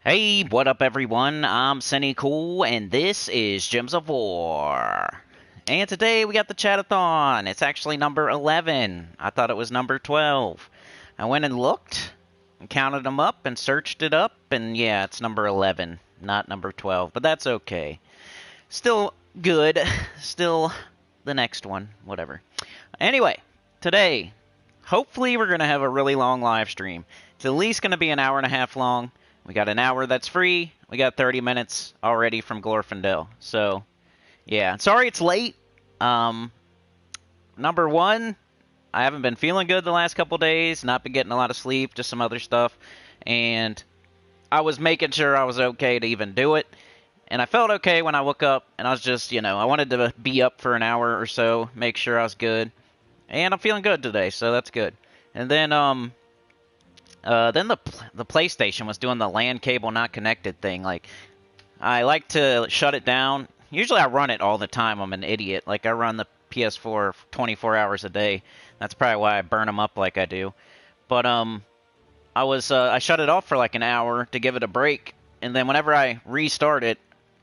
Hey, what up everyone? I'm Sinnycool, and this is Gems of War. And today we got the Chat-a-thon. It's actually number 11. I thought it was number 12. I went and looked, and counted them up, and searched it up, and yeah, it's number 11, not number 12. But that's okay. Still good. Still the next one. Whatever. Anyway, today, hopefully we're going to have a really long live stream. It's at least going to be an hour and a half long. We got an hour that's free. We got 30 minutes already from Glorfindel. So, yeah. Sorry it's late. Number one, I haven't been feeling good the last couple days. Not been getting a lot of sleep, just some other stuff. And I was making sure I was okay to even do it. And I felt okay when I woke up. And I was just, I wanted to be up for an hour or so, make sure I was good. And I'm feeling good today, so that's good. And then the PlayStation was doing the LAN cable not connected thing. Like, I like to shut it down. Usually I run it all the time. I'm an idiot. Like, I run the PS4 24 hours a day. That's probably why I burn them up like I do. But I shut it off for like an hour to give it a break, and then whenever I restart it,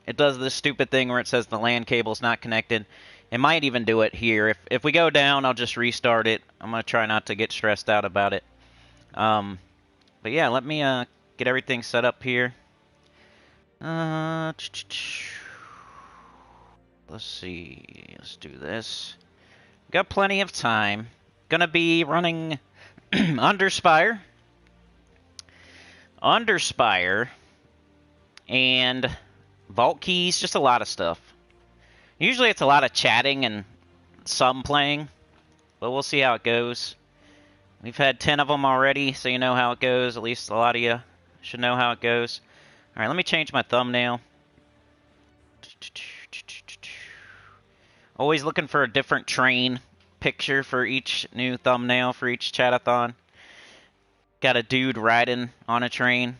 it does this stupid thing where it says the LAN cable's not connected. It might even do it here. If we go down, I'll just restart it. I'm gonna try not to get stressed out about it. But yeah, let me get everything set up here. Let's see. Let's do this. Got plenty of time. Gonna be running UNDERSPIRE. UNDERSPIRE and Vault Keys, just a lot of stuff. Usually it's a lot of chatting and some playing, but we'll see how it goes. We've had 10 of them already, so you know how it goes. At least a lot of you should know how it goes. Alright, let me change my thumbnail. Always looking for a different train picture for each new thumbnail, for each chat-a-thon. Got a dude riding on a train.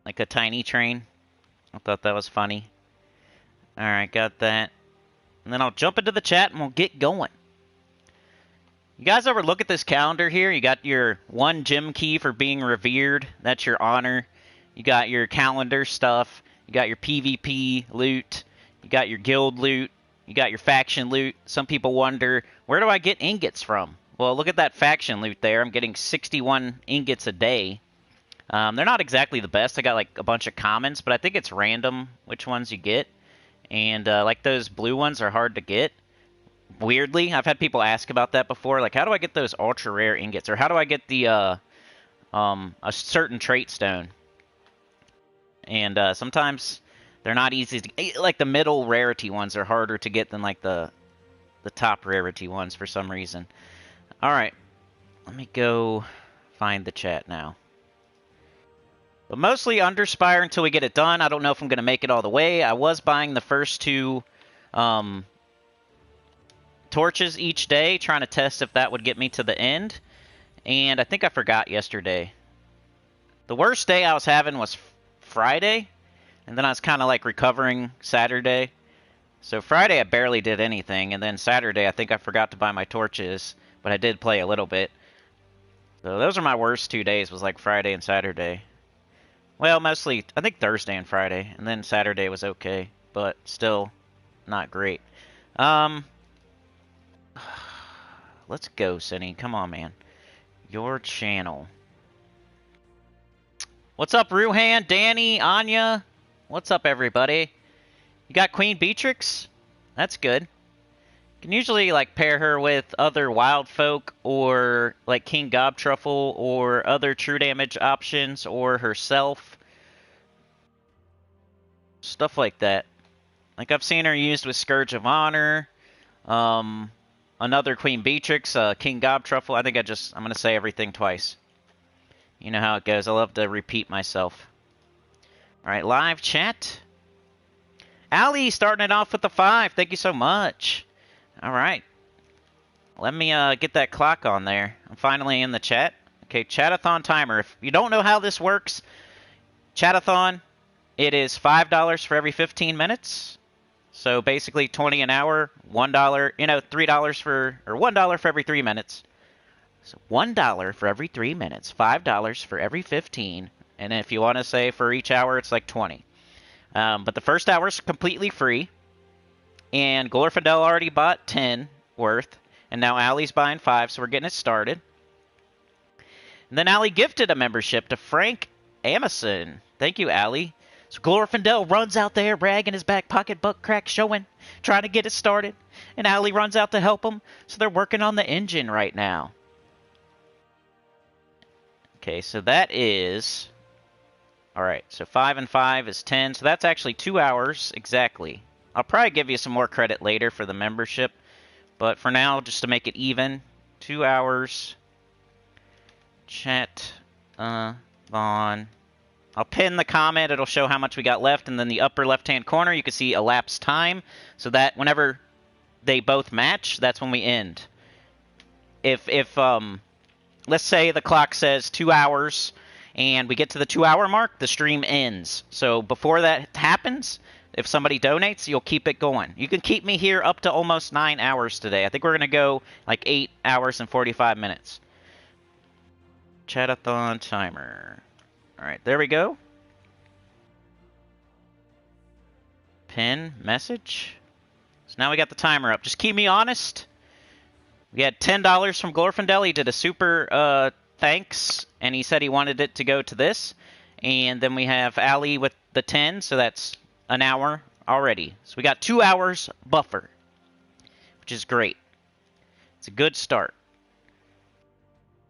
Like a tiny train. I thought that was funny. Alright, got that. And then I'll jump into the chat and we'll get going. You guys ever look at this calendar here? You got your 1 gem key for being revered. That's your honor. You got your calendar stuff. You got your PvP loot. You got your guild loot. You got your faction loot. Some people wonder, where do I get ingots from? Well, look at that faction loot there. I'm getting 61 ingots a day. They're not exactly the best. I got like a bunch of commons, but I think it's random which ones you get. And like those blue ones are hard to get. Weirdly, I've had people ask about that before. Like, how do I get those ultra rare ingots? Or how do I get the a certain trait stone? And sometimes they're not easy to, like the middle rarity ones are harder to get than like the top rarity ones for some reason. All right, let me go find the chat now. But mostly UNDERSPIRE until we get it done. I don't know if I'm going to make it all the way. I was buying the first 2 torches each day, trying to test if that would get me to the end. And I think I forgot yesterday. The worst day I was having was Friday. And then I was kind of like recovering Saturday. So Friday I barely did anything. And then Saturday I think I forgot to buy my torches. But I did play a little bit. So those are my worst 2 days, was like Friday and Saturday. Well, mostly, I think Thursday and Friday. And then Saturday was okay. But still not great. Let's go, Cinny. Come on, man. Your channel. What's up, Ruhan, Danny, Anya? What's up, everybody? You got Queen Beatrix? That's good. You can usually, like, pair her with other wild folk, or, like, King Gobtruffle, or other true damage options, or herself. Stuff like that. Like, I've seen her used with Scourge of Honor, another Queen Beatrix, King Gobtruffle. I think I'm going to say everything twice. You know how it goes. I love to repeat myself. Alright, live chat. Ali starting it off with the 5. Thank you so much. Alright. Let me get that clock on there. I'm finally in the chat. Okay, Chat-a-thon timer. If you don't know how this works, Chat-a-thon, it is $5 for every 15 minutes. So basically 20 an hour, $1, $3 for, or $1 for every 3 minutes. So $1 for every 3 minutes, $5 for every 15, and if you want to say for each hour, it's like 20. But the first hour is completely free, and Glorfindel already bought 10 worth, and now Allie's buying 5, so we're getting it started. And then Allie gifted a membership to Frank Amison. Thank you, Allie. So Glorfindel runs out there, rag in his back pocket, butt crack showing, trying to get it started. And Allie runs out to help him, so they're working on the engine right now. Okay, so that is... Alright, so 5 and 5 is 10, so that's actually 2 hours exactly. I'll probably give you some more credit later for the membership, but for now, just to make it even, 2 hours... Chat-a-thon. I'll pin the comment. It'll show how much we got left. And then the upper left-hand corner, you can see elapsed time. So that whenever they both match, that's when we end. If let's say the clock says 2 hours, and we get to the 2 hour mark, the stream ends. So before that happens, if somebody donates, you'll keep it going. You can keep me here up to almost 9 hours today. I think we're going to go like 8 hours and 45 minutes. Chat-a-thon timer. Alright, there we go. Pin, message. So now we got the timer up. Just keep me honest. We had $10 from Glorfindel. He did a super thanks, and he said he wanted it to go to this. And then we have Allie with the 10, so that's an hour already. So we got 2 hours buffer, which is great. It's a good start.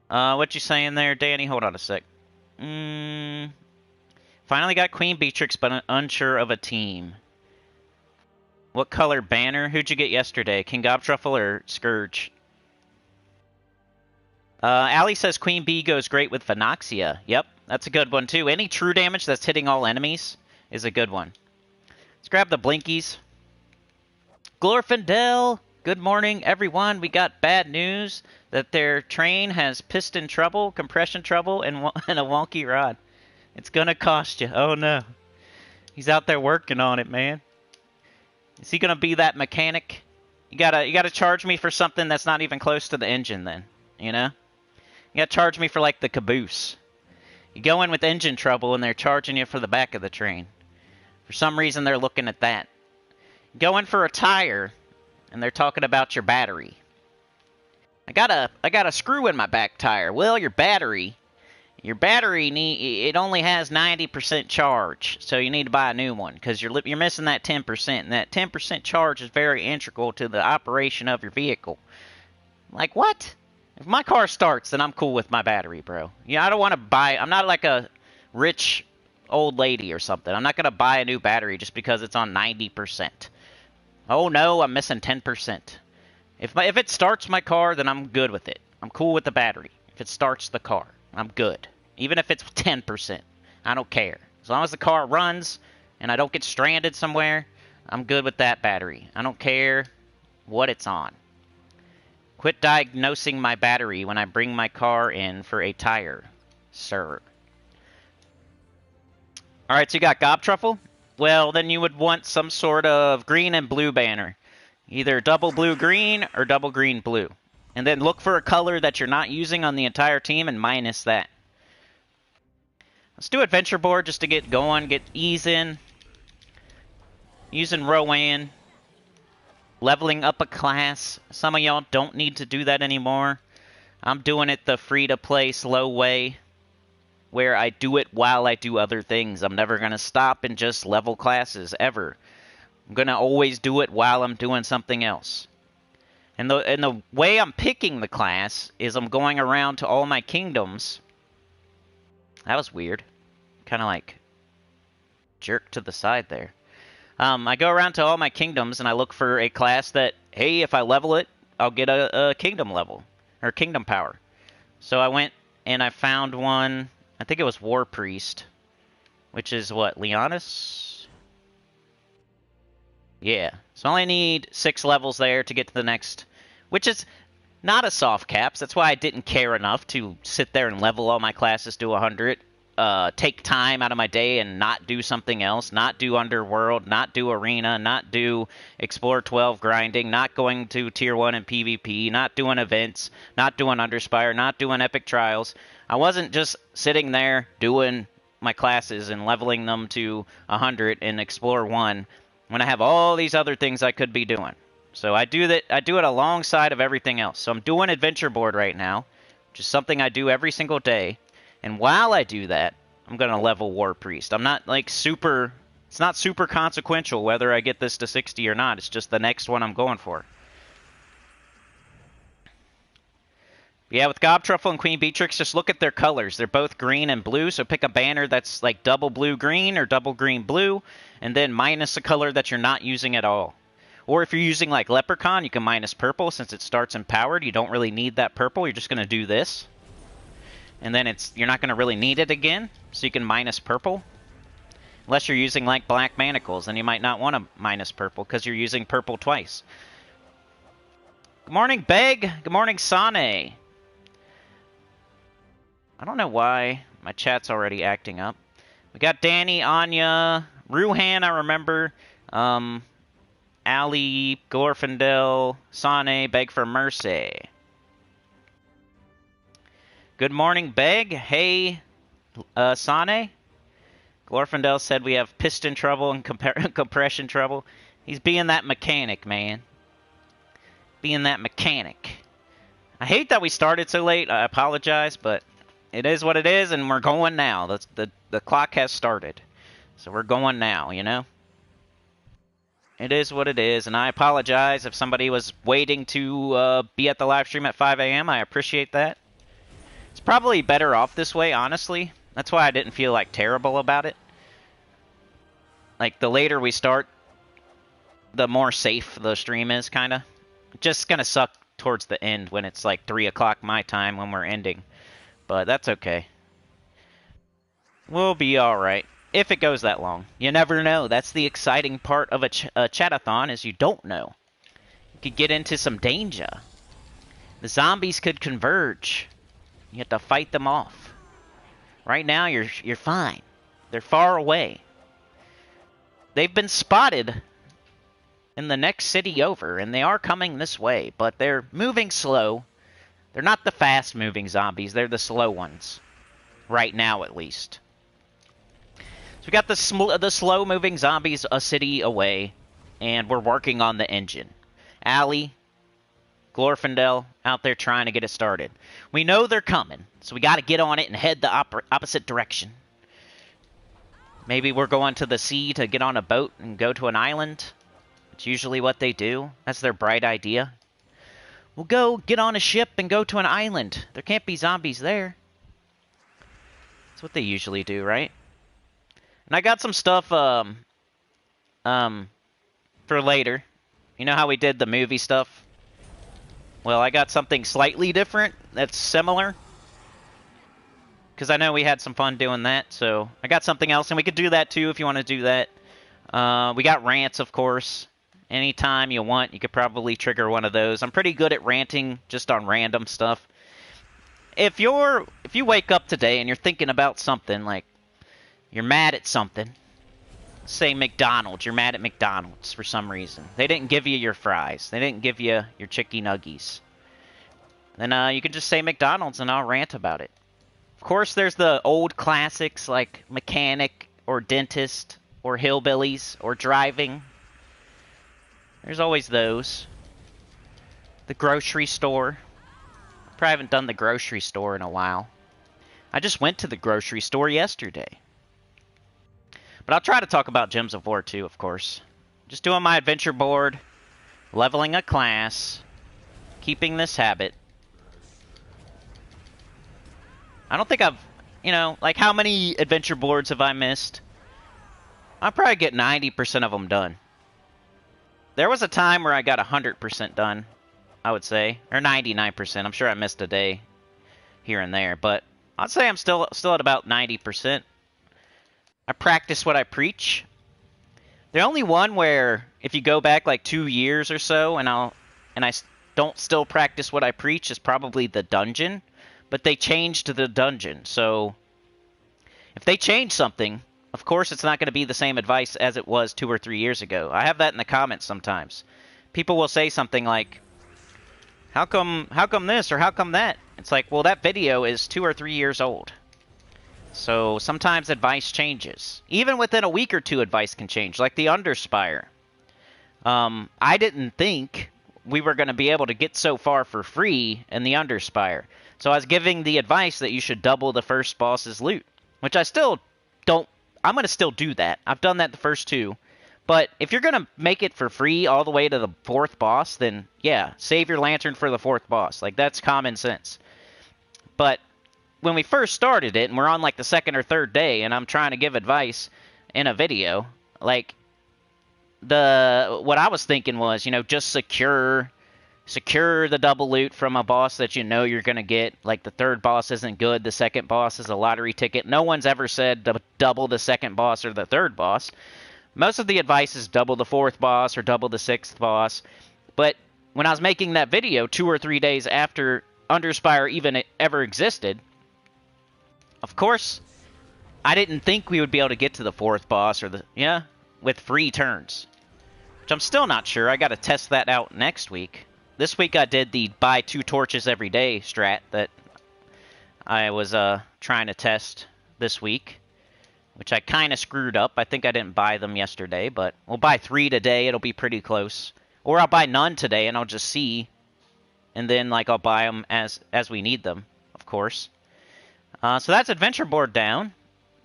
What you saying there, Danny? Hold on a sec. Finally got Queen Beatrix, but unsure of a team. What color banner? Who'd you get yesterday? King Gobtruffle or Scourge? Allie says Queen Bee goes great with Phenoxia. Yep, that's a good one too. Any true damage that's hitting all enemies is a good one. Let's grab the Blinkies. Glorfindel! Good morning, everyone. We got bad news that their train has piston trouble, compression trouble, and a wonky rod. It's gonna cost you. Oh no. He's out there working on it, man. Is he gonna be that mechanic? You gotta charge me for something that's not even close to the engine then, you know? You gotta charge me for like the caboose. You go in with engine trouble and they're charging you for the back of the train. For some reason they're looking at that. You go in for a tire and they're talking about your battery. I got a screw in my back tire. Well, your battery it only has 90% charge, so you need to buy a new one because you're missing that 10%, and that 10% charge is very integral to the operation of your vehicle. Like what? If my car starts, then I'm cool with my battery, bro. Yeah, I don't want to buy. I'm not like a rich old lady or something. I'm not gonna buy a new battery just because it's on 90%. Oh no, I'm missing 10%. If it starts my car, then I'm good with it. I'm cool with the battery. If it starts the car, I'm good. Even if it's 10%, I don't care. As long as the car runs and I don't get stranded somewhere, I'm good with that battery. I don't care what it's on. Quit diagnosing my battery when I bring my car in for a tire, sir. Alright, so you got Gobtruffle? Well, then you would want some sort of green and blue banner. Either double blue green or double green blue. And then look for a color that you're not using on the entire team and minus that. Let's do Adventure Board just to get going, get ease in. Using Rowan. Leveling up a class. Some of y'all don't need to do that anymore. I'm doing it the free-to-play slow way, where I do it while I do other things. I'm never going to stop and just level classes, ever. I'm going to always do it while I'm doing something else. And the way I'm picking the class is I'm going around to all my kingdoms. That was weird. Kind of like jerk to the side there. I go around to all my kingdoms and I look for a class that, hey, if I level it, I'll get a kingdom level. Or kingdom power. So I went and I found one, I think it was War Priest. Which is what, Leonis? Yeah. So I only need 6 levels there to get to the next, which is not a soft caps. That's why I didn't care enough to sit there and level all my classes to 100. take time out of my day and not do something else, not do Underworld, not do Arena, not do Explore 12 grinding, not going to Tier 1 and PvP, not doing events, not doing Underspire, not doing Epic Trials. I wasn't just sitting there doing my classes and leveling them to 100 in Explore 1 when I have all these other things I could be doing. So I do that. I do it alongside of everything else. So I'm doing Adventure Board right now, which is something I do every single day. And while I do that, I'm going to level War Priest. I'm not like super... It's not super consequential whether I get this to 60 or not. It's just the next one I'm going for. But yeah, with Gobtruffle and Queen Beatrix, just look at their colors. They're both green and blue, so pick a banner that's like double blue-green or double green-blue, and then minus a color that you're not using at all. Or if you're using like Leprechaun, you can minus purple since it starts empowered. You don't really need that purple. You're just going to do this. And then you're not going to really need it again, so you can minus purple. Unless you're using like Black Manacles, then you might not want to minus purple because you're using purple twice. Good morning, Beg. Good morning, Sane. I don't know why my chat's already acting up. We got Danny, Anya, Ruhan, I remember. Ali, Glorfindel, Sane, Beg for Mercy. Good morning, Beg. Hey, Sane. Glorfindel said we have piston trouble and compression trouble. He's being that mechanic, man. Being that mechanic. I hate that we started so late. I apologize, but it is what it is, and we're going now. The clock has started. So we're going now, you know? It is what it is, and I apologize if somebody was waiting to be at the live stream at 5 a.m. I appreciate that. It's probably better off this way, honestly. That's why I didn't feel like terrible about it. Like, the later we start, the more safe the stream is, kind of. Just gonna suck towards the end when it's like 3 o'clock my time when we're ending. But that's okay. We'll be alright. If it goes that long. You never know. That's the exciting part of a chat-a-thon, is you don't know. You could get into some danger. The zombies could converge. You have to fight them off. Right now, you're fine. They're far away. They've been spotted in the next city over, and they are coming this way, but they're moving slow. They're not the fast-moving zombies. They're the slow ones. Right now, at least. So we got the slow-moving zombies a city away, and we're working on the engine. Allie, Glorfindel, out there trying to get it started. We know they're coming, so we got to get on it and head the opposite direction. Maybe we're going to the sea to get on a boat and go to an island. It's usually what they do. That's their bright idea. We'll go get on a ship and go to an island. There can't be zombies there. That's what they usually do, right? And I got some stuff for later. You know how we did the movie stuff? Well, I got something slightly different that's similar. Because I know we had some fun doing that, so I got something else, and we could do that too if you want to do that. We got rants, of course. Anytime you want, you could probably trigger one of those. I'm pretty good at ranting just on random stuff. If you wake up today and you're thinking about something, like you're mad at something, say McDonald's, you're mad at McDonald's for some reason. They didn't give you your fries. They didn't give you your chicken nuggies. Then you can just say McDonald's and I'll rant about it. Of course, there's the old classics like mechanic or dentist or hillbillies or driving. There's always those. The grocery store. I probably haven't done the grocery store in a while. I just went to the grocery store yesterday. But I'll try to talk about Gems of War too, of course. Just doing my adventure board, leveling a class, keeping this habit. I don't think I've, like how many adventure boards have I missed? I'll probably get 90% of them done. There was a time where I got 100% done, I would say. Or 99%. I'm sure I missed a day here and there. But I'd say I'm still at about 90%. I practice what I preach. The only one where, if you go back like 2 years or so, and I don't still practice what I preach, is probably the dungeon. But they changed the dungeon, so If they change something, of course it's not going to be the same advice as it was 2 or 3 years ago. I have that in the comments sometimes. People will say something like, how come this or how come that? It's like, well, that video is 2 or 3 years old. So sometimes advice changes. Even within a week or two, advice can change, like the UNDERSPIRE. I didn't think we were going to be able to get so far for free in the UNDERSPIRE. So I was giving the advice that you should double the first boss's loot, which I still don't. I'm going to still do that. I've done that the first 2. But if you're going to make it for free all the way to the 4th boss, then yeah, save your lantern for the 4th boss. Like, that's common sense. But when we first started it, and we're on like the 2nd or 3rd day, and I'm trying to give advice in a video, like, what I was thinking was, you know, just secure the double loot from a boss that you know you're going to get. Like, the 3rd boss isn't good, the 2nd boss is a lottery ticket. No one's ever said to double the 2nd boss or the 3rd boss. Most of the advice is double the 4th boss or double the 6th boss. But when I was making that video 2 or 3 days after UNDERSPIRE even ever existed, of course, I didn't think we would be able to get to the 4th boss or with free turns. Which I'm still not sure. I got to test that out next week. This week I did the buy 2 torches every day strat that I was trying to test this week, which I kind of screwed up. I think I didn't buy them yesterday, but we'll buy 3 today. It'll be pretty close. Or I'll buy none today and I'll just see, and then like I'll buy them as we need them, of course. So that's adventure board down.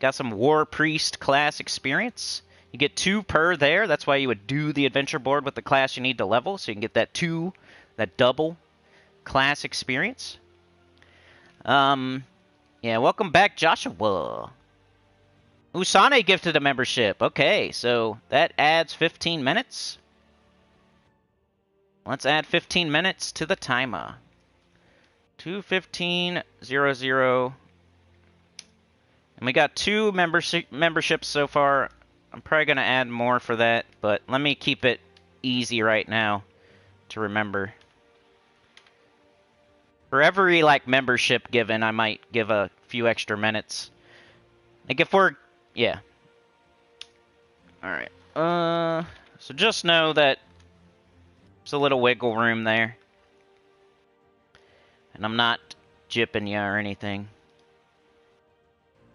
Got some War Priest class experience. You get 2 per there. That's why you would do the adventure board with the class you need to level, so you can get that double class experience. Yeah, welcome back, Joshua. Usane gifted a membership. Okay, so that adds 15 minutes. Let's add 15 minutes to the timer. 2:15:00. And we got 2 memberships so far. I'm probably going to add more for that, but let me keep it easy right now to remember. For every, like, membership given, I might give a few extra minutes. Like, if we're... Yeah. Alright. So just know that there's a little wiggle room there. And I'm not jipping you or anything.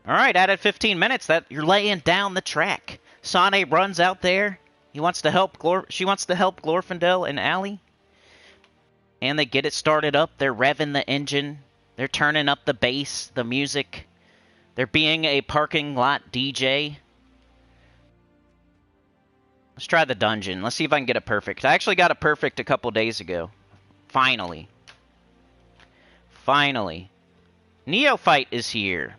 Alright, added 15 minutes. That you're laying down the track. Sane runs out there. She wants to help Glorfindel and Allie. And they get it started up. They're revving the engine. They're turning up the bass, the music. They're being a parking lot DJ. Let's try the dungeon. Let's see if I can get it perfect. I actually got it perfect a couple days ago. Finally. Finally. Neophyte is here.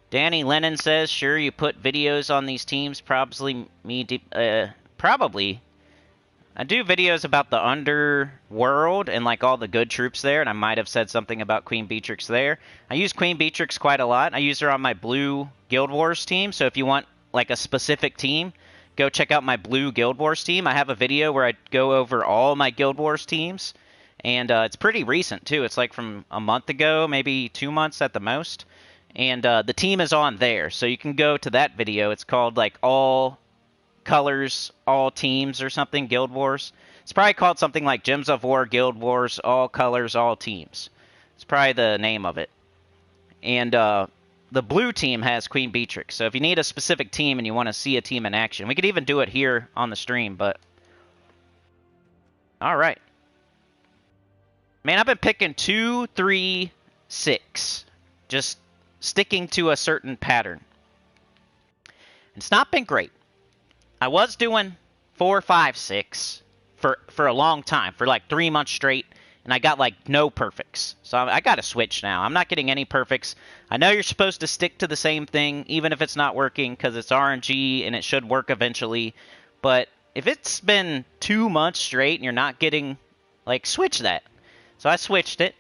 Danny Lennon says, sure, you put videos on these teams. Probably. I do videos about the underworld and like all the good troops there, and I might have said something about Queen Beatrix there. I use Queen Beatrix quite a lot. I use her on my blue Guild Wars team, so if you want like a specific team, go check out my blue Guild Wars team. I have a video where I go over all my Guild Wars teams, and it's pretty recent too. It's like from a month ago, maybe 2 months at the most. And the team is on there, so you can go to that video. It's called, like, All Colors, All Teams or something, Guild Wars. It's probably called something like Gems of War, Guild Wars, All Colors, All Teams. It's probably the name of it. And the blue team has Queen Beatrix, so if you need a specific team and you want to see a team in action, we could even do it here on the stream, but... Alright. Man, I've been picking 2, 3, 6. Just... sticking to a certain pattern. It's not been great. I was doing 4, 5, 6 for a long time, for like 3 months straight, and I got like no perfects. So I got to switch now. I'm not getting any perfects. I know you're supposed to stick to the same thing, even if it's not working, because it's RNG and it should work eventually. But if it's been 2 months straight and you're not getting, like, switch that. So I switched it.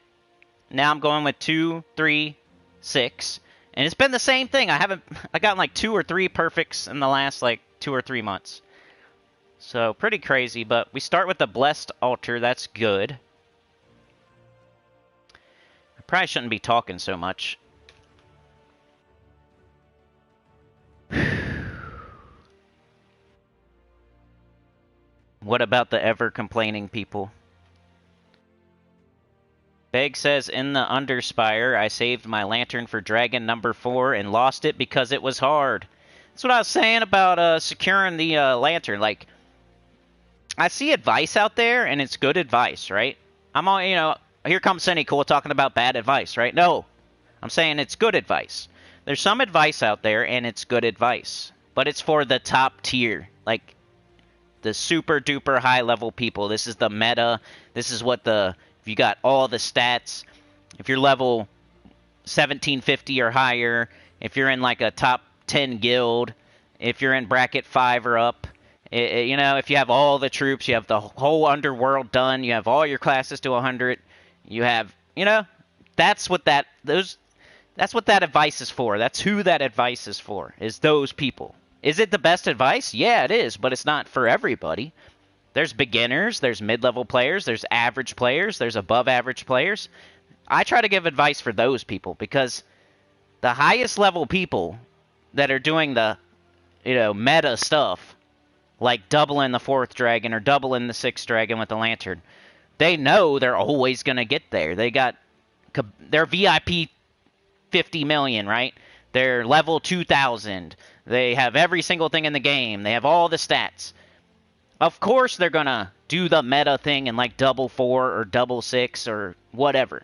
Now I'm going with 2, 3, 6, and it's been the same thing. I got like 2 or 3 perfects in the last like 2 or 3 months. So pretty crazy, but we start with the blessed altar. That's good. I probably shouldn't be talking so much. What about the ever-complaining people? Beg says, in the Underspire, I saved my lantern for Dragon number 4 and lost it because it was hard. That's what I was saying about securing the lantern. Like, I see advice out there, and it's good advice, right? I'm all, here comes Sinnycool talking about bad advice, right? No, I'm saying it's good advice. There's some advice out there, and it's good advice. But it's for the top tier, like the super duper high level people. This is the meta. This is what if you got all the stats, if you're level 1750 or higher, if you're in like a top 10 guild, if you're in bracket 5 or up, if you have all the troops, you have the whole underworld done, you have all your classes to 100, you have, that's what that advice is for. That's who that advice is for, is those people. Is it the best advice? Yeah, it is, but it's not for everybody. There's beginners, there's mid-level players, there's average players, there's above-average players. I try to give advice for those people because the highest level people that are doing the, meta stuff, like doubling the 4th dragon or doubling the 6th dragon with the lantern, they know they're always going to get there. They're VIP 50 million, right? They're level 2,000. They have every single thing in the game. They have all the stats. Of course they're going to do the meta thing and like double 4 or double 6 or whatever.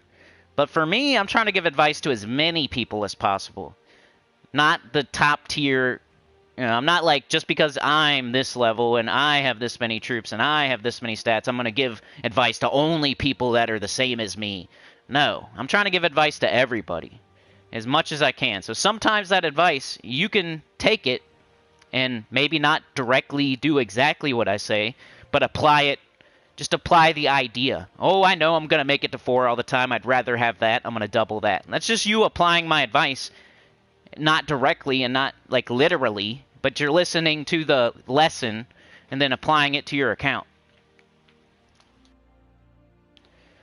But for me, I'm trying to give advice to as many people as possible. Not the top tier. I'm not like, just because I'm this level and I have this many troops and I have this many stats, I'm going to give advice to only people that are the same as me. No, I'm trying to give advice to everybody as much as I can. So sometimes that advice, you can take it and maybe not directly do exactly what I say, but apply it. Just apply the idea. Oh, I know I'm going to make it to 4 all the time. I'd rather have that. I'm going to double that. And that's just you applying my advice, not directly and not like literally, but you're listening to the lesson and then applying it to your account.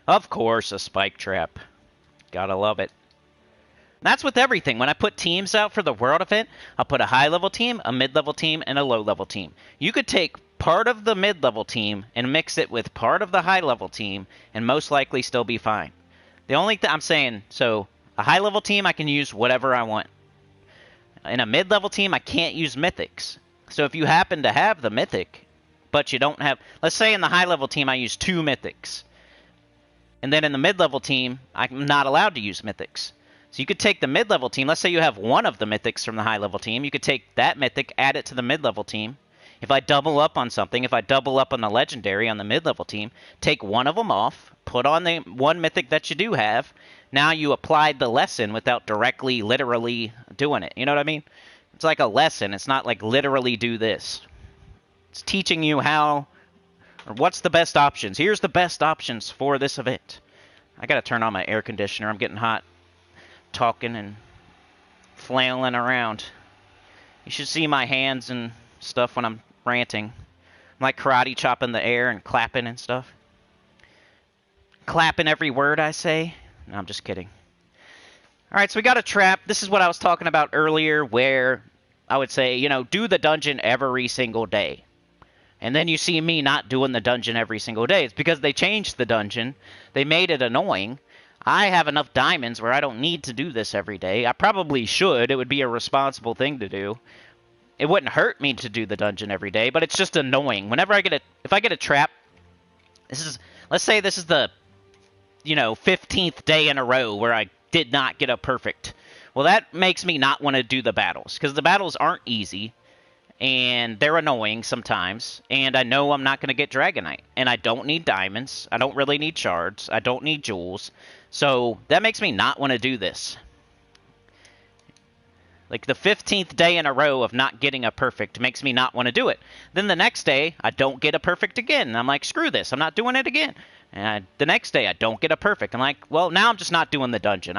Of course, a spike trap. Gotta love it. That's with everything. When I put teams out for the World event, I'll put a high-level team, a mid-level team, and a low-level team. You could take part of the mid-level team and mix it with part of the high-level team and most likely still be fine. The only thing I'm saying, so a high-level team, I can use whatever I want. In a mid-level team, I can't use mythics. So if you happen to have the mythic, but you don't have... Let's say in the high-level team, I use 2 mythics. And then in the mid-level team, I'm not allowed to use mythics. So you could take the mid-level team. Let's say you have one of the mythics from the high-level team. You could take that mythic, add it to the mid-level team. If I double up on something, if I double up on the legendary on the mid-level team, take one of them off, put on the one mythic that you do have. Now you applied the lesson without directly, literally doing it. You know what I mean? It's like a lesson. It's not like literally do this. It's teaching you how, or what's the best options. Here's the best options for this event. I got to turn on my air conditioner. I'm getting hot. Talking and flailing around. You should see my hands and stuff when I'm ranting. I'm like karate chopping the air and clapping and stuff. Clapping every word I say. No, I'm just kidding. Alright, so we got a trap. This is what I was talking about earlier, where I would say, do the dungeon every single day. And then you see me not doing the dungeon every single day. It's because they changed the dungeon. They made it annoying. I have enough diamonds where I don't need to do this every day. I probably should. It would be a responsible thing to do. It wouldn't hurt me to do the dungeon every day, but it's just annoying. Whenever if I get a trap, let's say this is the, 15th day in a row where I did not get a perfect. Well, that makes me not want to do the battles, because the battles aren't easy, and they're annoying sometimes, and I know I'm not going to get Dragonite, and I don't need diamonds. I don't really need shards. I don't need jewels. So that makes me not want to do this. Like the 15th day in a row of not getting a perfect makes me not want to do it. Then the next day, I don't get a perfect again. And I'm like, screw this. I'm not doing it again. And the next day, I don't get a perfect. I'm like, well, now I'm just not doing the dungeon.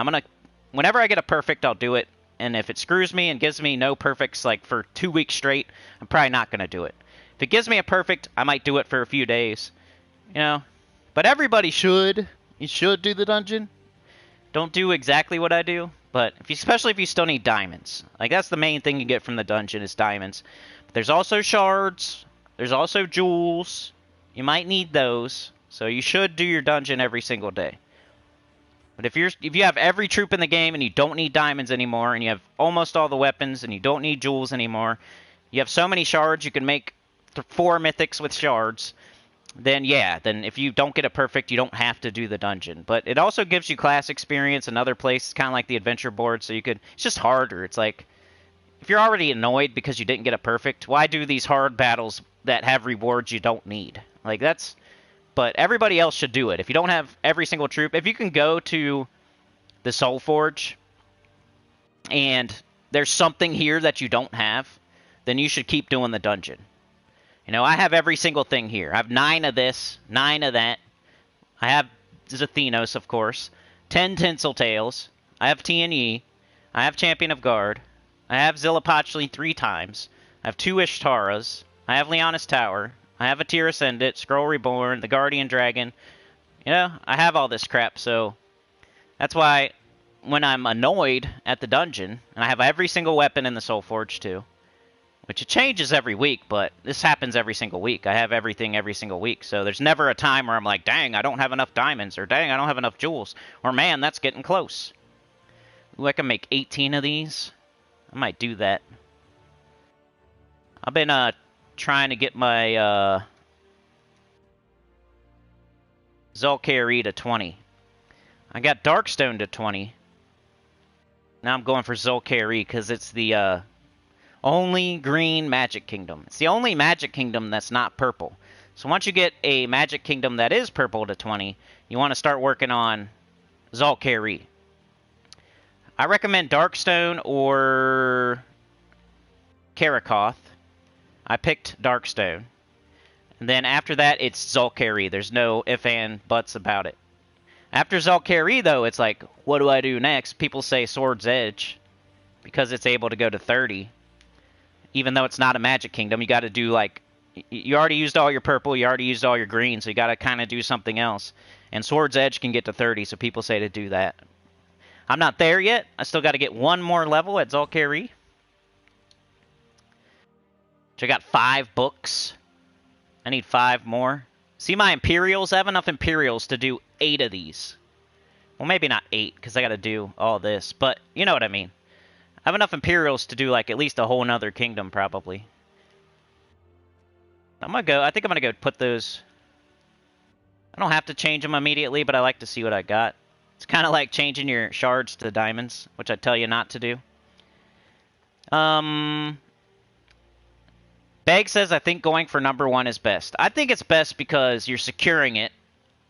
Whenever I get a perfect, I'll do it. And if it screws me and gives me no perfects like for 2 weeks straight, I'm probably not going to do it. If it gives me a perfect, I might do it for a few days. But everybody should. You should do the dungeon. Don't do exactly what I do. But especially if you still need diamonds. Like, that's the main thing you get from the dungeon is diamonds. But there's also shards. There's also jewels. You might need those, so you should do your dungeon every single day. But if you have every troop in the game and you don't need diamonds anymore, and you have almost all the weapons and you don't need jewels anymore, you have so many shards you can make 4 mythics with shards, then yeah, then if you don't get it perfect, you don't have to do the dungeon. But it also gives you class experience in other places, kind of like the adventure board, so you could... It's just harder. It's like, if you're already annoyed because you didn't get it perfect, why do these hard battles that have rewards you don't need? Like, that's... But everybody else should do it. If you don't have every single troop, if you can go to the Soul Forge and there's something here that you don't have, then you should keep doing the dungeon. You know, I have every single thing here. I have 9 of this, 9 of that. I have Zathenos, of course. 10 Tinseltails. I have T&E. I have Champion of Guard. I have Zillapachli 3 times. I have 2 Ishtaras. I have Leonis Tower. I have a Tier Ascendant, Scroll Reborn, the Guardian Dragon. You know, I have all this crap, so that's why when I'm annoyed at the dungeon, and I have every single weapon in the Soul Forge too, which it changes every week, but this happens every single week. I have everything every single week, so there's never a time where I'm like, dang, I don't have enough diamonds, or dang, I don't have enough jewels, or man, that's getting close. Ooh, I can make 18 of these. I might do that. I've been, trying to get my, Zul'Kaeri to 20. I got Darkstone to 20. Now I'm going for Zul'Kaeri, because it's the, only green Magic Kingdom. It's the only Magic Kingdom that's not purple. So once you get a Magic Kingdom that is purple to 20, you want to start working on Zul'Kaeri. I recommend Darkstone or Karakoth. I picked Darkstone. And then after that, it's Zul'Kaeri. There's no ifs and buts about it. After Zul'Kaeri, though, it's like, what do I do next? People say Sword's Edge, because it's able to go to 30. Even though it's not a Magic Kingdom, you got to do, like, you already used all your purple, you already used all your green, so you got to kind of do something else. And Sword's Edge can get to 30, so people say to do that. I'm not there yet. I still got to get 1 more level at Zul'Kaeri. So I got 5 books. I need 5 more. See my Imperials? I have enough Imperials to do 8 of these. Well, maybe not 8, because I got to do all this. But you know what I mean. I have enough Imperials to do, like, at least a whole nother kingdom, probably. I'm going to go... I think I'm going to go put those... I don't have to change them immediately, but I like to see what I got. It's kind of like changing your shards to diamonds, which I tell you not to do. Beg says, I think going for number 1 is best. I think it's best because you're securing it.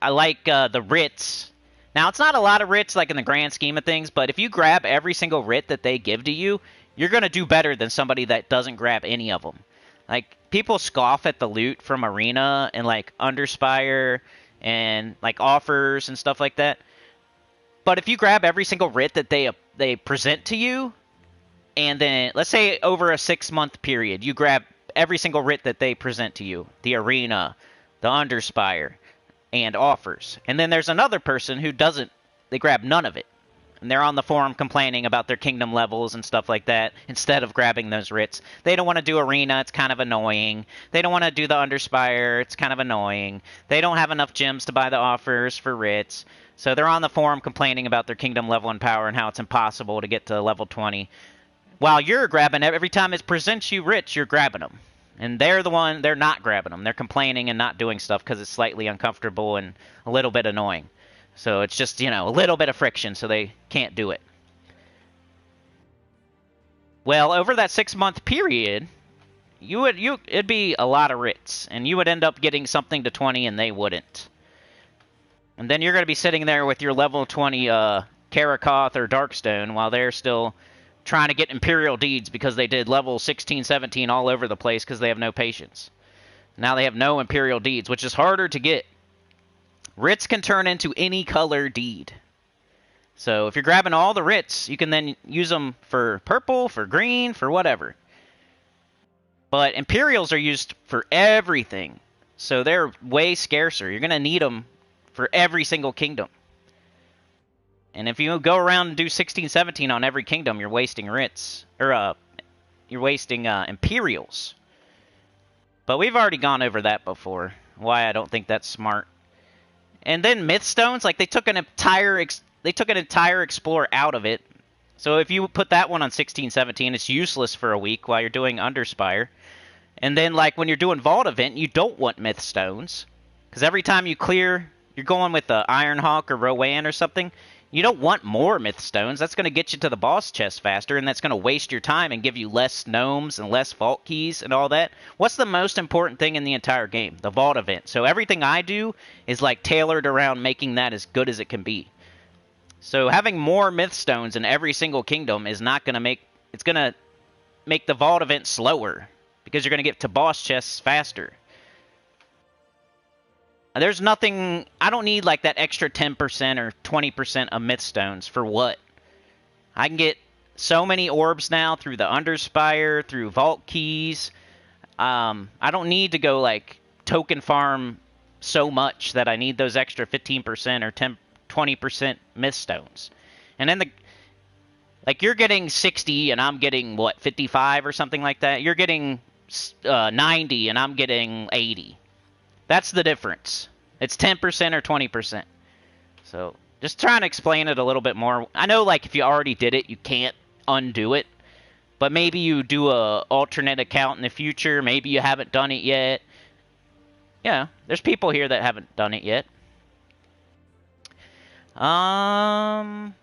I like the writs. Now, it's not a lot of writs, like in the grand scheme of things, but if you grab every single writ that they give to you, you're going to do better than somebody that doesn't grab any of them. Like, people scoff at the loot from Arena and, like, Underspire and, like, offers and stuff like that. But if you grab every single writ that they present to you, and then, let's say over a 6-month period, you grab every single writ that they present to you, the Arena, the Underspire, and offers. And then there's another person who doesn't, they grab none of it. And they're on the forum complaining about their kingdom levels and stuff like that, instead of grabbing those writs. They don't want to do Arena, it's kind of annoying. They don't want to do the Underspire, it's kind of annoying. They don't have enough gems to buy the offers for writs. So they're on the forum complaining about their kingdom level and power and how it's impossible to get to level 20. While you're grabbing, every time it presents you writs, you're grabbing them. And they're not grabbing them. They're complaining and not doing stuff because it's slightly uncomfortable and a little bit annoying. So it's just, you know, a little bit of friction, so they can't do it. Well, over that 6-month period, it'd be a lot of writs, and you would end up getting something to 20 and they wouldn't. And then you're going to be sitting there with your level 20 Karakoth or Darkstone while they're still trying to get Imperial Deeds because they did level 16, 17 all over the place because they have no patience. Now they have no Imperial Deeds, which is harder to get. Writs can turn into any color deed. So if you're grabbing all the writs, you can then use them for purple, for green, for whatever. But Imperials are used for everything. So they're way scarcer. You're going to need them for every single kingdom. And if you go around and do 16, 17 on every kingdom, you're wasting writs. Or, you're wasting Imperials. But we've already gone over that before. why I don't think that's smart. And then Mythstones, like they took an entire Explorer out of it. So if you put that one on 16-17, it's useless for a week while you're doing Underspire. And then like when you're doing Vault Event, you don't want Mythstones. Because every time you clear, you're going with the Ironhawk or Rowan or something, you don't want more Mythstones. That's going to get you to the boss chest faster, and that's going to waste your time and give you less gnomes and less vault keys and all that. What's the most important thing in the entire game? The Vault Event. So everything I do is like tailored around making that as good as it can be. So having more Mythstones in every single kingdom is not going to make... It's going to make the Vault Event slower, because you're going to get to boss chests faster. There's nothing... I don't need like that extra 10% or 20% of Mythstones for what? I can get so many orbs now through the Underspire, through vault keys. I don't need to go like token farm so much that I need those extra 15% or 20% Mythstones. And then like you're getting 60 and I'm getting what, 55 or something like that? You're getting 90 and I'm getting 80. That's the difference. It's 10% or 20%. So just trying to explain it a little bit more. I know like if you already did it, you can't undo it. But maybe you do a alternate account in the future. Maybe you haven't done it yet. Yeah, there's people here that haven't done it yet. Let's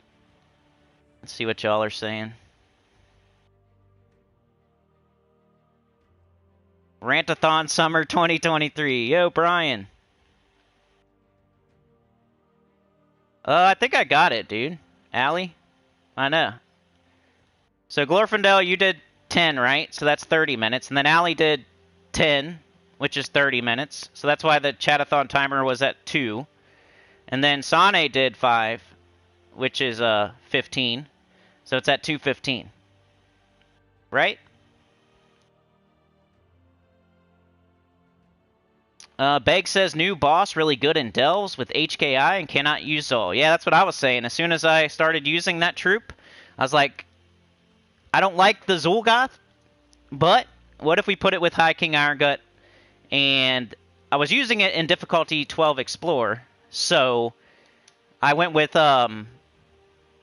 see what y'all are saying. Rant-a-thon Summer 2023. Yo, Brian. I think I got it, dude. Allie? I know. So, Glorfindel, you did 10, right? So that's 30 minutes. And then Allie did 10, which is 30 minutes. So that's why the Chat-a-thon timer was at 2. And then Sane did 5, which is 15. So it's at 2:15. Right? Beg says, new boss, really good in Delves with HKI and cannot use Zol. Yeah, that's what I was saying. As soon as I started using that troop, I was like, I don't like the Zul'Goth, but what if we put it with High King Irongut? And I was using it in difficulty 12 Explore, so I went with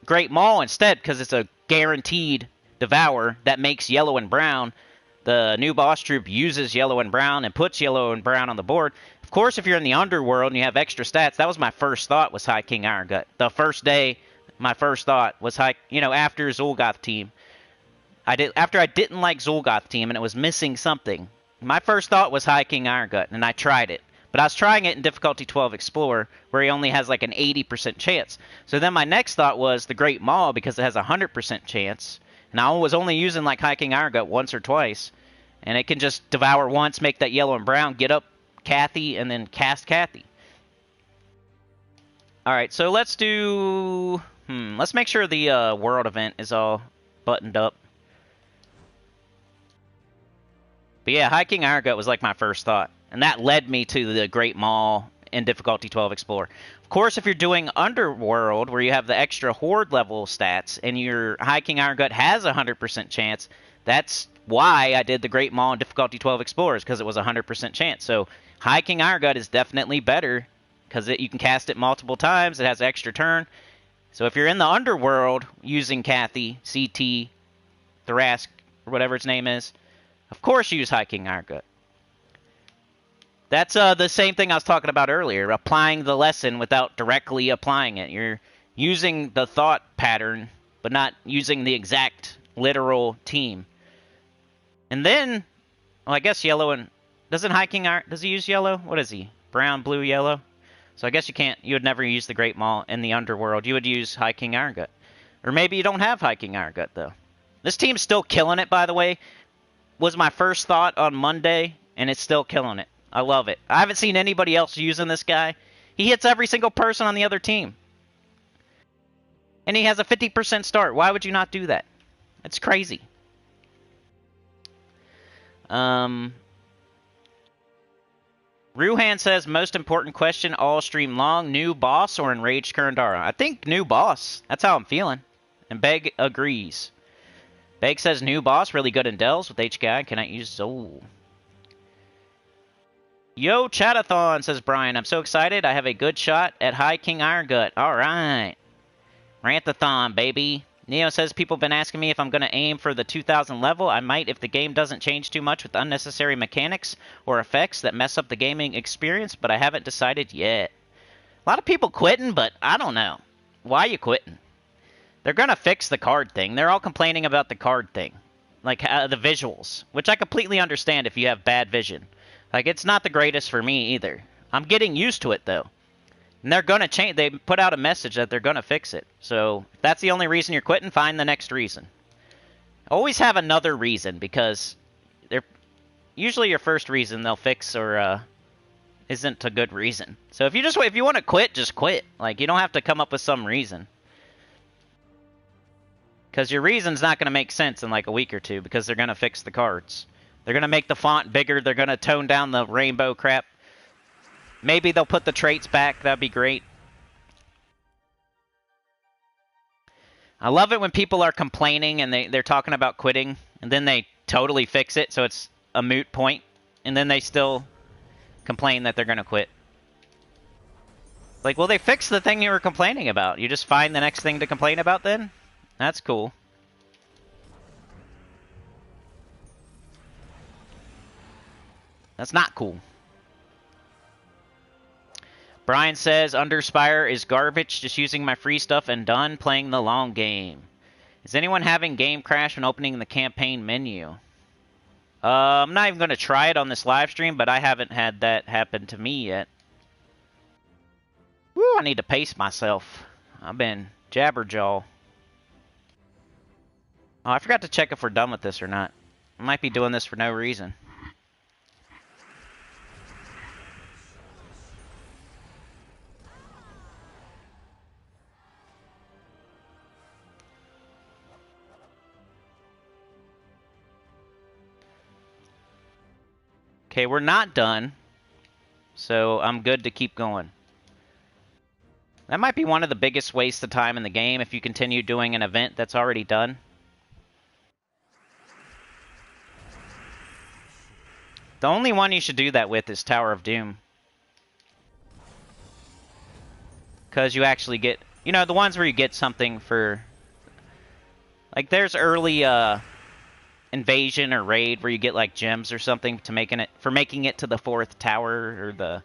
Great Maul instead, because it's a guaranteed Devour that makes yellow and brown. The new boss troop uses yellow and brown and puts yellow and brown on the board. Of course, if you're in the underworld and you have extra stats, that was my first thought, was High King Irongut. The first day, my first thought was after Zul'Goth team. After I didn't like Zul'Goth team and it was missing something, my first thought was High King Irongut, and I tried it. But I was trying it in difficulty 12 Explorer, where he only has like an 80% chance. So then my next thought was the Great Maul, because it has a 100% chance. And I was only using like High King Irongut once or twice. And it can just devour once, make that yellow and brown, get up Kathy, and then cast Kathy. Alright, so let's do... let's make sure the world event is all buttoned up. But yeah, High King Irongut was like my first thought. And that led me to the Great Maul in difficulty 12 Explorer. Of course, if you're doing Underworld, where you have the extra Horde level stats, and your High King Irongut has a 100% chance, that's why I did the Great Maul in difficulty 12 Explorers, because it was a 100% chance. So High King Irongut is definitely better, because you can cast it multiple times, it has an extra turn. So if you're in the Underworld using Kathy, CT, Thrask, or whatever its name is, of course use High King Irongut. That's the same thing I was talking about earlier, applying the lesson without directly applying it. You're using the thought pattern, but not using the exact literal team. And then, well, I guess yellow and... Doesn't High King Iron... Does he use yellow? What is he? Brown, blue, yellow? So I guess you would never use the Great Maul in the Underworld. You would use High King Irongut. Or maybe you don't have High King Irongut, though. This team's still killing it, by the way. Was my first thought on Monday, and it's still killing it. I love it. I haven't seen anybody else using this guy. He hits every single person on the other team. And he has a 50% start. Why would you not do that? It's crazy. Ruhan says, most important question all stream long, new boss or enraged Kurandara? I think new boss. That's how I'm feeling. And Beg agrees. Beg says, new boss, really good in Delves with HKI. Cannot use Zol. Yo, Chat-a-thon, says Brian. I'm so excited. I have a good shot at High King Iron Gut. All right. Rant-a-thon, baby. Neo says people have been asking me if I'm going to aim for the 2000 level. I might if the game doesn't change too much with unnecessary mechanics or effects that mess up the gaming experience, but I haven't decided yet. A lot of people quitting, but I don't know. Why are you quitting? They're going to fix the card thing. They're all complaining about the card thing. Like, the visuals. Which I completely understand if you have bad vision. Like, it's not the greatest for me either. I'm getting used to it, though. And they're going to change. They put out a message that they're going to fix it. So, if that's the only reason you're quitting, find the next reason. Always have another reason, because they're usually your first reason they'll fix or isn't a good reason. So, if you want to quit, just quit. Like, you don't have to come up with some reason. Because your reason's not going to make sense in like a week or two, because they're going to fix the cards. They're going to make the font bigger. They're going to tone down the rainbow crap. Maybe they'll put the traits back. That'd be great. I love it when people are complaining and they're talking about quitting, and then they totally fix it, so it's a moot point, and then they still complain that they're going to quit. Like, well, they fixed the thing you were complaining about. You just find the next thing to complain about then? That's cool. That's not cool. Brian says, UNDERSPIRE is garbage, just using my free stuff and done playing the long game. Is anyone having game crash when opening the campaign menu? I'm not even going to try it on this live stream, but I haven't had that happen to me yet. Woo, I need to pace myself. I've been jabberjaw. Oh, I forgot to check if we're done with this or not. I might be doing this for no reason. Okay, we're not done, so I'm good to keep going. That might be one of the biggest wastes of time in the game if you continue doing an event that's already done. The only one you should do that with is Tower of Doom. Because you actually get, you know, the ones where you get something for, like there's early invasion or raid where you get like gems or something to making it to the 4th tower, or the,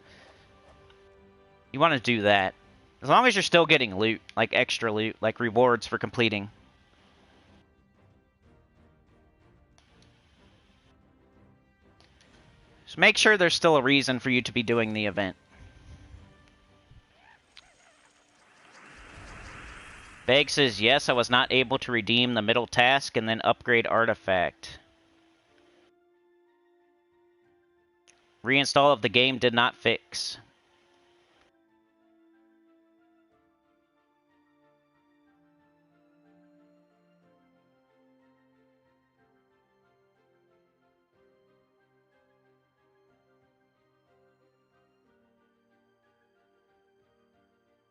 you want to do that. As long as you're still getting loot, like extra loot, like rewards for completing. Just make sure there's still a reason for you to be doing the event. Beg says, yes, I was not able to redeem the middle task and then upgrade artifact. Reinstall of the game did not fix.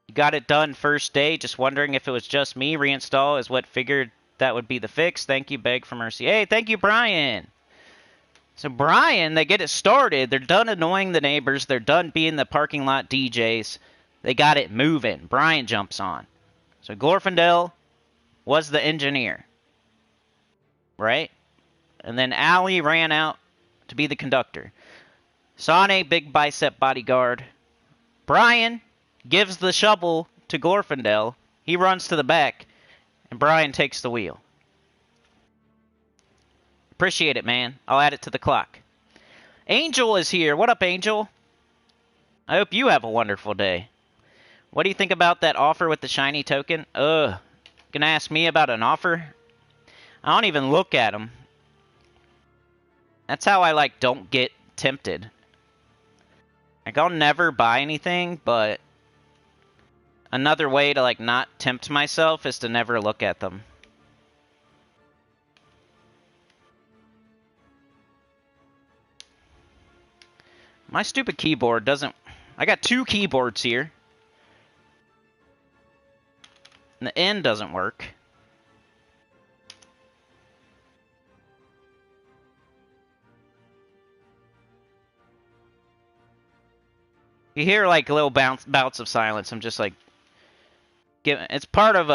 You got it done first day. Just wondering if it was just me. Reinstall is what figured that would be the fix. Thank you, Beg for Mercy. Hey, thank you, Brian. So Brian, they get it started. They're done annoying the neighbors. They're done being the parking lot DJs. They got it moving. Brian jumps on. So Glorfindel was the engineer. Right? And then Allie ran out to be the conductor. Sane, big bicep bodyguard. Brian gives the shovel to Glorfindel. He runs to the back, and Brian takes the wheel. Appreciate it, man. I'll add it to the clock. Angel is here. What up, Angel? I hope you have a wonderful day. What do you think about that offer with the shiny token? Gonna ask me about an offer? I don't even look at them. That's how I, like, don't get tempted. Like, I'll never buy anything, but another way to, like, not tempt myself is to never look at them. My stupid keyboard doesn't... I got 2 keyboards here. And the N doesn't work. You hear like little bouts of silence. I'm just like, it's part of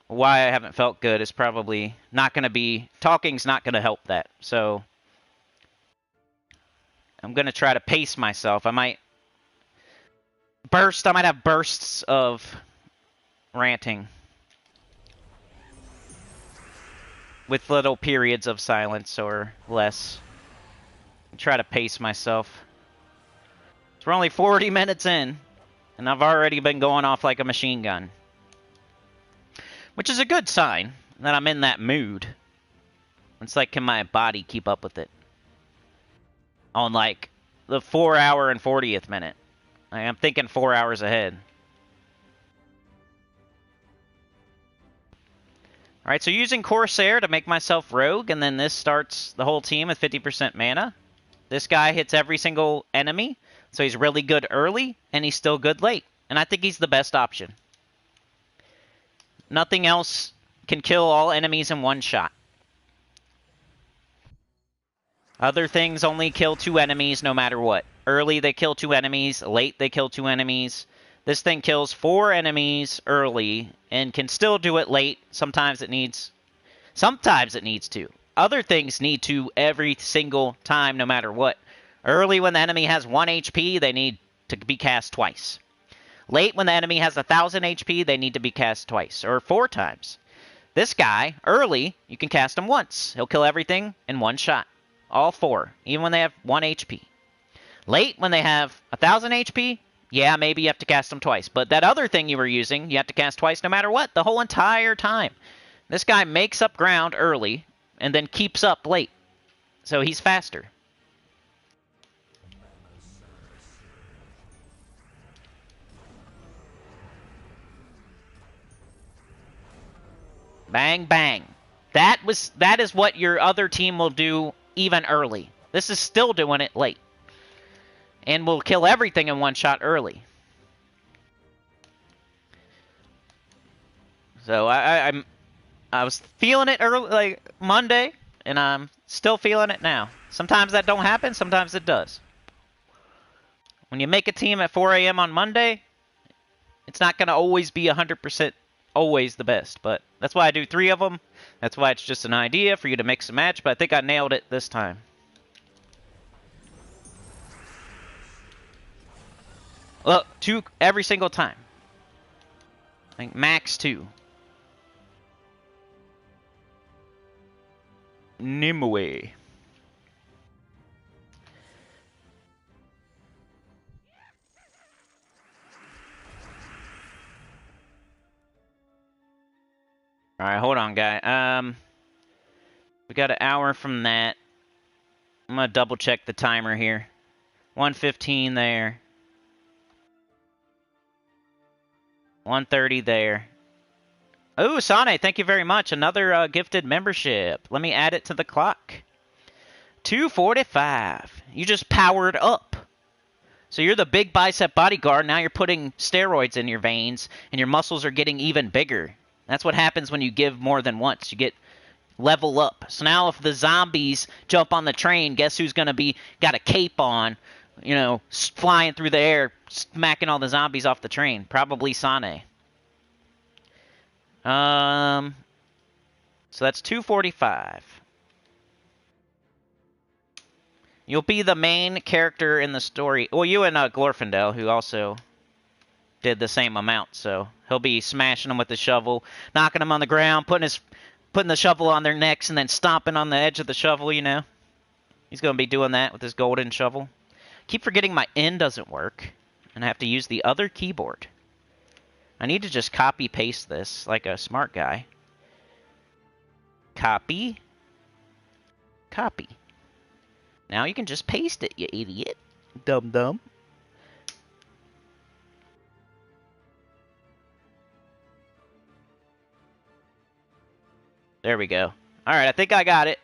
why I haven't felt good. Is probably not going to be talking's not going to help that. So I'm going to try to pace myself. I might have bursts of ranting with little periods of silence or less. Try to pace myself. So we're only 40 minutes in, and I've already been going off like a machine gun. Which is a good sign that I'm in that mood. It's like, can my body keep up with it? On like the 4 hour and 40th minute. I'm thinking 4 hours ahead. Alright, so using Corsair to make myself rogue, and then this starts the whole team with 50% mana. This guy hits every single enemy, so he's really good early, and he's still good late. And I think he's the best option. Nothing else can kill all enemies in one shot. Other things only kill 2 enemies no matter what. Early they kill 2 enemies, late they kill 2 enemies. This thing kills 4 enemies early and can still do it late. Sometimes it needs to. Other things need to every single time no matter what. Early when the enemy has 1 HP, they need to be cast twice. Late when the enemy has 1,000 HP, they need to be cast twice, or 4 times. This guy, early, you can cast him once. He'll kill everything in one shot. All 4, even when they have 1 HP. Late, when they have 1,000 HP, yeah, maybe you have to cast them twice. But that other thing you were using, you have to cast twice no matter what, the whole entire time. This guy makes up ground early, and then keeps up late. So he's faster. Bang, bang. That is what your other team will do even early. This is still doing it late. And will kill everything in one shot early. So I was feeling it early, like Monday, and I'm still feeling it now. Sometimes that don't happen, sometimes it does. When you make a team at 4 a.m. on Monday, it's not going to always be 100% always the best, but that's why I do 3 of them. That's why it's just an idea for you to mix and match, but I think I nailed it this time. Look, 2 every single time. I think max 2. Nimue. Alright, hold on, guy. We got an hour from that. I'm gonna double check the timer here. 1:15 there. 1:30 there. Oh, Sane, thank you very much. Another gifted membership. Let me add it to the clock. 2:45. You just powered up. So you're the big bicep bodyguard. Now you're putting steroids in your veins, and your muscles are getting even bigger. That's what happens when you give more than once. You get level up. So now if the zombies jump on the train, guess who's going to be got a cape on, you know, flying through the air, smacking all the zombies off the train? Probably Sane. So that's 2:45. You'll be the main character in the story. Well, you and Glorfindel, who also did the same amount, so he'll be smashing them with the shovel, knocking them on the ground, putting the shovel on their necks, and then stomping on the edge of the shovel, you know. He's going to be doing that with his golden shovel. Keep forgetting my N doesn't work, and I have to use the other keyboard. I need to just copy-paste this like a smart guy. Copy. Copy. Now you can just paste it, you idiot. Dum-dum. There we go. Alright, I think I got it.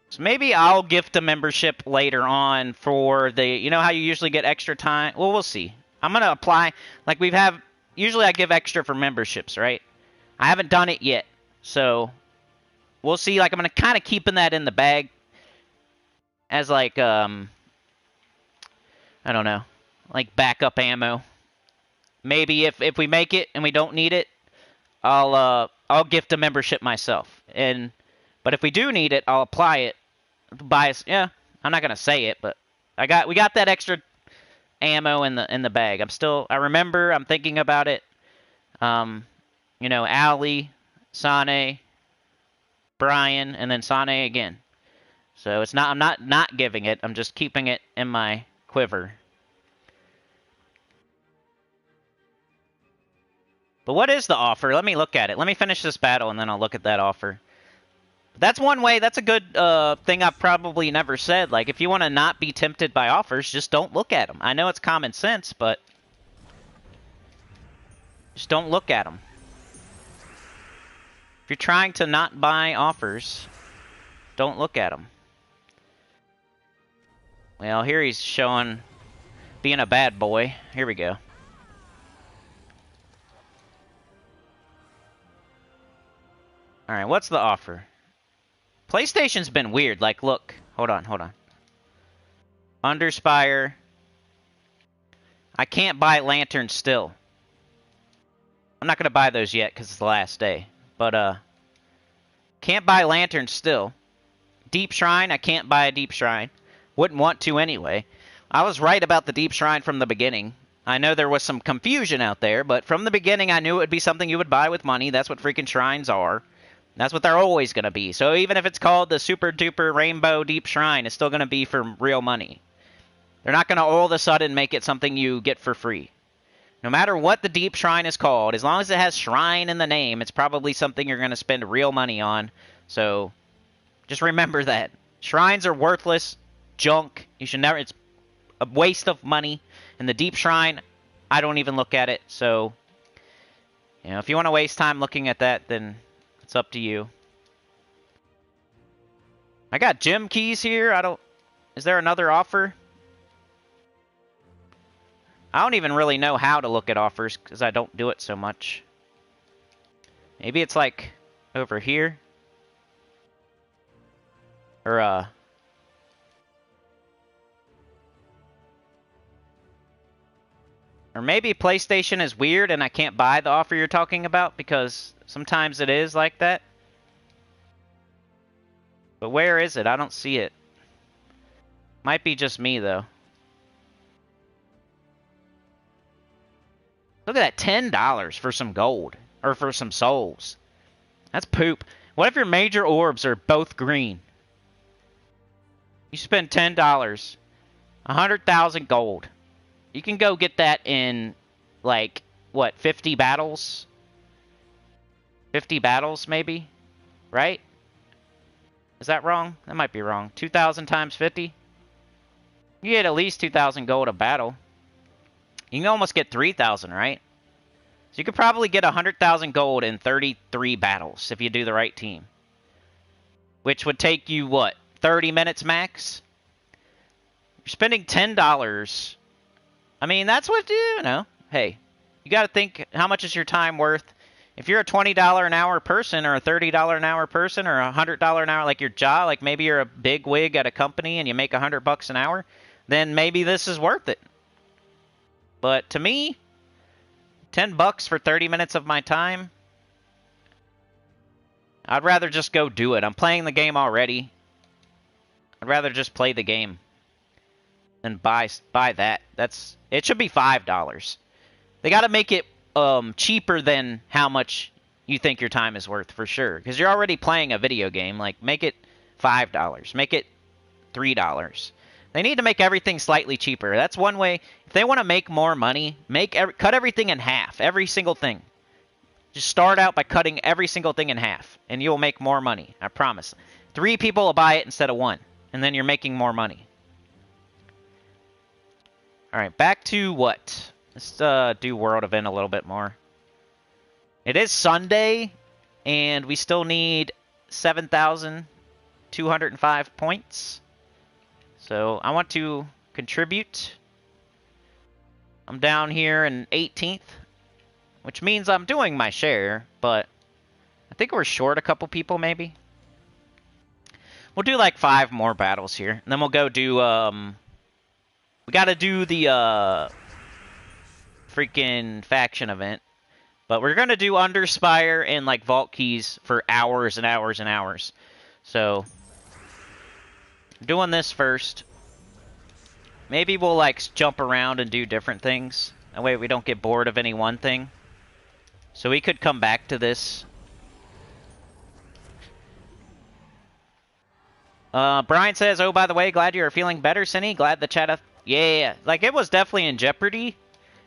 So maybe I'll gift a membership later on for the... You know how you usually get extra time? Well, we'll see. I'm going to apply... Like we have... Usually I give extra for memberships, right? I haven't done it yet. So we'll see. Like, I'm going to kind of keeping that in the bag as, like, I don't know, like backup ammo. Maybe if we make it and we don't need it, I'll gift a membership myself. But if we do need it, I'll apply it. Yeah, I'm not going to say it, but we got that extra ammo in the bag. I remember, I'm thinking about it. You know, Ali, Sane, Brian, and then Sane again. So it's not, I'm not giving it. I'm just keeping it in my quiver. But what is the offer? Let me look at it. Let me finish this battle, and then I'll look at that offer. That's one way. That's a good thing I've probably never said. Like, if you want to not be tempted by offers, just don't look at them. I know it's common sense, but just don't look at them. If you're trying to not buy offers, don't look at them. Well, here he's showing being a bad boy. Here we go. Alright, what's the offer? PlayStation's been weird. Like, look. Hold on. UNDERSPIRE. I can't buy lanterns still. I'm not going to buy those yet because it's the last day. But, can't buy lanterns still. Deep Shrine, I can't buy a Deep Shrine. Wouldn't want to anyway. I was right about the Deep Shrine from the beginning. I know there was some confusion out there, but from the beginning I knew it would be something you would buy with money. That's what freaking shrines are. That's what they're always going to be. So even if it's called the Super Duper Rainbow Deep Shrine, it's still going to be for real money. They're not going to all of a sudden make it something you get for free. No matter what the Deep Shrine is called, as long as it has Shrine in the name, it's probably something you're going to spend real money on. So just remember that. Shrines are worthless junk. You should never... It's a waste of money. And the Deep Shrine, I don't even look at it. So, you know, if you want to waste time looking at that, then it's up to you. I got gym keys here. Is there another offer? I don't even really know how to look at offers because I don't do it so much. Maybe it's like over here. Or, Or maybe PlayStation is weird and I can't buy the offer you're talking about because sometimes it is like that. But where is it? I don't see it. Might be just me, though. Look at that, $10 for some gold. Or for some souls. That's poop. What if your major orbs are both green? You spend $10. 100,000 gold. You can go get that in, like, what, 50 battles? 50 battles, maybe? Right? Is that wrong? That might be wrong. 2,000 times 50? You get at least 2,000 gold a battle. You can almost get 3,000, right? So you could probably get 100,000 gold in 33 battles if you do the right team. Which would take you, what, 30 minutes max? You're spending $10. I mean, that's what, you know, hey, you got to think, how much is your time worth? If you're a $20 an hour person or a $30 an hour person or a $100 an hour, like your job, like maybe you're a big wig at a company and you make $100 an hour, then maybe this is worth it. But to me, $10 for 30 minutes of my time, I'd rather just go do it. I'm playing the game already. I'd rather just play the game than buy that. It should be $5. They got to make it cheaper than how much you think your time is worth, for sure. Because you're already playing a video game. Like, make it $5. Make it $3. They need to make everything slightly cheaper. That's one way. If they want to make more money, cut everything in half. Every single thing. Just start out by cutting every single thing in half. And you'll make more money. I promise. 3 people will buy it instead of 1. And then you're making more money. Alright, back to what? Let's do World Event a little bit more. It is Sunday, and we still need 7,205 points. So I want to contribute. I'm down here in 18th, which means I'm doing my share, but I think we're short a couple people, maybe. We'll do like 5 more battles here, and then we'll go do we gotta do the freaking faction event. But we're gonna do UNDERSPIRE and like vault keys for hours and hours and hours. So doing this first. Maybe we'll like jump around and do different things. That way we don't get bored of any one thing. So we could come back to this. Brian says, oh, by the way, glad you're feeling better, Cinny. Glad the chat... Yeah, like, it was definitely in jeopardy.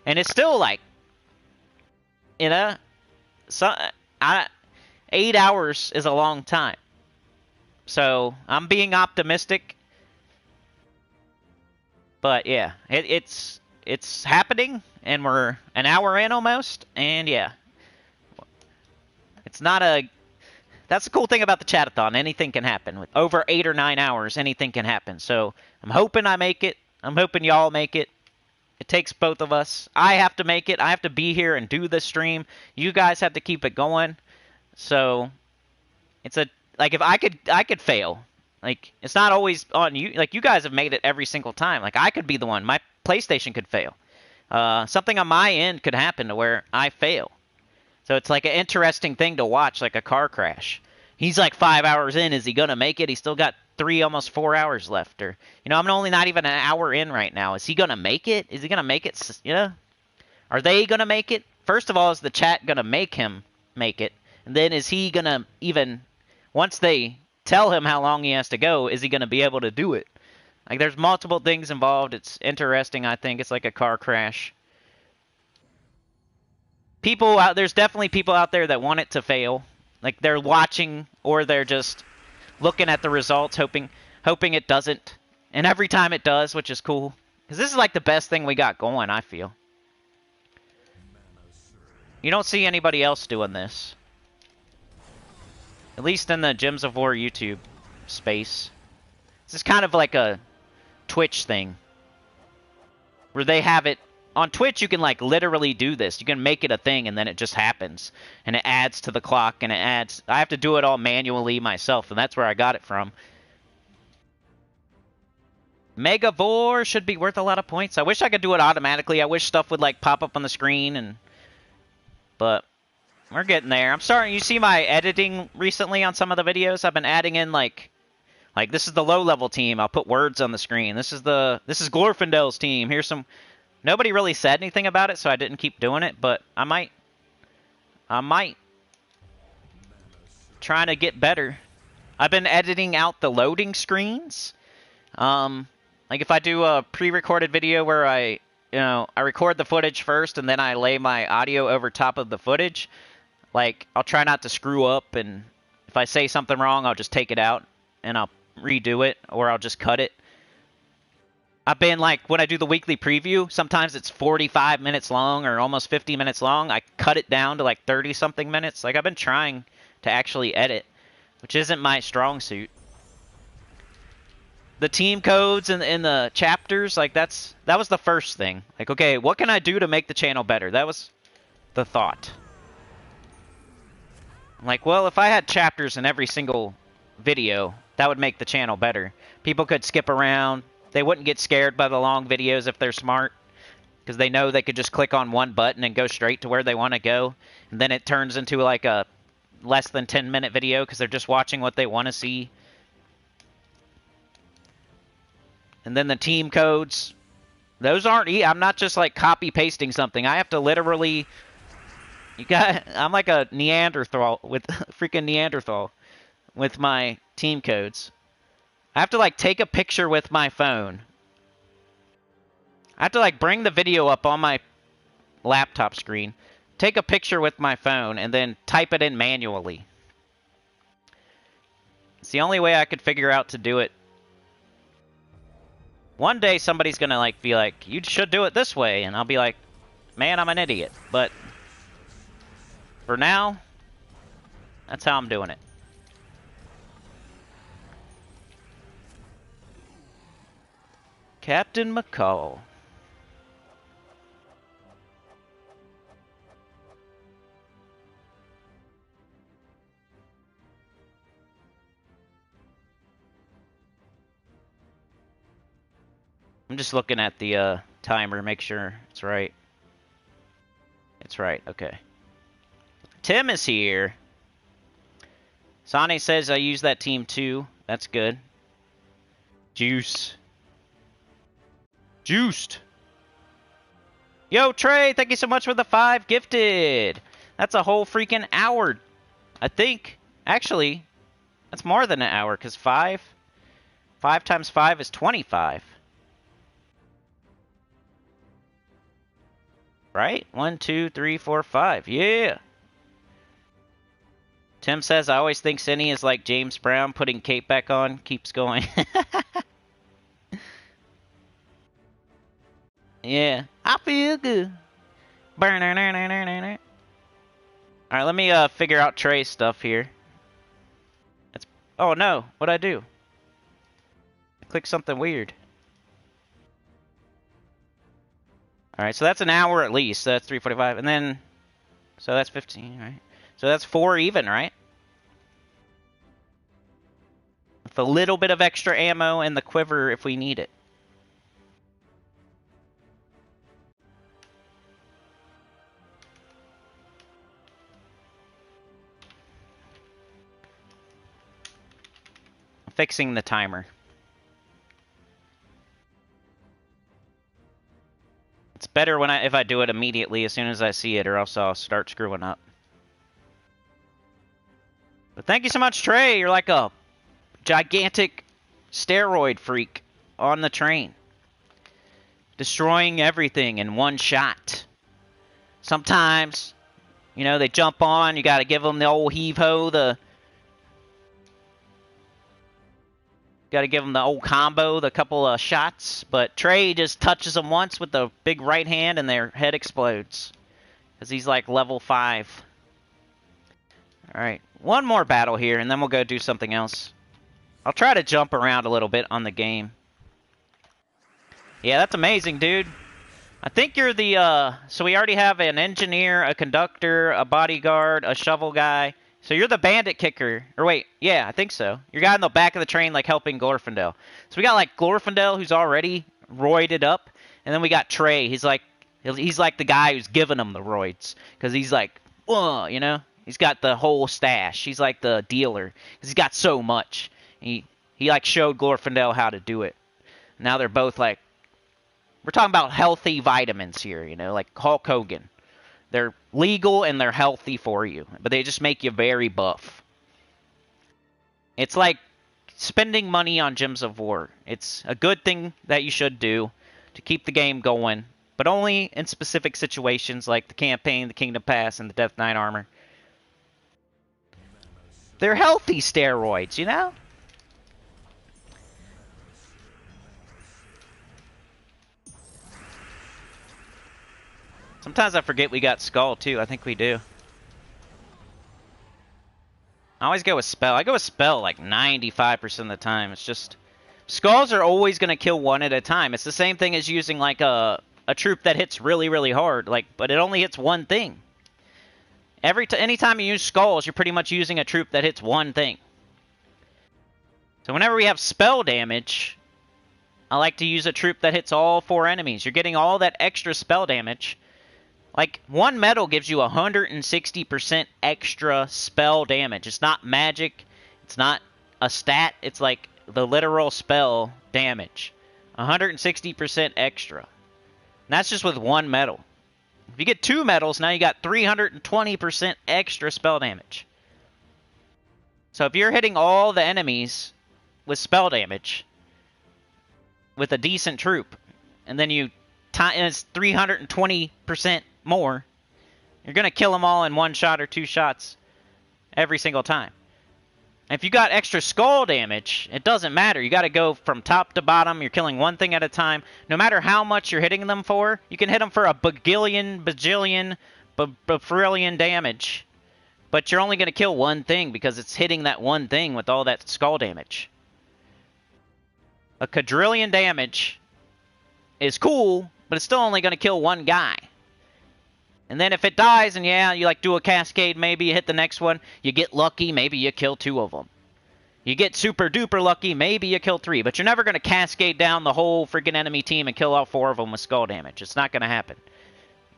And it's still, like... You know? 8 hours is a long time. So, I'm being optimistic. But, yeah. It's happening. And we're an hour in, almost. And, yeah. It's not a... That's the cool thing about the Chat-a-thon. Anything can happen. With over 8 or 9 hours, anything can happen. So, I'm hoping I make it. I'm hoping y'all make it. It takes both of us. I have to make it. I have to be here and do this stream. You guys have to keep it going. So, it's a... Like, if I could fail. Like, it's not always on you. Like, you guys have made it every single time. Like, I could be the one. My PlayStation could fail. Something on my end could happen to where I fail. So it's like an interesting thing to watch, like a car crash. He's like 5 hours in. Is he going to make it? He's still got 3, almost 4 hours left. Or, you know, I'm only not even an hour in right now. Is he going to make it? Is he going to make it? You know? Are they going to make it? First of all, is the chat going to make him make it? And then is he going to even, once they tell him how long he has to go, is he going to be able to do it? Like, there's multiple things involved. It's interesting, I think. It's like a car crash. There's definitely people out there that want it to fail. Like, they're watching, or they're just looking at the results, hoping it doesn't. And every time it does, which is cool. Because this is like the best thing we got going, I feel. You don't see anybody else doing this. At least in the Gems of War YouTube space. This is kind of like a Twitch thing. Where they have it. On Twitch, you can, like, literally do this. You can make it a thing, and then it just happens. And it adds to the clock, and it adds... I have to do it all manually myself, and that's where I got it from. Megavore should be worth a lot of points. I wish I could do it automatically. I wish stuff would, like, pop up on the screen, and... But we're getting there. I'm sorry, you see my editing recently on some of the videos? I've been adding in, like, this is the low-level team. I'll put words on the screen. This is Glorfindel's team. Here's some... Nobody really said anything about it, so I didn't keep doing it, but I might. Trying to get better. I've been editing out the loading screens. Like if I do a pre-recorded video where I record the footage first and then I lay my audio over top of the footage, like I'll try not to screw up, and if I say something wrong, I'll just take it out and I'll redo it, or I'll just cut it. I've been, like, when I do the weekly preview, sometimes it's 45 minutes long or almost 50 minutes long. I cut it down to, like, 30-something minutes. Like, I've been trying to actually edit, which isn't my strong suit. The team codes and the chapters, like, that was the first thing. Like, okay, what can I do to make the channel better? That was the thought. I'm like, well, if I had chapters in every single video, that would make the channel better. People could skip around. They wouldn't get scared by the long videos if they're smart, because they know they could just click on one button and go straight to where they want to go. And then it turns into like a less than 10-minute video because they're just watching what they want to see. And then the team codes, those aren't... I'm not just like copy-pasting something. I have to literally... I'm like a Neanderthal with freaking Neanderthal with my team codes. I have to, like, take a picture with my phone. I have to, like, bring the video up on my laptop screen, take a picture with my phone, and then type it in manually. It's the only way I could figure out to do it. One day somebody's gonna, like, be like, you should do it this way, and I'll be like, man, I'm an idiot. But for now, that's how I'm doing it. Captain McCall. I'm just looking at the timer, make sure it's right. It's right, okay. Tim is here. Sane says I use that team too. That's good. Juiced. Yo, Trey, thank you so much for the 5 gifted. That's a whole freaking hour, I think. Actually, that's more than an hour, because 5 times 5 is 25. Right? 1, 2, 3, 4, 5. Yeah. Tim says, I always think Cindy is like James Brown, putting cape back on, keeps going. Yeah. I feel good. Alright, let me figure out Trey's stuff here. Oh no, what'd I do? I clicked something weird. Alright, so that's an hour at least. So that's 3:45. And then, so that's 15, right? So that's 4 even, right? With a little bit of extra ammo and the quiver if we need it. Fixing the timer. It's better when if I do it immediately as soon as I see it, or else I'll start screwing up. But thank you so much, Trey. You're like a gigantic steroid freak on the train. Destroying everything in one shot. Sometimes, you know, they jump on, you gotta give them the old heave-ho, Gotta give them the old combo, the couple of shots. But Trey just touches them once with the big right hand and their head explodes. Because he's like level 5. Alright, one more battle here and then we'll go do something else. I'll try to jump around a little bit on the game. Yeah, that's amazing, dude. I think you're the, so we already have an engineer, a conductor, a bodyguard, a shovel guy. So you're the bandit kicker. Or wait, yeah, I think so. You're guy in the back of the train, like, helping Glorfindel. So we got, like, Glorfindel, who's already roided up. And then we got Trey. He's like the guy who's giving him the roids. Because he's like, you know? He's got the whole stash. He's like the dealer. Because he's got so much. He like, showed Glorfindel how to do it. Now they're both, like, we're talking about healthy vitamins here, you know? Like Hulk Hogan. They're legal and they're healthy for you, but they just make you very buff. It's like spending money on Gems of War. It's a good thing that you should do to keep the game going, but only in specific situations like the campaign, the Kingdom Pass, and the Death Knight armor. They're healthy steroids, you know? Sometimes I forget we got Skull, too. I think we do. I always go with Spell. I go with Spell like 95% of the time. It's just... Skulls are always going to kill one at a time. It's the same thing as using like a troop that hits really, really hard. Like, but it only hits one thing. Anytime you use Skulls, you're pretty much using a troop that hits one thing. So whenever we have Spell damage, I like to use a troop that hits all 4 enemies. You're getting all that extra spell damage. Like, 1 medal gives you 160% extra spell damage. It's not magic. It's not a stat. It's like the literal spell damage. 160% extra. And that's just with 1 medal. If you get 2 medals, now you got 320% extra spell damage. So if you're hitting all the enemies with spell damage with a decent troop, and then you it's 320% more, you're going to kill them all in 1 shot or 2 shots every single time. And if you got extra skull damage, it doesn't matter. You got to go from top to bottom. You're killing one thing at a time. No matter how much you're hitting them for, you can hit them for a bajillion, bafrillion damage. But you're only going to kill one thing because it's hitting that one thing with all that skull damage. A quadrillion damage is cool, but it's still only going to kill one guy. And then if it dies, and yeah, you like do a cascade, maybe you hit the next one, you get lucky, maybe you kill 2 of them. You get super duper lucky, maybe you kill 3, but you're never going to cascade down the whole freaking enemy team and kill all 4 of them with skull damage. It's not going to happen.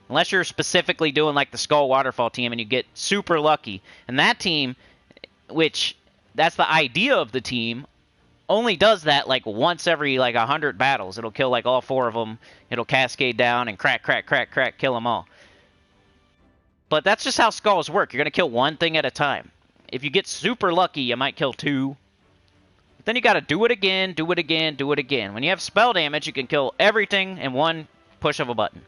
Unless you're specifically doing like the Skull Waterfall team and you get super lucky. And that team, which that's the idea of the team, only does that like once every like 100 battles. It'll kill like all 4 of them. It'll cascade down and crack, crack, crack, crack, kill them all. But that's just how skulls work. You're going to kill one thing at a time. If you get super lucky, you might kill 2. But then you got to do it again, do it again, do it again. When you have spell damage, you can kill everything in one push of a button.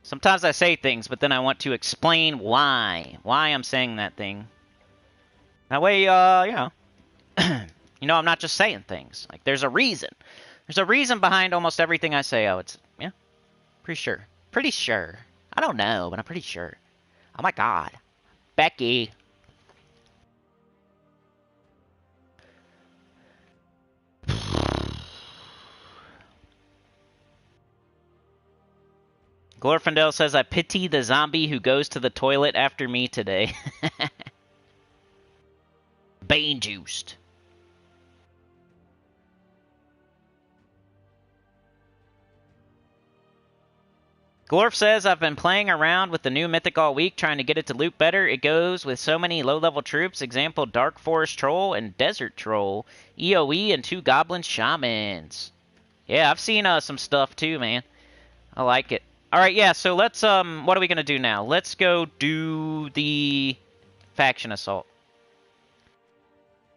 Sometimes I say things, but then I want to explain why I'm saying that thing. That way, you know, I'm not just saying things. Like, there's a reason. There's a reason behind almost everything I say. Oh, it's, yeah, pretty sure. Pretty sure. I don't know, but I'm pretty sure. Oh my god. Becky. Glorfindel says, I pity the zombie who goes to the toilet after me today. Bane juiced. Glorf says, I've been playing around with the new Mythic all week, trying to get it to loop better. It goes with so many low-level troops, example, Dark Forest Troll and Desert Troll, EOE, and 2 Goblin Shamans. Yeah, I've seen some stuff too, man. I like it. Alright, yeah, so let's, what are we going to do now? Let's go do the Faction Assault.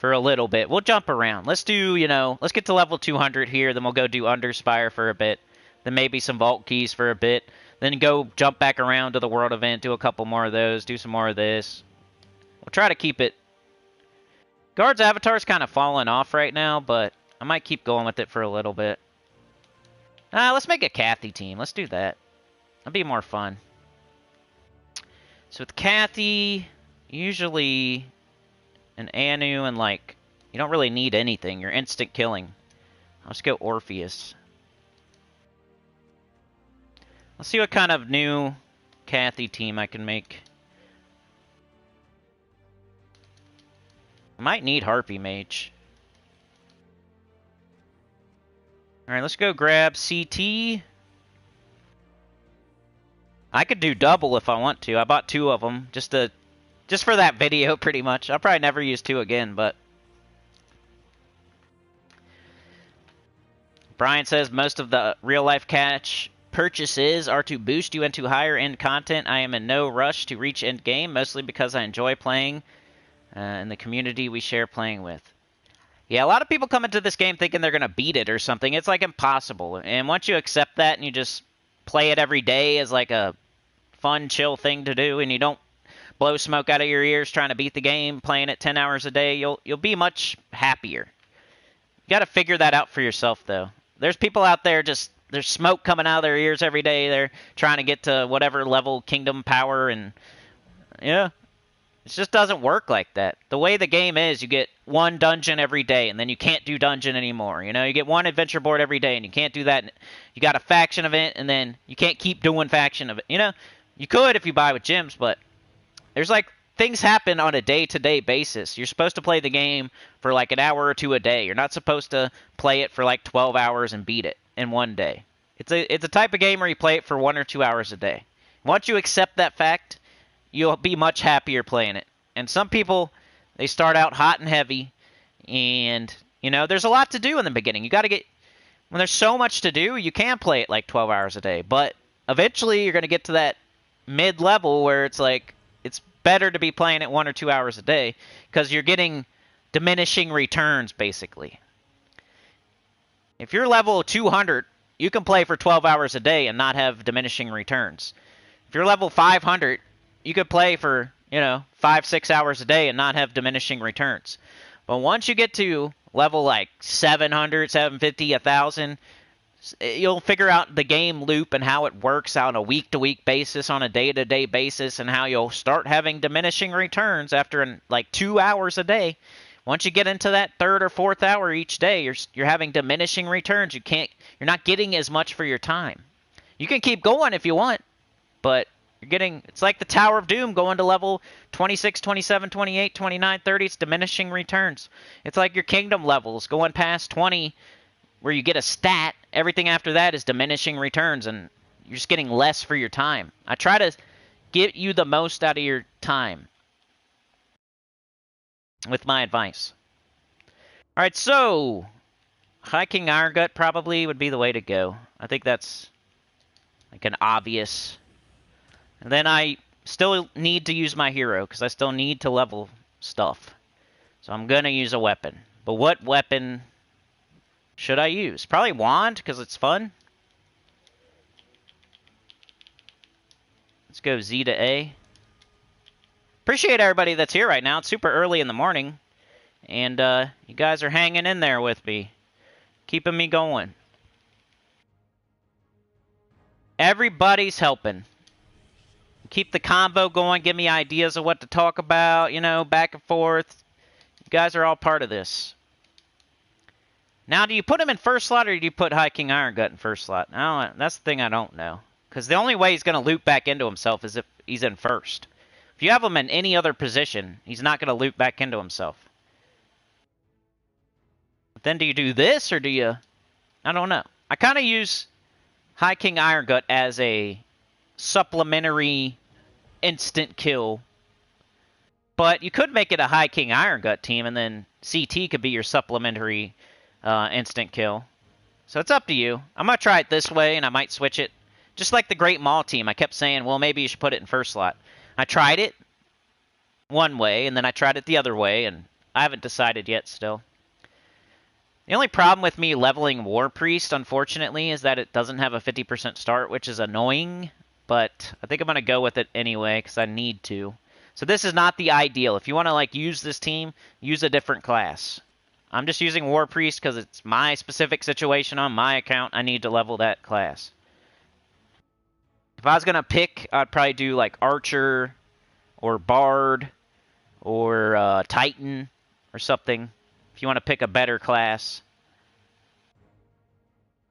For a little bit. We'll jump around. Let's do, you know, let's get to level 200 here, then we'll go do Underspire for a bit. Then maybe some Vault Keys for a bit. Then go jump back around to the World Event, do a couple more of those, do some more of this. We'll try to keep it... Guard's Avatar's kind of falling off right now, but I might keep going with it for a little bit. Let's make a Kathy team. Let's do that. That'd be more fun. So with Kathy, usually an Anu and like, you don't really need anything. You're instant killing. Let's go Orpheus. Let's see what kind of new Kathy team I can make. I might need Harpy Mage. Alright, let's go grab CT. I could do double if I want to. I bought 2 of them just for that video, pretty much. I'll probably never use 2 again, but... Brian says most of the real-life catch purchases are to boost you into higher-end content. I am in no rush to reach end game, mostly because I enjoy playing and the community we share playing with. Yeah, a lot of people come into this game thinking they're going to beat it or something. It's, like, impossible. And once you accept that and you just play it every day as, like, a fun, chill thing to do, and you don't blow smoke out of your ears trying to beat the game, playing it 10 hours a day, you'll be much happier. You got to figure that out for yourself, though. There's people out there just, there's smoke coming out of their ears every day. They're trying to get to whatever level kingdom power, and yeah, it just doesn't work like that. The way the game is, you get 1 dungeon every day, and then you can't do dungeon anymore. You know, you get 1 adventure board every day, and you can't do that. You got a faction event, and then you can't keep doing faction event. You know, you could if you buy with gyms, but there's like things happen on a day-to-day basis. You're supposed to play the game for like an hour or 2 a day. You're not supposed to play it for like 12 hours and beat it in one day. It's a type of game where you play it for 1 or 2 hours a day. Once you accept that fact, you'll be much happier playing it. And some people, they start out hot and heavy, and, you know, there's a lot to do in the beginning. You got to get, when there's so much to do, you can play it like 12 hours a day. But eventually, you're going to get to that mid-level where it's like, it's better to be playing it 1 or 2 hours a day, because you're getting diminishing returns, basically. If you're level 200, you can play for 12 hours a day and not have diminishing returns. If you're level 500, you could play for, you know, 5-6 hours a day and not have diminishing returns. But once you get to level like 700, 750, 1,000, you'll figure out the game loop and how it works on a week-to-week basis, on a day-to-day basis, and how you'll start having diminishing returns after like 2 hours a day. Once you get into that 3rd or 4th hour each day, you're having diminishing returns. You're not getting as much for your time. You can keep going if you want, but it's like the Tower of Doom going to level 26, 27, 28, 29, 30. It's diminishing returns. It's like your kingdom levels going past 20 where you get a stat. Everything after that is diminishing returns, and you're just getting less for your time. I try to get you the most out of your time with my advice. All right, so High King Iron Gut probably would be the way to go. I think that's like an obvious. And then I still need to use my hero because I still need to level stuff. So I'm going to use a weapon. But what weapon should I use? Probably Wand because it's fun. Let's go Z to A. Appreciate everybody that's here right now. It's super early in the morning. And you guys are hanging in there with me. Keeping me going. Everybody's helping. Keep the convo going. Give me ideas of what to talk about. You know, back and forth. You guys are all part of this. Now, do you put him in first slot or do you put High King Iron Gut in first slot? That's the thing I don't know. Because the only way he's going to loop back into himself is if he's in first. If you have him in any other position, he's not going to loop back into himself. But then do you do this or do you... I don't know. I kind of use High King Iron Gut as a supplementary instant kill. But you could make it a High King Iron Gut team, and then CT could be your supplementary instant kill. So it's up to you. I'm going to try it this way, and I might switch it. Just like the Great Maul team, I kept saying, well, maybe you should put it in first slot. I tried it one way, and then I tried it the other way, and I haven't decided yet still. The only problem with me leveling War Priest, unfortunately, is that it doesn't have a 50% start, which is annoying. But I think I'm going to go with it anyway, because I need to. So this is not the ideal. If you want to like use this team, use a different class. I'm just using War Priest because it's my specific situation on my account. I need to level that class. If I was going to pick, I'd probably do like Archer or Bard or Titan or something. If you want to pick a better class.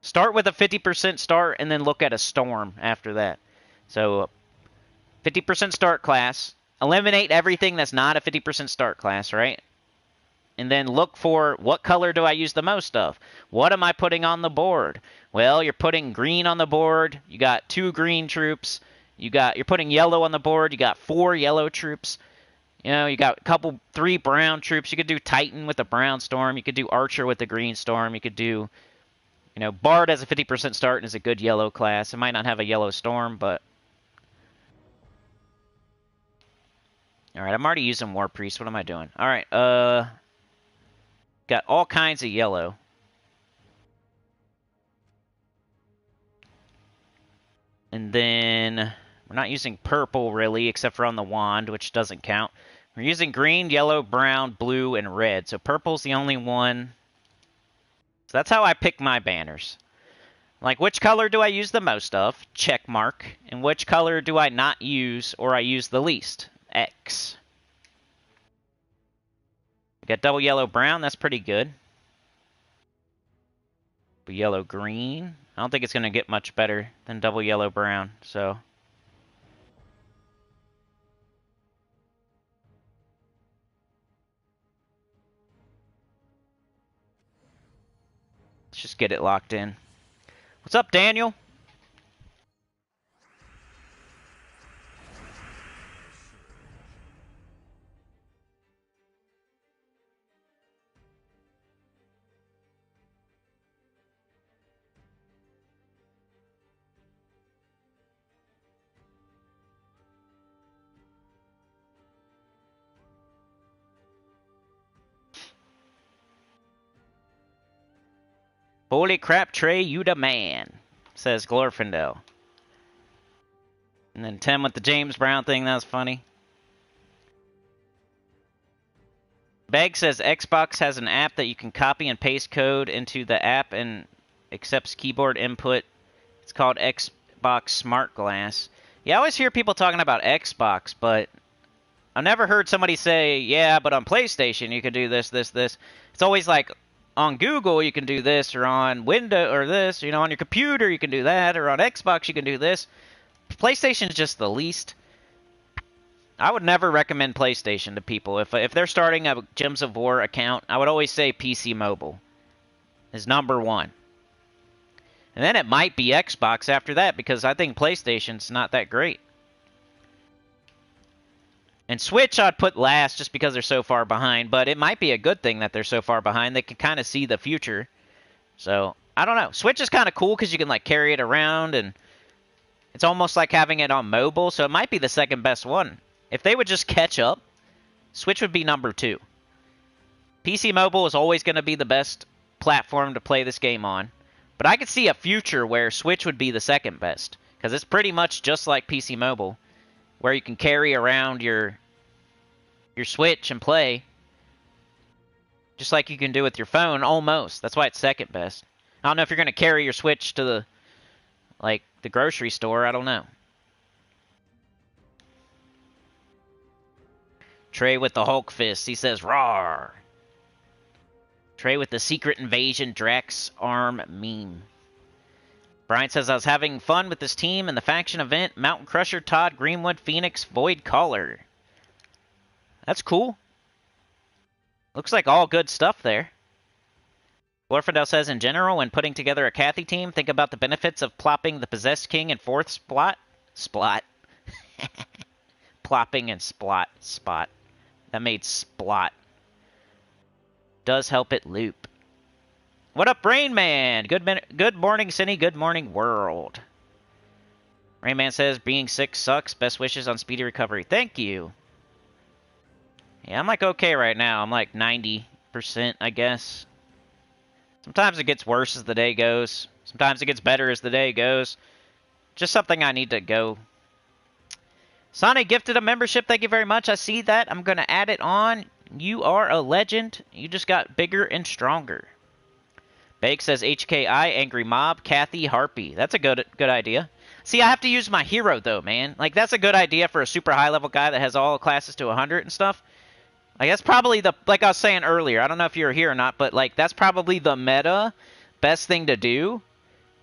Start with a 50% start and then look at a Storm after that. So 50% start class. Eliminate everything that's not a 50% start class, right? And then look for what color do I use the most of? What am I putting on the board? Well, you're putting green on the board. You got 2 green troops. You're putting yellow on the board. You got 4 yellow troops. You know, you got 3 brown troops. You could do Titan with a brown storm. You could do Archer with a green storm. You could do, you know, Bard has a 50% start and is a good yellow class. It might not have a yellow storm, but... Alright, I'm already using War Priest. What am I doing? Alright, got all kinds of yellow. And then we're not using purple, really, except for on the wand, which doesn't count. We're using green, yellow, brown, blue, and red. So purple's the only one. So that's how I pick my banners. Like, which color do I use the most of? Check mark. And which color do I not use or I use the least? X. We got double yellow, brown. That's pretty good. But yellow, green. I don't think it's going to get much better than double yellow, brown. So... let's just get it locked in. What's up, Daniel? Holy crap, Trey, you the man, says Glorfindel. And then Tim with the James Brown thing, that was funny. Beg says Xbox has an app that you can copy and paste code into the app and accepts keyboard input. It's called Xbox Smart Glass. Yeah, I always hear people talking about Xbox, but I've never heard somebody say, yeah, but on PlayStation you can do this, this, this. It's always like, on Google you can do this, or on Windows, or this, you know, on your computer you can do that, or on Xbox you can do this. PlayStation's just the least. I would never recommend PlayStation to people. If they're starting a Gems of War account, I would always say PC Mobile is #1. And then it might be Xbox after that, because I think PlayStation's not that great. And Switch I'd put last just because they're so far behind, but it might be a good thing that they're so far behind. They can kind of see the future. So, I don't know. Switch is kind of cool because you can like carry it around, and it's almost like having it on mobile, so it might be the second best one. If they would just catch up, Switch would be #2. PC Mobile is always going to be the best platform to play this game on. But I could see a future where Switch would be the second best, because it's pretty much just like PC Mobile, where you can carry around your Switch and play, just like you can do with your phone, almost. That's why it's second best. I don't know if you're going to carry your Switch to the grocery store. I don't know. Trey with the Hulk fist. He says, "Rawr." Trey with the Secret Invasion Drax arm meme. Brian says, I was having fun with this team in the faction event. Mountain Crusher, Todd, Greenwood, Phoenix, Void Caller. That's cool. Looks like all good stuff there. Glorfidel says, in general, when putting together a Cathy team, think about the benefits of plopping the Possessed King in 4th spot. Plopping and spot. That made splot. Does help it loop. What up, Rain Man? Good morning, Cinny. Good morning, world. Rain Man says, being sick sucks. Best wishes on speedy recovery. Thank you. Yeah, I'm like okay right now. I'm like 90%, I guess. Sometimes it gets worse as the day goes. Sometimes it gets better as the day goes. Just something I need to go. Sonny gifted a membership. Thank you very much. I see that. I'm going to add it on. You are a legend. You just got bigger and stronger. Bake says HKI, Angry Mob, Cathy, Harpy. That's a good idea. See, I have to use my hero, though, man. Like, that's a good idea for a super high-level guy that has all classes to 100 and stuff. Like, that's probably the... Like I was saying earlier, I don't know if you were here or not, but, like, that's probably the meta best thing to do.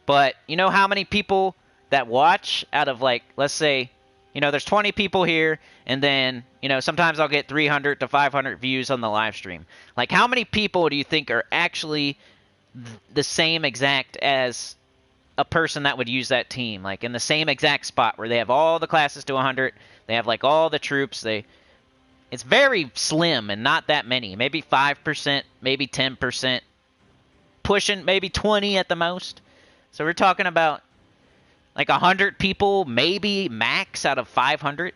But, you know how many people that watch out of, like, let's say... You know, there's 20 people here, and then, you know, sometimes I'll get 300 to 500 views on the live stream. Like, how many people do you think are actually the same exact as a person that would use that team? Like, in the same exact spot where they have all the classes to 100, they have, like, all the troops. It's very slim and not that many. Maybe 5%, maybe 10%. Pushing maybe 20 at the most. So we're talking about like 100 people, maybe max out of 500.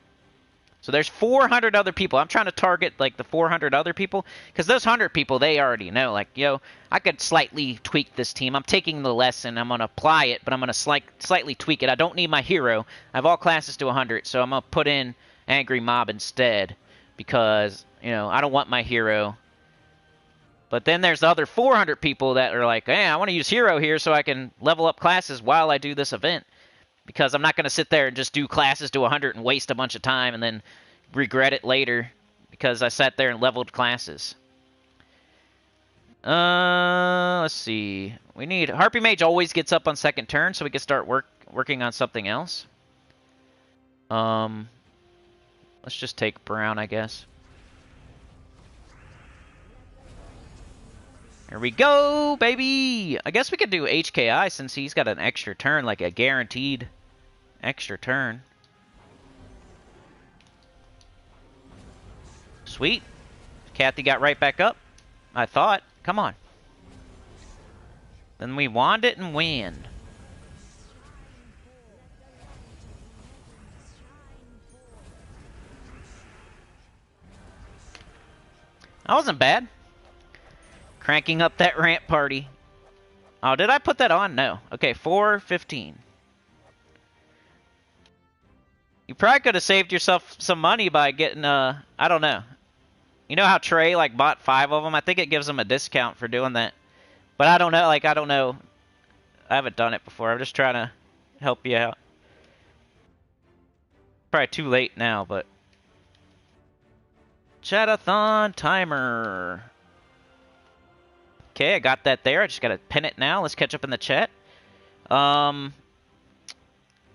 So there's 400 other people. I'm trying to target like the 400 other people because those 100 people, they already know. Like, yo, I could slightly tweak this team. I'm taking the lesson. I'm going to apply it, but I'm going to slightly tweak it. I don't need my hero. I have all classes to 100, so I'm going to put in Angry Mob instead because, you know, I don't want my hero. But then there's the other 400 people that are like, hey, I want to use hero here so I can level up classes while I do this event. Because I'm not going to sit there and just do classes to 100 and waste a bunch of time and then regret it later because I sat there and leveled classes. Let's see. We need... Harpy Mage always gets up on second turn, so we can start working on something else. Let's just take Brown, I guess. Here we go, baby! I guess we could do HKI since he's got an extra turn, like a guaranteed extra turn. Sweet. Cathy got right back up. I thought. Come on. Then we wand it and win. That wasn't bad. Cranking up that rant party. Oh, did I put that on? No. Okay, 4:15. You probably could have saved yourself some money by getting, I don't know. You know how Trey, like, bought 5 of them? I think it gives him a discount for doing that. But I don't know, like, I don't know. I haven't done it before. I'm just trying to help you out. Probably too late now, but... Chat-a-thon timer. Okay, I got that there. I just gotta pin it now. Let's catch up in the chat.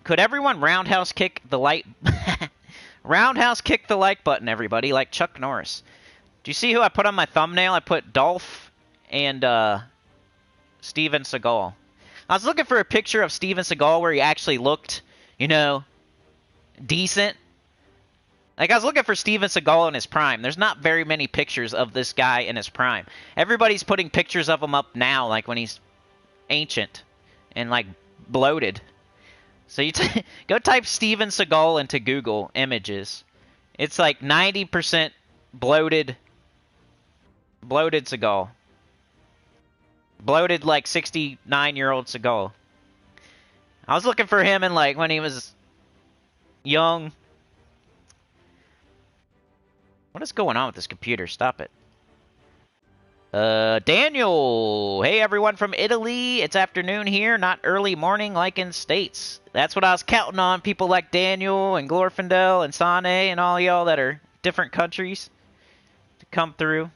Could everyone roundhouse kick the like roundhouse kick the like button, everybody, like Chuck Norris? Do you see who I put on my thumbnail? I put Dolph and Steven Seagal. I was looking for a picture of Steven Seagal where he actually looked, you know, decent. Like, I was looking for Steven Seagal in his prime. There's not very many pictures of this guy in his prime. Everybody's putting pictures of him up now, like when he's ancient and, like, bloated. So you go type Steven Seagal into Google Images. It's like 90% bloated Seagal. Bloated, like, 69-year-old Seagal. I was looking for him in, like, when he was young. What is going on with this computer? Stop it. Daniel! Hey, everyone from Italy. It's afternoon here, not early morning like in States. That's what I was counting on. People like Daniel and Glorfindel and Sane and all y'all that are different countries to come through.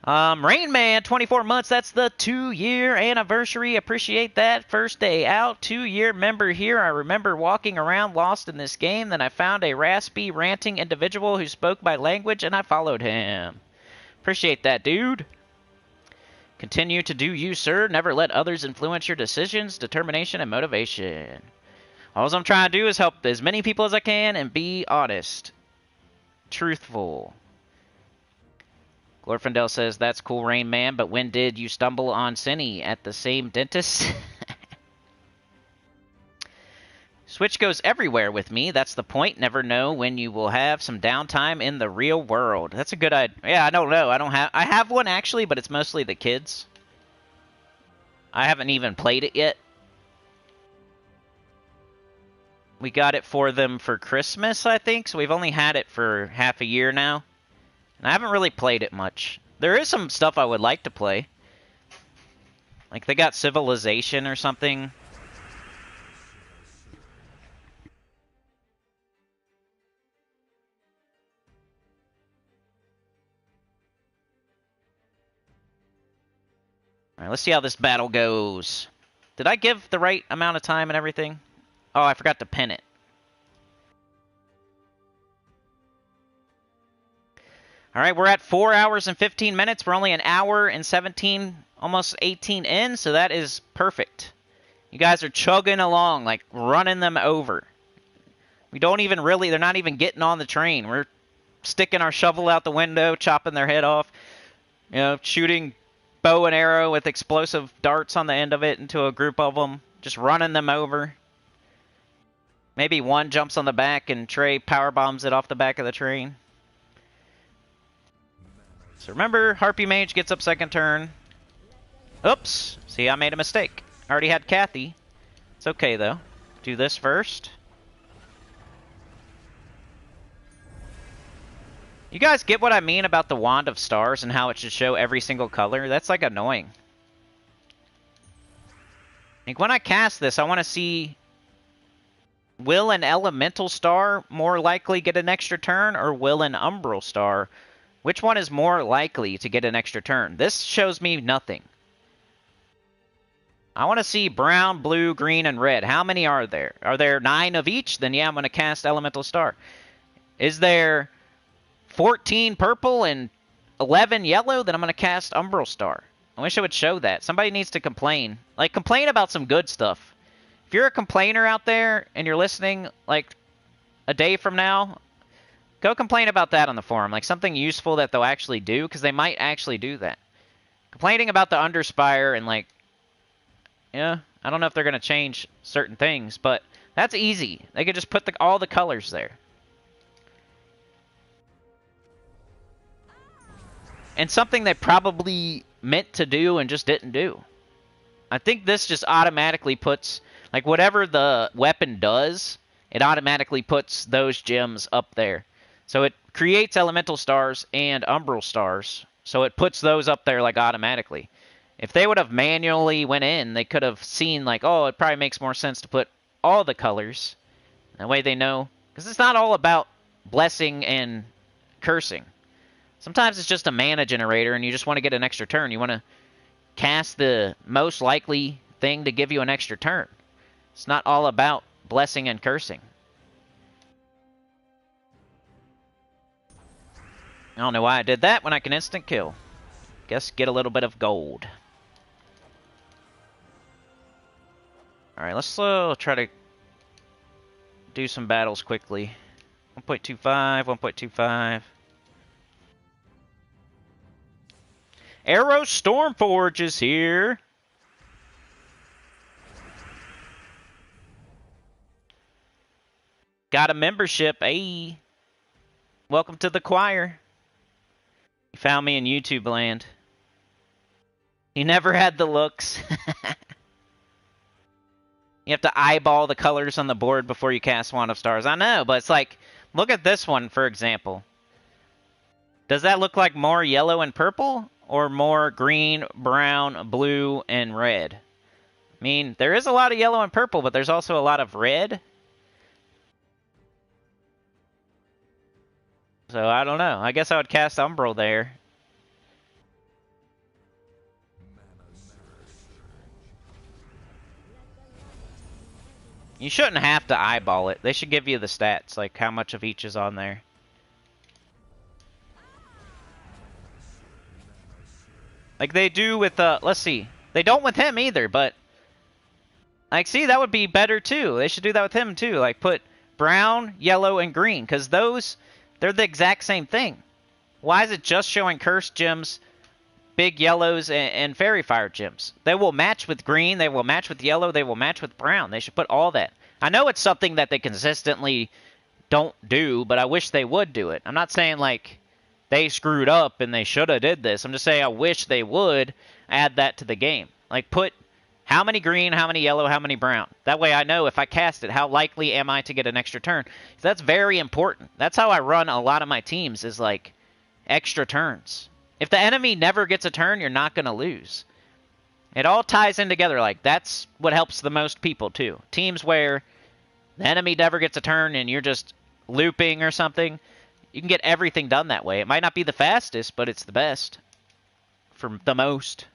Rain Man, 24 months. That's the 2-year anniversary. Appreciate that. First day out. 2-year member here. I remember walking around lost in this game. Then I found a raspy, ranting individual who spoke my language, and I followed him. Appreciate that, dude. Continue to do you, sir. Never let others influence your decisions, determination, and motivation. All I'm trying to do is help as many people as I can and be honest. Truthful. Glorfindel says, that's cool, Rain Man, but when did you stumble on Sinny? At the same dentist? Switch goes everywhere with me. That's the point. Never know when you will have some downtime in the real world. That's a good idea. Yeah, I don't know. I have one, actually, but it's mostly the kids. I haven't even played it yet. We got it for them for Christmas, I think, so we've only had it for half a year now. And I haven't really played it much. There is some stuff I would like to play. Like, they got Civilization or something. Alright, let's see how this battle goes. Did I give the right amount of time and everything? Oh, I forgot to pin it. Alright, we're at 4 hours and 15 minutes. We're only an hour and 17, almost 18 in, so that is perfect. You guys are chugging along, like running them over. We don't even really, they're not even getting on the train. We're sticking our shovel out the window, chopping their head off. You know, shooting bow and arrow with explosive darts on the end of it into a group of them. Just running them over. Maybe one jumps on the back and Trey power bombs it off the back of the train. So remember, Harpy Mage gets up second turn. Oops! See, I made a mistake. I already had Kathy. It's okay, though. Do this first. You guys get what I mean about the Wand of Stars and how it should show every single color? That's, like, annoying. Like, when I cast this, I want to see... Will an Elemental Star more likely get an extra turn, or will an Umbral Star... Which one is more likely to get an extra turn? This shows me nothing. I want to see brown, blue, green, and red. How many are there? Are there 9 of each? Then yeah, I'm going to cast Elemental Star. Is there 14 purple and 11 yellow? Then I'm going to cast Umbral Star. I wish it would show that. Somebody needs to complain. Like, complain about some good stuff. If you're a complainer out there and you're listening, like, a day from now... Go complain about that on the forum, like something useful that they'll actually do, because they might actually do that. Complaining about the Underspire and, like, yeah, I don't know if they're going to change certain things, but that's easy. They could just put all the colors there. And something they probably meant to do and just didn't do. I think this just automatically puts, like, whatever the weapon does, it automatically puts those gems up there. So it creates Elemental Stars and Umbral Stars. So it puts those up there, like, automatically. If they would have manually went in, they could have seen, like, oh, it probably makes more sense to put all the colors. That way they know. Because it's not all about blessing and cursing. Sometimes it's just a mana generator and you just want to get an extra turn. You want to cast the most likely thing to give you an extra turn. It's not all about blessing and cursing. I don't know why I did that when I can instant kill. Guess get a little bit of gold. Alright, let's try to do some battles quickly. 1.25, 1.25. Arrow Stormforge is here. Got a membership. Hey. Welcome to the choir. You found me in YouTube land. You never had the looks. You have to eyeball the colors on the board before you cast Wand of Stars. I know, but it's like, look at this one, for example. Does that look like more yellow and purple? Or more green, brown, blue, and red? I mean, there is a lot of yellow and purple, but there's also a lot of red. So, I don't know. I guess I would cast Umbral there. You shouldn't have to eyeball it. They should give you the stats, like how much of each is on there. Like they do with, let's see. They don't with him either, but... Like, see, that would be better too. They should do that with him too. Like, put brown, yellow, and green. Because those, they're the exact same thing. Why is it just showing cursed gems, big yellows, and fairy fire gems? They will match with green, they will match with yellow, they will match with brown. They should put all that. I know it's something that they consistently don't do, but I wish they would do it. I'm not saying, like, they screwed up and they should have did this. I'm just saying I wish they would add that to the game. Like, put how many green, how many yellow, how many brown. That way I know if I cast it, how likely am I to get an extra turn. So that's very important. That's how I run a lot of my teams, is like extra turns. If the enemy never gets a turn, you're not going to lose. It all ties in together. Like, that's what helps the most people, too. Teams where the enemy never gets a turn and you're just looping or something, you can get everything done that way. It might not be the fastest, but it's the best for the most.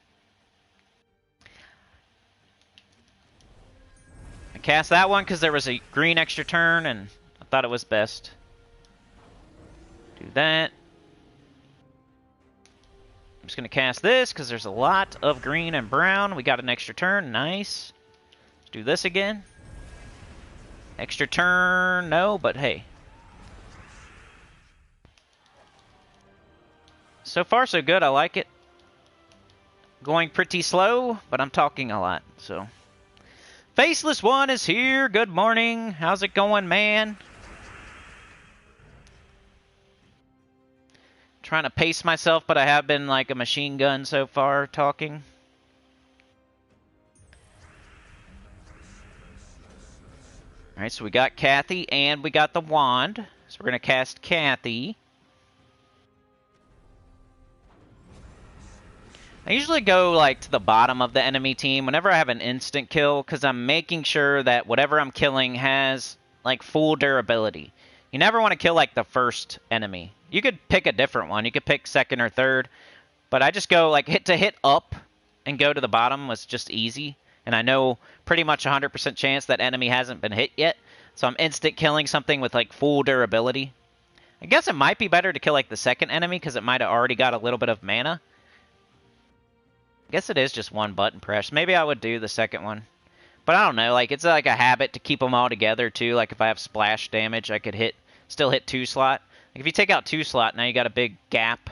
I cast that one because there was a green extra turn, and I thought it was best. Do that. I'm just going to cast this because there's a lot of green and brown. We got an extra turn. Nice. Let's do this again. Extra turn. No, but hey. So far, so good. I like it. Going pretty slow, but I'm talking a lot, so. Faceless One is here. Good morning. How's it going, man? Trying to pace myself, but I have been like a machine gun so far talking. Alright, so we got Kathy and we got the wand. So we're going to cast Kathy. I usually go like to the bottom of the enemy team whenever I have an instant kill, because I'm making sure that whatever I'm killing has like full durability. You never want to kill like the first enemy. You could pick a different one. You could pick second or third, but I just go like hit up and go to the bottom was just easy. And I know pretty much 100% chance that enemy hasn't been hit yet, so I'm instant killing something with like full durability. I guess it might be better to kill like the second enemy because it might have already got a little bit of mana. I guess it is just one button press. Maybe I would do the second one. But I don't know, like it's like a habit to keep them all together too. Like if I have splash damage, I could still hit 2 slot. Like if you take out 2 slot, now you got a big gap.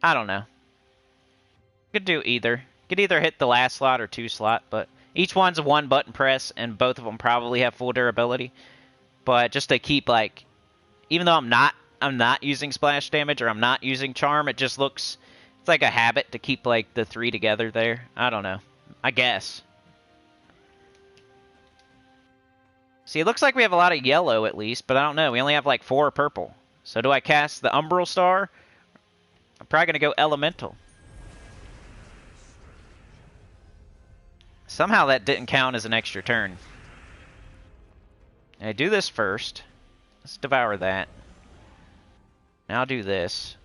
I don't know. You could do either. You could either hit the last slot or 2 slot, but each one's a 1 button press, and both of them probably have full durability. But just to keep like, even though I'm not using splash damage or I'm not using charm, it just looks. It's like a habit to keep, like, the 3 together there. I don't know. I guess. See, it looks like we have a lot of yellow, at least, but I don't know. We only have, like, 4 purple. So do I cast the Umbral Star? I'm probably going to go Elemental. Somehow that didn't count as an extra turn. I do this first. Let's devour that. Now I'll do this.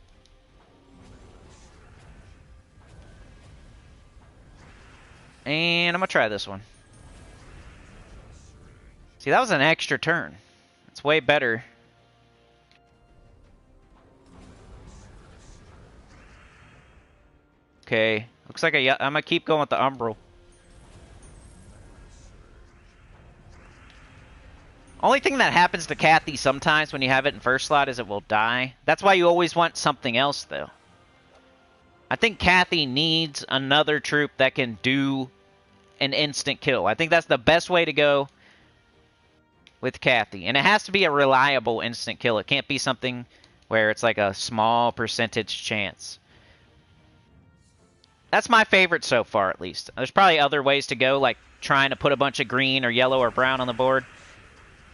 And I'm gonna try this one. See, that was an extra turn. It's way better. Okay, looks like I'm gonna keep going with the Umbral. Only thing that happens to Kathy sometimes when you have it in first slot is it will die. That's why you always want something else, though. I think Kathy needs another troop that can do an instant kill. I think that's the best way to go with Kathy. And it has to be a reliable instant kill. It can't be something where it's like a small percentage chance. That's my favorite so far, at least. There's probably other ways to go, like trying to put a bunch of green or yellow or brown on the board.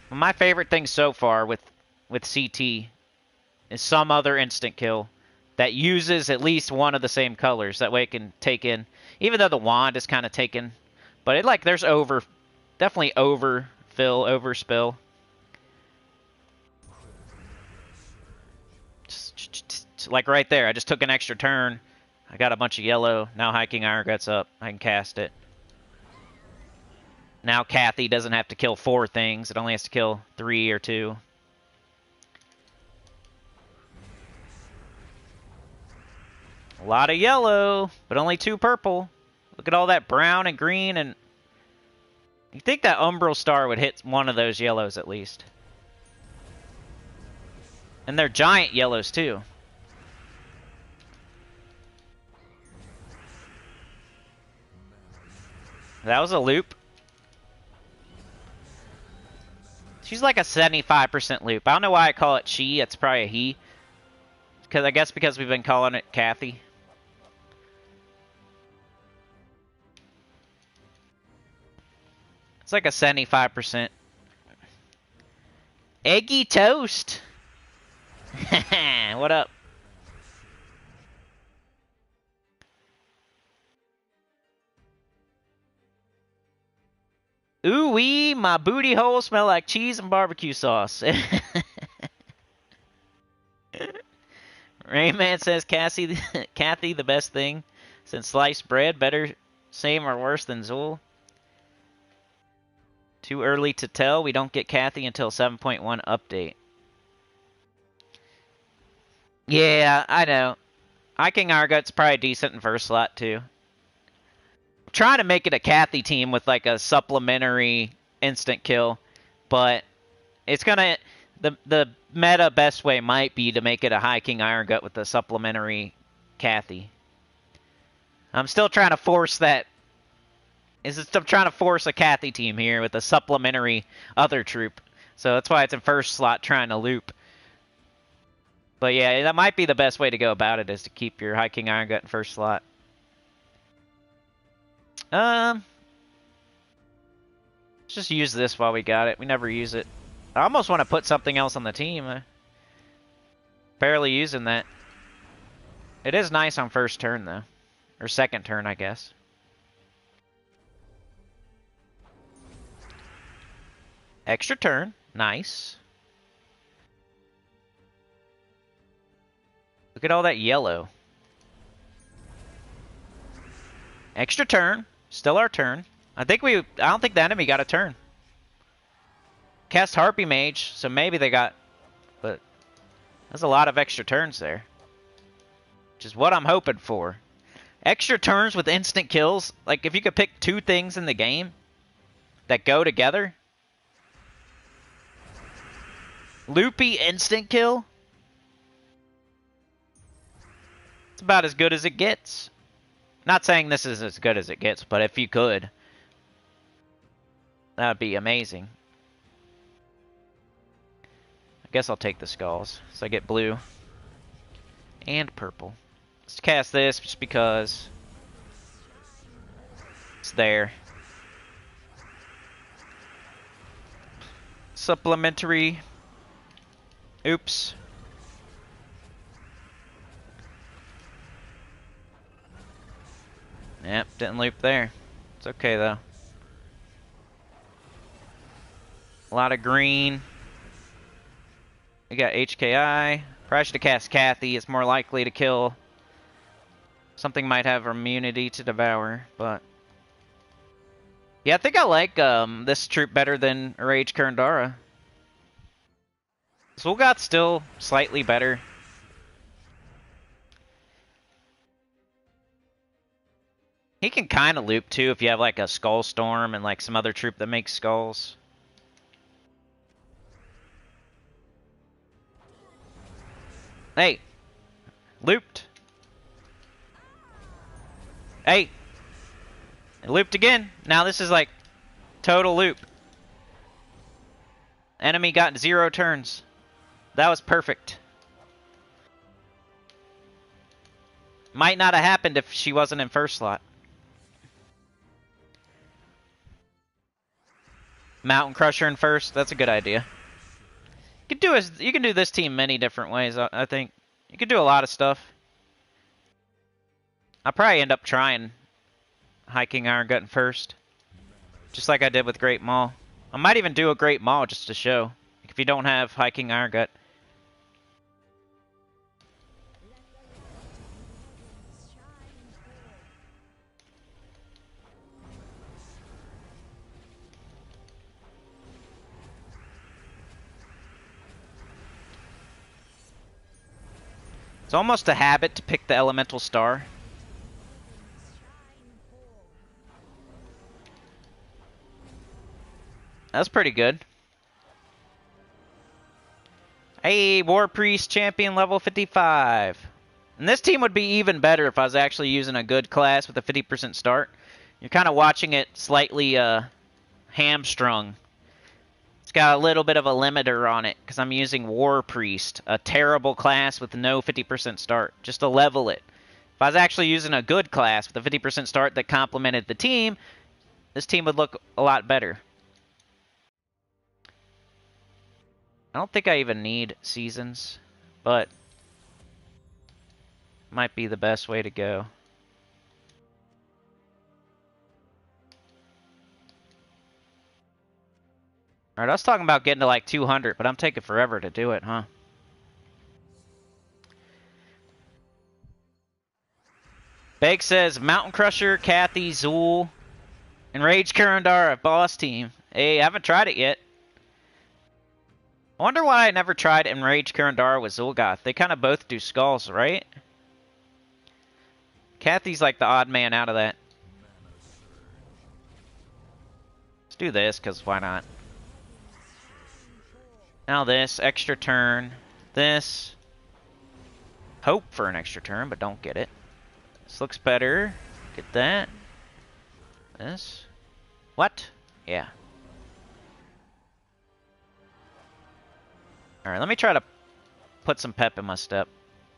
My favorite thing so far with CT is some other instant kill that uses at least one of the same colors. That way it can take in, even though the wand is kind of taken, but there's definitely overfill, overspill. Like right there, I just took an extra turn. I got a bunch of yellow. Now Hiking Iron Gut's up. I can cast it. Now Kathy doesn't have to kill 4 things. It only has to kill 3 or 2. A lot of yellow, but only 2 purple. Look at all that brown and green, and you think that Umbral Star would hit one of those yellows at least. And they're giant yellows too. That was a loop. She's like a 75% loop. I don't know why I call it she. It's probably a he. I guess because we've been calling it Kathy. It's like a 75%. Eggy toast. What up? Ooh wee, my booty hole smell like cheese and barbecue sauce. Rayman says Kathy the best thing since sliced bread. Better, same, or worse than Zool. Too early to tell. We don't get Kathy until 7.1 update. Yeah, I know. Hiking Argut's probably decent in first slot too. I'm trying to make it a Kathy team with like a supplementary instant kill, but it's gonna the meta best way might be to make it a Hiking Iron Gut with a supplementary Kathy. I'm still trying to force that. I'm trying to force a Kathy team here with a supplementary other troop. So that's why it's in first slot trying to loop. But yeah, that might be the best way to go about it, is to keep your Hiking Iron Gut in first slot. Let's just use this while we got it. We never use it. I almost want to put something else on the team. Barely using that. It is nice on first turn, though. Or second turn, I guess. Extra turn. Nice. Look at all that yellow. Extra turn. Still our turn. I don't think the enemy got a turn. Cast Harpy Mage, so maybe they got... But there's a lot of extra turns there. Which is what I'm hoping for. Extra turns with instant kills. Like, if you could pick 2 things in the game that go together. Loopy instant kill. It's about as good as it gets. Not saying this is as good as it gets, but if you could, that would be amazing. I guess I'll take the skulls. So I get blue and purple. Let's cast this just because it's there. Supplementary. Oops. Yep, didn't loop there. It's okay, though. A lot of green. We got HKI. Probably should have cast Kathy. It's more likely to kill. Something might have immunity to devour, but... Yeah, I think I like this troop better than Rage Kurandara. Zul'Goth's still slightly better. He can kind of loop too if you have like a Skull Storm and like some other troop that makes skulls. Hey! Looped! Hey! It looped again! Now this is like total loop. Enemy got 0 turns. That was perfect. Might not have happened if she wasn't in first slot. Mountain Crusher in first, that's a good idea. You can do this team many different ways, I think. You could do a lot of stuff. I'll probably end up trying High King Iron Gut in first. Just like I did with Great Maul. I might even do a Great Maul just to show. If you don't have High King Iron Gut. It's almost a habit to pick the Elemental Star. That's pretty good. Hey, War Priest Champion level 55. And this team would be even better if I was actually using a good class with a 50% start. You're kind of watching it slightly hamstrung. It's got a little bit of a limiter on it because I'm using War Priest, a terrible class with no 50% start, just to level it. If I was actually using a good class with a 50% start that complemented the team, this team would look a lot better. I don't think I even need seasons, but might be the best way to go. Alright, I was talking about getting to like 200, but I'm taking forever to do it, huh? Beg says, Mountain Crusher, Kathy, Zul, and Rage Kurandara, boss team. Hey, I haven't tried it yet. I wonder why I never tried Enrage Kurandara with Zul'Goth. They kind of both do skulls, right? Kathy's like the odd man out of that. Let's do this, because why not? Now this, extra turn. This. Hope for an extra turn, but don't get it. This looks better. Get that. This. What? Yeah. Alright, let me try to put some pep in my step.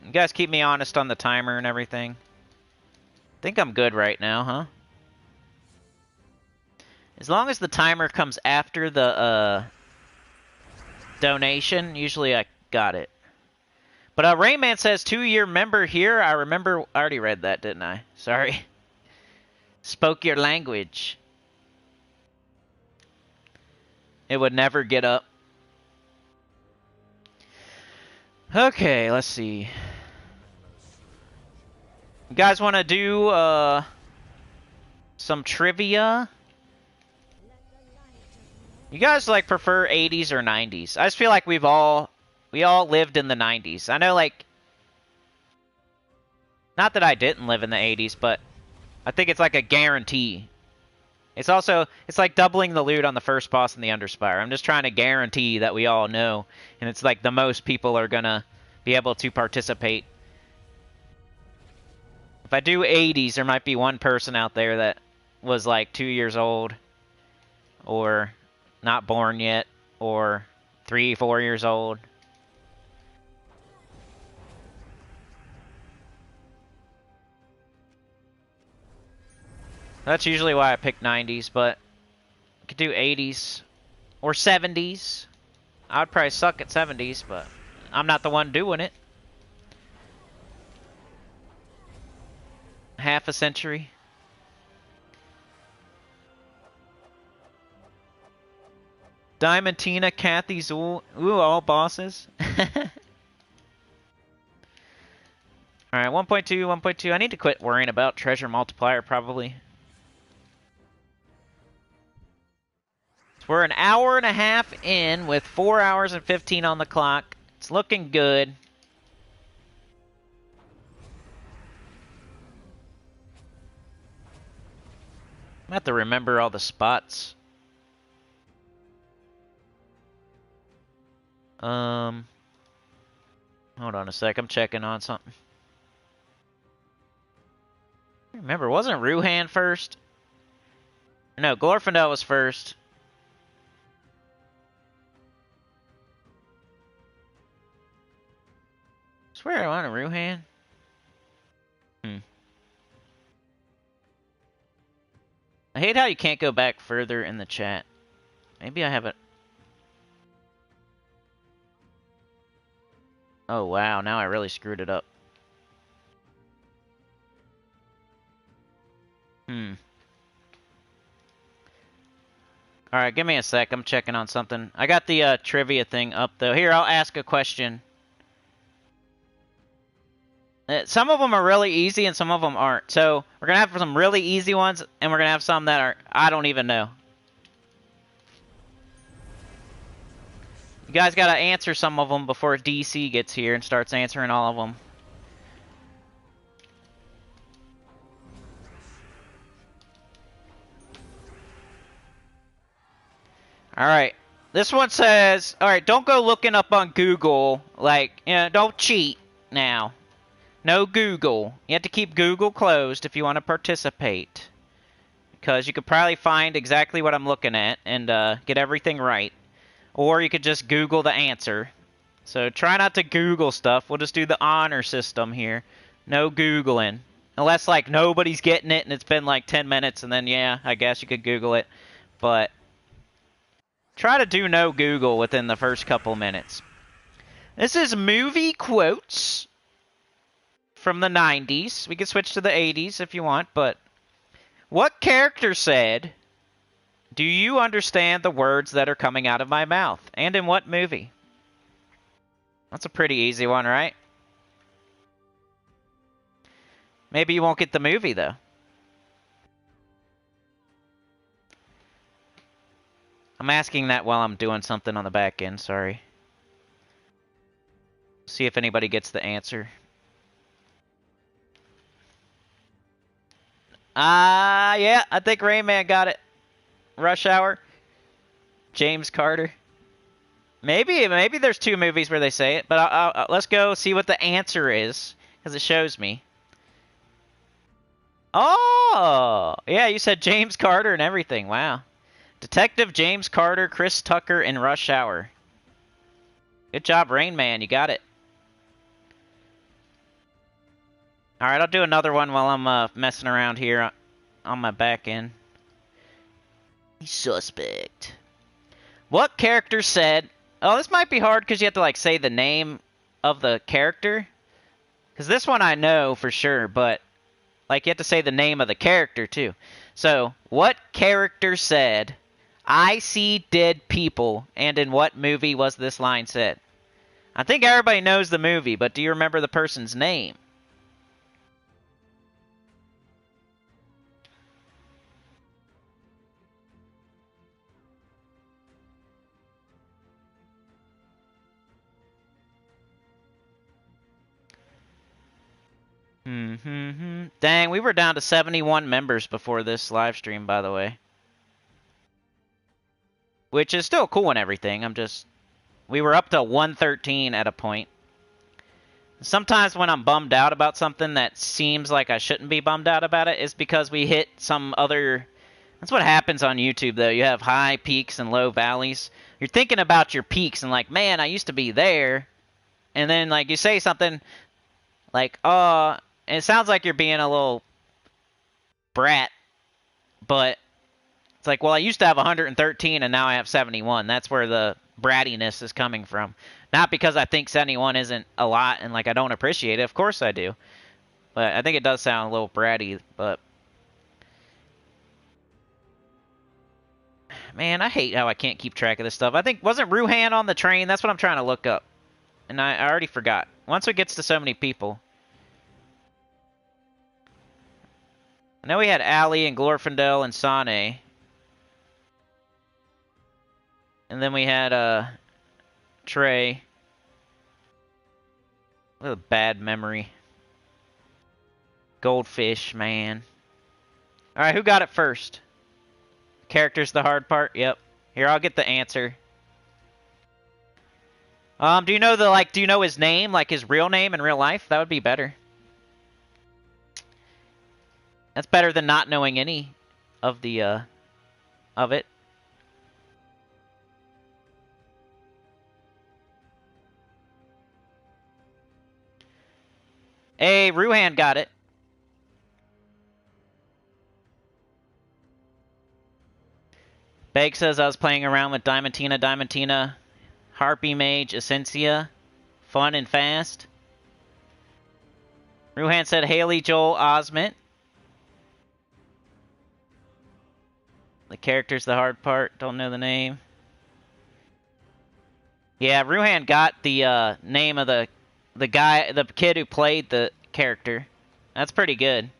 You guys keep me honest on the timer and everything. I think I'm good right now, huh? As long as the timer comes after the donation, usually I got it. But Rayman says 2-year member here. I remember, I already read that, didn't I? Sorry. Spoke your language. It would never get up. Okay, let's see. You guys want to do some trivia? You guys like prefer 80s or 90s? I just feel like we all lived in the 90s. I know, like, not that I didn't live in the 80s, but I think it's like a guarantee. It's also, it's like doubling the loot on the first boss in the Underspire. I'm just trying to guarantee that we all know, and it's like the most people are gonna be able to participate. If I do 80s, there might be one person out there that was like 2 years old, or not born yet, or 3, 4 years old. That's usually why I pick 90s, but I could do 80s or 70s. I would probably suck at 70s, but I'm not the one doing it. Half a century. Diamantina, Kathy, Zul. Ooh, all bosses. Alright, 1.2, 1.2. I need to quit worrying about treasure multiplier, probably. So we're an hour and a half in with 4 hours and 15 on the clock. It's looking good. I have to remember all the spots. Hold on a sec. I'm checking on something. Remember, wasn't Ruhan first? No, Glorfindel was first. I swear I wanted Ruhan. I hate how you can't go back further in the chat. Maybe I haven't. Oh, wow. Now I really screwed it up. Alright, give me a sec. I'm checking on something. I got the trivia thing up, though. Here, I'll ask a question. Some of them are really easy and some of them aren't. So, we're going to have some really easy ones, and we're going to have some that are, I don't even know. You guys got to answer some of them before DC gets here and starts answering all of them. Alright. This one says, alright, don't go looking up on Google. Like, you know, don't cheat now. No Google. You have to keep Google closed if you want to participate. Because you could probably find exactly what I'm looking at and get everything right. Or you could just Google the answer. So try not to Google stuff. We'll just do the honor system here. No Googling. Unless, like, nobody's getting it and it's been, like, 10 minutes. And then, yeah, I guess you could Google it. But try to do no Google within the first couple minutes. This is movie quotes from the 90s. We can switch to the 80s if you want, but what character said, "Do you understand the words that are coming out of my mouth?" And in what movie? That's a pretty easy one, right? Maybe you won't get the movie, though. I'm asking that while I'm doing something on the back end, sorry. See if anybody gets the answer. Yeah, I think Rayman got it. Rush Hour. James Carter. Maybe there's two movies where they say it, but let's go see what the answer is, because it shows me. Oh! Yeah, you said James Carter and everything. Wow. Detective James Carter, Chris Tucker, in Rush Hour. Good job, Rain Man. You got it. Alright, I'll do another one while I'm messing around here on my back end. Suspect. What character said... Oh, this might be hard because you have to, like, say the name of the character. Because this one I know for sure, but... Like, you have to say the name of the character, too. So, what character said, "I see dead people," and in what movie was this line said? I think everybody knows the movie, but do you remember the person's name? Dang, we were down to 71 members before this live stream, by the way. Which is still cool and everything. We were up to 113 at a point. Sometimes when I'm bummed out about something that seems like I shouldn't be bummed out about it, it's because we hit some other... That's what happens on YouTube, though. You have high peaks and low valleys. You're thinking about your peaks and like, man, I used to be there. And then, like, you say something like, and it sounds like you're being a little brat, but it's like, well, I used to have 113 and now I have 71. That's where the brattiness is coming from. Not because I think 71 isn't a lot and, like, I don't appreciate it. Of course I do. But I think it does sound a little bratty, but... Man, I hate how I can't keep track of this stuff. I think, wasn't Ruhan on the train? That's what I'm trying to look up. And I already forgot. Once it gets to so many people... I know we had Ali and Glorfindel and Sane. And then we had Trey. What a bad memory. Goldfish, man. Alright, who got it first? Character's the hard part? Yep. Here, I'll get the answer. Do you know do you know his name? Like his real name in real life? That would be better. That's better than not knowing any of the, of it. Hey, Ruhan got it. Beg says I was playing around with Diamantina, Harpy Mage, Essentia. Fun and fast. Ruhan said Haley Joel Osment. The character's the hard part. Don't know the name. Yeah, Ruhan got the name of the guy, the kid who played the character. That's pretty good.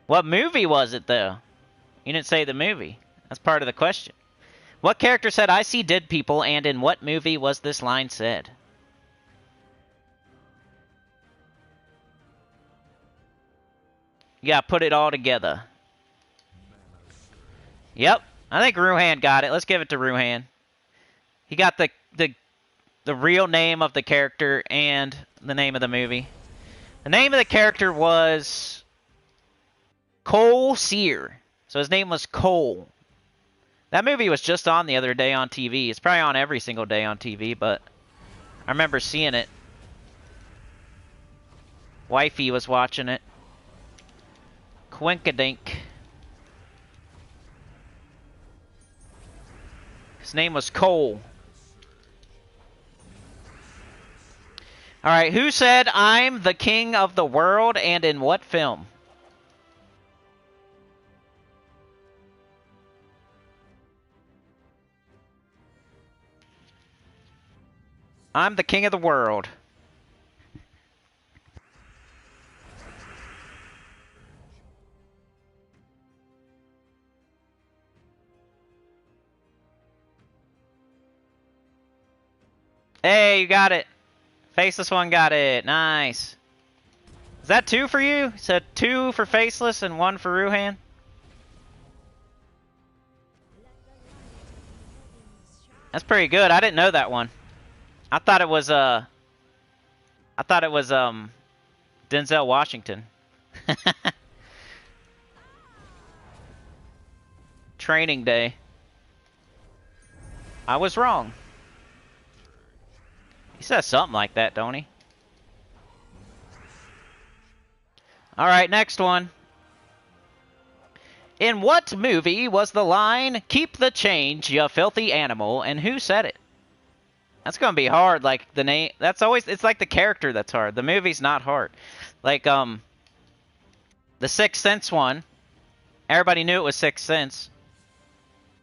What movie was it, though? You didn't say the movie. That's part of the question. What character said, I see dead people, and in what movie was this line said? Yeah, put it all together. Yep, I think Ruhan got it. Let's give it to Ruhan. He got the real name of the character and the name of the movie. The name of the character was Cole Sear. So his name was Cole. That movie was just on the other day on TV. It's probably on every single day on TV, but I remember seeing it. Wifey was watching it. Quinkadink. His name was Cole. Alright, who said I'm the king of the world and in what film? I'm the king of the world. Hey, you got it. Faceless one got it. Nice. Is that 2 for you? You said 2 for Faceless and 1 for Ruhan? That's pretty good. I didn't know that one. I thought it was Denzel Washington. Training Day. I was wrong. He says something like that, don't he? Alright, next one. In what movie was the line, "Keep the change, you filthy animal," and who said it? That's gonna be hard, like, the name, that's always, it's like the character that's hard. The movie's not hard. Like, the Sixth Sense one, everybody knew it was Sixth Sense,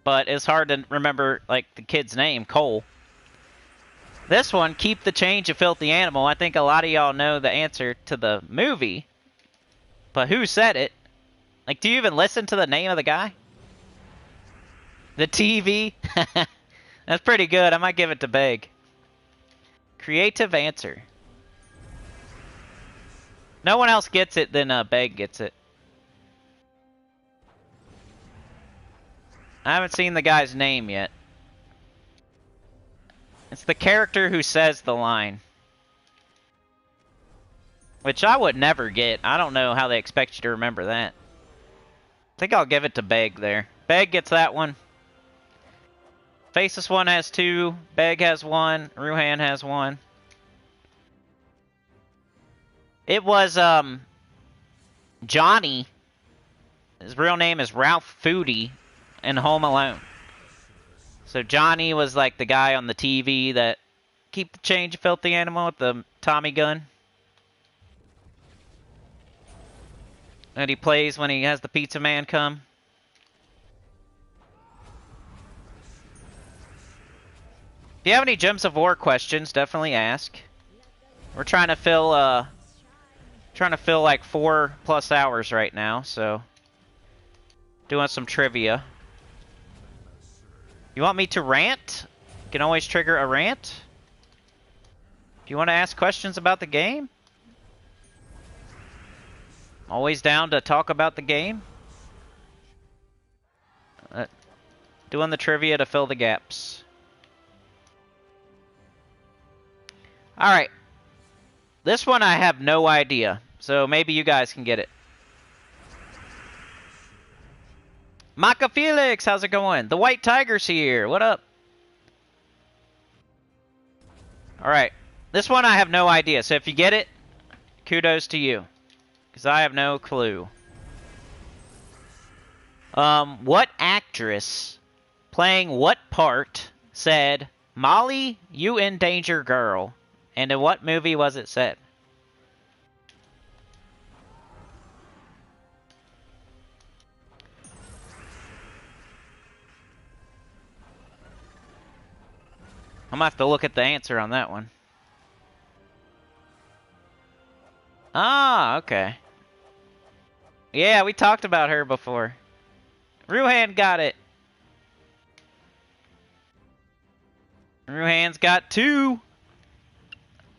but it's hard to remember, like, the kid's name, Cole. This one, "Keep the change, you filthy animal," I think a lot of y'all know the answer to the movie, but who said it? Like, do you even listen to the name of the guy? The TV? That's pretty good. I might give it to Beg. Creative answer. No one else gets it, then Beg gets it. I haven't seen the guy's name yet. It's the character who says the line. Which I would never get. I don't know how they expect you to remember that. I think I'll give it to Beg there. Beg gets that one. Faceless one has 2. Beg has 1. Ruhan has 1. It was, Johnny. His real name is Ralph Foodie in Home Alone. So Johnny was like the guy on the TV that, "Keep the change, you filthy animal," with the Tommy gun. And he plays when he has the pizza man come. If you have any Gems of War questions, definitely ask. We're trying to fill Trying to fill like 4+ hours right now, so doing some trivia. You want me to rant? You can always trigger a rant. If you want to ask questions about the game, always down to talk about the game. Doing the trivia to fill the gaps. Alright. This one I have no idea, so maybe you guys can get it. Maka Felix, how's it going? The White Tiger's here, what up? Alright, this one I have no idea, so if you get it, kudos to you. Because I have no clue. What actress playing what part said, "Molly, you in danger, girl"? And in what movie was it said? I'm gonna have to look at the answer on that one. Ah, okay. Yeah, we talked about her before. Ruhan got it. Ruhan's got 2.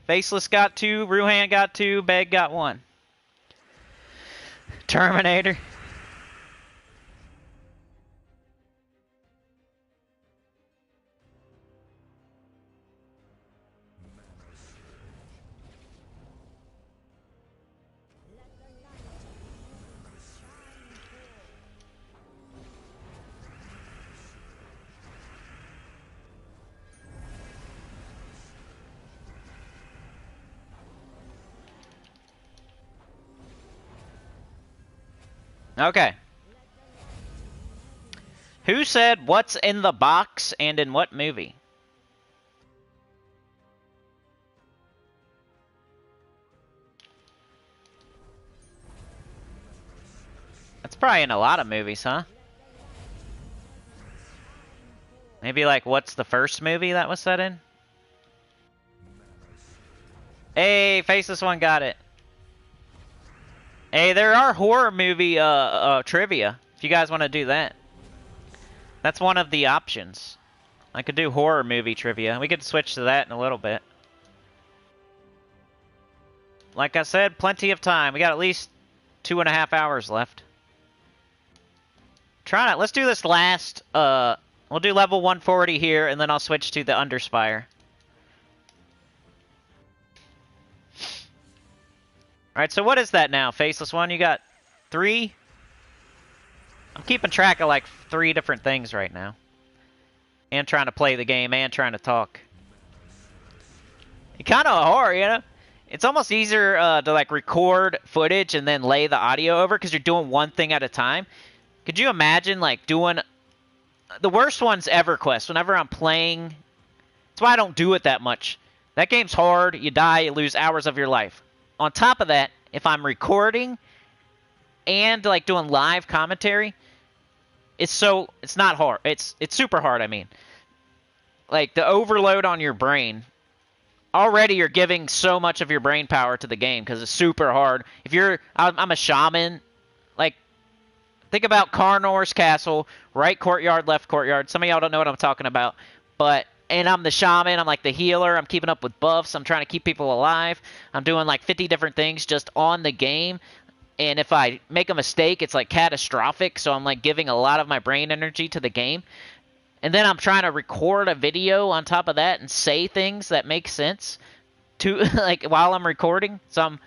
Faceless got 2. Ruhan got 2. Beg got 1. Terminator. Okay. Who said what's in the box and in what movie? That's probably in a lot of movies, huh? Maybe like what's the first movie that was set in? Hey, Faceless one got it. Hey, there are horror movie trivia, if you guys want to do that. That's one of the options. I could do horror movie trivia. We could switch to that in a little bit. Like I said, plenty of time. We got at least 2.5 hours left. Let's do this last, we'll do level 140 here, and then I'll switch to the UNDERSPIRE. Alright, so what is that now, Faceless one? You got 3? I'm keeping track of like 3 different things right now. And trying to play the game and trying to talk. It's kind of hard, you know? It's almost easier to like record footage and then lay the audio over because you're doing one thing at a time. Could you imagine like doing... The worst one's EverQuest. Whenever I'm playing... That's why I don't do it that much. That game's hard. You die, you lose hours of your life. On top of that, if I'm recording and like doing live commentary, it's not hard. It's super hard, I mean. Like the overload on your brain. Already you're giving so much of your brain power to the game because it's super hard. I'm a shaman. Like, think about Karnor's castle, right courtyard, left courtyard. Some of y'all don't know what I'm talking about, and I'm the shaman, I'm like the healer, I'm keeping up with buffs, I'm trying to keep people alive, I'm doing like 50 different things just on the game, and if I make a mistake, it's like catastrophic, so I'm like giving a lot of my brain energy to the game, and then I'm trying to record a video on top of that and say things that make sense to like while I'm recording, so I'm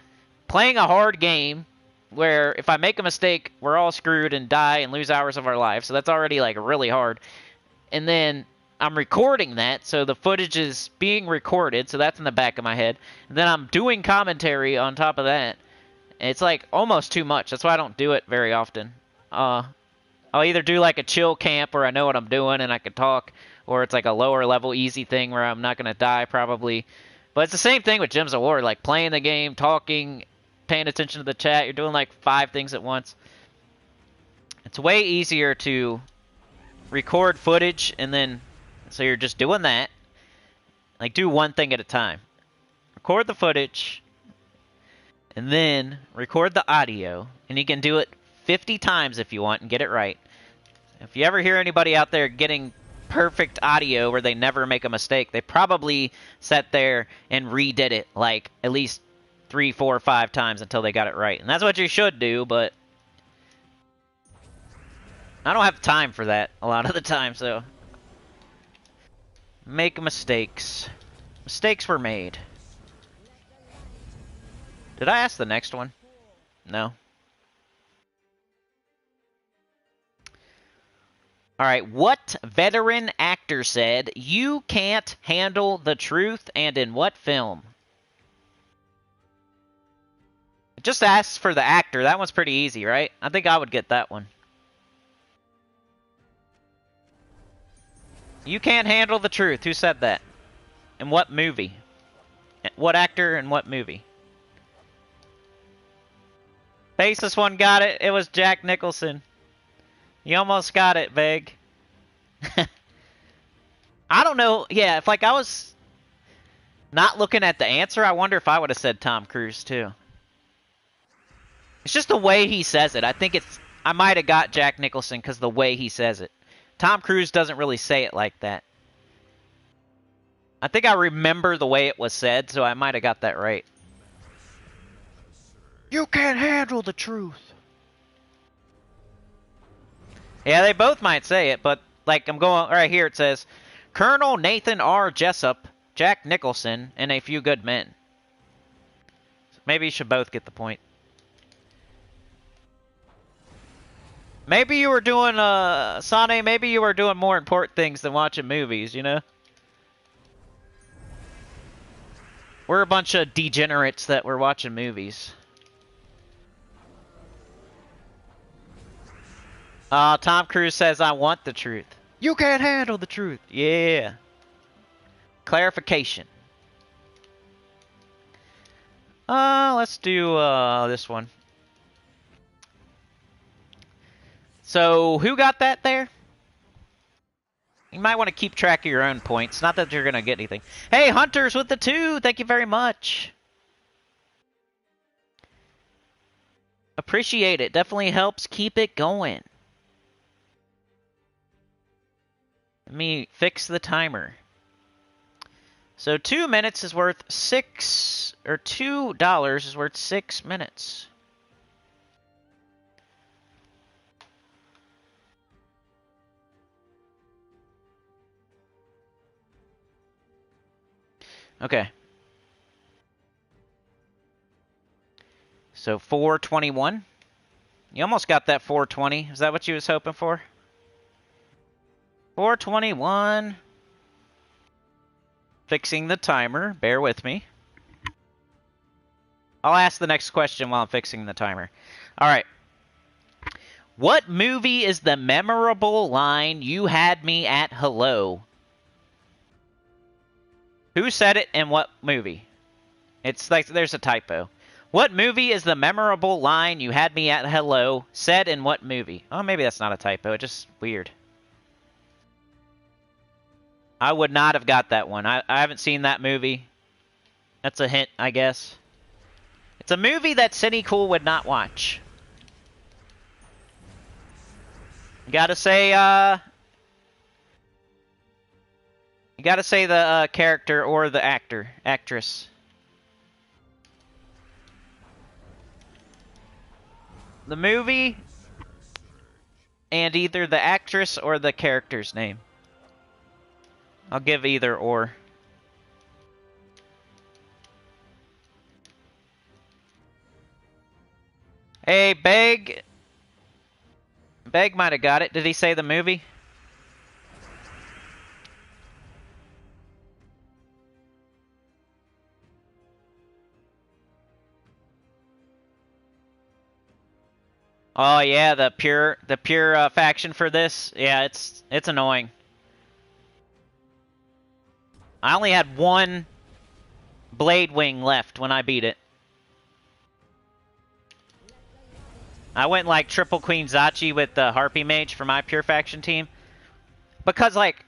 playing a hard game where if I make a mistake, we're all screwed and die and lose hours of our lives, so that's already like really hard, and then I'm recording that, so the footage is being recorded, so that's in the back of my head. And then I'm doing commentary on top of that. It's like almost too much. That's why I don't do it very often. I'll either do like a chill camp where I know what I'm doing and I can talk, or it's like a lower level easy thing where I'm not going to die probably. But it's the same thing with Gems of War, like playing the game, talking, paying attention to the chat. You're doing like 5 things at once. It's way easier to record footage and then... So you're just doing that. Like, do one thing at a time. Record the footage. and then record the audio, and you can do it 50 times if you want and get it right. If you ever hear anybody out there getting perfect audio where they never make a mistake, they probably sat there and redid it like at least 3, 4, 5 times until they got it right. And that's what you should do, but I don't have time for that a lot of the time, so make mistakes. Mistakes were made. Did I ask the next one? No. Alright, what veteran actor said, "You can't handle the truth," and in what film? It just asks for the actor. That one's pretty easy, right? I think I would get that one. You can't handle the truth. Who said that? In what movie? What actor and what movie? Faceless one got it. It was Jack Nicholson. You almost got it, Veg. I don't know. Yeah, if like I was not looking at the answer, I wonder if I would have said Tom Cruise too. It's just the way he says it. I think I might have got Jack Nicholson because the way he says it. Tom Cruise doesn't really say it like that. I think I remember the way it was said, so I might have got that right. You can't handle the truth. Yeah, they both might say it, but like I'm going right here, it says Colonel Nathan R. Jessup, Jack Nicholson, and a few good men. So maybe you should both get the point. Maybe you were doing, Sane, maybe you were doing more important things than watching movies, you know? We're a bunch of degenerates that were watching movies. Tom Cruise says, "I want the truth." You can't handle the truth. Yeah. Clarification. Let's do, this one. So, who got that there? You might want to keep track of your own points. Not that you're going to get anything. Hey, Hunters with the 2! Thank you very much. Appreciate it. Definitely helps keep it going. Let me fix the timer. So 2 minutes is worth $2 is worth 6 minutes. Okay. So 421. You almost got that 420. Is that what you was hoping for? 421. Fixing the timer. Bear with me. I'll ask the next question while I'm fixing the timer. All right. What movie is the memorable line, "You had me at hello"? Who said it and what movie? It's like there's a typo. What movie is the memorable line, "You had me at hello", said in what movie? Oh, maybe that's not a typo. It's just weird. I would not have got that one. I haven't seen that movie. That's a hint, I guess. It's a movie that Sinnycool would not watch. You gotta say, you gotta say the character or the actress. The movie and either the actress or the character's name. I'll give either or. Hey, Beg. Beg might have got it. Did he say the movie? Oh yeah, the pure faction for this. Yeah, it's annoying. I only had one Blade Wing left when I beat it. I went like triple Queen Zachi with the Harpy Mage for my pure faction team. Because like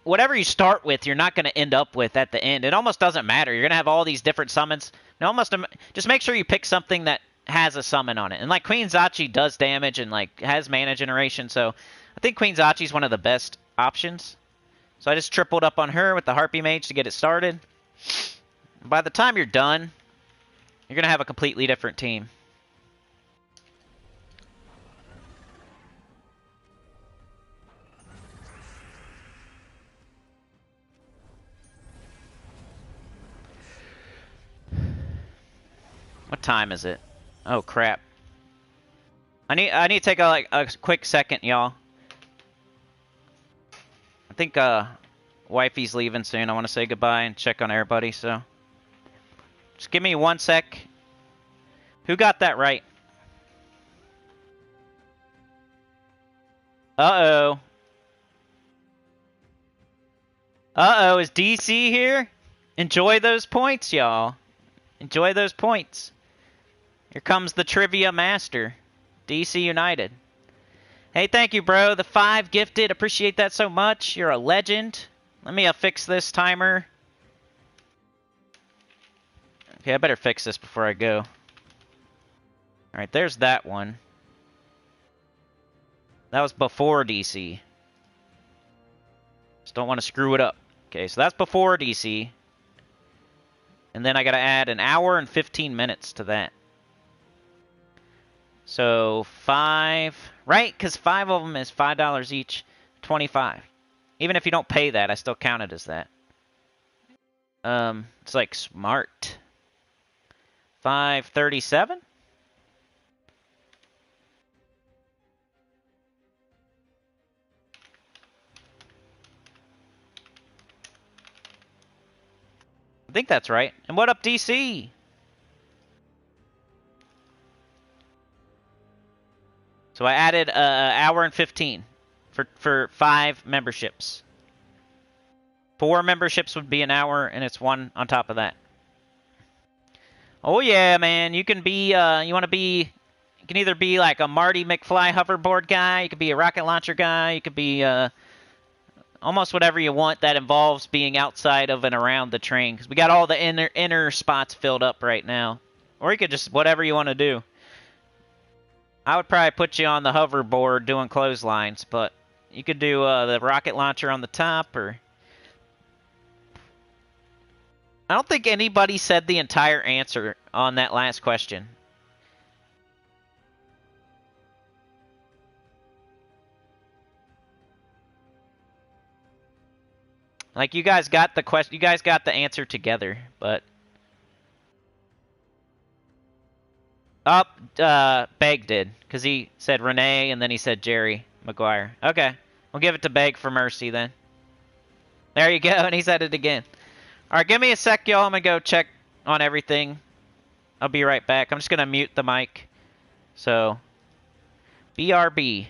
whatever you start with, you're not going to end up with at the end. It almost doesn't matter. You're going to have all these different summons. And almost just make sure you pick something that has a summon on it. And like Queen Zachi does damage and like has mana generation, so I think Queen Zachi is one of the best options. So I just tripled up on her with the Harpy Mage to get it started. By the time you're done, you're going to have a completely different team. What time is it? Oh crap! I need to take a quick second, y'all. I think wifey's leaving soon. I want to say goodbye and check on everybody. So just give me 1 sec. Who got that right? Uh-oh. Uh-oh, is DC here? Enjoy those points, y'all. Enjoy those points. Here comes the trivia master. DC United. Hey, thank you, bro. The 5 gifted. Appreciate that so much. You're a legend. Let me fix this timer. Okay, I better fix this before I go. Alright, there's that one. That was before DC. Just don't want to screw it up. Okay, so that's before DC. And then I gotta add an hour and 15 minutes to that. So 5, right? Because 5 of them is $5 each, 25. Even if you don't pay that, I still count it as that. It's like smart. 537. I think that's right. And what up, DC? So I added an hour and 15 for 5 memberships. 4 memberships would be an hour, and it's 1 on top of that. Oh yeah, man! You can be you want to be. You can either be like a Marty McFly hoverboard guy. You could be a rocket launcher guy. You could be almost whatever you want that involves being outside of and around the train. Because we got all the inner spots filled up right now. Or you could just whatever you want to do. I would probably put you on the hoverboard doing clotheslines, but you could do the rocket launcher on the top, or... I don't think anybody said the entire answer on that last question. Like, you guys got the question, you guys got the answer together, but... Beg did, because he said Renee, and then he said Jerry Maguire. Okay, we'll give it to Beg for mercy, then. There you go, and he said it again. Alright, give me a sec, y'all. I'm gonna go check on everything. I'll be right back. I'm just gonna mute the mic. So, BRB.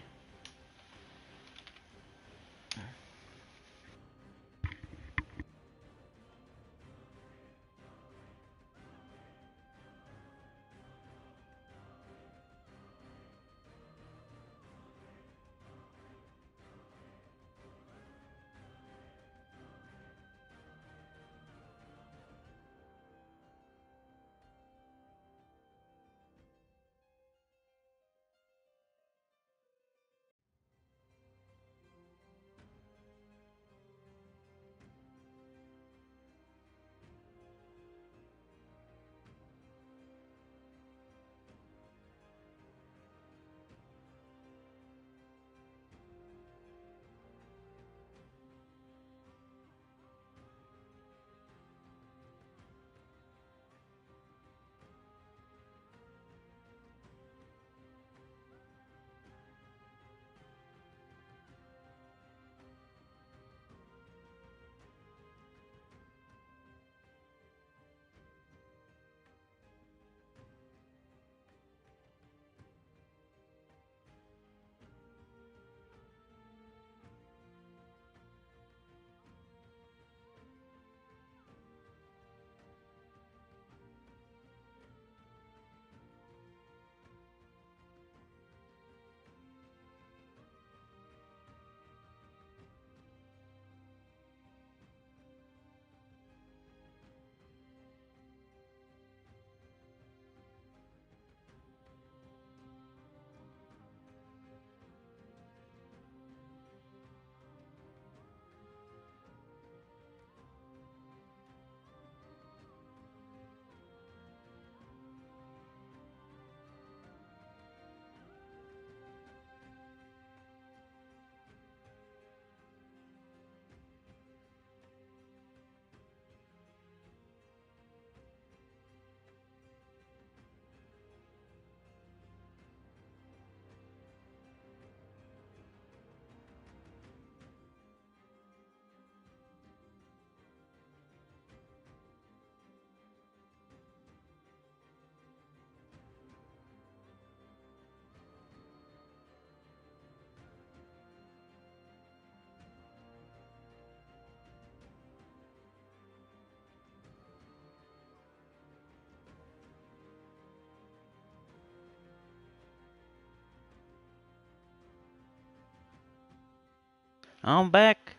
I'm back.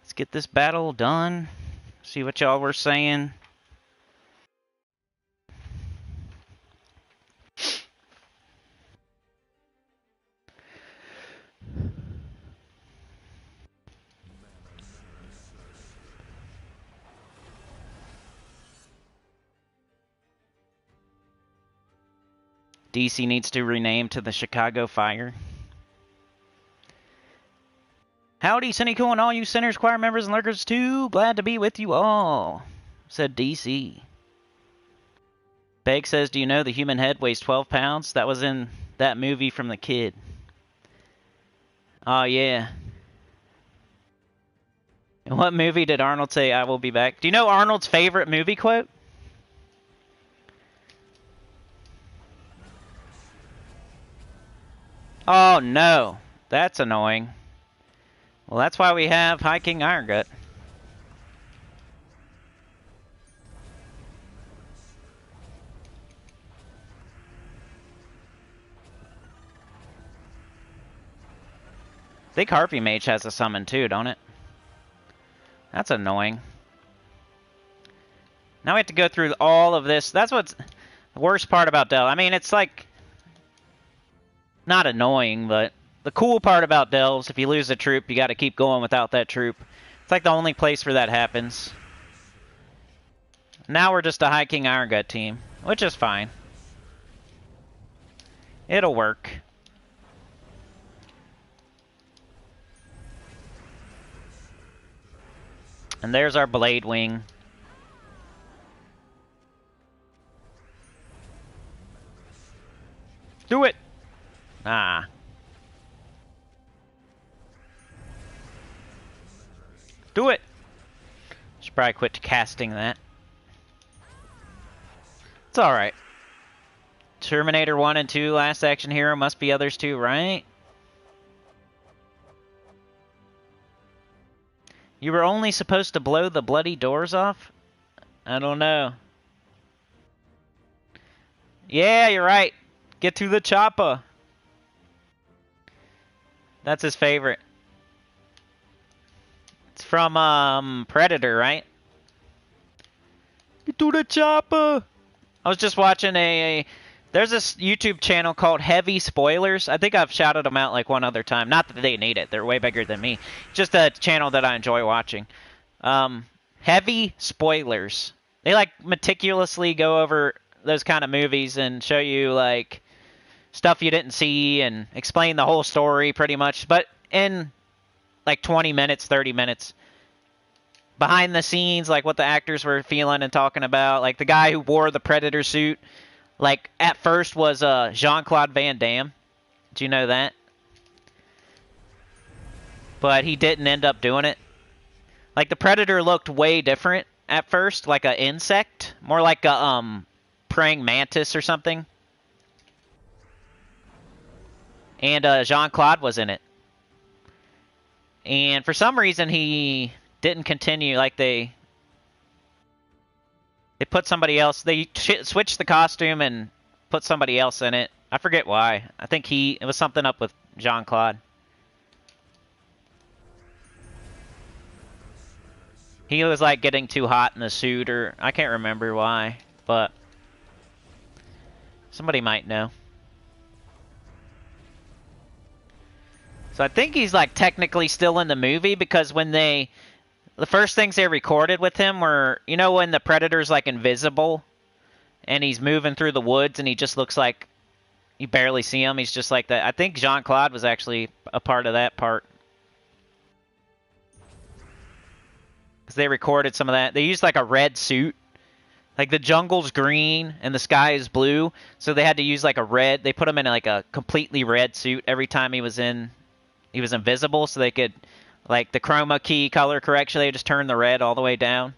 Let's get this battle done. See what y'all were saying. DC needs to rename to the Chicago Fire. Howdy, Sinnycool and all you Sinners Choir members and lurkers too. Glad to be with you all, said DC. Beg says, do you know the human head weighs 12 pounds? That was in that movie from the kid. Oh, yeah. In what movie did Arnold say, I will be back? Do you know Arnold's favorite movie quote? Oh, no. That's annoying. Well, that's why we have High King Irongut. I think Harpy Mage has a summon too, don't it? That's annoying. Now we have to go through all of this. That's what's the worst part about Delve. I mean, it's like not annoying, but the cool part about Delves, if you lose a troop, you got to keep going without that troop. It's like the only place where that happens. Now we're just a High King Irongut team, which is fine. It'll work. And there's our Blade Wing. Do it! Ah. Do it! Should probably quit casting that. It's alright. Terminator 1 and 2, Last Action Hero, must be others too, right? You were only supposed to blow the bloody doors off? I don't know. Yeah, you're right. Get to the chopper. That's his favorite. It's from Predator, right? Get to the chopper. I was just watching there's this YouTube channel called Heavy Spoilers. I think I've shouted them out like one other time. Not that they need it. They're way bigger than me. Just a channel that I enjoy watching. Heavy Spoilers. They like meticulously go over those kind of movies and show you like stuff you didn't see and explain the whole story pretty much. But in like 20 minutes, 30 minutes. Behind the scenes, like what the actors were feeling and talking about. Like the guy who wore the Predator suit, like at first was Jean-Claude Van Damme. Did you know that? But he didn't end up doing it. Like the Predator looked way different at first, like an insect, more like a praying mantis or something. And Jean-Claude was in it. And for some reason he didn't continue. Like they put somebody else. They switched the costume and put somebody else in it. I forget why. I think it was something up with Jean-Claude. He was like getting too hot in the suit, or I can't remember why, but somebody might know. So I think he's like technically still in the movie, because when the first things they recorded with him were, you know, when the Predator's like invisible and he's moving through the woods and he just looks like you barely see him. He's just like that. I think Jean-Claude was actually a part of that part. Because they recorded some of that. They used like a red suit. Like the jungle's green and the sky is blue. So they had to use like a red. They put him in like a completely red suit every time he was invisible, so they could, like the chroma key color correction, they just turn the red all the way down.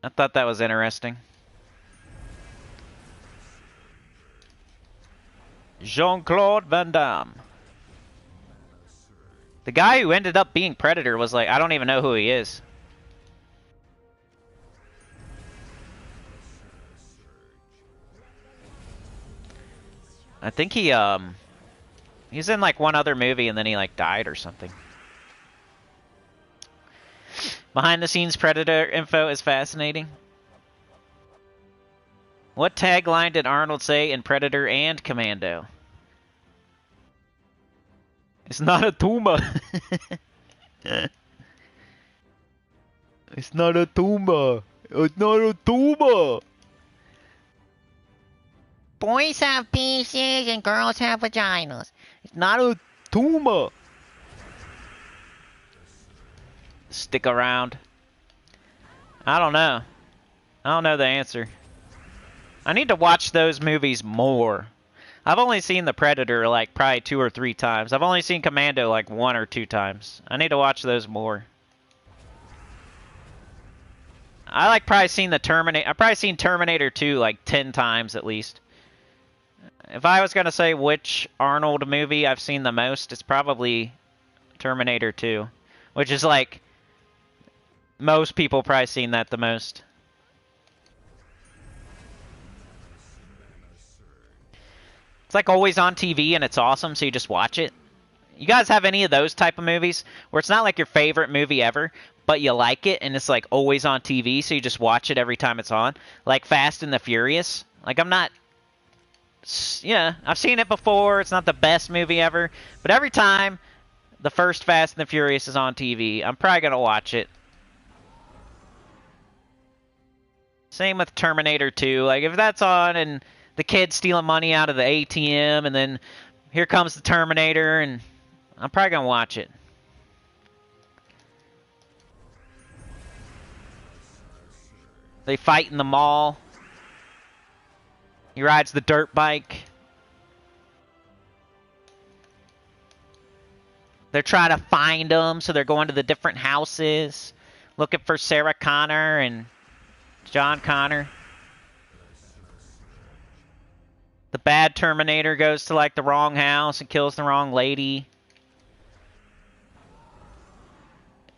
I thought that was interesting. Jean-Claude Van Damme. The guy who ended up being Predator was like, I don't even know who he is. I think he He's in like one other movie and then he like died or something. Behind the scenes Predator info is fascinating. What tagline did Arnold say in Predator and Commando? It's not a tumor. It's not a tumor. It's not a tumor. Boys have penises and girls have vaginas. It's not a tumor. Stick around. I don't know. I don't know the answer. I need to watch those movies more. I've only seen The Predator like probably 2 or 3 times. I've only seen Commando like 1 or 2 times. I need to watch those more. I like probably seen the Terminator. I've probably seen Terminator 2 like 10 times at least. If I was going to say which Arnold movie I've seen the most, it's probably Terminator 2. Which is like, most people probably seen that the most. It's like always on TV and it's awesome, so you just watch it. You guys have any of those type of movies where it's not like your favorite movie ever, but you like it and it's like always on TV, so you just watch it every time it's on? Like Fast and the Furious. Like I'm not... Yeah, I've seen it before. It's not the best movie ever. But every time the first Fast and the Furious is on TV, I'm probably going to watch it. Same with Terminator 2. Like if that's on and the kid's stealing money out of the ATM and then here comes the Terminator and I'm probably going to watch it. They fight in the mall. He rides the dirt bike. They're trying to find him, so they're going to the different houses, looking for Sarah Connor and John Connor. The bad Terminator goes to like the wrong house and kills the wrong lady.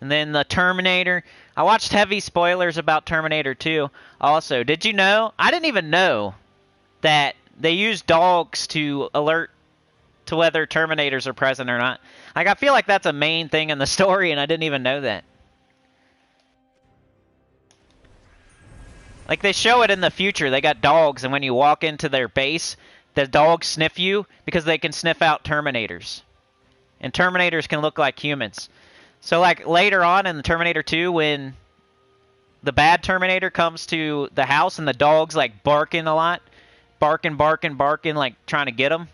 And then the Terminator... I watched heavy spoilers about Terminator 2 also. Did you know? I didn't even know that they use dogs to alert to whether Terminators are present or not. Like, I feel like that's a main thing in the story, and I didn't even know that. Like, they show it in the future. They got dogs, and when you walk into their base, the dogs sniff you because they can sniff out Terminators. And Terminators can look like humans. So, like, later on in the Terminator 2, when the bad Terminator comes to the house and the dog's, like, barking a lot, barking, like, trying to get him.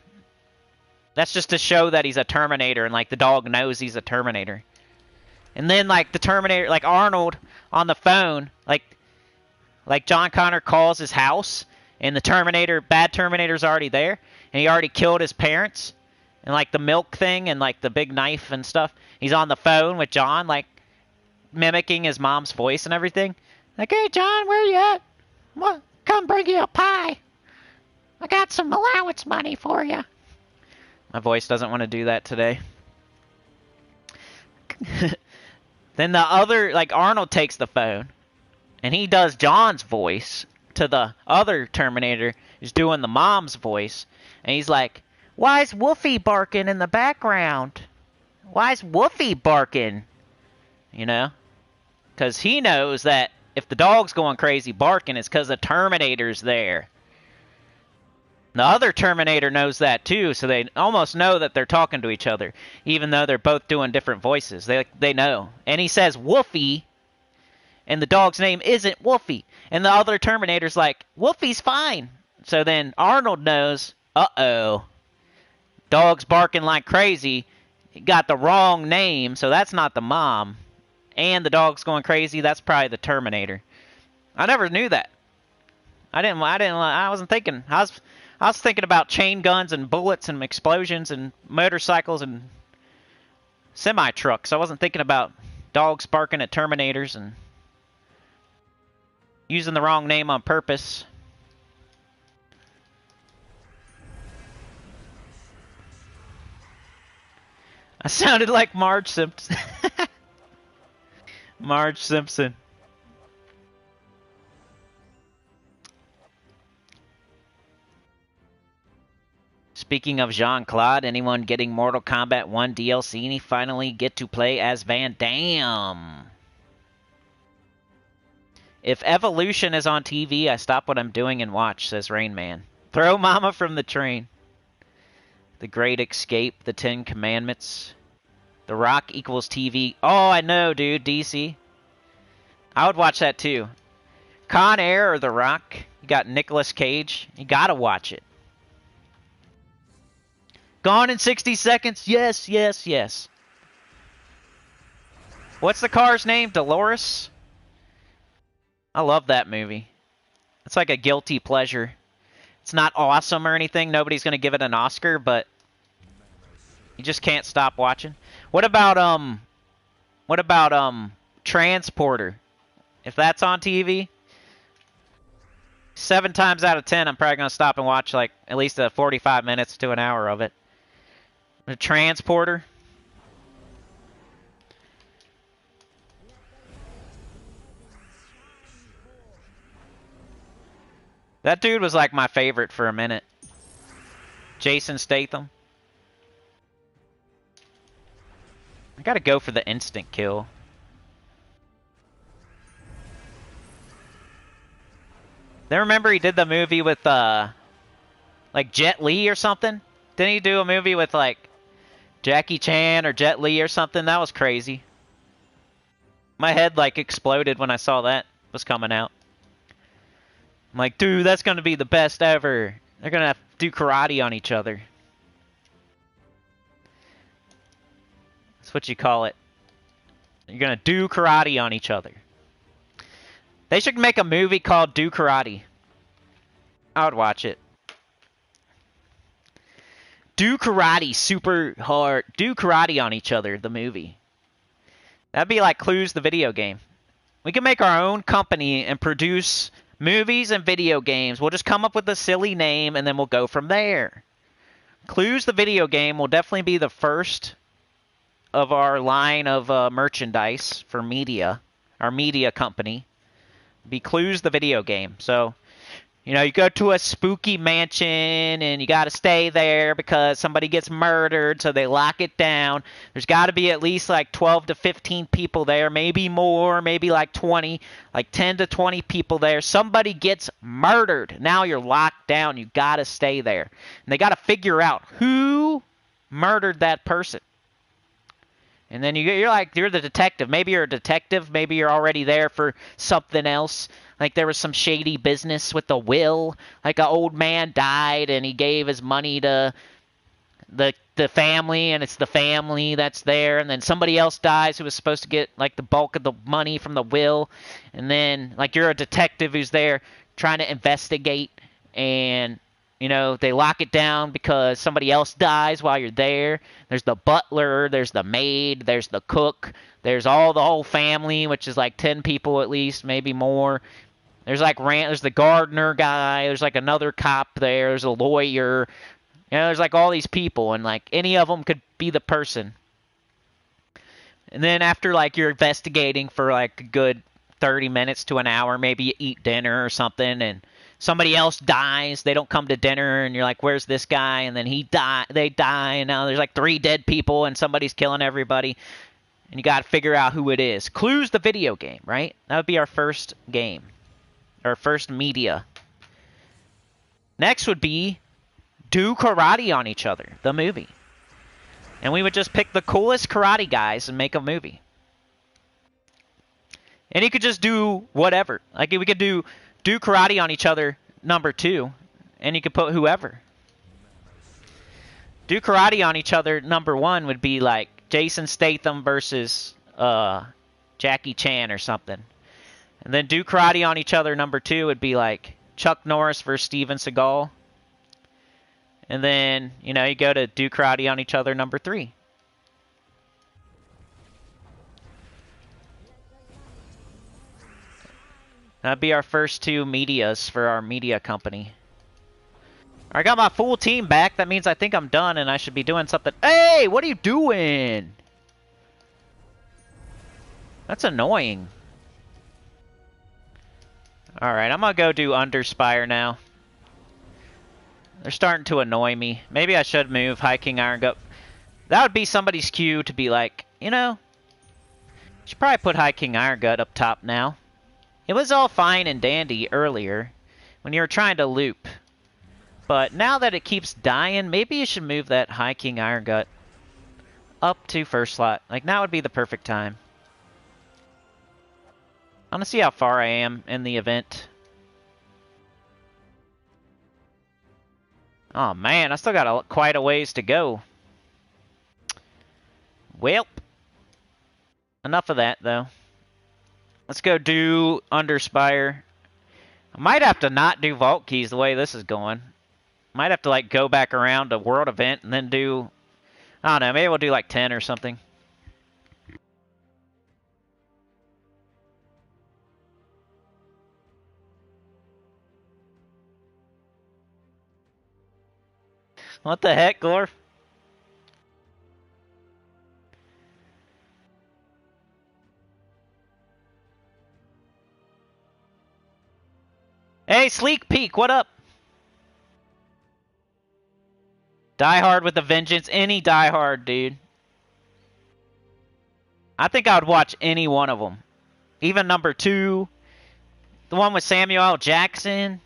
That's just to show that he's a Terminator and, like, the dog knows he's a Terminator. And then, like, the Terminator, like, Arnold on the phone, like John Connor calls his house and the Terminator, bad Terminator's already there and he already killed his parents and, like, the milk thing and, like, the big knife and stuff. He's on the phone with John, like, mimicking his mom's voice and everything. Like, hey, John, where you at? What? Come bring you a pie. I got some allowance money for you. My voice doesn't want to do that today. Then the other, like, Arnold takes the phone, and he does John's voice to the other Terminator who's doing the mom's voice. And he's like, why's Woofy barking in the background? Why's Woofy barking? You know? Because he knows that if the dog's going crazy barking, it's because the Terminator's there. The other Terminator knows that too, so they almost know that they're talking to each other, even though they're both doing different voices. They know. And he says Woofy, and the dog's name isn't Woofy. And the other Terminator's like, Woofy's fine. So then Arnold knows, uh-oh, dog's barking like crazy. He got the wrong name, so that's not the mom. And the dog's going crazy, that's probably the Terminator. I never knew that. I wasn't thinking. I was thinking about chain guns and bullets and explosions and motorcycles and semi-trucks. I wasn't thinking about dogs barking at Terminators and using the wrong name on purpose. I sounded like Marge Simpson. Marge Simpson. Speaking of Jean-Claude, anyone getting Mortal Kombat 1 DLC and he finally get to play as Van Damme? If Evolution is on TV, I stop what I'm doing and watch, says Rain Man. Throw Mama from the train. The Great Escape, the 10 Commandments. The Rock equals TV. Oh, I know, dude, DC. I would watch that too. Con Air or The Rock? You got Nicolas Cage. You gotta watch it. Gone in 60 seconds? Yes, yes, yes. What's the car's name? Dolores? I love that movie. It's like a guilty pleasure. It's not awesome or anything. Nobody's gonna give it an Oscar, but you just can't stop watching. What about Transporter? If that's on TV, 7 times out of 10, I'm probably gonna stop and watch like at least 45 minutes to an hour of it. The Transporter. That dude was like my favorite for a minute. Jason Statham. I gotta go for the instant kill. Then remember he did the movie with like Jet Li or something? Didn't he do a movie with like Jackie Chan or Jet Li or something? That was crazy. My head like exploded when I saw that was coming out. I'm like, dude, that's gonna be the best ever. They're gonna have to do karate on each other. That's what you call it. You're gonna do karate on each other. They should make a movie called Do Karate. I would watch it. Do karate super hard. Do karate on each other, the movie. That'd be like Clues, the video game. We can make our own company and produce movies and video games. We'll just come up with a silly name and then we'll go from there. Clues, the video game, will definitely be the first of our line of merchandise for media. Our media company. Be Clues, the video game. So, you know, you go to a spooky mansion and you got to stay there because somebody gets murdered, so they lock it down. There's got to be at least like 12 to 15 people there, maybe more, maybe like 20, like 10 to 20 people there. Somebody gets murdered. Now you're locked down. You got to stay there. And they got to figure out who murdered that person. And then you're like, you're the detective. Maybe you're a detective. Maybe you're already there for something else. Like there was some shady business with the will. Like an old man died and he gave his money to the family, and it's the family that's there. And then somebody else dies who was supposed to get like the bulk of the money from the will. And then like you're a detective who's there trying to investigate, and you know, they lock it down because somebody else dies while you're there. There's the butler, there's the maid, there's the cook, there's the whole family, which is like 10 people at least, maybe more. There's like there's the gardener guy, there's like another cop there, there's a lawyer. You know, there's like all these people, and like any of them could be the person. And then after like you're investigating for like a good 30 minutes to an hour, maybe you eat dinner or something, and somebody else dies. They don't come to dinner, and you're like, where's this guy? And then they die, and now there's like 3 dead people, and somebody's killing everybody. And you got to figure out who it is. Clues, the video game, right? That would be our first game. Our first media. Next would be Do Karate on Each Other, the movie. And we would just pick the coolest karate guys and make a movie. And you could just do whatever. Like we could do Karate on Each Other #2, and you could put whoever. Do Karate on Each Other #1 would be like Jason Statham versus Jackie Chan or something. And then Do Karate on Each Other #2 would be like Chuck Norris versus Steven Seagal. And then, you know, you go to Do Karate on Each Other #3. That'd be our first 2 medias for our media company. I got my full team back. That means I think I'm done and I should be doing something. Hey, what are you doing? That's annoying. Alright, I'm gonna go do UNDERSPIRE now. They're starting to annoy me. Maybe I should move High King Iron Gut. That would be somebody's cue to be like, you know, should probably put High King Iron Gut up top now. It was all fine and dandy earlier when you were trying to loop. But now that it keeps dying, maybe you should move that High King Iron Gut up to first slot. Like, now would be the perfect time. I want to see how far I am in the event. Oh man, I still got quite a ways to go. Welp. Enough of that, though. Let's go do Underspire. I might have to not do Vault Keys the way this is going. Might have to, like, go back around to World Event and then do... I don't know, maybe we'll do, like, 10 or something. What the heck, Glorf? Hey, Sleek Peak, what up? Die Hard with a Vengeance. Any Die Hard, dude. I think I would watch any one of them. Even number 2. The one with Samuel L. Jackson.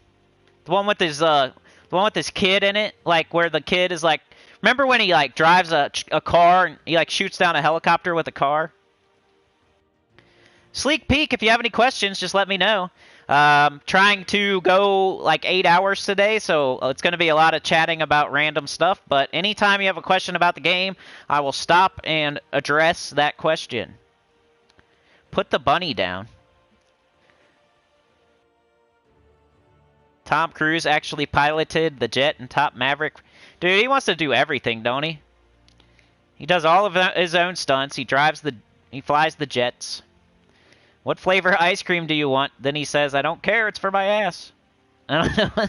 The one with his kid in it. Like, where the kid is like... Remember when he, like, drives a car and he, like, shoots down a helicopter with a car? Sleek Peak, if you have any questions, just let me know. Trying to go like 8 hours today, so it's going to be a lot of chatting about random stuff. But anytime you have a question about the game, I will stop and address that question. Put the bunny down. Tom Cruise actually piloted the jet in Top Maverick. Dude, he wants to do everything, don't he? He does all of his own stunts. He flies the jets. What flavor ice cream do you want? Then he says, I don't care, it's for my ass. I don't know.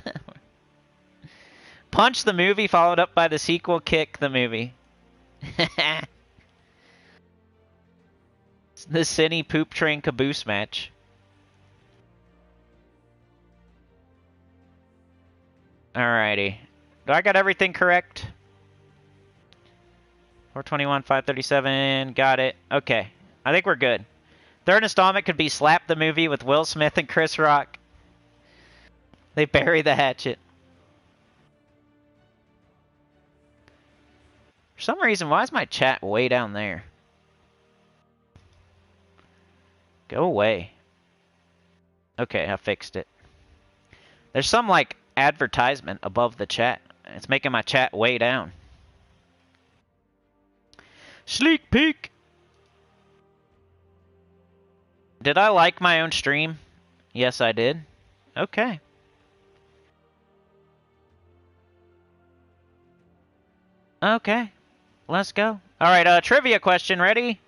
Punch the movie, followed up by the sequel, Kick the movie. The Cinny Poop Train Caboose match. Alrighty. Do I got everything correct? 421, 537, got it. Okay, I think we're good. Third installment could be Slap the Movie with Will Smith and Chris Rock. They bury the hatchet. For some reason, why is my chat way down there? Go away. Okay, I fixed it. There's some, like, advertisement above the chat. It's making my chat way down. Sleek Peek! Did I like my own stream? Yes, I did. Okay. Okay. Let's go. Alright, trivia question. Ready?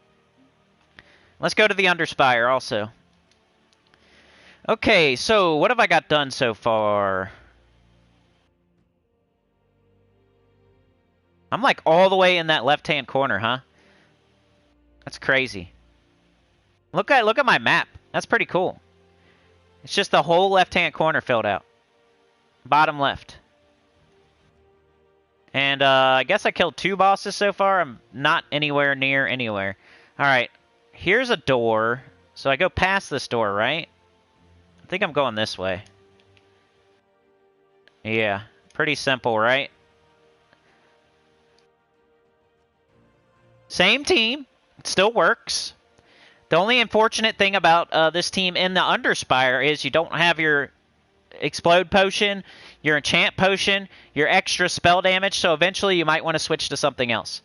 Let's go to the Underspire also. Okay, so what have I got done so far? I'm like all the way in that left-hand corner, huh? That's crazy. Look at my map. That's pretty cool. It's just the whole left-hand corner filled out. Bottom left. And I guess I killed 2 bosses so far. I'm not anywhere near anywhere. Alright. Here's a door. So I go past this door, right? I think I'm going this way. Yeah. Pretty simple, right? Same team. It still works. The only unfortunate thing about this team in the Underspire is you don't have your Explode Potion, your Enchant Potion, your extra spell damage, so eventually you might want to switch to something else.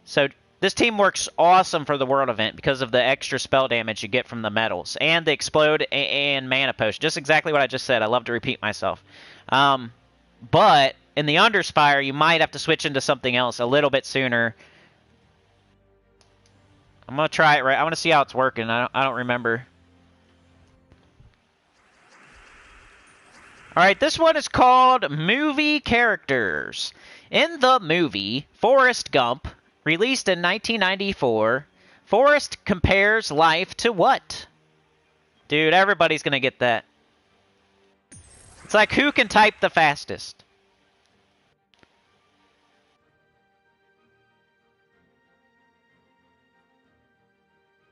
So this team works awesome for the World Event because of the extra spell damage you get from the medals, and the Explode and Mana Potion. Just exactly what I just said. I love to repeat myself. But in the Underspire, you might have to switch into something else a little bit sooner. I'm going to try it right. I want to see how it's working. I don't remember. Alright, this one is called Movie Characters. In the movie Forrest Gump, released in 1994, Forrest compares life to what? Dude, everybody's going to get that. It's like, who can type the fastest?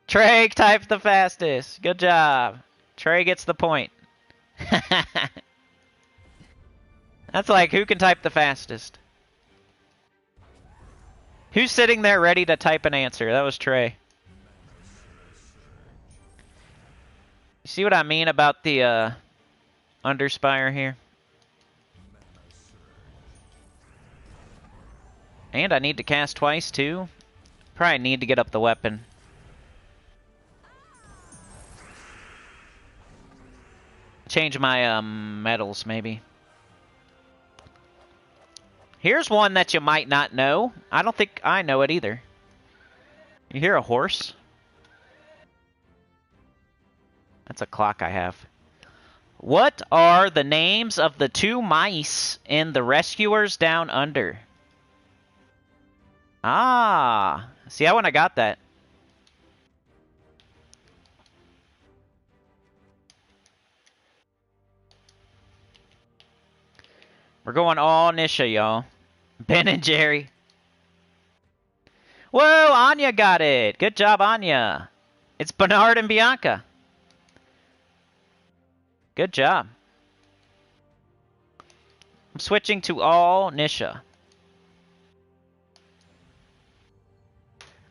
Trey typed the fastest. Good job. Trey gets the point. That's like, who can type the fastest? Who's sitting there ready to type an answer? That was Trey. You see what I mean about the Underspire here? And I need to cast twice too. Probably need to get up the weapon. Change my metals maybe. Here's one that you might not know. I don't think I know it either. You hear a horse? That's a clock I have. What are the names of the two mice in The Rescuers Down Under? Ah, see, I wouldn't have got that. We're going all Nisha, y'all. Ben and Jerry. Whoa, Anya got it. Good job, Anya. It's Bernard and Bianca. Good job. I'm switching to all Nisha.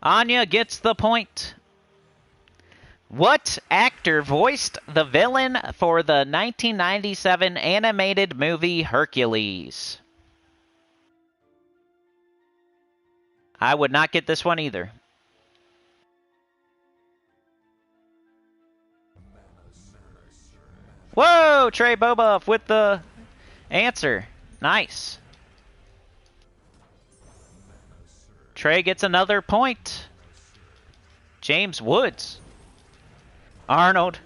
Anya gets the point. What actor voiced the villain for the 1997 animated movie Hercules? I would not get this one either. Whoa, Trey Bobuff with the answer. Nice. Trey gets another point. James Woods. Arnold.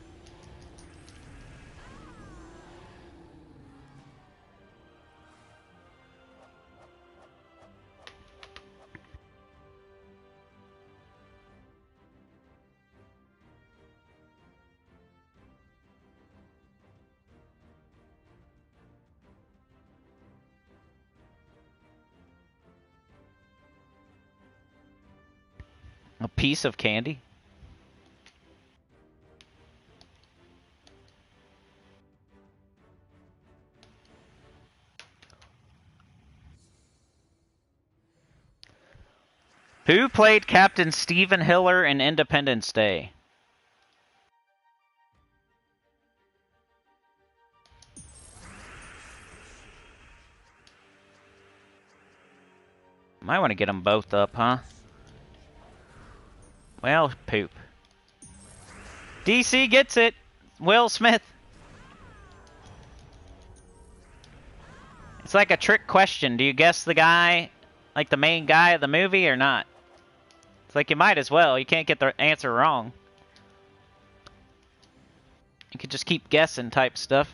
A piece of candy? Who played Captain Stephen Hiller in Independence Day? Might want to get them both up, huh? Well, poop. DC gets it. Will Smith. It's like a trick question. Do you guess the guy, like the main guy of the movie, or not? It's like you might as well. You can't get the answer wrong. You could just keep guessing type stuff.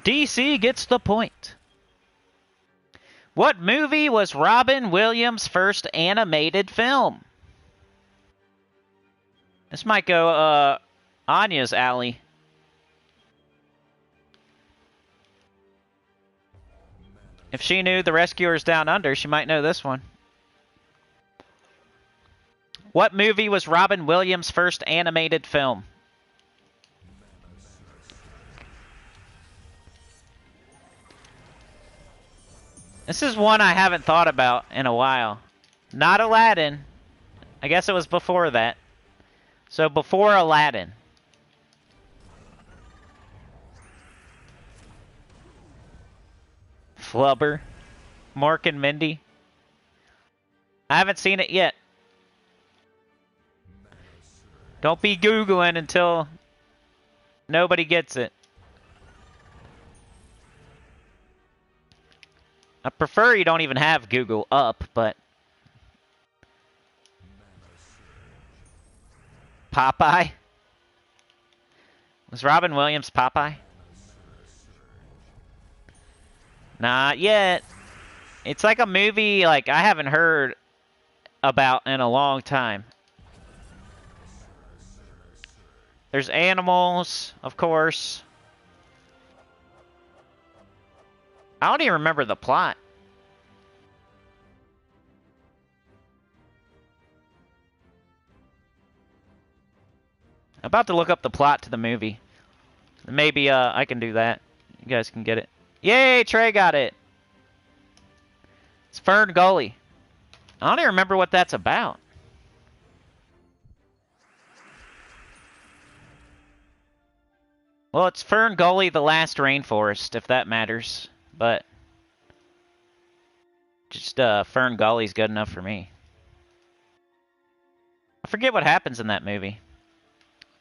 DC gets the point. What movie was Robin Williams' first animated film? This might go Anya's alley. If she knew The Rescuers Down Under, she might know this one. What movie was Robin Williams' first animated film? This is one I haven't thought about in a while. Not Aladdin. I guess it was before that. So before Aladdin. Flubber. Mork and Mindy. I haven't seen it yet. Don't be Googling until nobody gets it. I prefer you don't even have Google up, but... Popeye? Was Robin Williams Popeye? Not yet. It's like a movie like I haven't heard about in a long time. There's animals, of course. I don't even remember the plot. I'm about to look up the plot to the movie. Maybe I can do that. You guys can get it. Yay, Trey got it. It's Fern Gully. I don't even remember what that's about. Well, it's Fern Gully, the last rainforest, if that matters. But just Fern Gully's good enough for me. I forget what happens in that movie.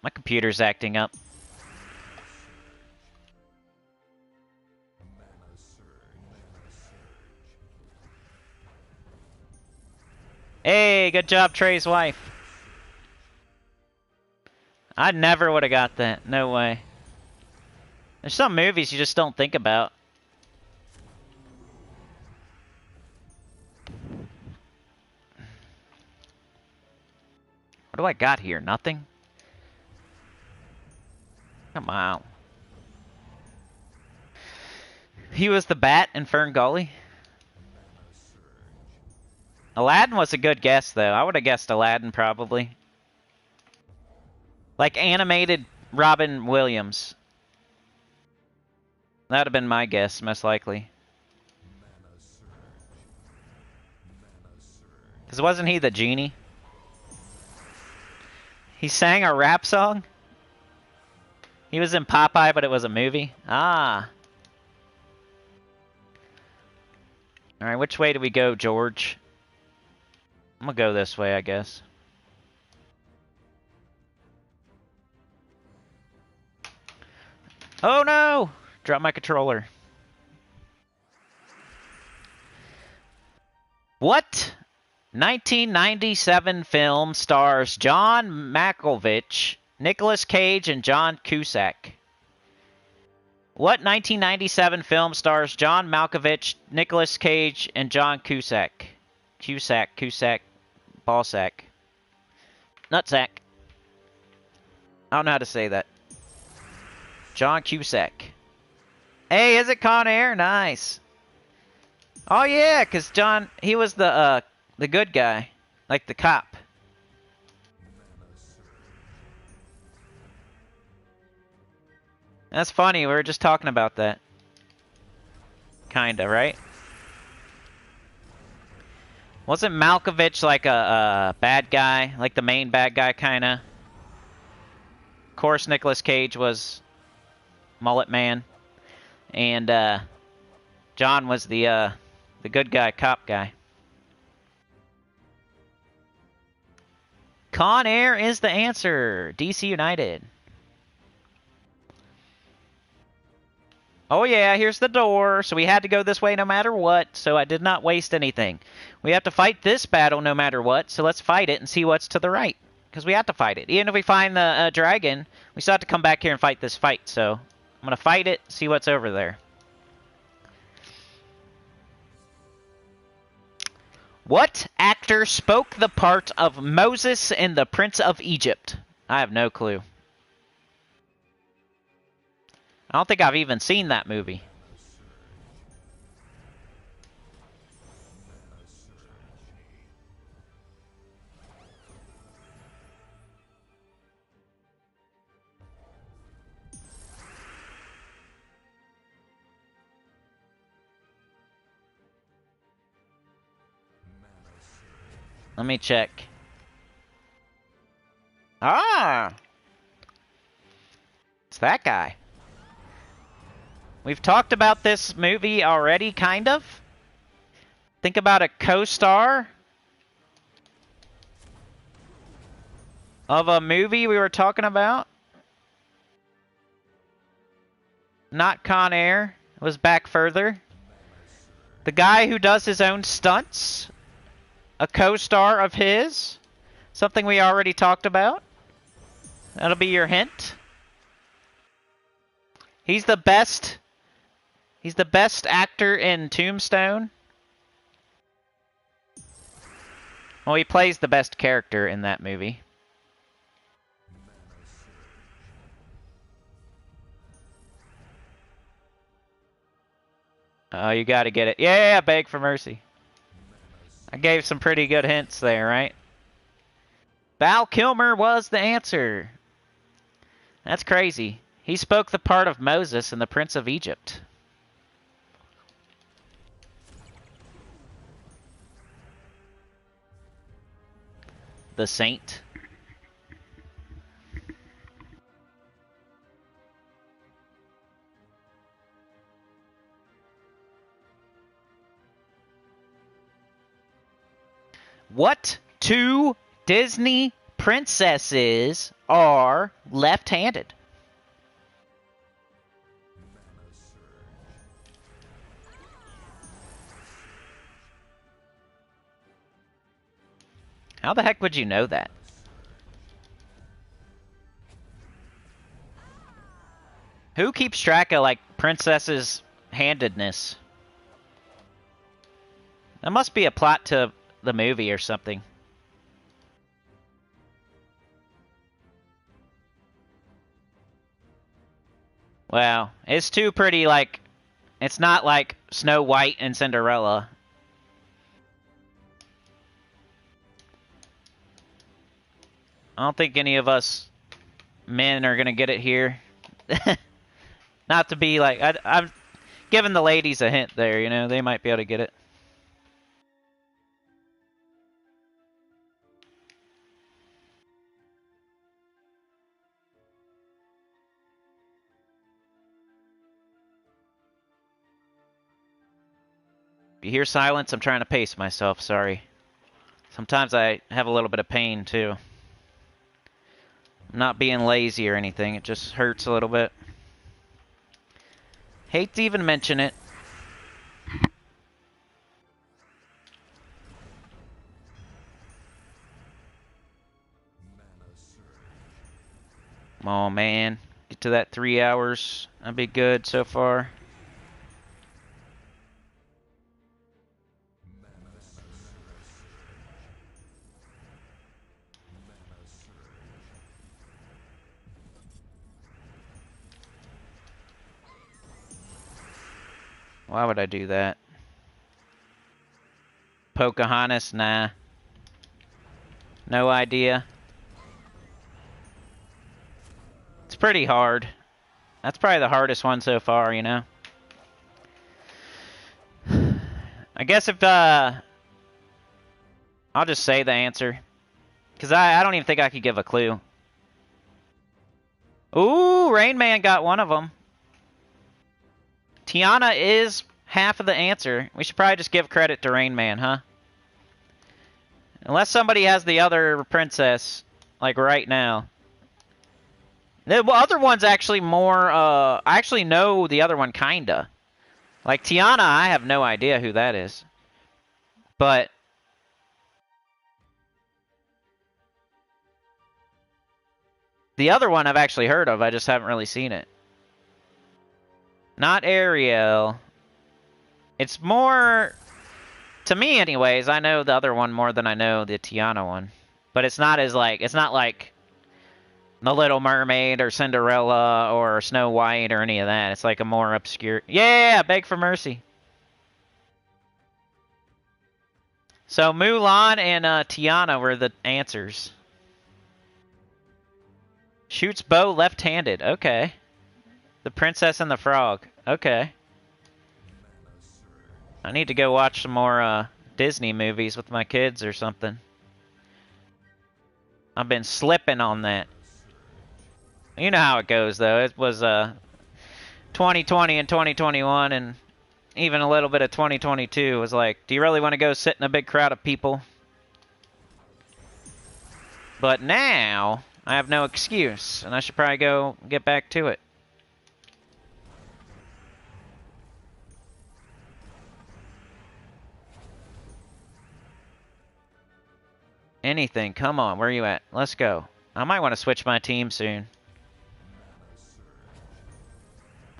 My computer's acting up. Hey, good job, Trey's wife. I never would have got that. No way. There's some movies you just don't think about. What do I got here? Nothing? Come on. He was the bat in Fern Gully? Aladdin was a good guess, though. I would have guessed Aladdin, probably. Like animated Robin Williams. That would have been my guess, most likely. Because wasn't he the genie? He sang a rap song? He was in Popeye, but it was a movie? Ah. Alright, which way do we go, George? I'm gonna go this way, I guess. Oh no! Drop my controller. What 1997 film stars John Malkovich, Nicolas Cage, and John Cusack? What 1997 film stars John Malkovich, Nicolas Cage, and John Cusack? Cusack, ballsack, nutsack. I don't know how to say that. John Cusack. Hey, is it Con Air? Nice. Oh yeah, cause John, he was the good guy, like the cop. That's funny. We were just talking about that. Kinda, right? Wasn't Malkovich like a bad guy? Like the main bad guy, kinda? Of course, Nicolas Cage was Mullet Man. And, John was the good guy, cop guy. Con Air is the answer. DC United. Oh yeah, here's the door. So we had to go this way no matter what, so I did not waste anything. We have to fight this battle no matter what, so let's fight it and see what's to the right. Because we have to fight it. Even if we find the dragon, we still have to come back here and fight this fight. So I'm going to fight it, see what's over there. What actor spoke the part of Moses in The Prince of Egypt? I have no clue. I don't think I've even seen that movie. Let me check. Ah! It's that guy. We've talked about this movie already, kind of. Think about a co-star of a movie we were talking about. Not Con Air. It was back further. The guy who does his own stunts. A co-star of his. Something we already talked about. That'll be your hint. He's the best. He's the best actor in Tombstone. Well, he plays the best character in that movie. Oh, you gotta get it. Yeah, beg for mercy. I gave some pretty good hints there, right? Val Kilmer was the answer. That's crazy. He spoke the part of Moses in The Prince of Egypt. The Saint. What two Disney princesses are left-handed? How the heck would you know that? Who keeps track of, like, princesses' handedness? That must be a plot to the movie or something. Wow. It's too pretty, like... It's not like Snow White and Cinderella. I don't think any of us men are gonna get it here. Not to be like... I'm giving the ladies a hint there, you know? They might be able to get it. If you hear silence, I'm trying to pace myself, sorry. Sometimes I have a little bit of pain, too. I'm not being lazy or anything, it just hurts a little bit. Hate to even mention it. Oh man, get to that 3 hours. That'd be good so far. Why would I do that? Pocahontas? Nah. No idea. It's pretty hard. That's probably the hardest one so far, you know? I guess if, I'll just say the answer. Because I don't even think I could give a clue. Ooh, Rain Man got one of them. Tiana is half of the answer. We should probably just give credit to Rain Man, huh? Unless somebody has the other princess, like right now. The other one's actually more, I actually know the other one, kinda. Like Tiana, I have no idea who that is. But... the other one I've actually heard of, I just haven't really seen it. Not Ariel. It's more... to me, anyways, I know the other one more than I know the Tiana one. But it's not as like... it's not like... The Little Mermaid or Cinderella or Snow White or any of that. It's like a more obscure... yeah! Beg for mercy. So Mulan and Tiana were the answers. Shoots bow left-handed. Okay. The Princess and the Frog. Okay. I need to go watch some more Disney movies with my kids or something. I've been slipping on that. You know how it goes, though. It was 2020 and 2021, and even a little bit of 2022 was like, do you really want to go sit in a big crowd of people? But now, I have no excuse, and I should probably go get back to it. Anything. Come on. Where are you at? Let's go. I might want to switch my team soon.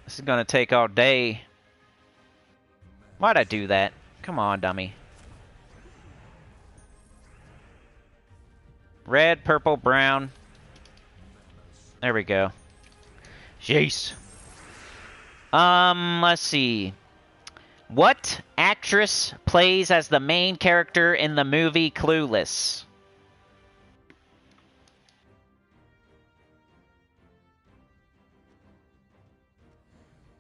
This is going to take all day. Why'd I do that? Come on, dummy. Red, purple, brown. There we go. Jeez. Let's see. What actress plays as the main character in the movie Clueless?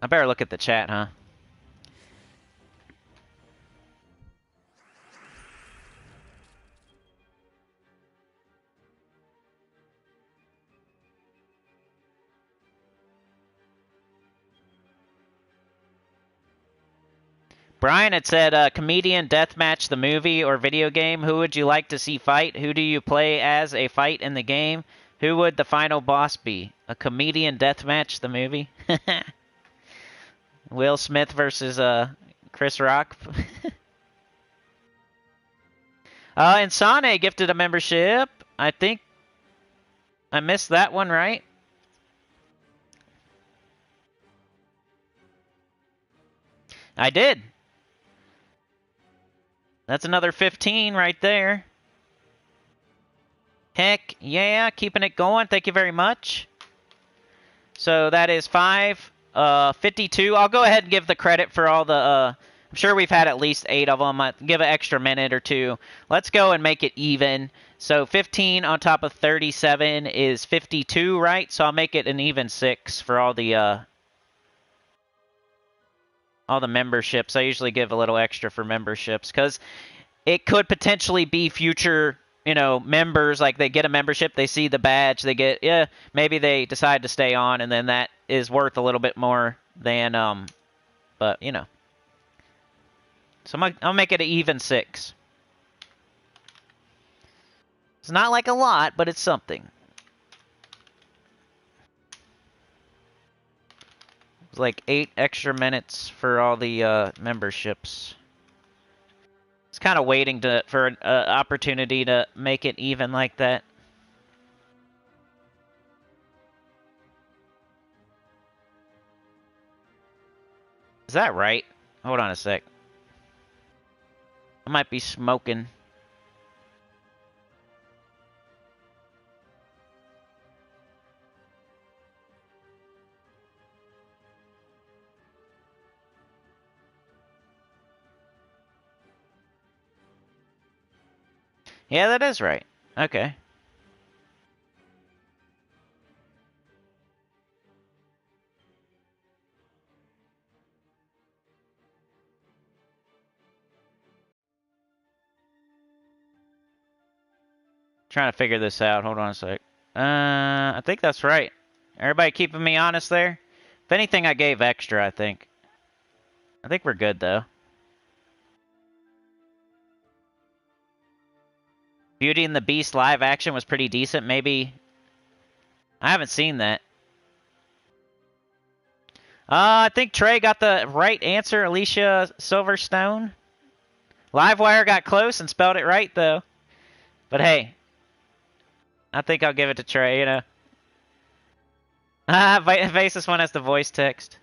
I better look at the chat, huh? Brian had said, comedian deathmatch the movie or video game. Who would you like to see fight? Who do you play as a fight in the game? Who would the final boss be? A comedian deathmatch the movie? Will Smith versus Chris Rock. And Sane gifted a membership. I think I missed that one, right? I did. That's another 15 right there. Heck yeah, keeping it going. Thank you very much. So that is 52. I'll go ahead and give the credit for all the... I'm sure we've had at least 8 of them. I'll give an extra minute or two. Let's go and make it even. So 15 on top of 37 is 52, right? So I'll make it an even 6 for all the memberships. I usually give a little extra for memberships because it could potentially be future, members. Like they get a membership, they see the badge, they get, maybe they decide to stay on, and then that is worth a little bit more than, but, So I'll make it an even 6. It's not like a lot, but it's something. It's like 8 extra minutes for all the memberships. It's kind of waiting for an opportunity to make it even like that. Is that right? Hold on a sec. I might be smoking. Yeah, that is right. Okay. Trying to figure this out. Hold on a sec. I think that's right. Everybody keeping me honest there? If anything, I gave extra, I think. I think we're good, though. Beauty and the Beast live action was pretty decent. Maybe... I haven't seen that. I think Trey got the right answer. Alicia Silverstone. Livewire got close and spelled it right, though. But hey, I think I'll give it to Trey, Vasis one has the voice text.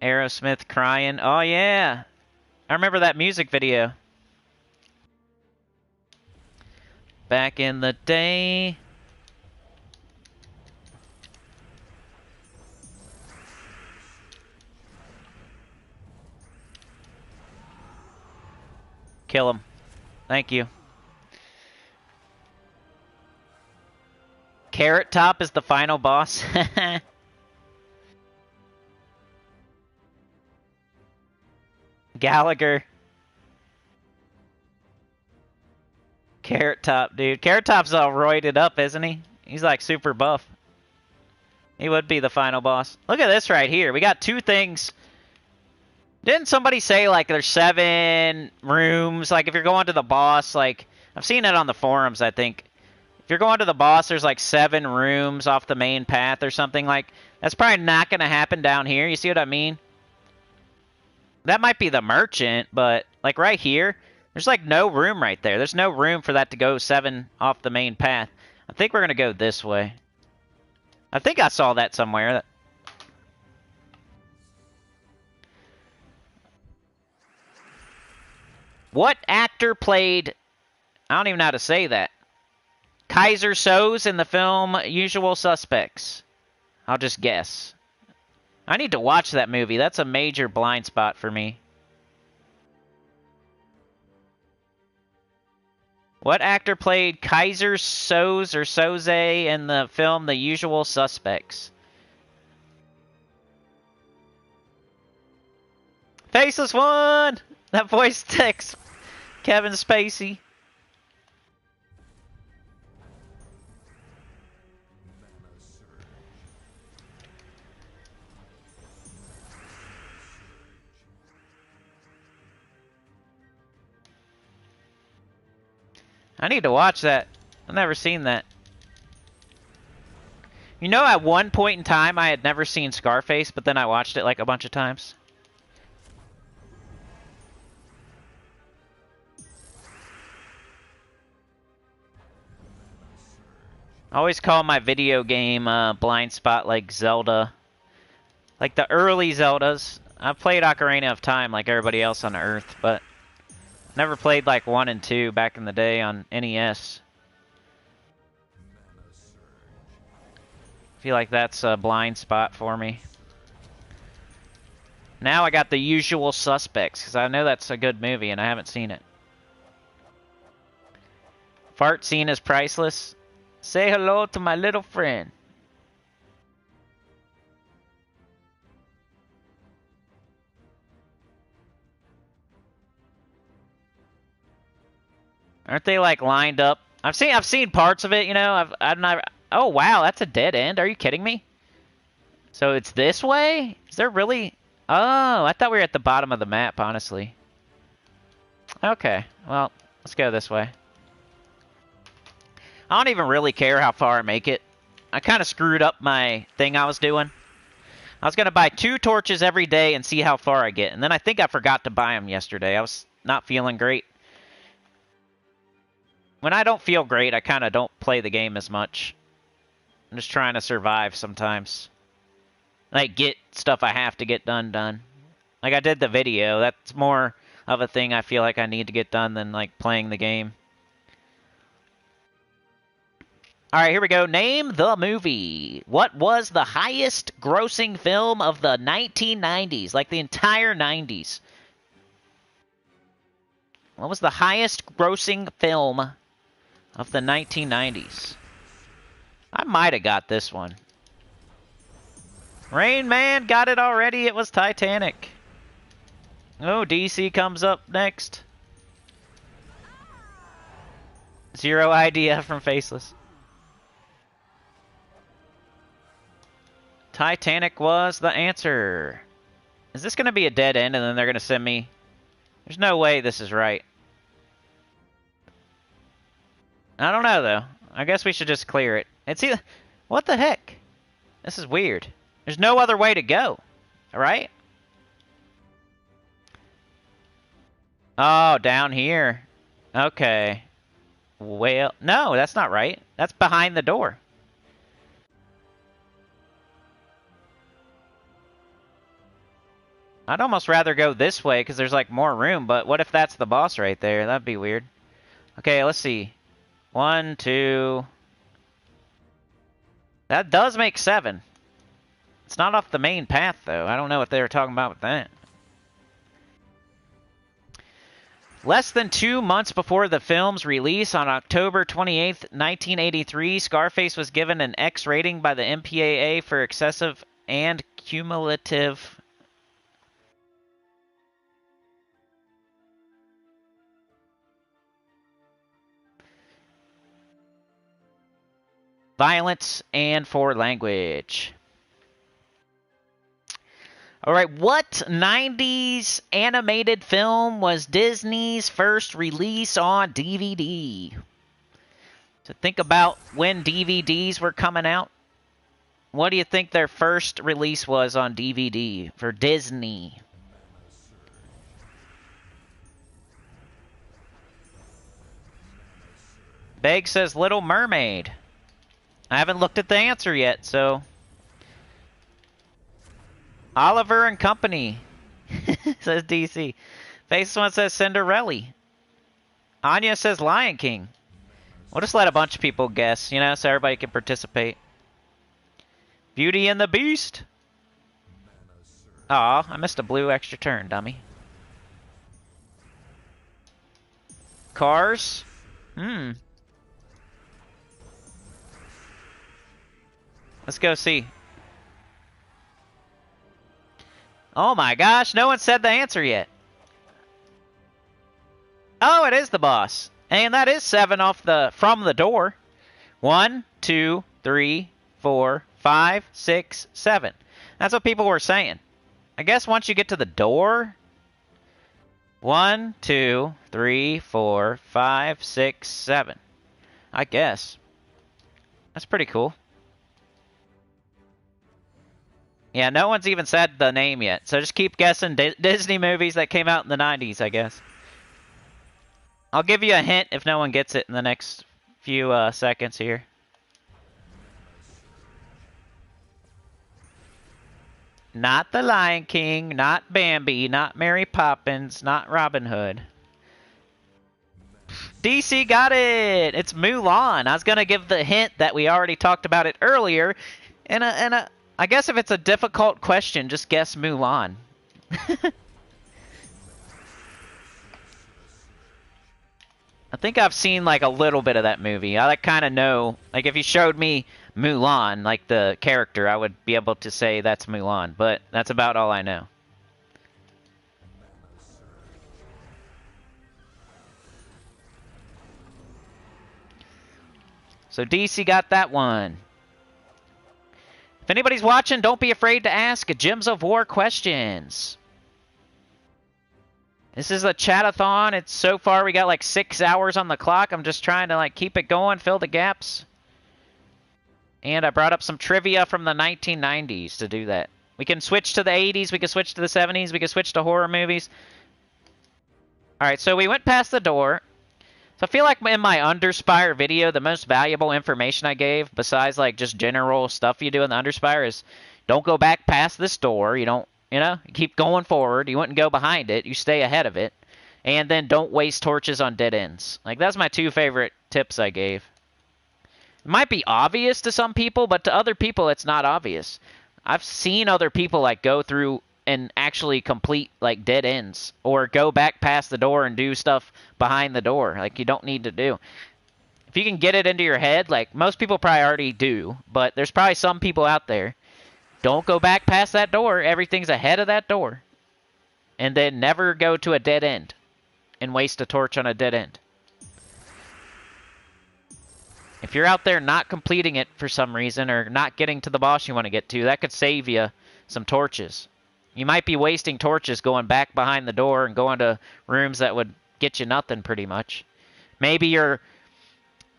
Aerosmith crying. Oh, yeah. I remember that music video. Back in the day. Kill him. Thank you. Carrot Top is the final boss. Gallagher. Carrot Top, dude. Carrot Top's all roided up, isn't he? He's like super buff. He would be the final boss. Look at this right here. We got 2 things. Didn't somebody say, like, there's 7 rooms? Like, if you're going to the boss, like... I've seen it on the forums, I think. If you're going to the boss, there's, like, 7 rooms off the main path or something. Like, that's probably not going to happen down here. You see what I mean? That might be the merchant, but, like, right here, there's, like, no room right there. There's no room for that to go 7 off the main path. I think we're going to go this way. I think I saw that somewhere. What actor played... I don't even know how to say that. Kaiser Soze in the film Usual Suspects. I'll just guess. I need to watch that movie. That's a major blind spot for me. What actor played Kaiser Soze or Soze in the film The Usual Suspects? Faceless won! That voice text Kevin Spacey. I need to watch that. I've never seen that. You know, at one point in time, I had never seen Scarface, but then I watched it like a bunch of times. I always call my video game blind spot like Zelda. Like the early Zeldas. I've played Ocarina of Time like everybody else on Earth, but never played like 1 and 2 back in the day on NES. I feel like that's a blind spot for me. Now I got The Usual Suspects, because I know that's a good movie and I haven't seen it. Fart scene is priceless. Say hello to my little friend. Aren't they like lined up? I've seen parts of it, you know. I've never. Oh wow, that's a dead end. Are you kidding me? So it's this way? Is there really? Oh, I thought we were at the bottom of the map, honestly. Okay, well, let's go this way. I don't even really care how far I make it. I kind of screwed up my thing I was doing. I was going to buy 2 torches every day and see how far I get. And then I think I forgot to buy them yesterday. I was not feeling great. When I don't feel great, I kind of don't play the game as much. I'm just trying to survive sometimes. Like, get stuff I have to get done. Like, I did the video. That's more of a thing I feel like I need to get done than, like, playing the game. Alright, here we go. Name the movie. What was the highest grossing film of the 1990s? Like, the entire 90s. What was the highest grossing film of the 1990s? I might have got this one. Rain Man got it already. It was Titanic. Oh, DC comes up next. Zero idea from Faceless. Titanic was the answer. Is this going to be a dead end and then they're going to send me... There's no way this is right. I don't know, though. I guess we should just clear it. It's either... What the heck? This is weird. There's no other way to go. Right? Oh, down here. Okay. Well, no, that's not right. That's behind the door. I'd almost rather go this way because there's like more room, but what if that's the boss right there? That'd be weird. Okay, let's see. 1, 2... That does make 7. It's not off the main path, though. I don't know what they were talking about with that. Less than 2 months before the film's release on October 28th, 1983, Scarface was given an X rating by the MPAA for excessive and cumulative... violence and for language. Alright, what 90s animated film was Disney's first release on DVD? So think about when DVDs were coming out. What do you think their first release was on DVD for Disney? Beg says Little Mermaid. I haven't looked at the answer yet, so... Oliver and Company, says DC. Face One says Cinderella. Anya says Lion King. We'll just let a bunch of people guess, you know, so everybody can participate. Beauty and the Beast. Aw, I missed a blue extra turn, dummy. Cars? Let's go see. Oh my gosh, no one said the answer yet. Oh, it is the boss. And that is 7 off from the door. 1, 2, 3, 4, 5, 6, 7. That's what people were saying. I guess once you get to the door... 1, 2, 3, 4, 5, 6, 7. I guess. That's pretty cool. Yeah, no one's even said the name yet. So just keep guessing Disney movies that came out in the 90s, I guess. I'll give you a hint if no one gets it in the next few seconds here. Not The Lion King, not Bambi, not Mary Poppins, not Robin Hood. DC got it! It's Mulan. I was going to give the hint that we already talked about it earlier. And I guess if it's a difficult question, just guess Mulan. I think I've seen like a little bit of that movie. I like kind of know, like if you showed me Mulan, like the character, I would be able to say that's Mulan, but that's about all I know. So DC got that one. If anybody's watching, don't be afraid to ask Gems of War questions. This is a chat-a-thon. It's so far we got like 6 hours on the clock. I'm just trying to like keep it going, fill the gaps. And I brought up some trivia from the 1990s to do that. We can switch to the 80s, we can switch to the 70s, we can switch to horror movies. Alright, so we went past the door. So I feel like in my UNDERSPIRE video, the most valuable information I gave, besides like just general stuff you do in the UNDERSPIRE, is don't go back past this door. You don't, you know, you keep going forward. You wouldn't go behind it. You stay ahead of it. And then don't waste torches on dead ends. Like, that's my 2 favorite tips I gave. It might be obvious to some people, but to other people, it's not obvious. I've seen other people, like, go through and actually complete, like, dead ends. Or go back past the door and do stuff behind the door. Like, you don't need to do. If you can get it into your head, like, most people probably already do. But there's probably some people out there. Don't go back past that door. Everything's ahead of that door. And then never go to a dead end. And waste a torch on a dead end. If you're out there not completing it for some reason, or not getting to the boss you want to get to, that could save you some torches. You might be wasting torches going back behind the door and going to rooms that would get you nothing pretty much. Maybe you're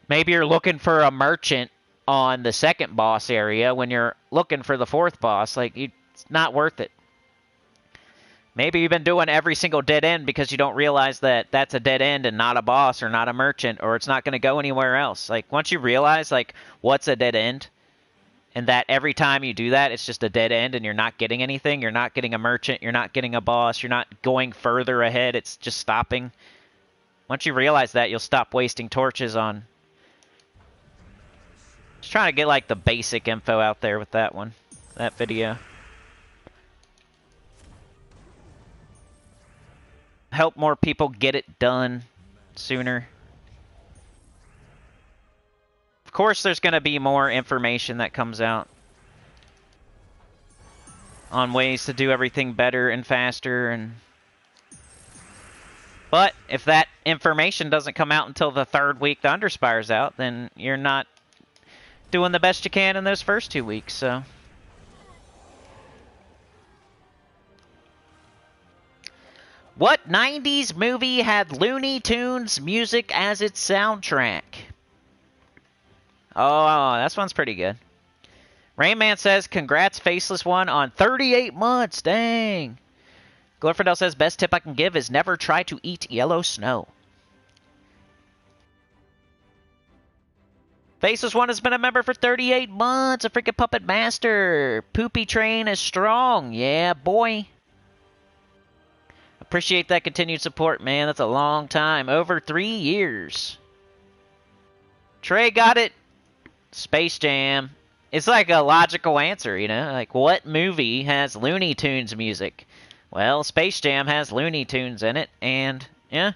looking for a merchant on the second boss area when you're looking for the 4th boss. Like, it's not worth it. Maybe you've been doing every single dead end because you don't realize that that's a dead end and not a boss or not a merchant, or it's not going to go anywhere else. Like, once you realize, like, what's a dead end, and that every time you do that, it's just a dead end and you're not getting anything, you're not getting a merchant, you're not getting a boss, you're not going further ahead, it's just stopping. Once you realize that, you'll stop wasting torches on... Just trying to get, like, the basic info out there with that one, that video. Help more people get it done sooner. Of course, there's going to be more information that comes out on ways to do everything better and faster. But if that information doesn't come out until the 3rd week the UNDERSPIRE's out, then you're not doing the best you can in those first 2 weeks, so... What 90s movie had Looney Tunes music as its soundtrack? Oh, that one's pretty good. Rainman says, congrats, Faceless One, on 38 months. Dang. Glorfindel says, best tip I can give is never try to eat yellow snow. Faceless One has been a member for 38 months. A freaking puppet master. Poopy Train is strong. Yeah, boy. Appreciate that continued support, man. That's a long time. Over 3 years. Trey got it. Space Jam. It's like a logical answer, you know? Like, what movie has Looney Tunes music? Well, Space Jam has Looney Tunes in it, and, yeah.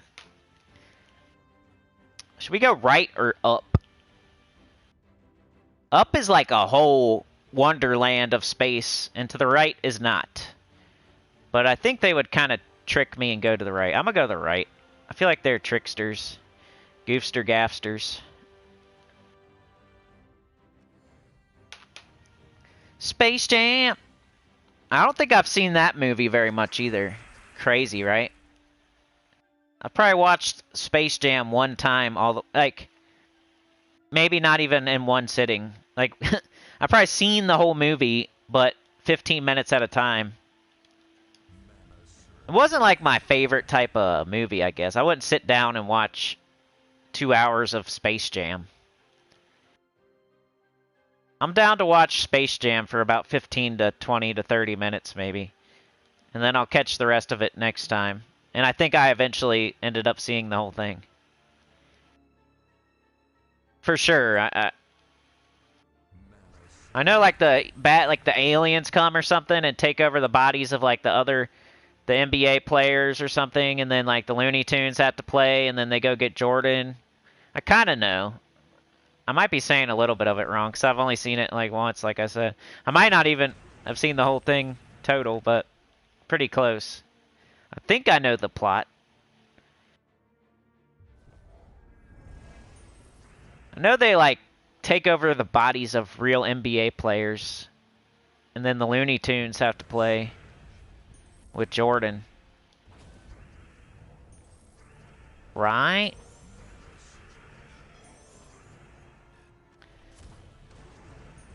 Should we go right or up? Up is like a whole wonderland of space, and to the right is not. But I think they would kind of trick me and go to the right. I'm going to go to the right. I feel like they're tricksters. Goofster gaffsters. Space Jam! I don't think I've seen that movie very much either. Crazy, right? I probably watched Space Jam one time, like, maybe not even in one sitting. Like, I've probably seen the whole movie, but 15 minutes at a time. It wasn't like my favorite type of movie, I guess. I wouldn't sit down and watch 2 hours of Space Jam. I'm down to watch Space Jam for about 15 to 20 to 30 minutes, maybe. And then I'll catch the rest of it next time. And I think I eventually ended up seeing the whole thing. For sure. I know like the aliens come or something and take over the bodies of like the NBA players or something, and then like the Looney Tunes have to play, and then they go get Jordan. I kind of know. I might be saying a little bit of it wrong, because I've only seen it like once, like I said. I might not even have seen the whole thing total, but pretty close. I think I know the plot. I know they like take over the bodies of real NBA players, and then the Looney Tunes have to play with Jordan. Right?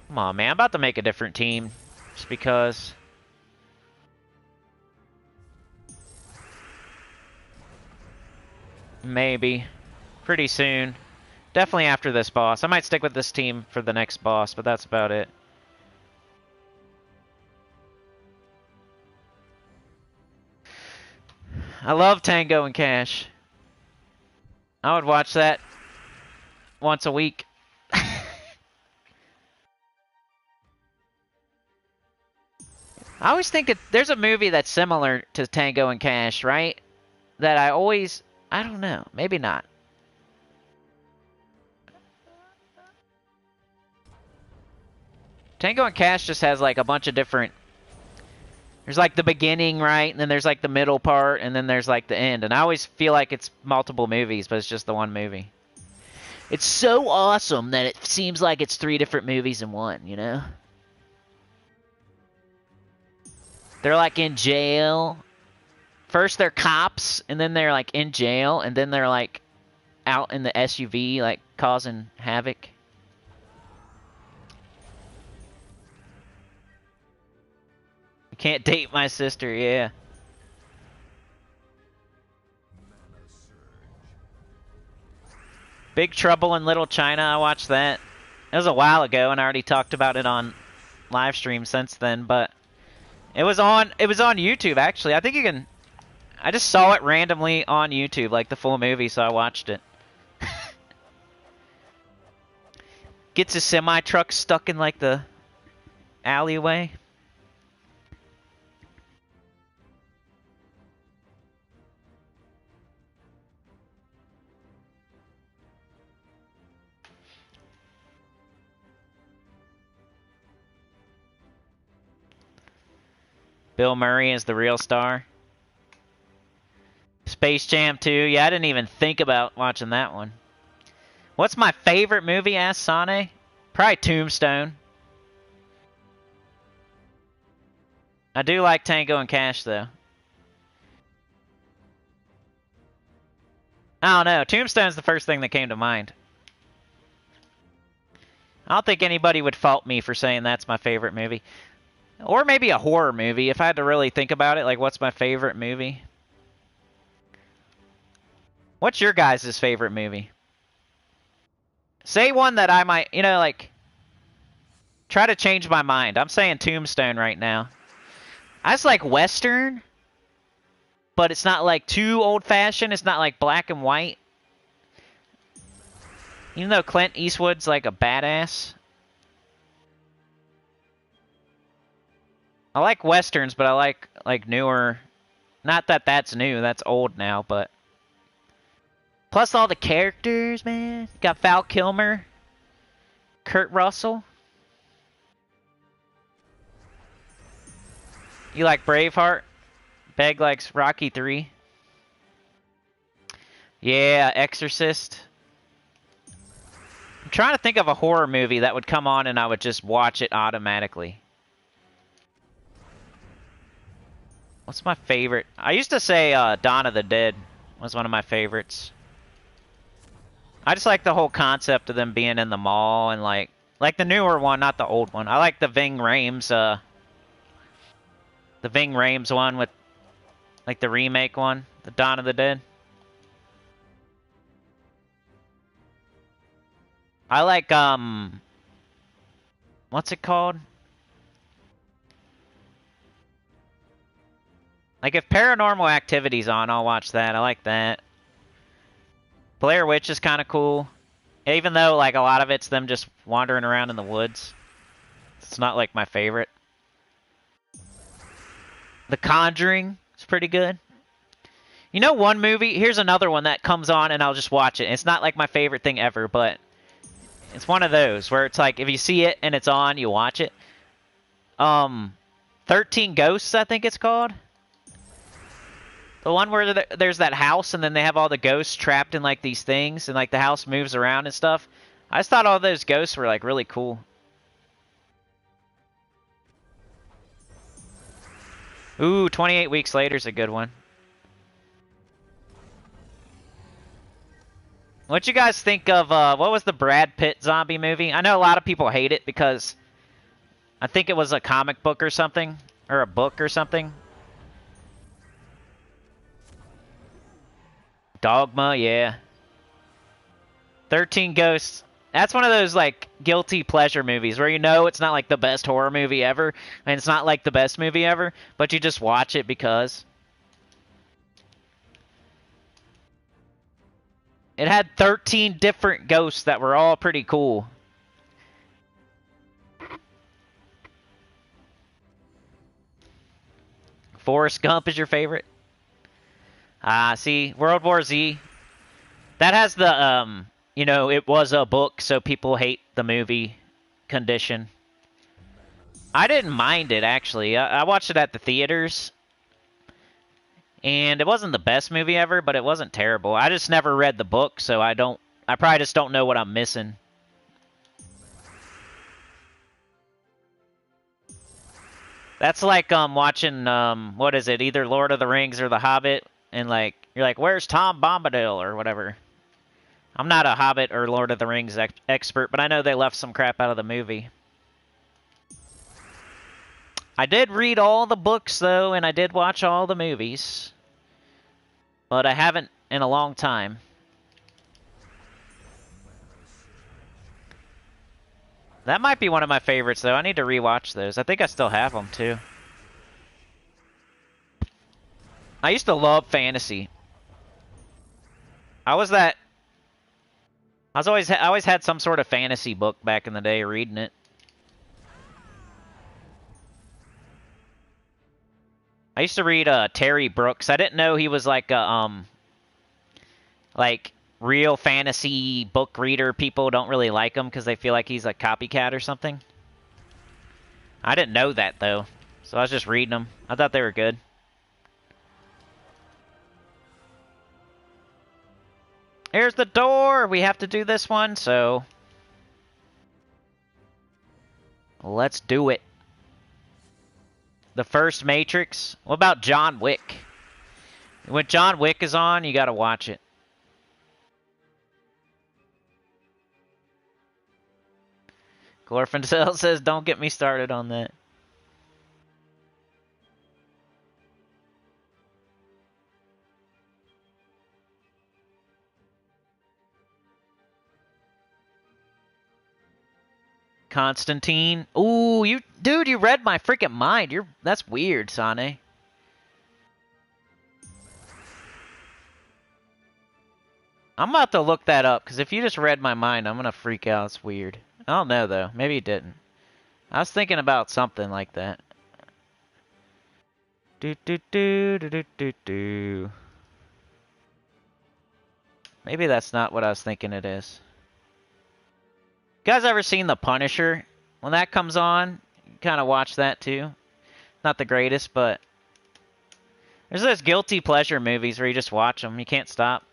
Come on, man. I'm about to make a different team. Just because. Maybe. Pretty soon. Definitely after this boss. I might stick with this team for the next boss, but that's about it. I love Tango and Cash. I would watch that once a week. I always think there's a movie that's similar to Tango and Cash, right? That I don't know, maybe not. Tango and Cash just has like a bunch of different... There's like the beginning, right? And then there's like the middle part, and then there's like the end. And I always feel like it's multiple movies, but it's just the one movie. It's so awesome that it seems like it's 3 different movies in one, you know? They're like in jail. First they're cops, and then they're like in jail, and then they're like out in the SUV, like causing havoc. You can't date my sister, yeah. Big Trouble in Little China, I watched that. It was a while ago, and I already talked about it on live stream since then, but it was on YouTube actually. I think you can I just saw it randomly on YouTube, like the full movie, so I watched it. Gets his semi-truck stuck in like the alleyway. Bill Murray is the real star. Space Jam 2. Yeah, I didn't even think about watching that one. What's my favorite movie, asked Sane? Probably Tombstone. I do like Tango and Cash, though. I don't know. Tombstone's the first thing that came to mind. I don't think anybody would fault me for saying that's my favorite movie. Or maybe a horror movie, if I had to really think about it. Like, what's my favorite movie? What's your guys' favorite movie? Say one that I might, you know, like, try to change my mind. I'm saying Tombstone right now. I just like Western, but it's not like too old-fashioned. It's not like black and white. Even though Clint Eastwood's like a badass. I like Westerns, but I like newer. Not that that's new. That's old now, but... Plus all the characters, man. Got Val Kilmer. Kurt Russell. You like Braveheart? Peg likes Rocky 3. Yeah, Exorcist. I'm trying to think of a horror movie that would come on and I would just watch it automatically. What's my favorite? I used to say Dawn of the Dead was one of my favorites. I just like the whole concept of them being in the mall and like the newer one, not the old one. I like the Ving Rhames one with like the remake one, the Dawn of the Dead. I like what's it called? Like if Paranormal Activity's on, I'll watch that. I like that. Blair Witch is kind of cool. Even though like a lot of it's them just wandering around in the woods. It's not like my favorite. The Conjuring is pretty good. You know one movie? Here's another one that comes on and I'll just watch it. It's not like my favorite thing ever, but it's one of those where it's like if you see it and it's on, you watch it. 13 Ghosts, I think it's called. The one where there's that house and then they have all the ghosts trapped in like these things and like the house moves around and stuff. I just thought all those ghosts were like really cool. Ooh, 28 Weeks Later is a good one. What you guys think of, what was the Brad Pitt zombie movie? I know a lot of people hate it because I think it was a comic book or something, or a book or something. Dogma, yeah. 13 Ghosts. That's one of those, like, guilty pleasure movies where you know it's not, like, the best horror movie ever, and it's not, like, the best movie ever, but you just watch it because. It had 13 different ghosts that were all pretty cool. Forrest Gump is your favorite? See, World War Z. That has the, you know, it was a book, so people hate the movie condition. I didn't mind it, actually. I watched it at the theaters. And it wasn't the best movie ever, but it wasn't terrible. I just never read the book, so I probably just don't know what I'm missing. That's like watching what is it? Either Lord of the Rings or The Hobbit, and like you're like, where's Tom Bombadil or whatever. I'm not a Hobbit or Lord of the Rings expert, but I know they left some crap out of the movie. I did read all the books though, and I did watch all the movies. But I haven't in a long time. That might be one of my favorites, though. I need to rewatch those. I think I still have them, too. I used to love fantasy. I always had some sort of fantasy book back in the day, reading it. I used to read Terry Brooks. I didn't know he was like a like real fantasy book reader. People don't really like him because they feel like he's a copycat or something. I didn't know that though, so I was just reading them. I thought they were good. Here's the door. We have to do this one, so let's do it. The first Matrix. What about John Wick? When John Wick is on, you gotta watch it. Glorfindel says, don't get me started on that. Constantine. Ooh, dude, you read my freaking mind. That's weird, Sane. I'm about to look that up, because if you just read my mind, I'm going to freak out. It's weird. I don't know, though. Maybe you didn't. I was thinking about something like that. Maybe that's not what I was thinking it is. You guys ever seen The Punisher? When that comes on, you kind of watch that too. Not the greatest, but There's those guilty pleasure movies where you just watch them. You can't stop.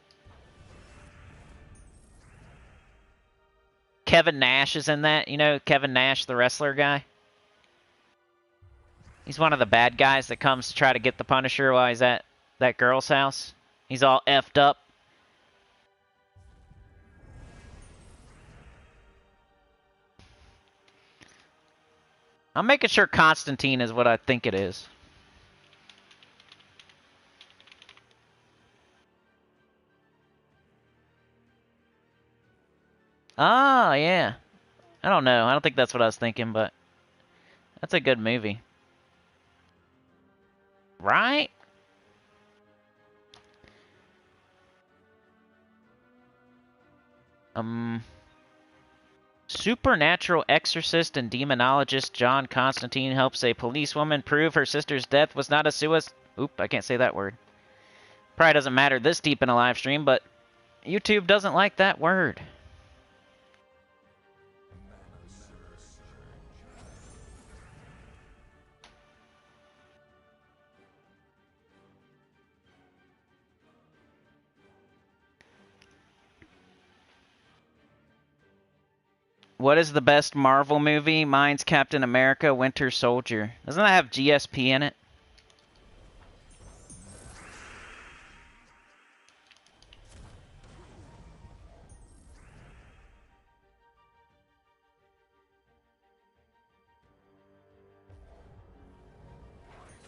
Kevin Nash is in that. You know Kevin Nash, the wrestler guy? He's one of the bad guys that comes to try to get the Punisher while he's at that girl's house. He's all effed up. I'm making sure Constantine is what I think it is. Ah, yeah. I don't know. I don't think that's what I was thinking, but that's a good movie. Right? Supernatural exorcist and demonologist John Constantine helps a policewoman prove her sister's death was not a suicide. Oop, I can't say that word. Probably doesn't matter this deep in a live stream, but YouTube doesn't like that word. What is the best Marvel movie? Mine's Captain America: Winter Soldier. Doesn't that have GSP in it?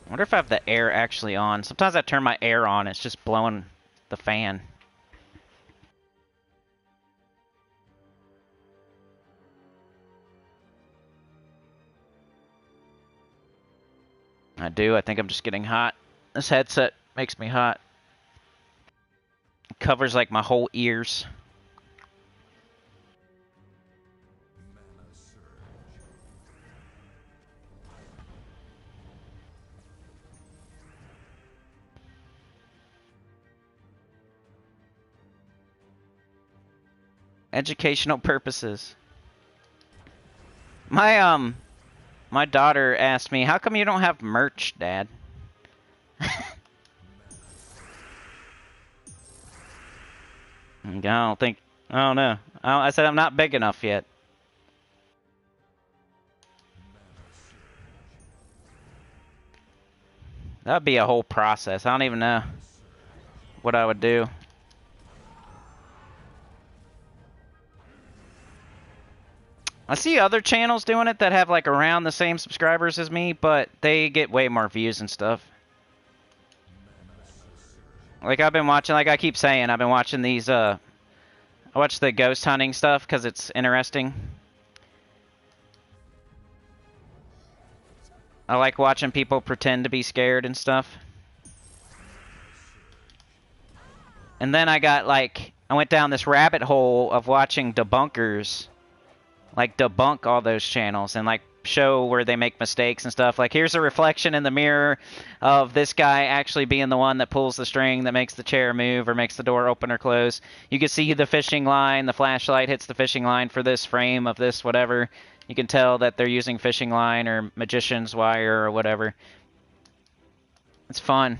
I wonder if I have the air actually on. Sometimes I turn my air on, it's just blowing the fan. I do. I think I'm just getting hot. This headset makes me hot. It covers like my whole ears. Educational purposes. My daughter asked me, "How come you don't have merch, Dad?" I don't know. I said I'm not big enough yet. That would be a whole process. I don't even know what I would do. I see other channels doing it that have like around the same subscribers as me, but they get way more views and stuff. Like I've been watching, like I keep saying, I've been watching these, I watch the ghost hunting stuff because it's interesting. I like watching people pretend to be scared and stuff. And then I went down this rabbit hole of watching debunkers, like debunk all those channels and like show where they make mistakes and stuff. Like here's a reflection in the mirror of this guy actually being the one that pulls the string that makes the chair move or makes the door open or close. You can see the fishing line, the flashlight hits the fishing line for this frame of this whatever. You can tell that they're using fishing line or magician's wire or whatever. It's fun.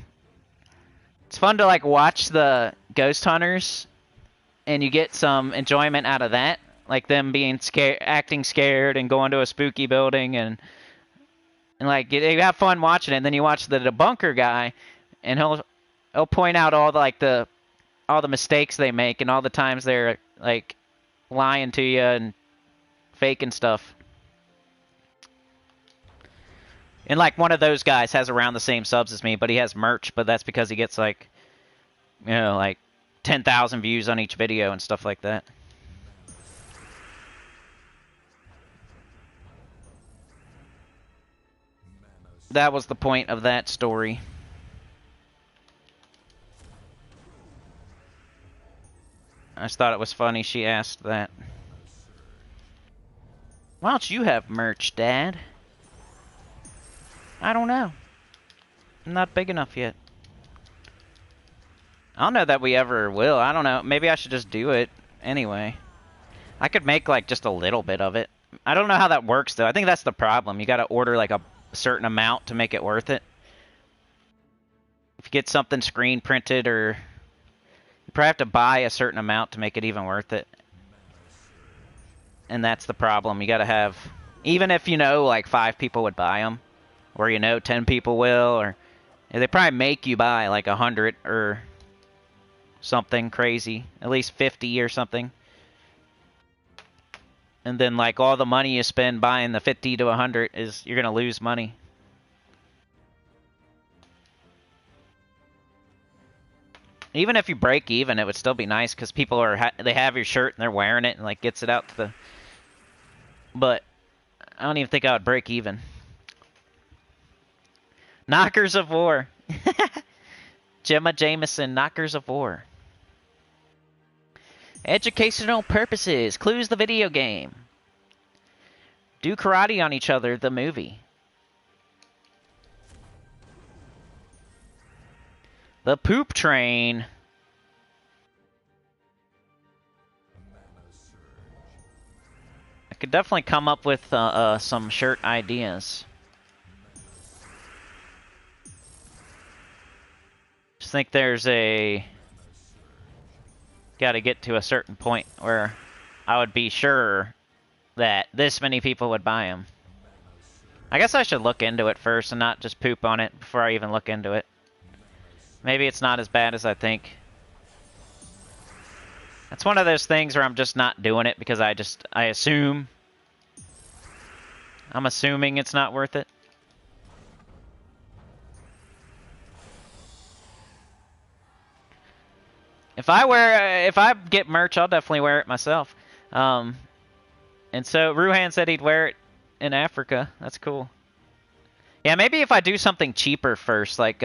It's fun to like watch the ghost hunters and you get some enjoyment out of that. Like them being scared, acting scared, and going to a spooky building, and like you have fun watching it. And then you watch the debunker guy, and he'll point out all the mistakes they make, and all the times they're like lying to you and faking stuff. And like one of those guys has around the same subs as me, but he has merch. But that's because he gets like, you know, like 10,000 views on each video and stuff like that. That was the point of that story. I just thought it was funny she asked that. Why don't you have merch, Dad? I don't know. I'm not big enough yet. I don't know that we ever will. I don't know. Maybe I should just do it anyway. I could make like just a little bit of it. I don't know how that works though. I think that's the problem. You gotta order like a certain amount to make it worth it. If you get something screen printed, or you probably have to buy a certain amount to make it even worth it. And that's the problem. You gotta have, even if you know like 5 people would buy them, or you know 10 people will, or they probably make you buy like 100 or something crazy, at least 50 or something. And then like all the money you spend buying the 50 to 100 is, you're gonna lose money. Even if you break even, it would still be nice because people are they have your shirt and they're wearing it and like gets it out to the. But I don't even think I would break even. Knockers of War. Gemma Jameson, Knockers of War. Educational purposes. Clues the video game. Do karate on each other, the movie. The Poop Train. I could definitely come up with some shirt ideas. Just think there's a... Gotta get to a certain point where I would be sure that this many people would buy them. I guess I should look into it first and not just poop on it before I even look into it. Maybe it's not as bad as I think. That's one of those things where I'm just not doing it because I assume. I'm assuming it's not worth it. If I get merch, I'll definitely wear it myself. And so Ruhan said he'd wear it in Africa. That's cool. Yeah, maybe if I do something cheaper first, like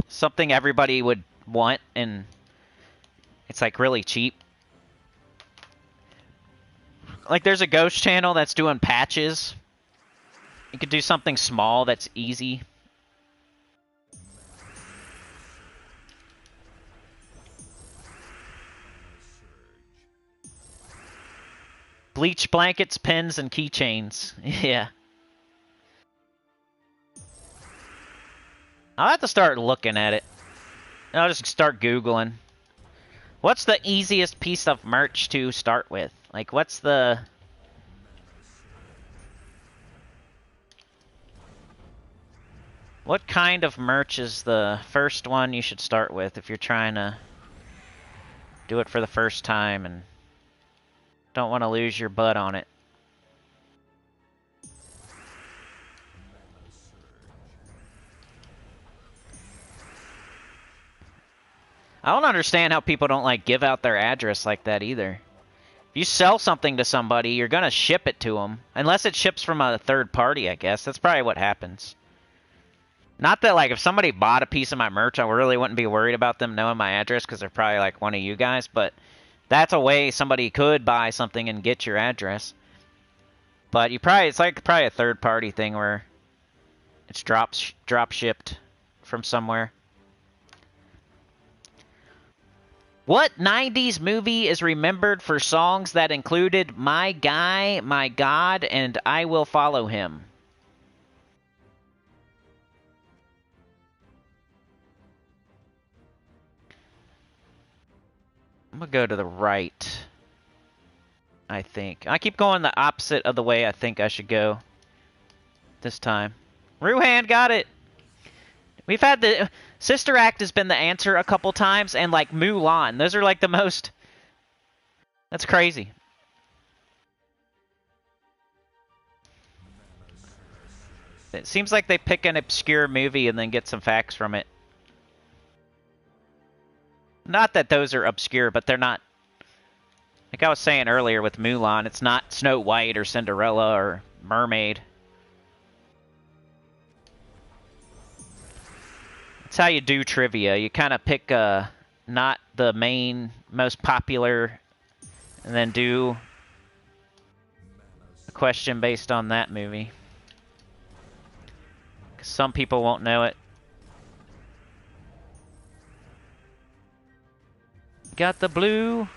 something everybody would want and it's like really cheap. Like there's a ghost channel that's doing patches. You could do something small that's easy. Bleach blankets, pens, and keychains. Yeah. I'll have to start looking at it. I'll just start Googling. What's the easiest piece of merch to start with? Like, what's the... What kind of merch is the first one you should start with if you're trying to do it for the first time and don't want to lose your butt on it? I don't understand how people don't like give out their address like that either. If you sell something to somebody, you're gonna ship it to them. Unless it ships from a third party, I guess. That's probably what happens. Not that, like, if somebody bought a piece of my merch, I really wouldn't be worried about them knowing my address because they're probably, like, one of you guys. But that's a way somebody could buy something and get your address. But you probably, it's like probably a third party thing where it's drop shipped from somewhere. What 90s movie is remembered for songs that included My Guy, My God, and I Will Follow Him? I'm gonna go to the right, I think. I keep going the opposite of the way I think I should go this time. Ruhan got it! We've had the... Sister Act has been the answer a couple times, and, like, Mulan. Those are, like, the most... That's crazy. It seems like they pick an obscure movie and then get some facts from it. Not that those are obscure, but they're not... Like I was saying earlier with Mulan, it's not Snow White or Cinderella or Mermaid. That's how you do trivia. You kind of pick not the main, most popular, and then do a question based on that movie. 'Cause some people won't know it. Got the blue.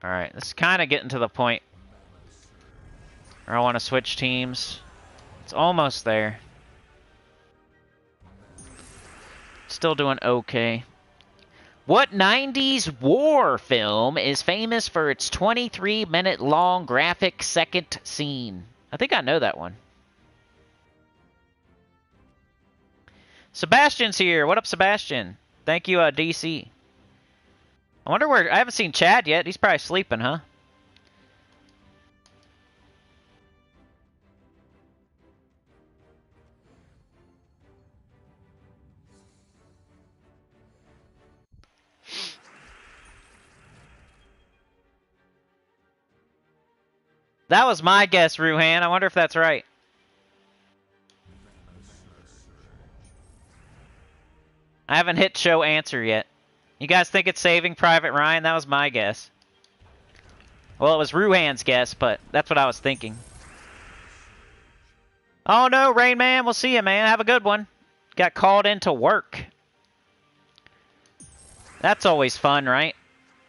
Alright, this is kind of getting to the point. Or I want to switch teams. It's almost there. Still doing okay. What 90s war film is famous for its 23-minute long graphic second scene? I think I know that one. Sebastian's here. What up, Sebastian? Thank you, DC. I wonder where... I haven't seen Chad yet. He's probably sleeping, huh? That was my guess, Ruhan. I wonder if that's right. I haven't hit show answer yet. You guys think it's Saving Private Ryan? That was my guess. Well, it was Ruhan's guess, but that's what I was thinking. Oh no, Rain Man. We'll see you, man. Have a good one. Got called into work. That's always fun, right?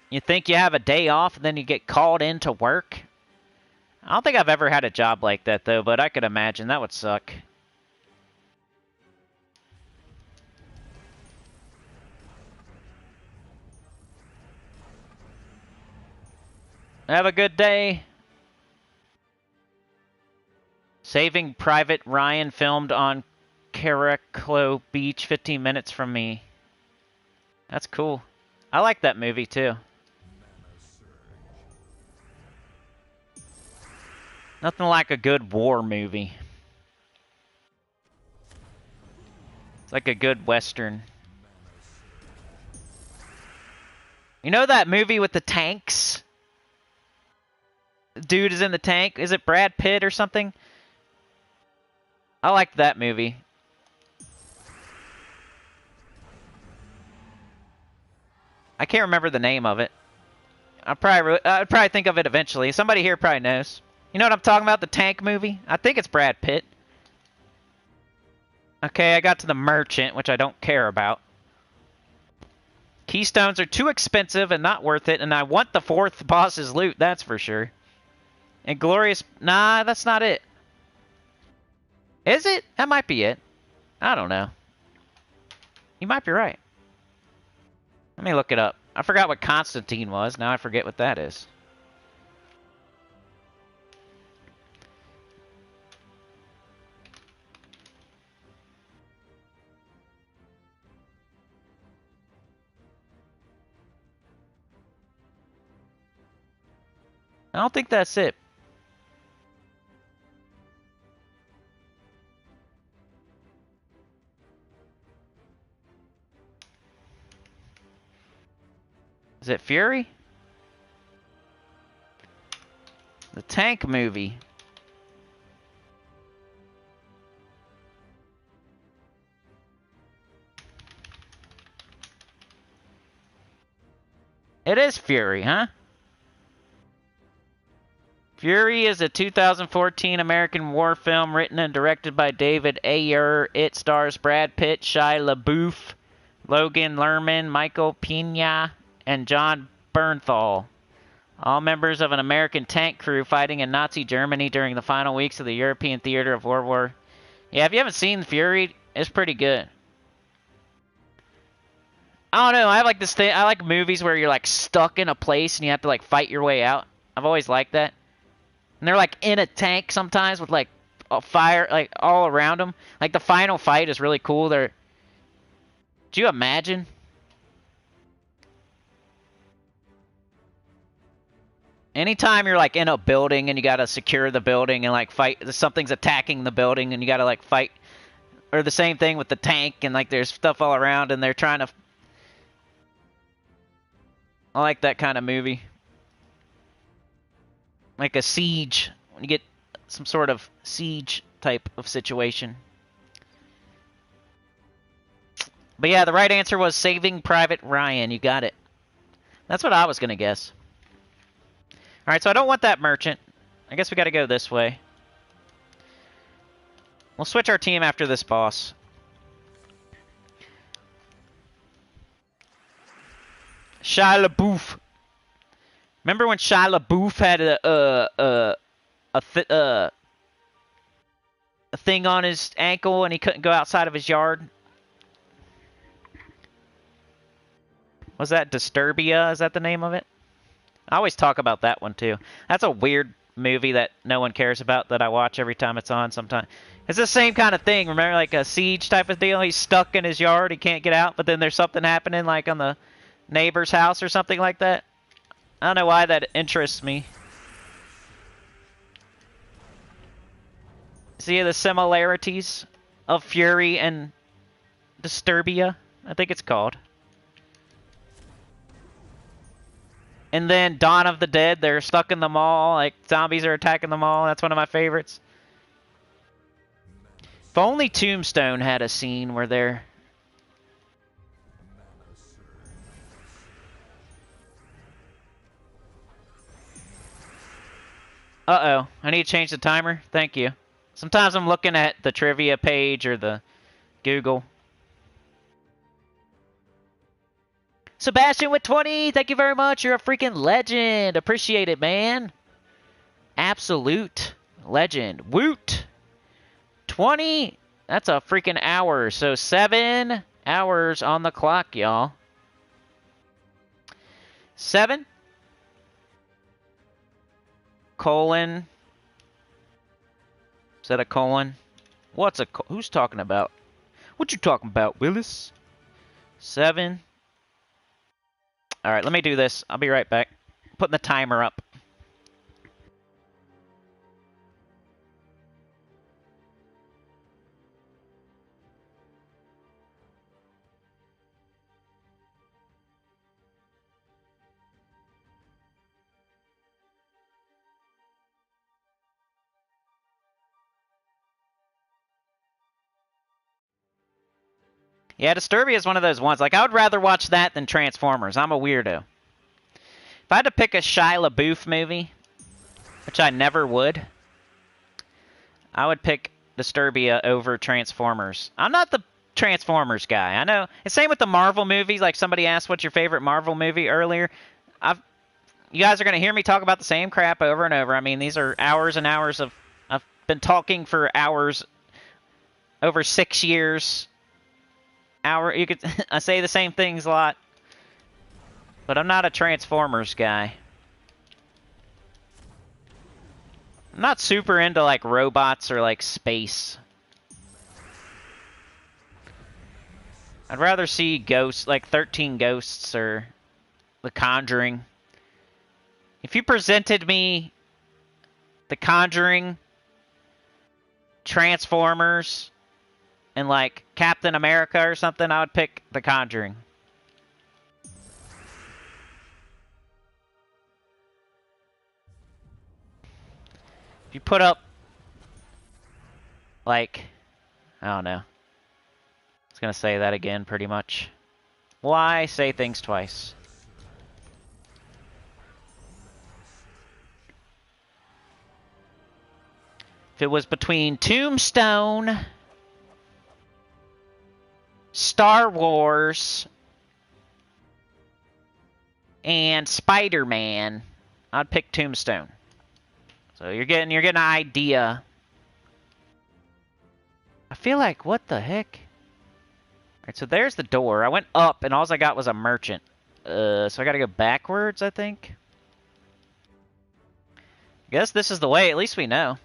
You think you have a day off, and then you get called into work? I don't think I've ever had a job like that, though, but I could imagine that would suck. Have a good day. Saving Private Ryan filmed on Caraclo Beach, 15 minutes from me. That's cool. I like that movie, too. Nothing like a good war movie. It's like a good Western. You know that movie with the tanks? Dude is in the tank. Is it Brad Pitt or something? I liked that movie. I can't remember the name of it. I'd probably think of it eventually. Somebody here probably knows. You know what I'm talking about? The tank movie? I think it's Brad Pitt. Okay, I got to the merchant, which I don't care about. Keystones are too expensive and not worth it, and I want the fourth boss's loot, that's for sure. And Glorious... Nah, that's not it. Is it? That might be it. I don't know. You might be right. Let me look it up. I forgot what Constantine was. Now I forget what that is. I don't think that's it. Is it Fury? The tank movie. It is Fury, huh? Fury is a 2014 American war film written and directed by David Ayer. It stars Brad Pitt, Shia LaBeouf, Logan Lerman, Michael Pena, and John Bernthal. All members of an American tank crew fighting in Nazi Germany during the final weeks of the European theater of World War. Yeah, if you haven't seen Fury, it's pretty good. I don't know, I have like this thing, I like movies where you're like stuck in a place and you have to like fight your way out. I've always liked that. And they're like in a tank sometimes with like a fire like all around them. Like the final fight is really cool. Do you imagine? Anytime you're like in a building and you gotta secure the building and like fight, something's attacking the building and you gotta like fight, or the same thing with the tank and like there's stuff all around and they're trying to. I like that kind of movie. Like a siege, when you get some sort of siege type of situation. But yeah, the right answer was Saving Private Ryan. You got it. That's what I was going to guess. Alright, so I don't want that merchant. I guess we got to go this way. We'll switch our team after this boss. Shia LaBeouf. Remember when Shia LaBeouf had a a thing on his ankle and he couldn't go outside of his yard. Was that Disturbia? Is that the name of it? I always talk about that one too. That's a weird movie that no one cares about that I watch every time it's on sometimes. It's the same kind of thing. Remember, like a siege type of deal? He's stuck in his yard. He can't get out, but then there's something happening like on the neighbor's house or something like that. I don't know why that interests me. See the similarities of Fury and Disturbia? I think it's called. And then Dawn of the Dead, they're stuck in the mall, like zombies are attacking the mall. That's one of my favorites. If only Tombstone had a scene where they're... Uh-oh, I need to change the timer. Thank you. Sometimes I'm looking at the trivia page or the Google. Sebastian with 20, thank you very much. You're a freaking legend. Appreciate it, man. Absolute legend. Woot. 20, that's a freaking hour. So 7 hours on the clock, y'all. 7. Colon. Is that a colon? What's a who's talking about? What you talking about, Willis? 7. All right, let me do this. I'll be right back. Putting the timer up. Yeah, Disturbia is one of those ones. Like, I would rather watch that than Transformers. I'm a weirdo. If I had to pick a Shia LaBeouf movie, which I never would, I would pick Disturbia over Transformers. I'm not the Transformers guy. I know. It's same with the Marvel movies. Like, somebody asked what's your favorite Marvel movie earlier. You guys are going to hear me talk about the same crap over and over. I mean, these are hours and hours of... I've been talking for hours, over 6 years. You could I say the same things a lot, but I'm not a Transformers guy. I'm not super into like robots or like space. I'd rather see ghosts, like 13 Ghosts or The Conjuring. If you presented me The Conjuring, Transformers, and like Captain America or something, I would pick The Conjuring. If you put up, like, I don't know. I was going to say that again, pretty much. Why say things twice? If it was between Tombstone, Star Wars, and Spider-Man, I'd pick Tombstone. So you're getting an idea. I feel like, what the heck? Alright, so there's the door. I went up and all I got was a merchant. So I gotta go backwards, I think. Guess this is the way, at least we know.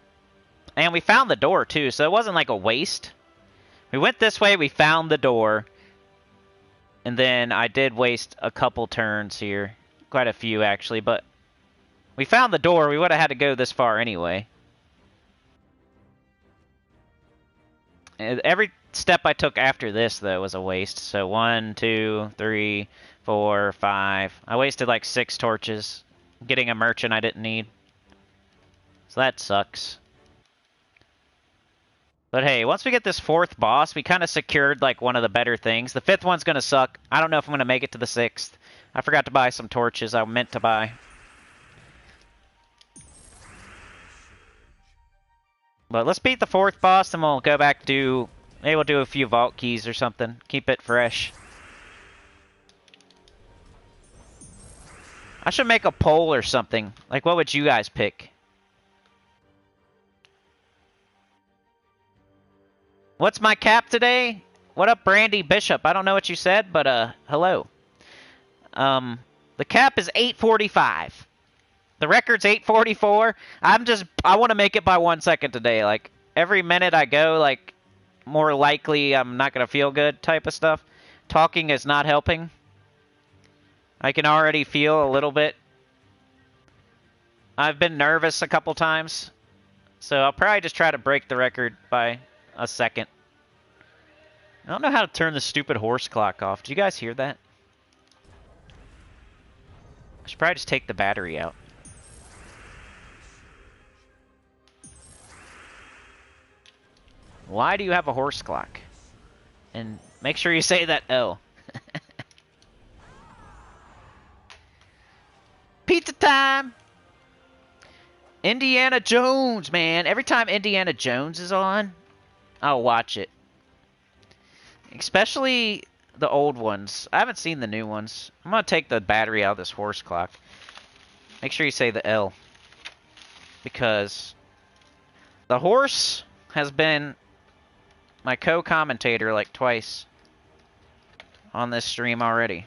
And we found the door too, so it wasn't like a waste. We went this way, we found the door. And then I did waste a couple turns here. Quite a few, actually, but... we found the door, we would have had to go this far anyway. And every step I took after this, though, was a waste. So 1, 2, 3, 4, 5. I wasted like 6 torches. Getting a merchant I didn't need. So that sucks. But hey, once we get this 4th boss, we kind of secured like one of the better things. The 5th one's going to suck. I don't know if I'm going to make it to the 6th. I forgot to buy some torches I meant to buy. But let's beat the 4th boss and we'll go back to... maybe we'll do a few vault keys or something. Keep it fresh. I should make a poll or something. Like, what would you guys pick? What's my cap today? What up, Brandy Bishop? I don't know what you said, but hello. The cap is 845. The record's 844. I want to make it by 1 second today. Like, every minute I go, like, more likely I'm not going to feel good type of stuff. Talking is not helping. I can already feel a little bit. I've been nervous a couple times. So I'll probably just try to break the record by a second. I don't know how to turn the stupid horse clock off. Do you guys hear that? I should probably just take the battery out. Why do you have a horse clock? And make sure you say that L. Pizza time! Indiana Jones, man. Every time Indiana Jones is on, I'll watch it. Especially the old ones. I haven't seen the new ones. I'm going to take the battery out of this horse clock. Make sure you say the L. Because the horse has been my co-commentator like twice on this stream already.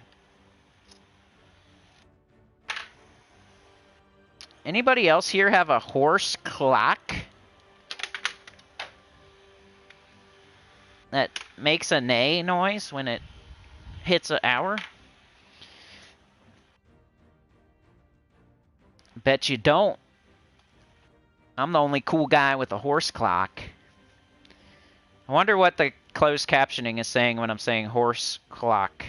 Anybody else here have a horse clock that makes a neigh noise when it hits an hour? Bet you don't. I'm the only cool guy with a horse clock. I wonder what the closed captioning is saying when I'm saying horse clock.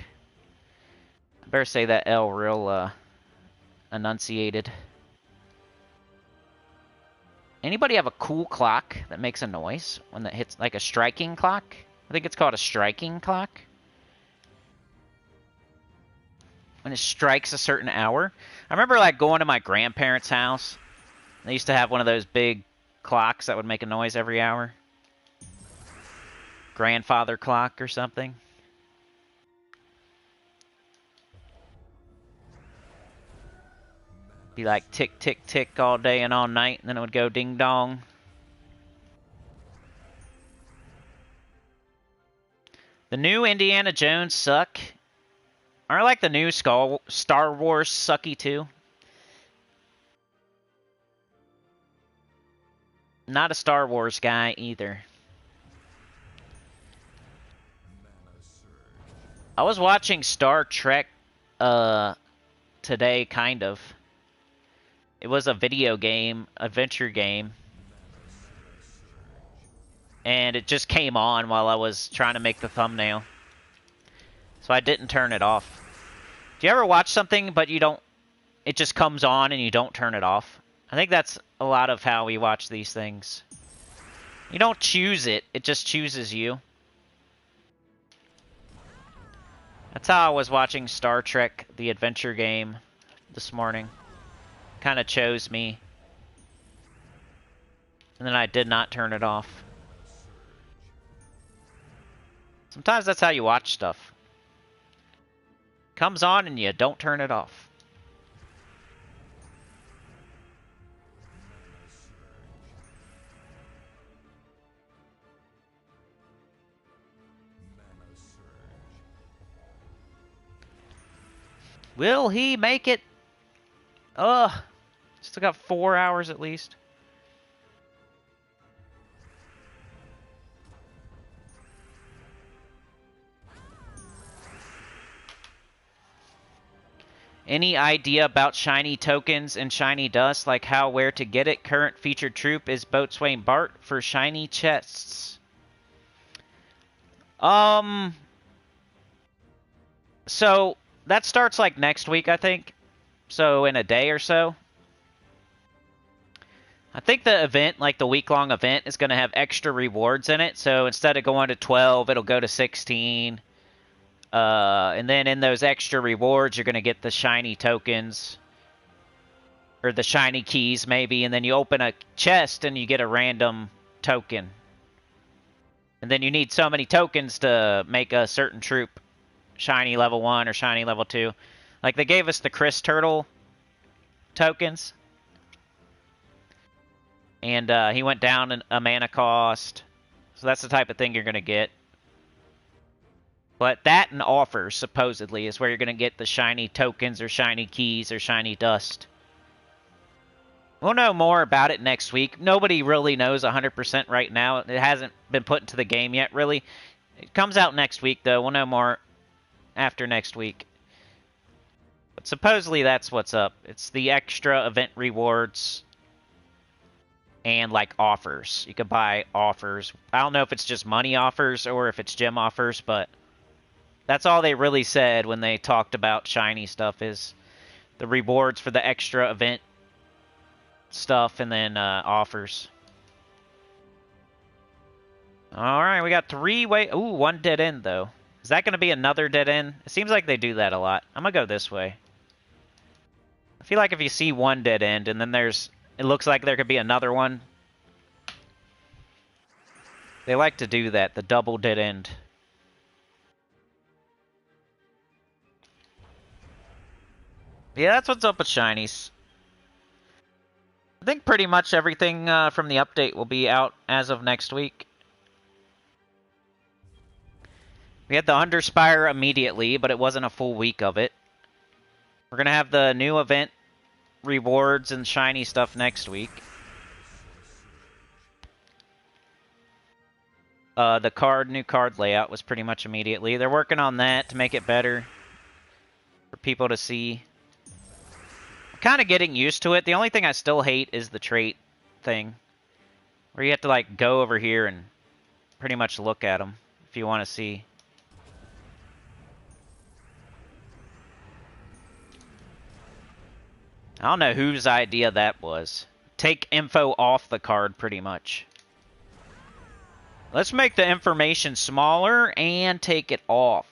I better say that L real enunciated. Anybody have a cool clock that makes a noise when that hits, like a striking clock? I think it's called a striking clock. When it strikes a certain hour. I remember like going to my grandparents' house. They used to have one of those big clocks that would make a noise every hour. Grandfather clock or something. Be like tick, tick, tick all day and all night, and then it would go ding dong. The new Indiana Jones suck. Aren't like the new Star Wars sucky too? Not a Star Wars guy either. I was watching Star Trek today, kind of. It was a video game, adventure game. And it just came on while I was trying to make the thumbnail. So I didn't turn it off. Do you ever watch something but you don't... It just comes on and you don't turn it off? I think that's a lot of how we watch these things. You don't choose it, it just chooses you. That's how I was watching Star Trek, the adventure game, this morning. Kind of chose me. And then I did not turn it off. Sometimes that's how you watch stuff. Comes on and you don't turn it off. Will he make it? Ugh. Still got 4 hours at least. Any idea about shiny tokens and shiny dust, like how, where to get it? Current featured troop is Boatswain Bart for shiny chests. So that starts like next week, I think. So in a day or so. I think the event, like the week-long event, is going to have extra rewards in it. So instead of going to 12, it'll go to 16. And then in those extra rewards, you're going to get the shiny tokens. Or the shiny keys, maybe. And then you open a chest and you get a random token. And then you need so many tokens to make a certain troop shiny level 1 or shiny level 2. Like they gave us the Chris Turtle tokens. And he went down in a mana cost. So that's the type of thing you're going to get. But that and offers, supposedly, is where you're going to get the shiny tokens or shiny keys or shiny dust. We'll know more about it next week. Nobody really knows 100% right now. It hasn't been put into the game yet, really. It comes out next week, though. We'll know more after next week. But supposedly that's what's up. It's the extra event rewards and, like, offers. You could buy offers. I don't know if it's just money offers or if it's gem offers, but that's all they really said when they talked about shiny stuff is the rewards for the extra event stuff and then offers. Alright, we got 3-way... Ooh, 1 dead end, though. Is that going to be another dead end? It seems like they do that a lot. I'm going to go this way. I feel like if you see 1 dead end and then there's... It looks like there could be another one. They like to do that, the double dead end. Yeah, that's what's up with shinies. I think pretty much everything from the update will be out as of next week. We had the UNDERSPIRE immediately, but it wasn't a full week of it. We're going to have the new event rewards and shiny stuff next week. The new card layout was pretty much immediately. They're working on that to make it better for people to see. Kind of getting used to it. The only thing I still hate is the trait thing, where you have to like go over here and pretty much look at them if you want to see. I don't know whose idea that was. Take info off the card, pretty much. Let's make the information smaller and take it off.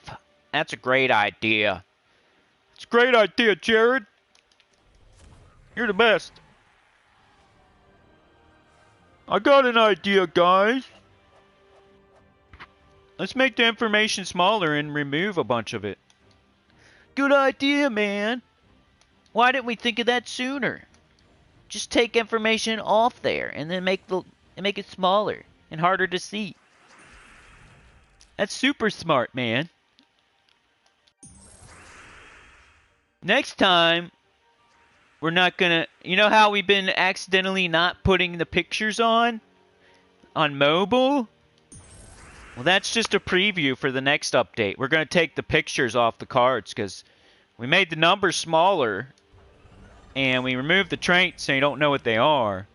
That's a great idea. It's a great idea, Jared. You're the best. I got an idea, guys. Let's make the information smaller and remove a bunch of it. Good idea, man. Why didn't we think of that sooner? Just take information off there and then make it smaller and harder to see. That's super smart, man. Next time, we're not gonna... You know how we've been accidentally not putting the pictures on mobile? Well, that's just a preview for the next update. We're gonna take the pictures off the cards because we made the numbers smaller and we removed the traits so you don't know what they are.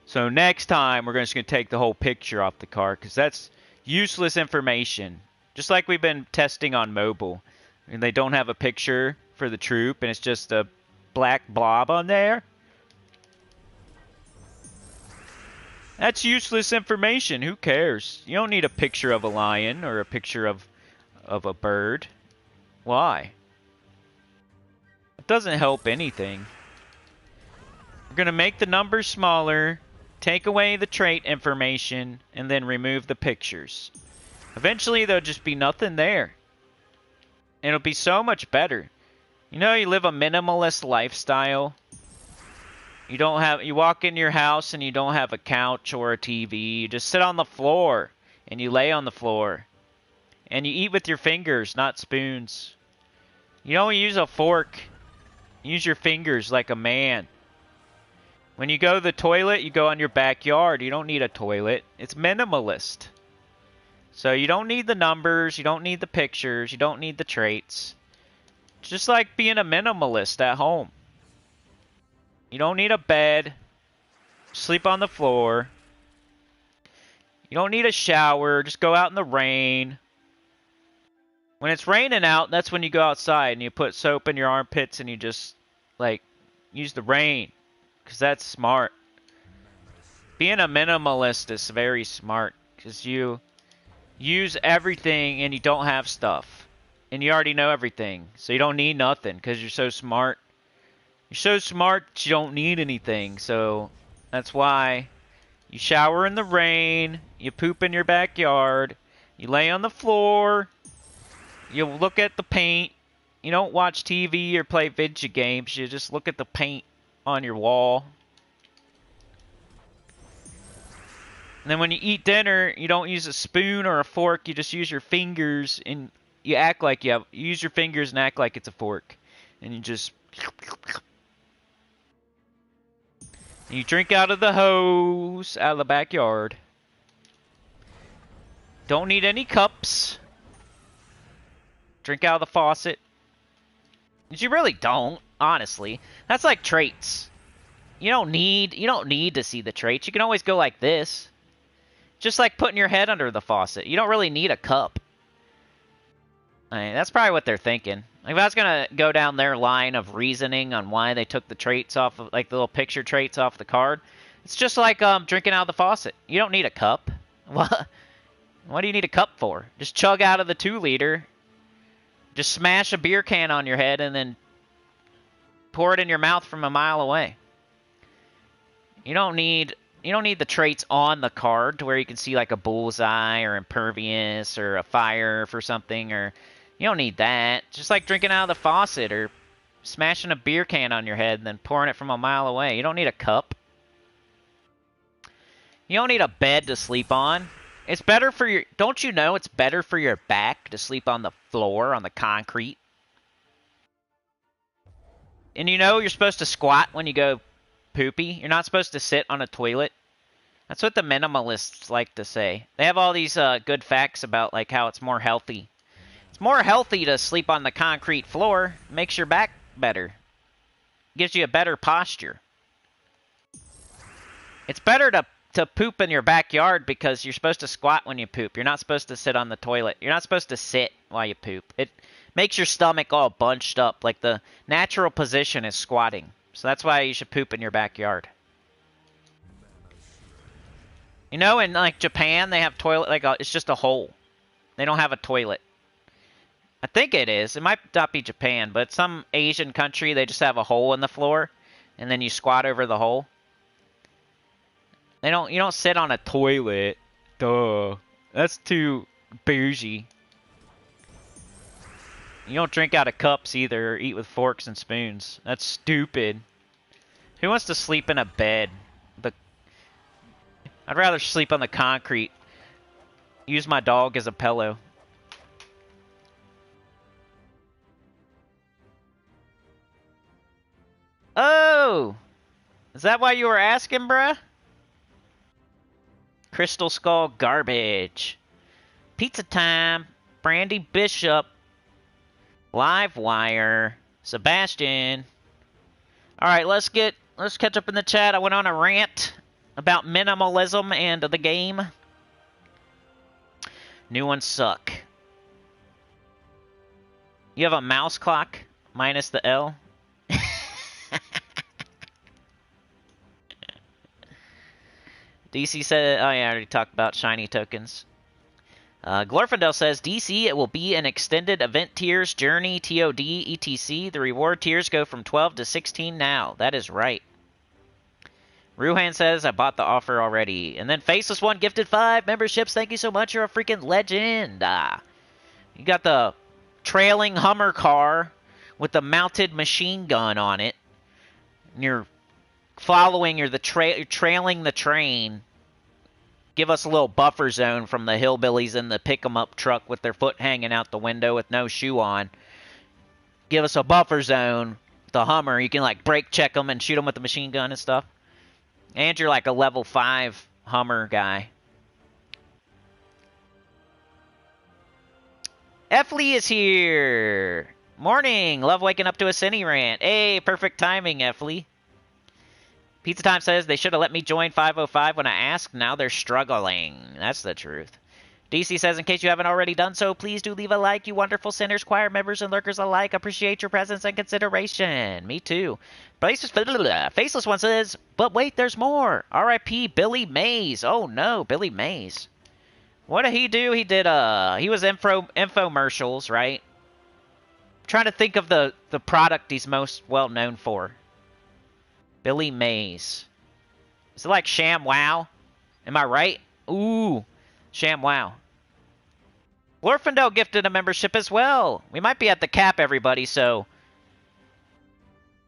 So next time, we're just gonna take the whole picture off the card because that's useless information. Just like we've been testing on mobile. And they don't have a picture for the troop and it's just a black blob on there. That's useless information. Who cares? You don't need a picture of a lion or a picture of a bird. Why? It doesn't help anything. We're going to make the numbers smaller, take away the trait information, and then remove the pictures. Eventually, there'll just be nothing there. It'll be so much better. You know, you live a minimalist lifestyle. You walk in your house and you don't have a couch or a TV. You just sit on the floor and you lay on the floor. And you eat with your fingers, not spoons. You don't use a fork. Use your fingers like a man. When you go to the toilet, you go on your backyard. You don't need a toilet. It's minimalist. So you don't need the numbers. You don't need the pictures. You don't need the traits. It's just like being a minimalist at home. You don't need a bed. Sleep on the floor. You don't need a shower. Just go out in the rain. When it's raining out, that's when you go outside and you put soap in your armpits and you just, like, use the rain. Because that's smart. Being a minimalist is very smart. Because you use everything and you don't have stuff. And you already know everything. So you don't need nothing because you're so smart. You're so smart that you don't need anything. So that's why you shower in the rain. You poop in your backyard. You lay on the floor. You look at the paint. You don't watch TV or play video games. You just look at the paint on your wall. And then when you eat dinner, you don't use a spoon or a fork. You just use your fingers, and you act like you use your fingers and act like it's a fork. And you just... And you drink out of the hose, out of the backyard. Don't need any cups. Drink out of the faucet. You really don't, honestly. That's like traits. You don't need to see the traits. You can always go like this. Just like putting your head under the faucet. You don't really need a cup. I mean, that's probably what they're thinking. Like, if I was gonna go down their line of reasoning on why they took the traits off of, like, the little picture traits off the card, it's just like drinking out of the faucet. You don't need a cup. What do you need a cup for? Just chug out of the 2-liter. Just smash a beer can on your head and then pour it in your mouth from a mile away. You don't need the traits on the card to where you can see like a bullseye or impervious or a fire for something, or you don't need that. Just like drinking out of the faucet or smashing a beer can on your head and then pouring it from a mile away. You don't need a cup. You don't need a bed to sleep on. It's better for your... Don't you know it's better for your back to sleep on the floor, on the concrete? And you know you're supposed to squat when you go poopy? You're not supposed to sit on a toilet? That's what the minimalists like to say. They have all these good facts about like how it's more healthy. It's more healthy to sleep on the concrete floor. Makes your back better. Gives you a better posture. It's better to poop in your backyard because you're supposed to squat when you poop. You're not supposed to sit on the toilet. You're not supposed to sit while you poop. It makes your stomach all bunched up. Like the natural position is squatting. So that's why you should poop in your backyard. You know, in like Japan, they have toilet, like it's just a hole. They don't have a toilet. I think it is. It might not be Japan, but some Asian country, they just have a hole in the floor, and then you squat over the hole. You don't sit on a toilet. Duh. That's too bougie. You don't drink out of cups either, or eat with forks and spoons. That's stupid. Who wants to sleep in a bed? I'd rather sleep on the concrete. Use my dog as a pillow. Oh! Is that why you were asking, bruh? Crystal Skull garbage. Pizza Time. Brandy Bishop. Livewire. Sebastian. Alright, let's catch up in the chat. I went on a rant about minimalism and the game. New ones suck. You have a mouse clock minus the L? DC said, oh yeah, I already talked about shiny tokens. Glorfindel says, DC, it will be an extended event tiers, journey, TOD, etc. The reward tiers go from 12 to 16 now. That is right. Ruhan says, I bought the offer already. And then Faceless One gifted 5 memberships. Thank you so much. You're a freaking legend. You got the trailing Hummer car with the mounted machine gun on it. And you're following, you're trailing the train. Give us a little buffer zone from the hillbillies in the pick-em-up truck with their foot hanging out the window with no shoe on. Give us a buffer zone. The Hummer, you can like brake check them and shoot them with the machine gun and stuff. And you're like a level 5 Hummer guy. Effley is here. Morning. Love waking up to a Cinny rant. Hey, perfect timing, Effley. Pizza Time says they should have let me join 505 when I asked. Now they're struggling. That's the truth. DC says, in case you haven't already done so, please do leave a like, you wonderful sinners, choir members, and lurkers alike. Appreciate your presence and consideration. Me too. Faceless One says, but wait, there's more. R.I.P. Billy Mays. Oh no, Billy Mays. What did he do? He did, he was infomercials, right? I'm trying to think of the product he's most well known for. Billy Mays. Is it like ShamWow? Am I right? Ooh. ShamWow. Glorfindel gifted a membership as well. We might be at the cap, everybody, so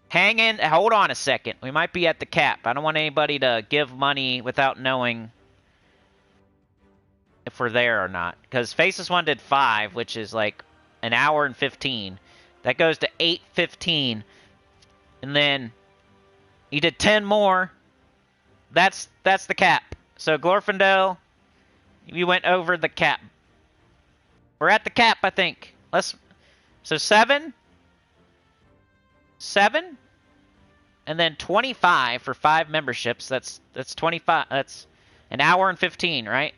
hang in. Hold on a second. We might be at the cap. I don't want anybody to give money without knowing if we're there or not. Because Faceless One did 5, which is like an hour and 15. That goes to 8:15. And then he did 10 more. That's the cap. So Glorfindel, you went over the cap. We're at the cap, I think. So 7, and then 25 for 5 memberships. That's 25. That's an hour and 15, right?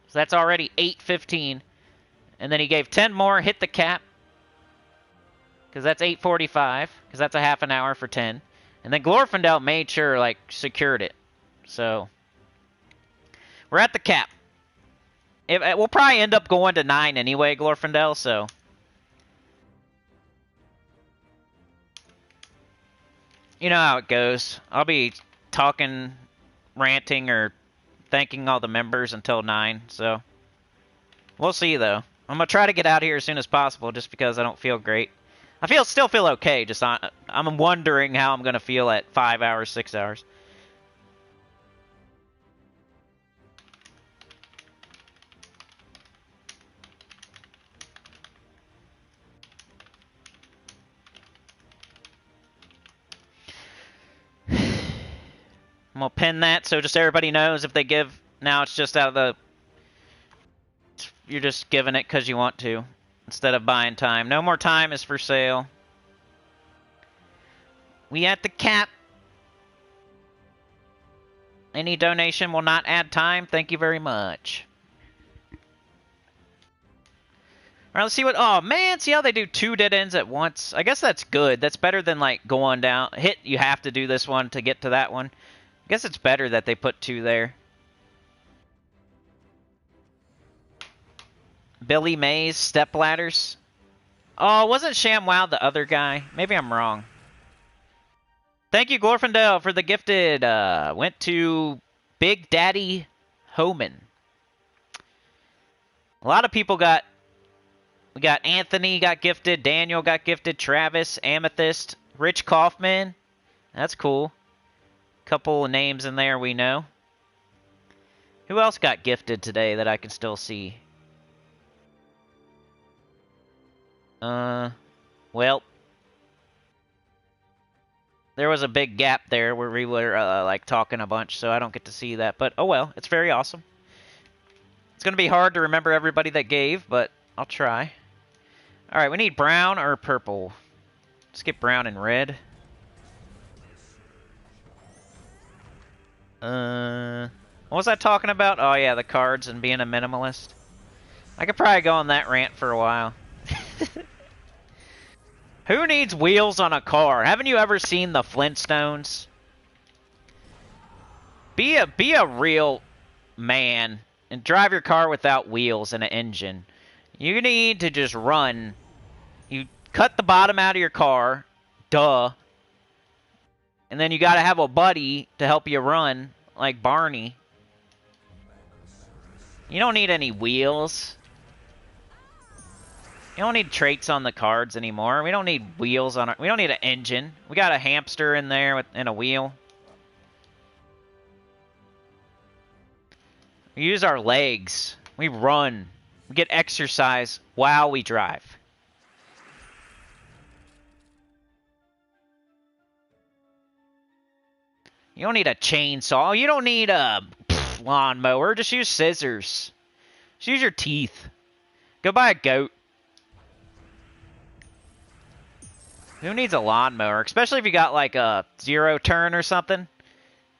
So that's already 8:15. And then he gave 10 more, hit the cap. Because that's 8:45. Because that's a half an hour for 10. And then Glorfindel made sure, like, secured it. So we're at the cap. We'll probably end up going to 9 anyway, Glorfindel, so. You know how it goes. I'll be talking, ranting, or thanking all the members until 9, so. We'll see, though. I'm going to try to get out of here as soon as possible just because I don't feel great. I still feel okay, just I'm wondering how I'm going to feel at 5 hours, 6 hours. I'm going to pin that so just everybody knows if they give. Now it's just out of the. You're just giving it because you want to instead of buying time. No more time is for sale. We at the cap. Any donation will not add time. Thank you very much. Alright, let's see what. Oh man, see how they do 2 dead ends at once? I guess that's good. That's better than like going down. You have to do this one to get to that one. I guess it's better that they put 2 there. Billy Mays, step ladders. Oh, wasn't ShamWow the other guy? Maybe I'm wrong. Thank you, Glorfindel, for the gifted. Went to Big Daddy Homan. A lot of people got. We got Anthony got gifted, Daniel got gifted, Travis, Amethyst, Rich Kaufman. That's cool. Couple of names in there we know. Who else got gifted today that I can still see? Well, there was a big gap there where we were like talking a bunch, so I don't get to see that. But oh well, it's very awesome. It's gonna be hard to remember everybody that gave, but I'll try. All right, we need brown or purple. Let's get brown and red. What was I talking about? Oh yeah, the cards and being a minimalist. I could probably go on that rant for a while. Who needs wheels on a car? Haven't you ever seen the Flintstones? Be a real man and drive your car without wheels and an engine. You need to just run. You cut the bottom out of your car. Duh. And then you gotta have a buddy to help you run, like Barney. You don't need any wheels. You don't need traits on the cards anymore. We don't need wheels on our... We don't need an engine. We got a hamster in there and a wheel. We use our legs. We run. We get exercise while we drive. You don't need a chainsaw. You don't need a lawnmower. Just use scissors. Just use your teeth. Go buy a goat. Who needs a lawnmower? Especially if you got like a 0 turn or something.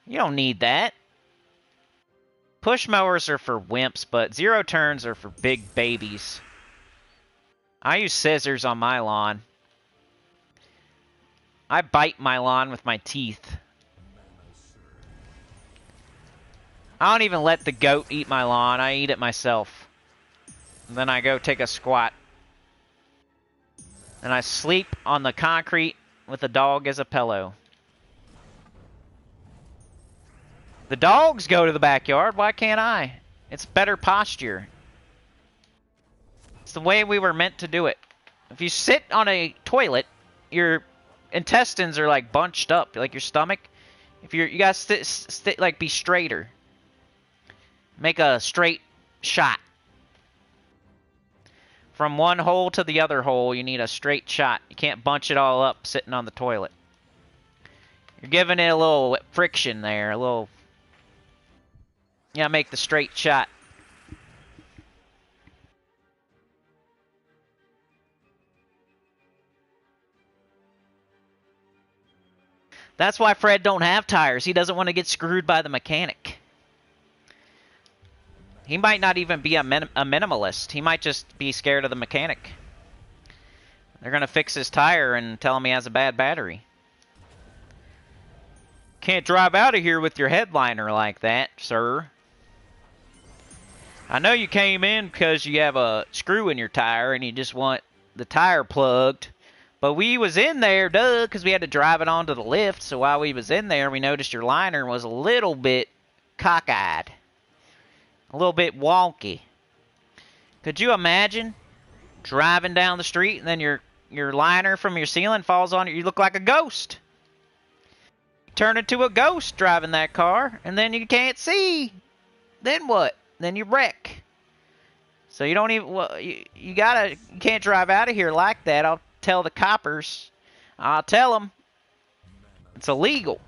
You don't need that. Push mowers are for wimps, but 0 turns are for big babies. I use scissors on my lawn. I bite my lawn with my teeth. I don't even let the goat eat my lawn. I eat it myself. And then I go take a squat. And I sleep on the concrete with the dog as a pillow. The dogs go to the backyard. Why can't I? It's better posture. It's the way we were meant to do it. If you sit on a toilet, your intestines are like bunched up, like your stomach. If you gotta like be straighter. Make a straight shot From one hole to the other hole, you need a straight shot. You can't bunch it all up sitting on the toilet. You're giving it a little friction there, a little... You gotta make the straight shot. That's why Fred don't have tires. He doesn't want to get screwed by the mechanic. He might not even be a minimalist. He might just be scared of the mechanic. They're going to fix his tire and tell him he has a bad battery. Can't drive out of here with your headliner like that, sir. I know you came in because you have a screw in your tire and you just want the tire plugged. But we was in there, duh, because we had to drive it onto the lift. So while we was in there, we noticed your liner was a little bit cockeyed. A little bit wonky. Could you imagine driving down the street and then your liner from your ceiling falls on you? You look like a ghost. You turn into a ghost driving that car, and then you can't see. Then what? Then you wreck. So you don't even... Well, you can't drive out of here like that. I'll tell the coppers. I'll tell them. It's illegal.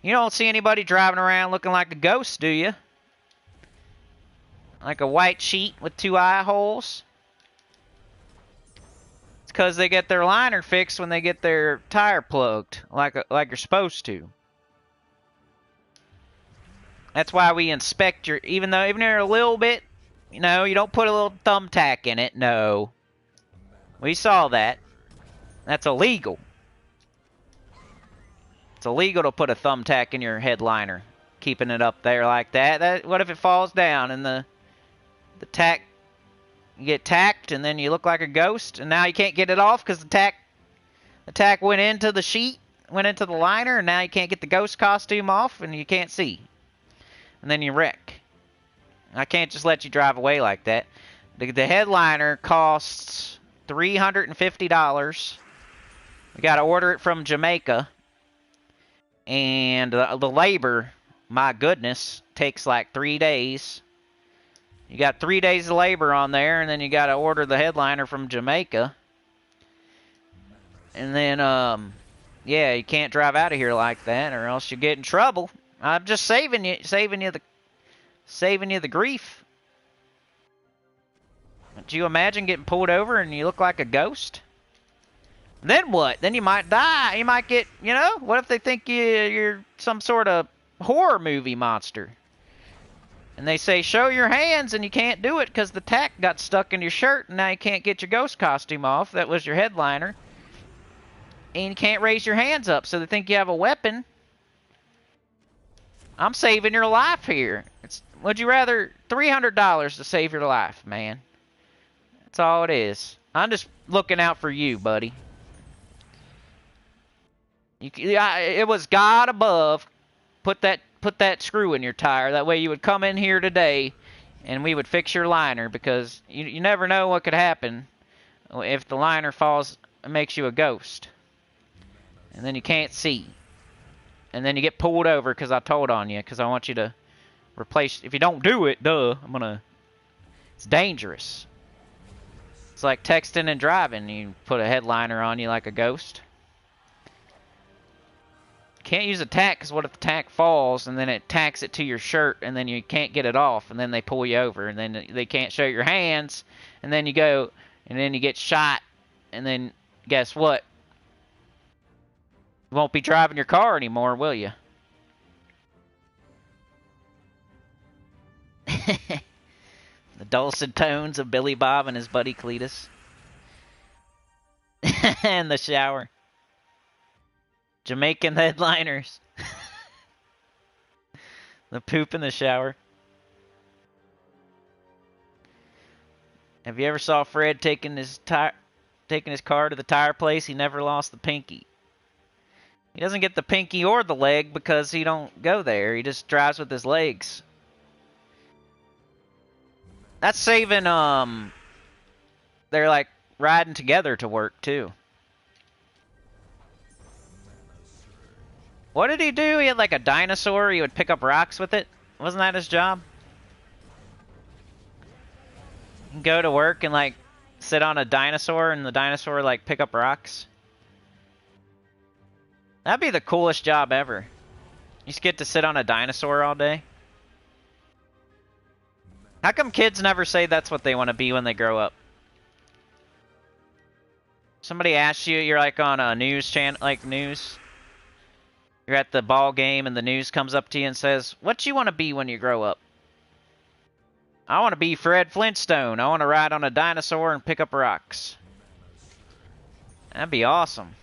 You don't see anybody driving around looking like a ghost, do you? Like a white sheet with 2 eye holes. It's because they get their liner fixed when they get their tire plugged, like you're supposed to. That's why we inspect your, even you're a little bit, you know, you don't put a little thumbtack in it. No, we saw that. That's illegal. It's illegal to put a thumbtack in your headliner, keeping it up there like that. What if it falls down and the tack, you get tacked and then you look like a ghost and now you can't get it off because the tack went into the sheet, went into the liner, and now you can't get the ghost costume off and you can't see. And then you wreck. I can't just let you drive away like that. The headliner costs $350. We got to order it from Jamaica. And the labor, my goodness, takes like 3 days. You got 3 days of labor on there, and then you got to order the headliner from Jamaica. And then, yeah, you can't drive out of here like that, or else you get in trouble. I'm just saving you the grief. Do you imagine getting pulled over and you look like a ghost? Then what? Then you might die. You might get, you know, what if they think you're some sort of horror movie monster? And they say, show your hands, and you can't do it because the tack got stuck in your shirt, and now you can't get your ghost costume off. That was your headliner. And you can't raise your hands up, so they think you have a weapon. I'm saving your life here. Would you rather $300 to save your life, man? That's all it is. I'm just looking out for you, buddy. It was God above. Put that screw in your tire. That way you would come in here today and we would fix your liner, because you never know what could happen if the liner falls and makes you a ghost. And then you can't see. And then you get pulled over because I told on you, because I want you to replace. If you don't do it, it's dangerous. It's like texting and driving. You put a headliner on you like a ghost. Can't use a tack, because what if the tack falls and then it tacks it to your shirt and then you can't get it off, and then they pull you over and then they can't show your hands, and then you go and then you get shot, and then guess what? You won't be driving your car anymore, will you? The dulcet tones of Billy Bob and his buddy Cletus. In the shower. Jamaican headliners. The poop in the shower. Have you ever saw Fred taking his car to the tire place? He never lost the pinky. He doesn't get the pinky or the leg because he don't go there. He just drives with his legs. That's saving, they're like riding together to work too. What did he do? He had like a dinosaur. He would pick up rocks with it. Wasn't that his job? You can go to work and, like, sit on a dinosaur and the dinosaur, like, pick up rocks. That'd be the coolest job ever. You just get to sit on a dinosaur all day. How come kids never say that's what they want to be when they grow up? Somebody asks you, you're like on a news channel, like news. You're at the ball game and the news comes up to you and says, what you want to be when you grow up? I want to be Fred Flintstone. I want to ride on a dinosaur and pick up rocks. That'd be awesome.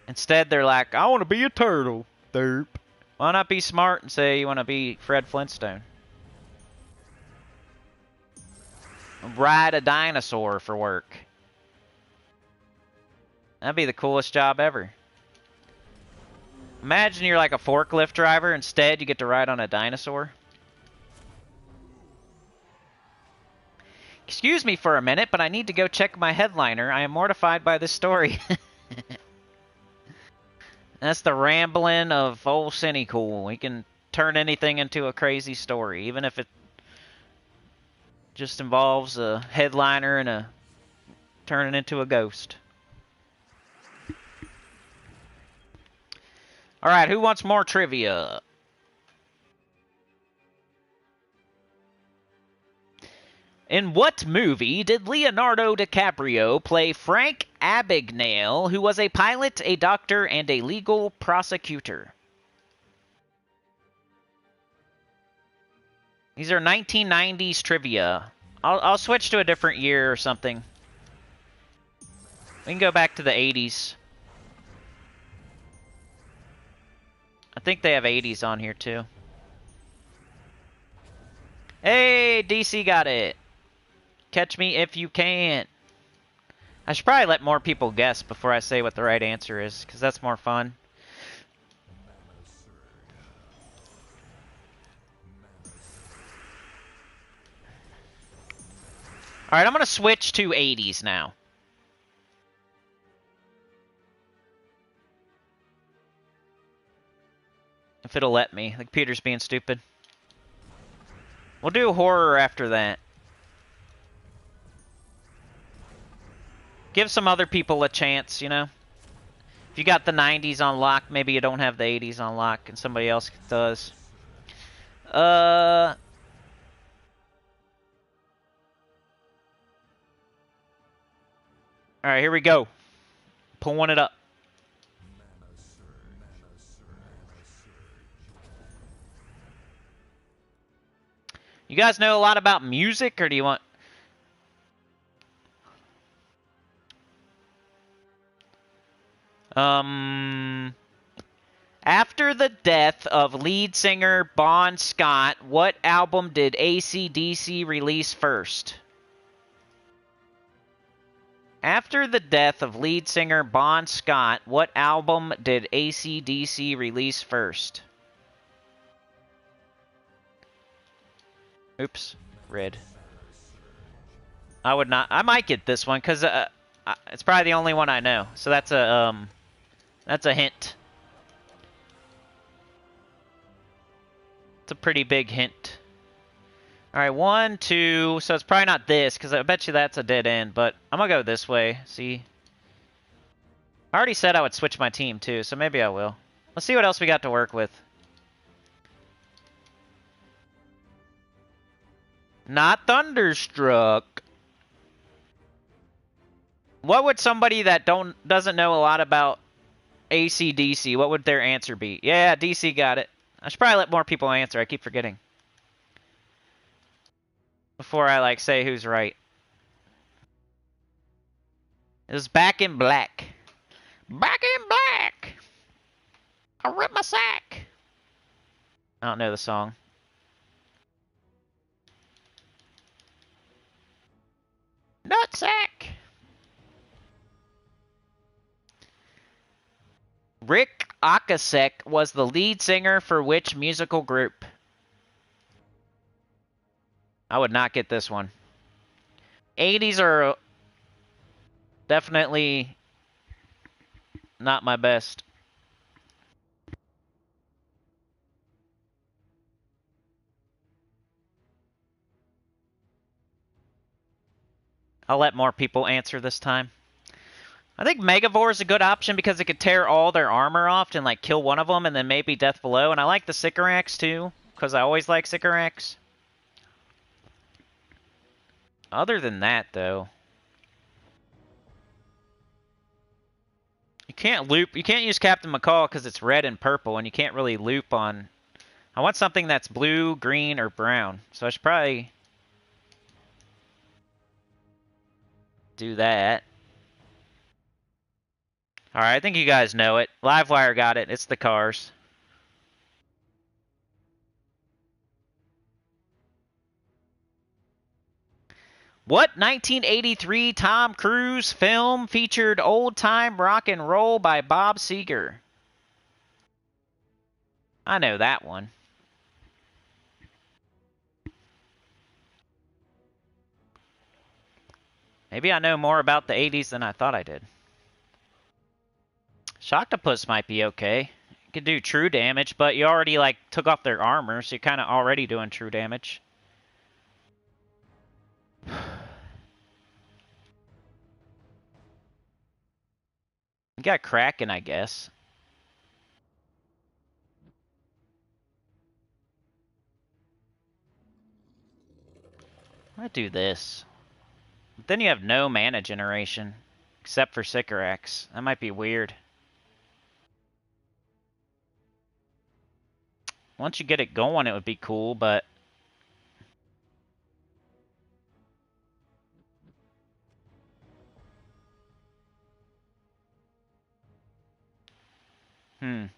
Instead, they're like, I want to be a turtle. Derp. Why not be smart and say you want to be Fred Flintstone? Ride a dinosaur for work. That'd be the coolest job ever. Imagine you're like a forklift driver. Instead, you get to ride on a dinosaur. Excuse me for a minute, but I need to go check my headliner. I am mortified by this story. That's the rambling of old Sinnycool. He can turn anything into a crazy story, even if it just involves a headliner and turning into a ghost. Alright, who wants more trivia? In what movie did Leonardo DiCaprio play Frank Abagnale, who was a pilot, a doctor, and a legal prosecutor? These are 1990s trivia. I'll switch to a different year or something. We can go back to the 80s. I think they have 80s on here, too. Hey, DC got it. Catch me if you can. I should probably let more people guess before I say what the right answer is, because that's more fun. Alright, I'm going to switch to 80s now. If it'll let me. The computer's being stupid. We'll do horror after that. Give some other people a chance, you know? If you got the 90s on lock, maybe you don't have the 80s on lock, and somebody else does. Alright, here we go. Pulling it up. You guys know a lot about music, or do you want... After the death of lead singer Bon Scott, what album did AC/DC release first? After the death of lead singer Bon Scott, what album did AC/DC release first? Oops, red. I would not. I might get this one because it's probably the only one I know. So that's a hint. It's a pretty big hint. All right, 1, 2. So it's probably not this because I bet you that's a dead end. But I'm gonna go this way. See. I already said I would switch my team too, so maybe I will. Let's see what else we got to work with. Not Thunderstruck. What would somebody that doesn't know a lot about AC/DC, what would their answer be? Yeah, DC got it. I should probably let more people answer. I keep forgetting. Before I, like, say who's right. It was Back in Black. Back in Black! I rip my sack! I don't know the song. Nutsack! Rick Ocasek was the lead singer for which musical group? I would not get this one. 80s are definitely not my best. I'll let more people answer this time. I think Megavore is a good option because it could tear all their armor off and, like, kill one of them and then maybe Death Below. And I like the Sycorax, too, because I always like Sycorax. Other than that, though, you can't loop. You can't use Captain McCall because it's red and purple, and you can't really loop on... I want something that's blue, green, or brown. So I should probably do that. Alright, I think you guys know it. Livewire got it. It's the cars. What 1983 Tom Cruise film featured old-time rock and roll by Bob Seger? I know that one. Maybe I know more about the 80s than I thought I did. Shocktopus might be okay. You could do true damage, but you already, like, took off their armor, so you're kind of already doing true damage. You got Kraken, I guess. I'm gonna do this. But then you have no mana generation, except for Sycorax. That might be weird. Once you get it going, it would be cool, but... I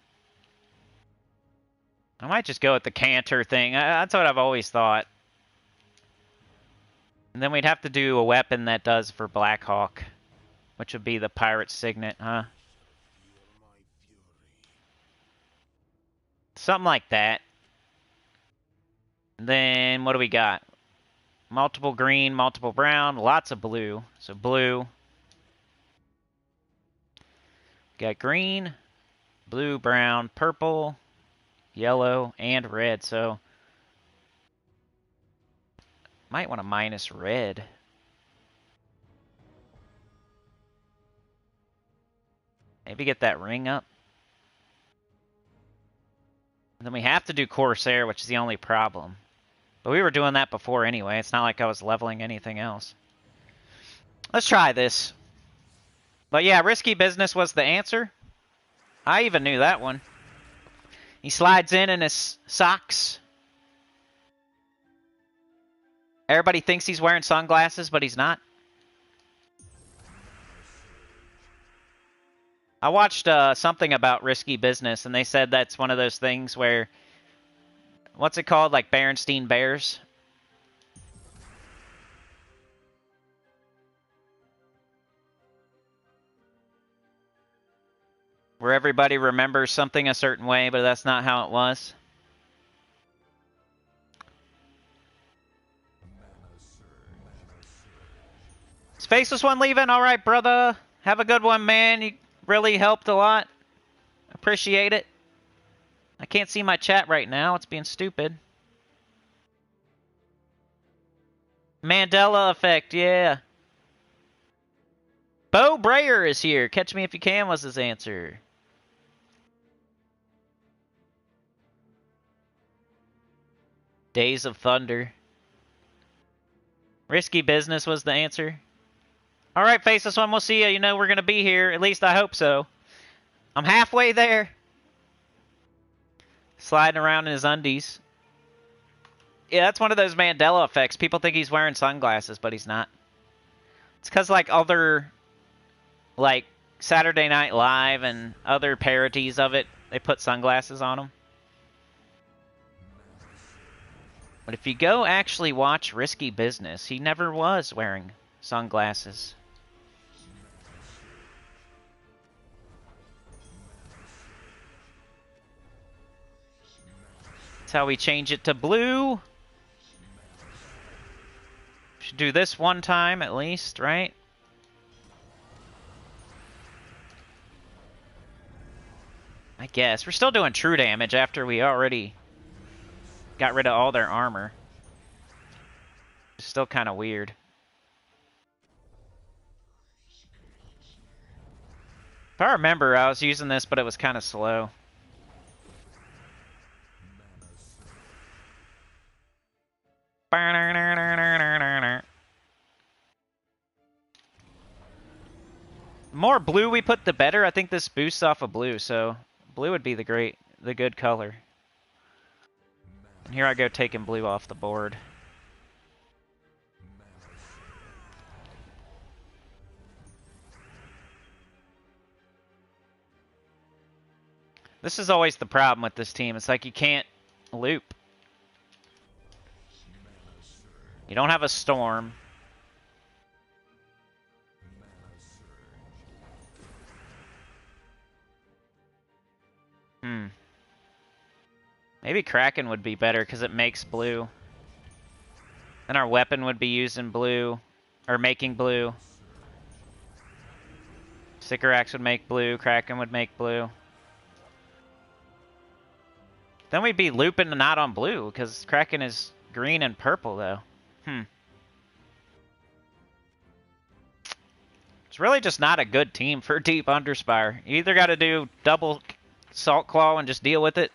might just go with the Canter thing. That's what I've always thought. And then we'd have to do a weapon that does for Blackhawk, which would be the Pirate Signet, huh? Something like that. And then what do we got? Multiple green, multiple brown, lots of blue. So blue. Got green, blue, brown, purple, yellow, and red. So might want to minus red. Maybe get that ring up. And then we have to do Corsair, which is the only problem. But we were doing that before anyway. It's not like I was leveling anything else. Let's try this. But yeah, Risky Business was the answer. I even knew that one. He slides in his socks. Everybody thinks he's wearing sunglasses, but he's not. I watched something about Risky Business, and they said that's one of those things where... What's it called? Like Berenstein Bears? Where everybody remembers something a certain way, but that's not how it was. Is Faceless One leaving? All right, brother. Have a good one, man. You really helped a lot. Appreciate it. I can't see my chat right now. It's being stupid. Mandela effect, yeah. Bo Brayer is here. Catch me if you can was his answer. Days of Thunder. Risky Business was the answer. All right, Faceless One, we'll see you. You know we're going to be here. At least I hope so. I'm halfway there. Sliding around in his undies. Yeah, that's one of those Mandela effects. People think he's wearing sunglasses, but he's not. It's because, like, other, like, Saturday Night Live and other parodies of it, they put sunglasses on him. But if you go actually watch Risky Business, he never was wearing sunglasses. That's how we change it to blue. Should do this one time at least, right? I guess. We're still doing true damage after we already got rid of all their armor. It's still kind of weird. If I remember, I was using this, but it was kind of slow. The more blue we put, the better. I think this boosts off of blue, so blue would be the good color. And here I go taking blue off the board. This is always the problem with this team. It's like you can't loop. You don't have a storm. Maybe Kraken would be better because it makes blue. Then our weapon would be using blue, or making blue. Sticker Axe would make blue, Kraken would make blue. Then we'd be looping not on blue, because Kraken is green and purple, though. It's really just not a good team for Deep Underspire. You either got to do double Salt Claw and just deal with it,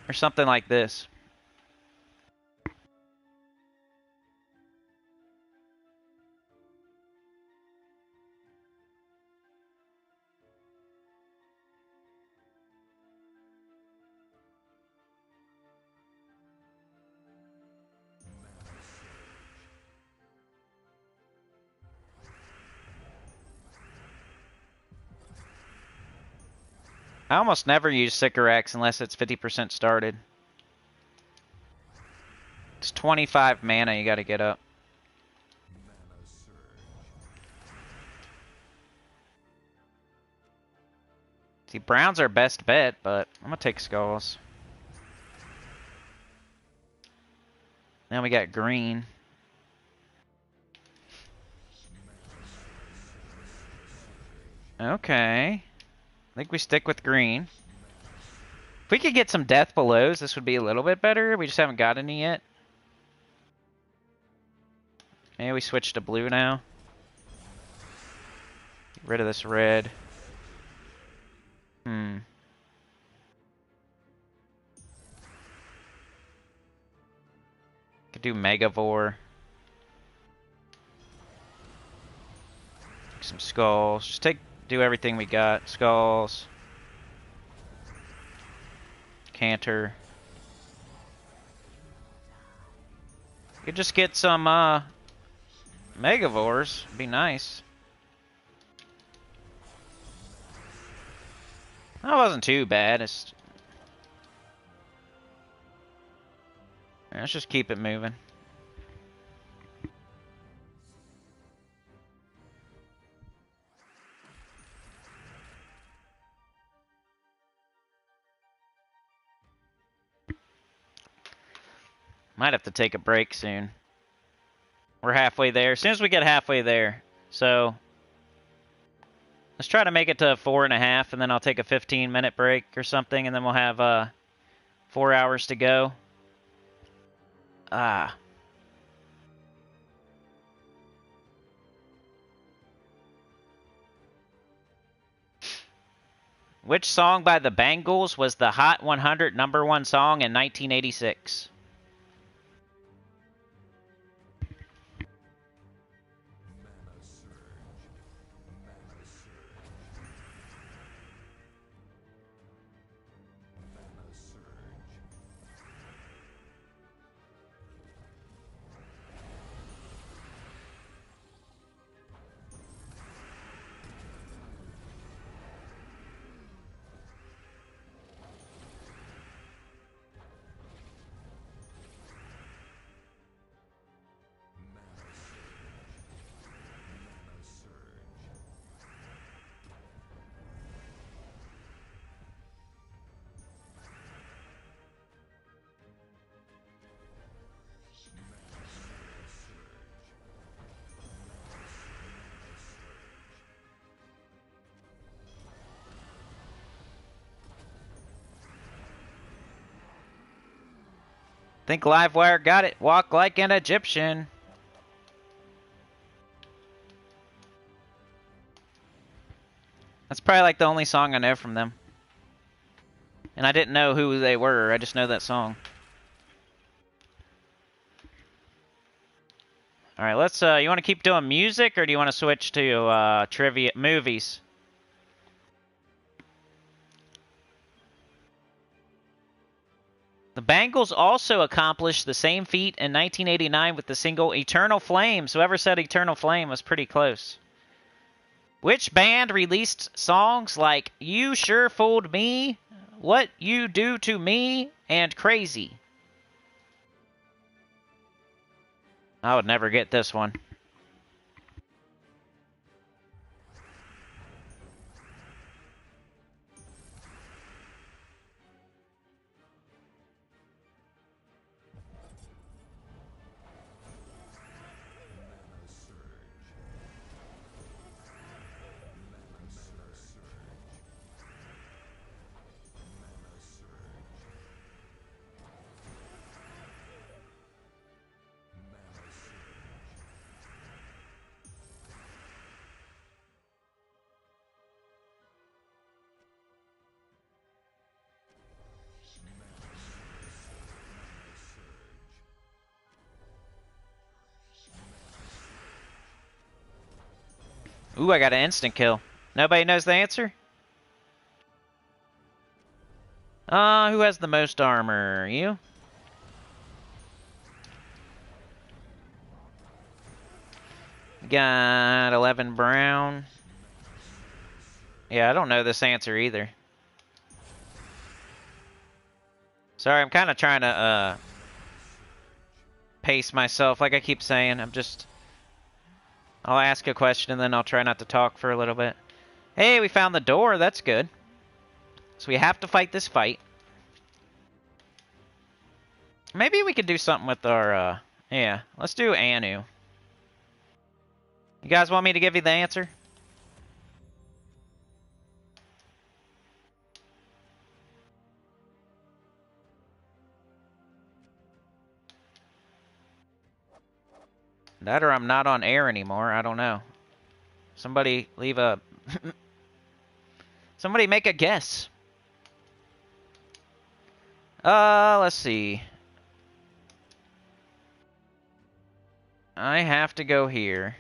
or something like this. I almost never use Sticker Axe unless it's 50% started. It's 25 mana you gotta get up. See, brown's our best bet, but I'm gonna take skulls. Now we got green. Okay. I think we stick with green. If we could get some death belows, this would be a little bit better. We just haven't got any yet. Maybe we switch to blue now. Get rid of this red. Could do Megavore. Some skulls. Just do everything we got. Skulls. Canter. Could just get some Megavores. Be nice. That wasn't too bad. Let's just keep it moving. Might have to take a break soon. We're halfway there. As soon as we get halfway there. So let's try to make it to 4.5, and then I'll take a 15-minute break or something, and then we'll have 4 hours to go. Which song by the Bangles was the Hot 100 #1 song in 1986? Think Livewire got it. Walk like an Egyptian. That's probably like the only song I know from them. And I didn't know who they were. I just know that song. All right, let's. You want to keep doing music, or do you want to switch to trivia movies? The Bangles also accomplished the same feat in 1989 with the single "Eternal Flames." Whoever said "Eternal Flame" was pretty close. Which band released songs like "You Sure Fooled Me," "What You Do to Me," and "Crazy"? I would never get this one. Ooh, I got an instant kill. Nobody knows the answer? Who has the most armor? You? Got 11 brown. Yeah, I don't know this answer either. Sorry, I'm kind of trying to, pace myself, like I keep saying. I'll ask a question and then I'll try not to talk for a little bit. Hey, we found the door. That's good. So we have to fight this fight. Maybe we could do something with our, yeah. Let's do Anu. You guys want me to give you the answer? That or I'm not on air anymore. I don't know. Somebody leave a... Somebody make a guess. Let's see. I have to go here.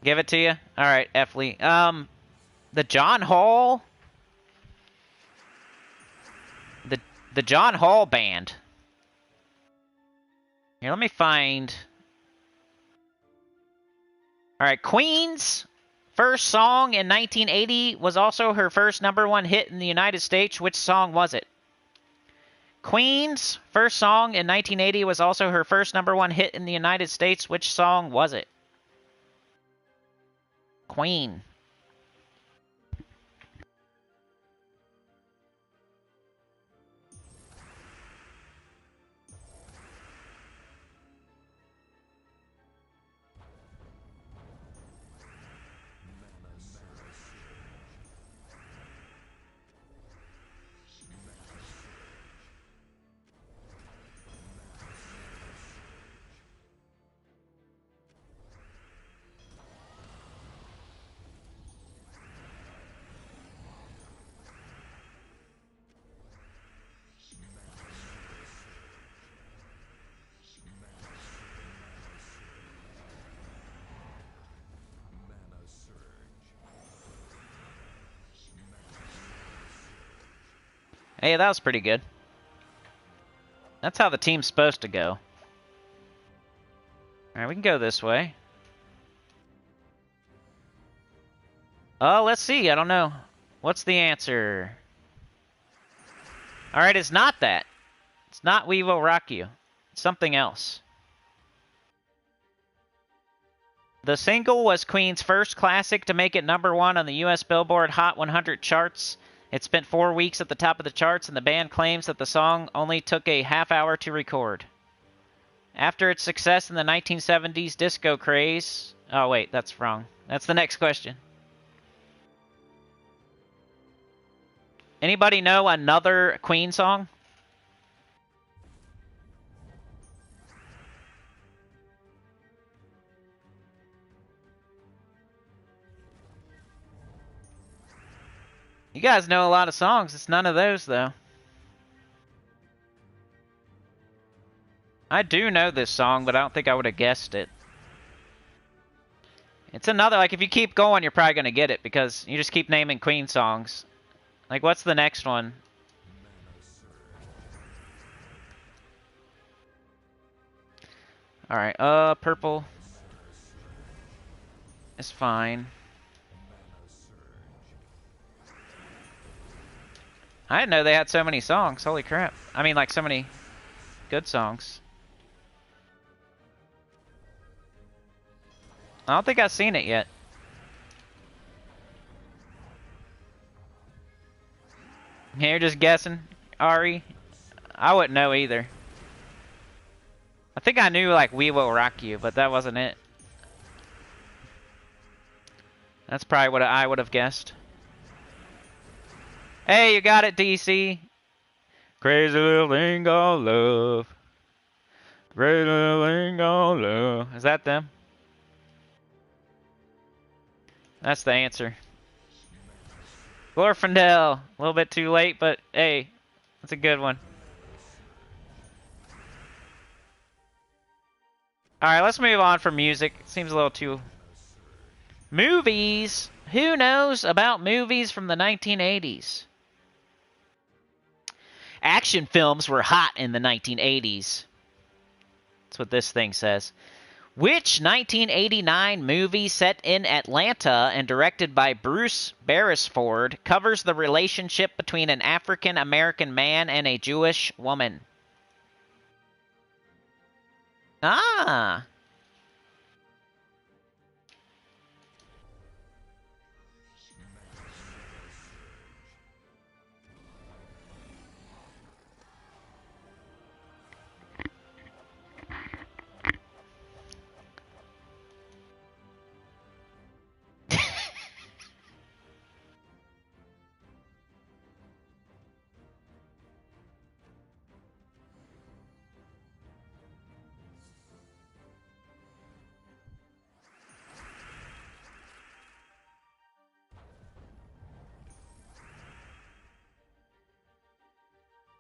Give it to you? Alright, F. Lee. The John Hall... The John Hall Band. Here, let me find... Alright, Queen's first song in 1980 was also her first #1 hit in the United States. Which song was it? Queen's first song in 1980 was also her first #1 hit in the United States. Which song was it? Queen. Hey, that was pretty good. That's how the team's supposed to go. Alright, we can go this way. Oh, let's see. I don't know. What's the answer? Alright, it's not that. It's not We Will Rock You. It's something else. The single was Queen's first classic to make it #1 on the US Billboard Hot 100 charts. It spent 4 weeks at the top of the charts, and the band claims that the song only took a half hour to record. After its success in the 1970s disco craze... Oh, wait, that's wrong. That's the next question. Anybody know another Queen song? You guys know a lot of songs. It's none of those, though. I do know this song, but I don't think I would have guessed it. It's another, like, if you keep going, you're probably going to get it, because you just keep naming Queen songs. Like, what's the next one? Alright, purple is fine. I didn't know they had so many songs. Holy crap. I mean, like, so many good songs. I don't think I've seen it yet. You're just guessing, Ari? I wouldn't know either. I think I knew, like, We Will Rock You, but that wasn't it. That's probably what I would have guessed. Hey, you got it, DC. Crazy little thing called love. Crazy little thing called love. Is that them? That's the answer. Glorfindel. A little bit too late, but hey, that's a good one. Alright, let's move on from music. It seems a little too... Movies! Who knows about movies from the 1980s? Action films were hot in the 1980s. That's what this thing says. Which 1989 movie set in Atlanta and directed by Bruce Beresford covers the relationship between an African-American man and a Jewish woman? Ah!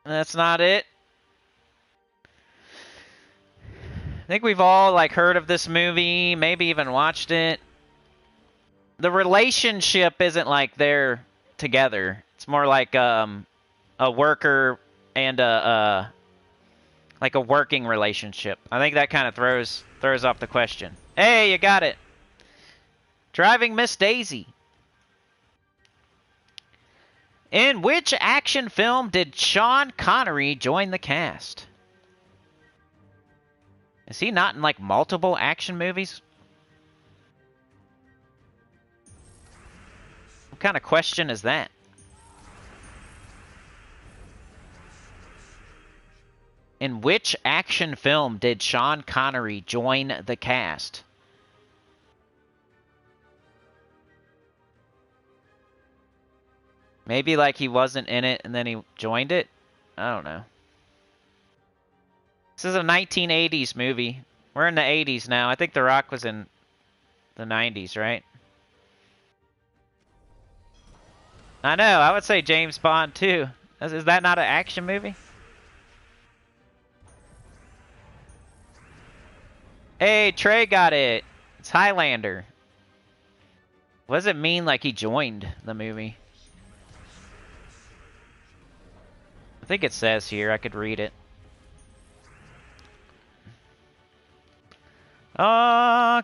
That's not it. I think we've all, like, heard of this movie, maybe even watched it. The relationship isn't like they're together. It's more like a worker and like a working relationship. I think that kind of throws off the question. Hey, you got it. Driving Miss Daisy. In which action film did Sean Connery join the cast? Is he not in, like, multiple action movies? What kind of question is that? In which action film did Sean Connery join the cast? Maybe, like, he wasn't in it and then he joined it? I don't know. This is a 1980s movie. We're in the 80s now. I think The Rock was in the 90s, right? I know. I would say James Bond, too. Is that not an action movie? Hey, Trey got it. It's Highlander. What does it mean, like, he joined the movie? I think it says here. I could read it.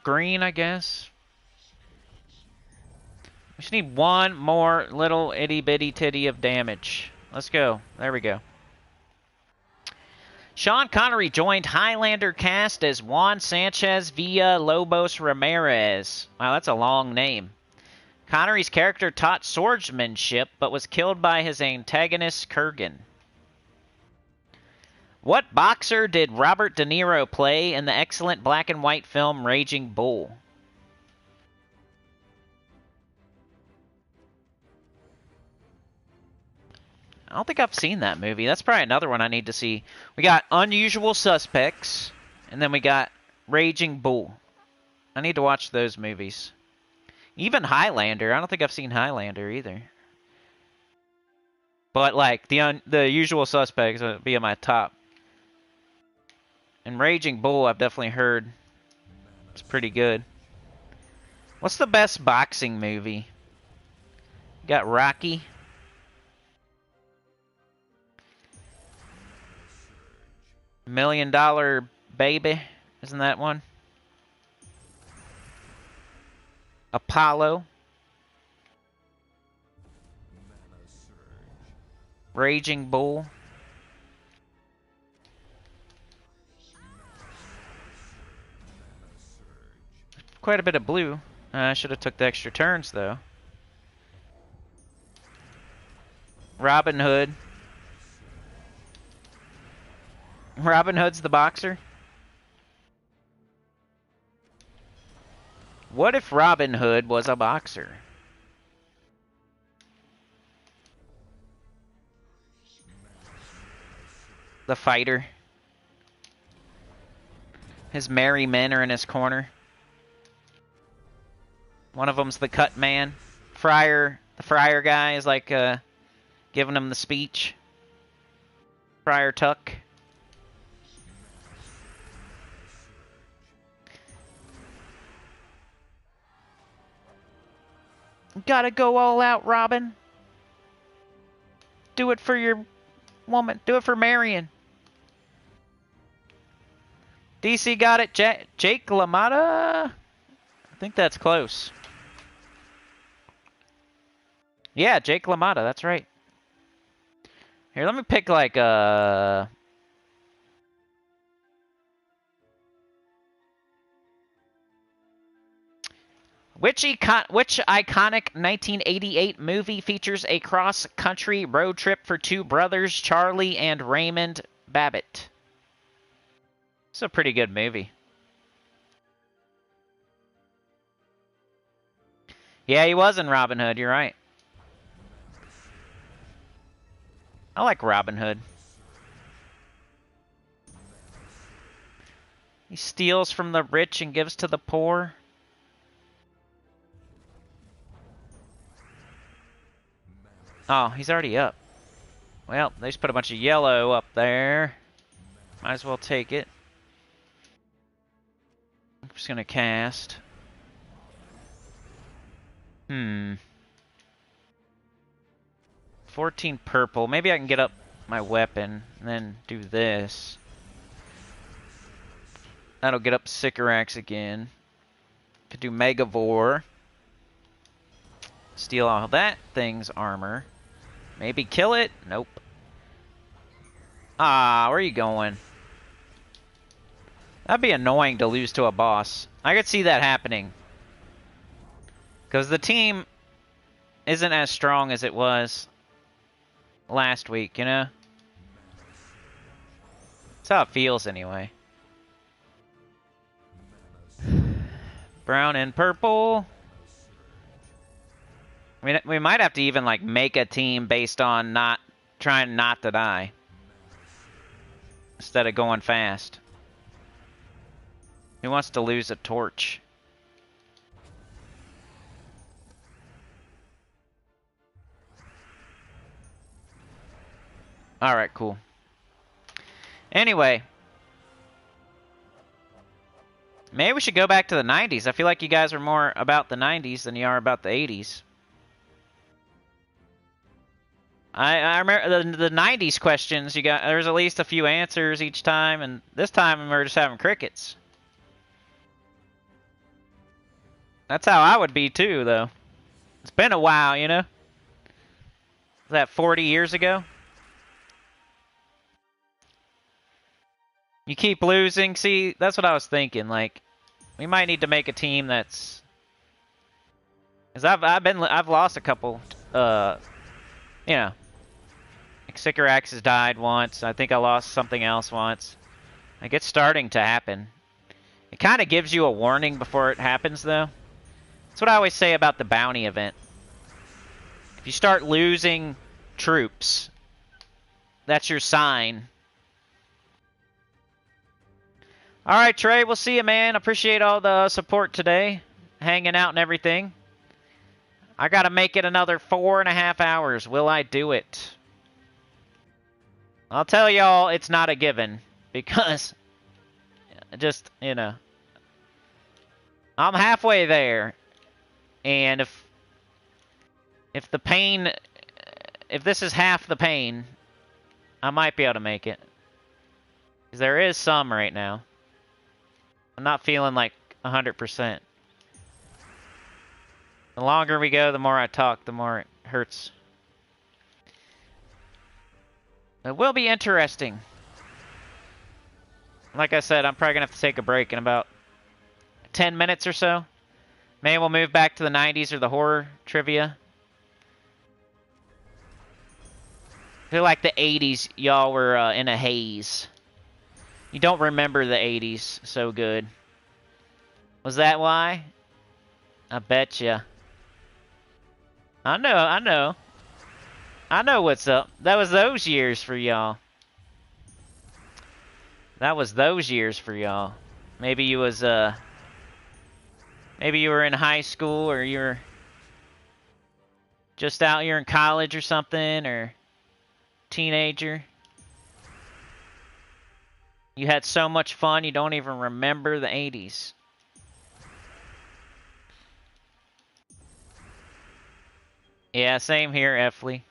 Green, I guess. We just need one more little itty-bitty titty of damage. Let's go. There we go. Sean Connery joined Highlander cast as Juan Sanchez via Lobos Ramirez. Wow, that's a long name. Connery's character taught swordsmanship, but was killed by his antagonist, Kurgan. What boxer did Robert De Niro play in the excellent black and white film Raging Bull? I don't think I've seen that movie. That's probably another one I need to see. We got Unusual Suspects, and then we got Raging Bull. I need to watch those movies. Even Highlander. I don't think I've seen Highlander either. But like the usual suspects would be in my top. And Raging Bull, I've definitely heard it's pretty good. What's the best boxing movie? You got Rocky. $1 Million Baby, isn't that one? Apollo. Raging Bull. Quite a bit of blue. I should have took the extra turns, though. Robin Hood. Robin Hood's the boxer? What if Robin Hood was a boxer? The fighter. His merry men are in his corner. One of them's the cut man. The friar guy is like giving him the speech. Friar Tuck. Gotta go all out, Robin. Do it for your woman. Do it for Marion. DC got it. Jake LaMotta? I think that's close. Yeah, Jake LaMotta, that's right. Here, let me pick like Which iconic 1988 movie features a cross-country road trip for two brothers, Charlie and Raymond Babbitt? It's a pretty good movie. Yeah, he was in Robin Hood, you're right. I like Robin Hood. He steals from the rich and gives to the poor. Oh, he's already up. Well, they just put a bunch of yellow up there. Might as well take it. I'm just gonna cast. 14 purple. Maybe I can get up my weapon and then do this. That'll get up Sycorax again. Could do Megavore. Steal all that thing's armor. Maybe kill it? Nope. Ah, where are you going? That'd be annoying to lose to a boss. I could see that happening. Because the team isn't as strong as it was last week, you know? That's how it feels anyway. Brown and purple. I mean, we might have to even like make a team based on trying not to die. Instead of going fast. Who wants to lose a torch? Alright, cool. Anyway. Maybe we should go back to the 90s. I feel like you guys are more about the 90s than you are about the 80s. I remember the 90s questions, there's at least a few answers each time, and this time we're just having crickets. That's how I would be too, though. It's been a while, you know? Was that 40 years ago? You keep losing. See, that's what I was thinking. Like, we might need to make a team that's... Because I've lost a couple, you know. Like Sycorax has died once. I think I lost something else once. Like, it's starting to happen. It kind of gives you a warning before it happens, though. That's what I always say about the bounty event. If you start losing troops, that's your sign. Alright, Trey, we'll see you, man. Appreciate all the support today. Hanging out and everything. I gotta make it another 4.5 hours. Will I do it? I'll tell y'all it's not a given, because just, you know, I'm halfway there, and if the pain, if this is half the pain, I might be able to make it. Because there is some right now. I'm not feeling like 100%. The longer we go, the more I talk, the more it hurts. It will be interesting. Like I said, I'm probably going to have to take a break in about 10 minutes or so. Maybe we'll move back to the 90s or the horror trivia. I feel like the 80s, y'all were in a haze. You don't remember the 80s so good. Was that why? I betcha. I know. I know what's up. That was those years for y'all. That was those years for y'all. Maybe you was, maybe you were in high school, or you were just out here in college or something, or teenager. You had so much fun, you don't even remember the 80s. Yeah, same here, Efley.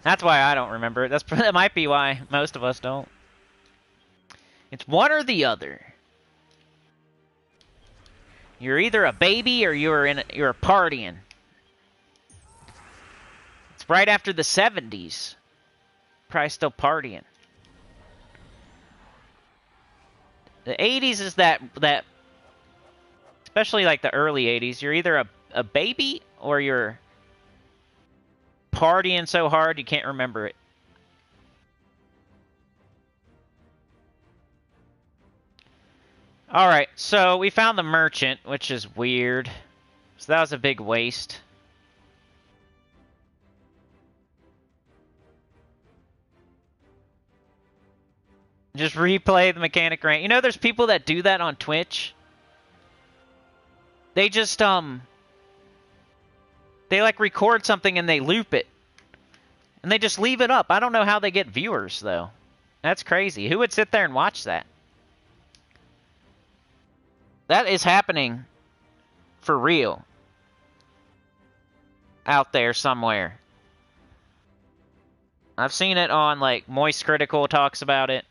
That's why I don't remember it. That might be why most of us don't. It's one or the other. You're either a baby or you're partying. It's right after the 70s. Probably still partying. The 80s is that especially like the early 80s, you're either a baby or you're partying so hard you can't remember it. Alright, so we found the merchant, which is weird. So that was a big waste. Just replay the mechanic rant. You know, there's people that do that on Twitch. They just, they like record something and they loop it. And they just leave it up. I don't know how they get viewers, though. That's crazy. Who would sit there and watch that? That is happening for real. Out there somewhere. I've seen it on, like, Moist Critical talks about it.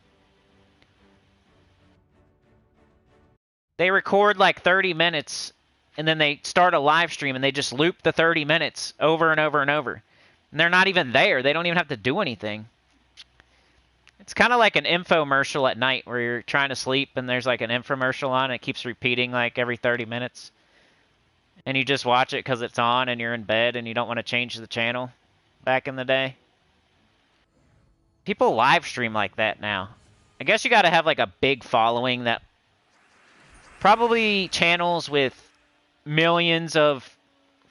They record, like, 30 minutes, and then they start a live stream, and they just loop the 30 minutes over and over and over. And they're not even there. They don't even have to do anything. It's kind of like an infomercial at night where you're trying to sleep and there's like an infomercial on and it keeps repeating like every 30 minutes. And you just watch it because it's on and you're in bed and you don't want to change the channel back in the day. People live stream like that now. I guess you got to have like a big following, that probably channels with millions of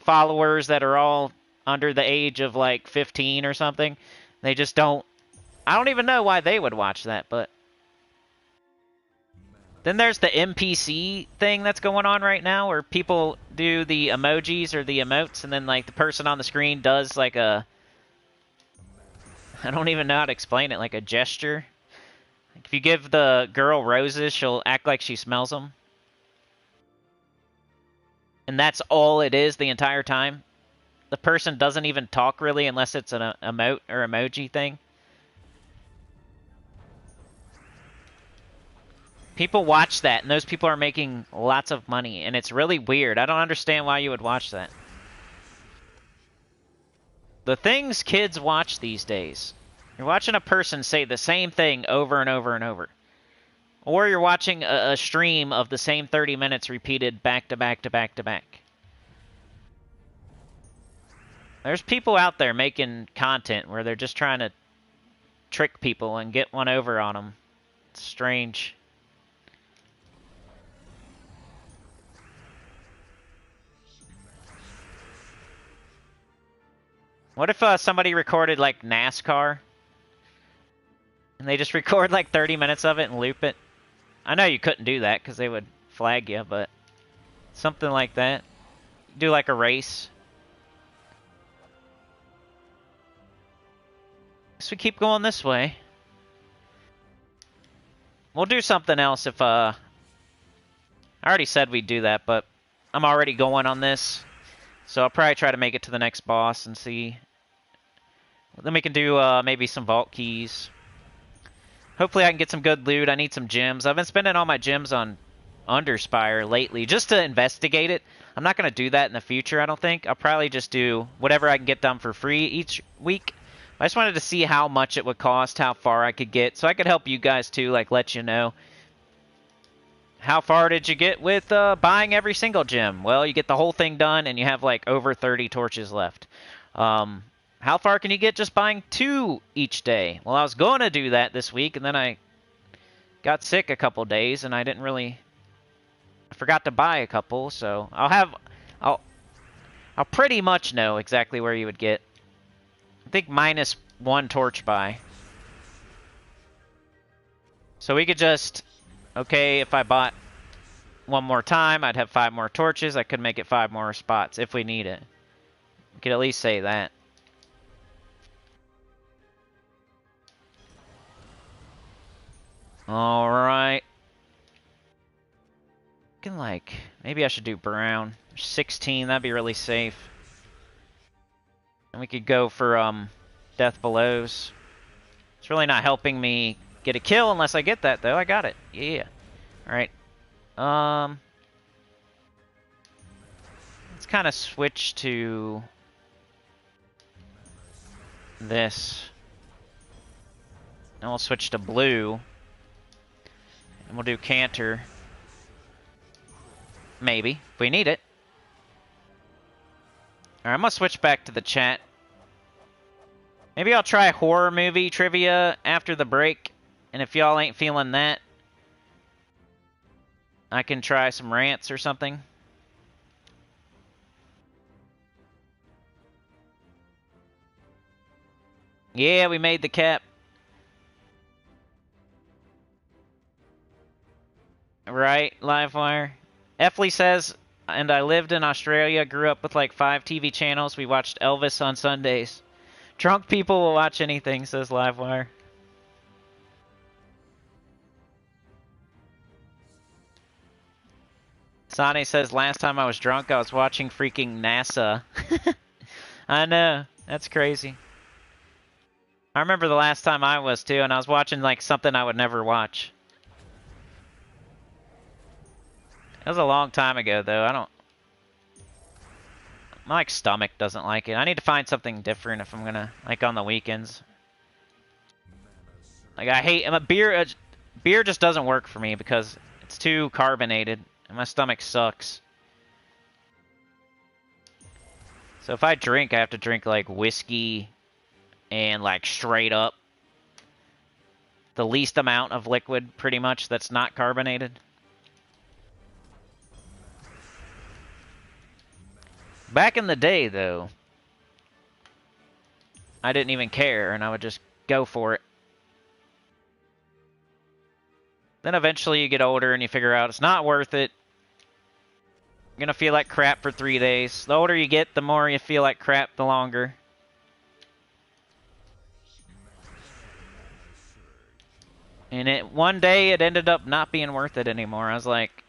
followers that are all under the age of like 15 or something. They just don't. I don't even know why they would watch that, but then there's the NPC thing that's going on right now where people do the emojis or the emotes and then like the person on the screen does like a, I don't even know how to explain it, like a gesture. Like if you give the girl roses, she'll act like she smells them. And that's all it is the entire time. The person doesn't even talk really unless it's an emote or emoji thing. People watch that, and those people are making lots of money, and it's really weird. I don't understand why you would watch that. The things kids watch these days. You're watching a person say the same thing over and over and over. Or you're watching a stream of the same 30 minutes repeated back to back to back to back. There's people out there making content where they're just trying to trick people and get one over on them. It's strange. What if somebody recorded, like, NASCAR? And they just record, like, 30 minutes of it and loop it? I know you couldn't do that because they would flag you, but something like that. Do, like, a race. Guess we keep going this way. We'll do something else if, I already said we'd do that, but I'm already going on this. So I'll probably try to make it to the next boss and see. Then we can do, maybe some vault keys. Hopefully I can get some good loot. I need some gems. I've been spending all my gems on UNDERSPIRE lately, just to investigate it. I'm not going to do that in the future, I don't think. I'll probably just do whatever I can get done for free each week. I just wanted to see how much it would cost, how far I could get, so I could help you guys too, like let you know. How far did you get with buying every single gem? Well, you get the whole thing done, and you have like over 30 torches left. How far can you get just buying 2 each day? Well, I was going to do that this week, and then I got sick a couple days, and I forgot to buy a couple, so I'll pretty much know exactly where you would get. I think -1 torch buy. So we could just, okay, if I bought 1 more time, I'd have 5 more torches. I could make it 5 more spots if we need it. We could at least say that. Alright. Like, maybe I should do brown. 16, that'd be really safe. And we could go for, death belows. It's really not helping me get a kill unless I get that, though. I got it. Yeah. Alright. Let's kind of switch to this. And we'll switch to blue. And we'll do canter. Maybe, if we need it. Alright, I'm gonna switch back to the chat. Maybe I'll try horror movie trivia after the break. And if y'all ain't feeling that, I can try some rants or something. Yeah, we made the cap. Right, Livewire. Efley says, and I lived in Australia, grew up with like 5 TV channels. We watched Elvis on Sundays. Drunk people will watch anything, says Livewire. Sane says, last time I was drunk, I was watching freaking NASA. I know, that's crazy. I remember the last time I was too, and I was watching like something I would never watch. That was a long time ago, though. My like stomach doesn't like it. I need to find something different if I'm gonna like on the weekends. Like I hate beer. Beer just doesn't work for me because it's too carbonated and my stomach sucks. So if I drink, I have to drink like whiskey and like straight up the least amount of liquid, pretty much, that's not carbonated. Back in the day, though, I didn't even care, and I would just go for it. Then eventually you get older and you figure out it's not worth it. You're gonna feel like crap for 3 days. The older you get, the more you feel like crap, the longer. And one day it ended up not being worth it anymore. I was like,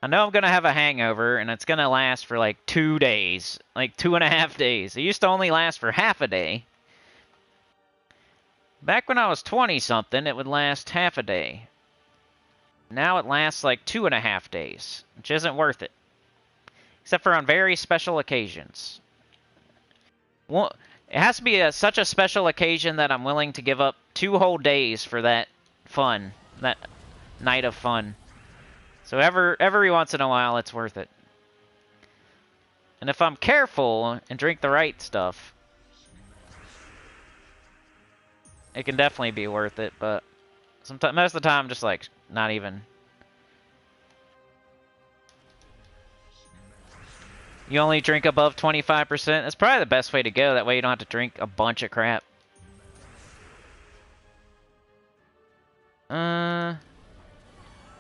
I know I'm gonna have a hangover, and it's gonna last for like 2 days. Like 2.5 days. It used to only last for half a day. Back when I was 20-something, it would last half a day. Now it lasts like 2.5 days, which isn't worth it. Except for on very special occasions. Well, it has to be such a special occasion that I'm willing to give up 2 whole days for that fun. That night of fun. So every once in a while, it's worth it. And if I'm careful and drink the right stuff, it can definitely be worth it, but sometimes, most of the time, just like, not even. You only drink above 25%. That's probably the best way to go. That way you don't have to drink a bunch of crap.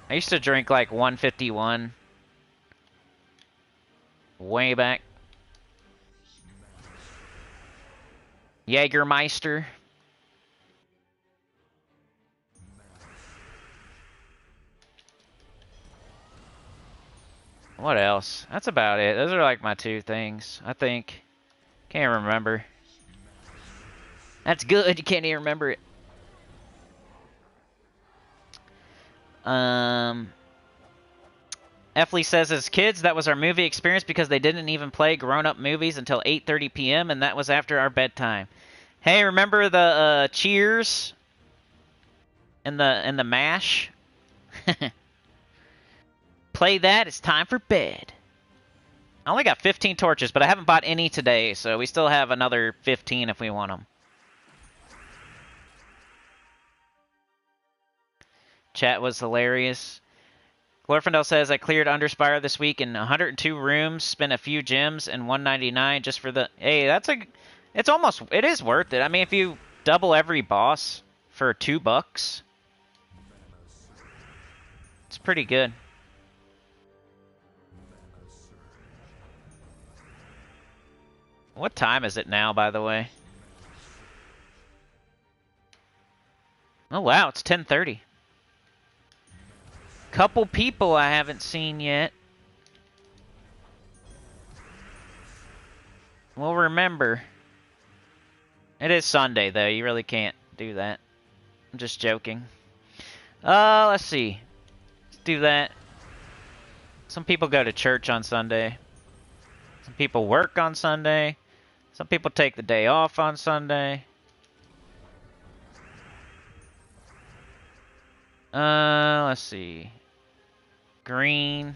I used to drink like 151. Way back. Jägermeister. What else? That's about it. Those are like my two things, I think. Can't remember. That's good. You can't even remember it. Efley says, as kids, that was our movie experience because they didn't even play grown-up movies until 8:30 p.m., and that was after our bedtime. Hey, remember the Cheers and the MASH? Play that. It's time for bed. I only got 15 torches, but I haven't bought any today, so we still have another 15 if we want them. Chat was hilarious. Glorfindel says, I cleared Underspire this week in 102 rooms, spent a few gems, and 199 just for the... Hey, that's a... It's almost... It is worth it. I mean, if you double every boss for $2, it's pretty good. What time is it now, by the way? Oh, wow, it's 10:30. Couple people I haven't seen yet. We'll remember. It is Sunday, though. You really can't do that. I'm just joking. Let's see. Let's do that. Some people go to church on Sunday. Some people work on Sunday. Some people take the day off on Sunday. Let's see. Green.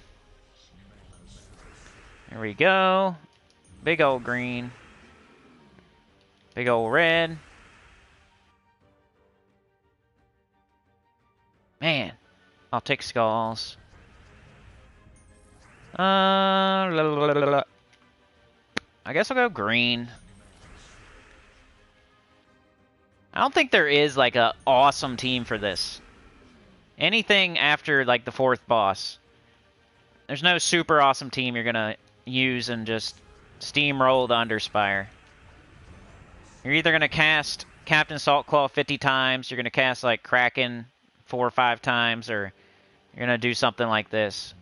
There we go. Big old green. Big old red. Man. I'll take skulls. I guess I'll go green. I don't think there is like a awesome team for this. Anything after like the 4th boss. There's no super awesome team you're gonna use and just steamroll the Underspire. You're either gonna cast Captain Saltclaw 50 times, you're gonna cast like Kraken 4 or 5 times, or you're gonna do something like this.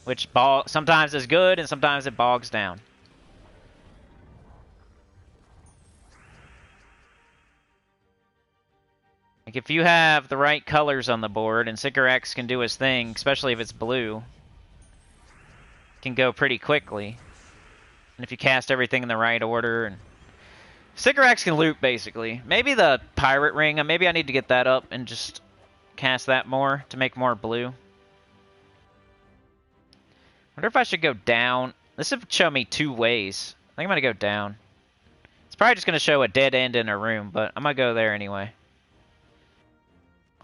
Which sometimes is good and sometimes it bogs down. Like if you have the right colors on the board and Sycorax can do his thing, especially if it's blue, it can go pretty quickly. And if you cast everything in the right order, and Sycorax can loot basically. Maybe the Pirate Ring, maybe I need to get that up and just cast that more to make more blue. Wonder if I should go down. This would show me 2 ways. I think I'm gonna go down. It's probably just gonna show a dead end in a room, but I'm gonna go there anyway.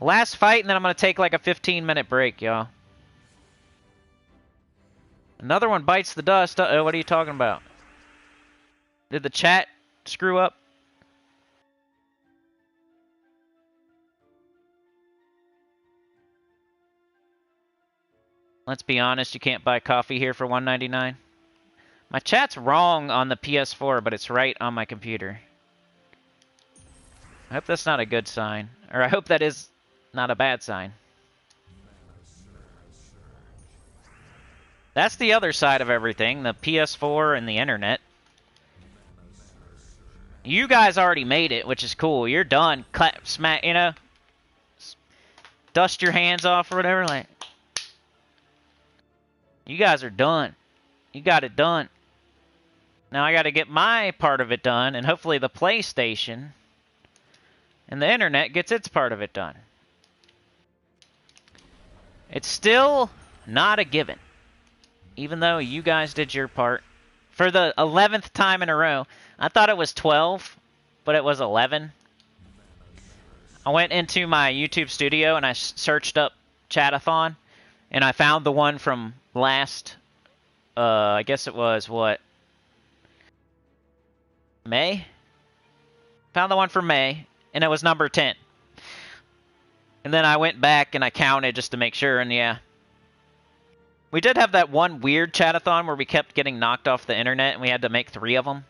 Last fight, and then I'm gonna take like a 15-minute break, y'all. Another one bites the dust. Uh-oh, what are you talking about? Did the chat screw up? Let's be honest, you can't buy coffee here for $1.99. My chat's wrong on the PS4, but it's right on my computer. I hope that's not a good sign. Or I hope that is not a bad sign. That's the other side of everything, the PS4 and the internet. You guys already made it, which is cool. You're done. Clap, smack, you know? Dust your hands off or whatever, like... You guys are done. You got it done. Now I got to get my part of it done, and hopefully the PlayStation and the internet gets its part of it done. It's still not a given, even though you guys did your part. For the 11th time in a row, I thought it was 12, but it was 11. I went into my YouTube studio and I searched up Chat-a-thon, and I found the one from last, I guess it was, what? May? Found the one for May, and it was number 10. And then I went back and I counted just to make sure, and yeah. We did have that one weird Chat-a-thon where we kept getting knocked off the internet, and we had to make 3 of them.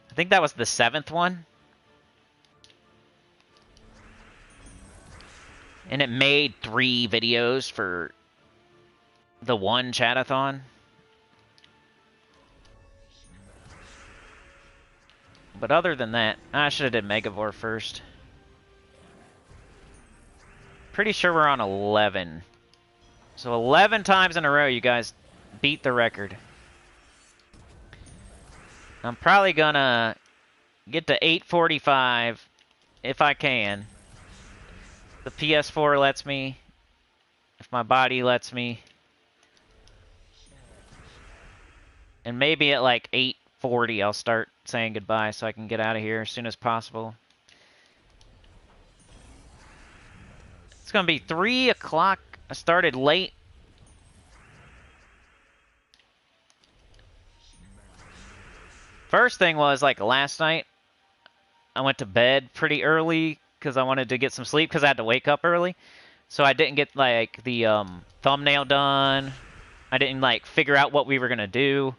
I think that was the 7th one. And it made 3 videos for the one Chat-a-thon. But other than that, I should have did Megavore first. Pretty sure we're on 11. So 11 times in a row you guys beat the record. I'm probably gonna get to 845 if I can. The PS4 lets me. If my body lets me. And maybe at like 8:40 I'll start saying goodbye so I can get out of here as soon as possible. It's gonna be 3 o'clock. I started late. First thing was, like, last night, I went to bed pretty early because I wanted to get some sleep because I had to wake up early. So I didn't get, like, the thumbnail done. I didn't, like, figure out what we were going to do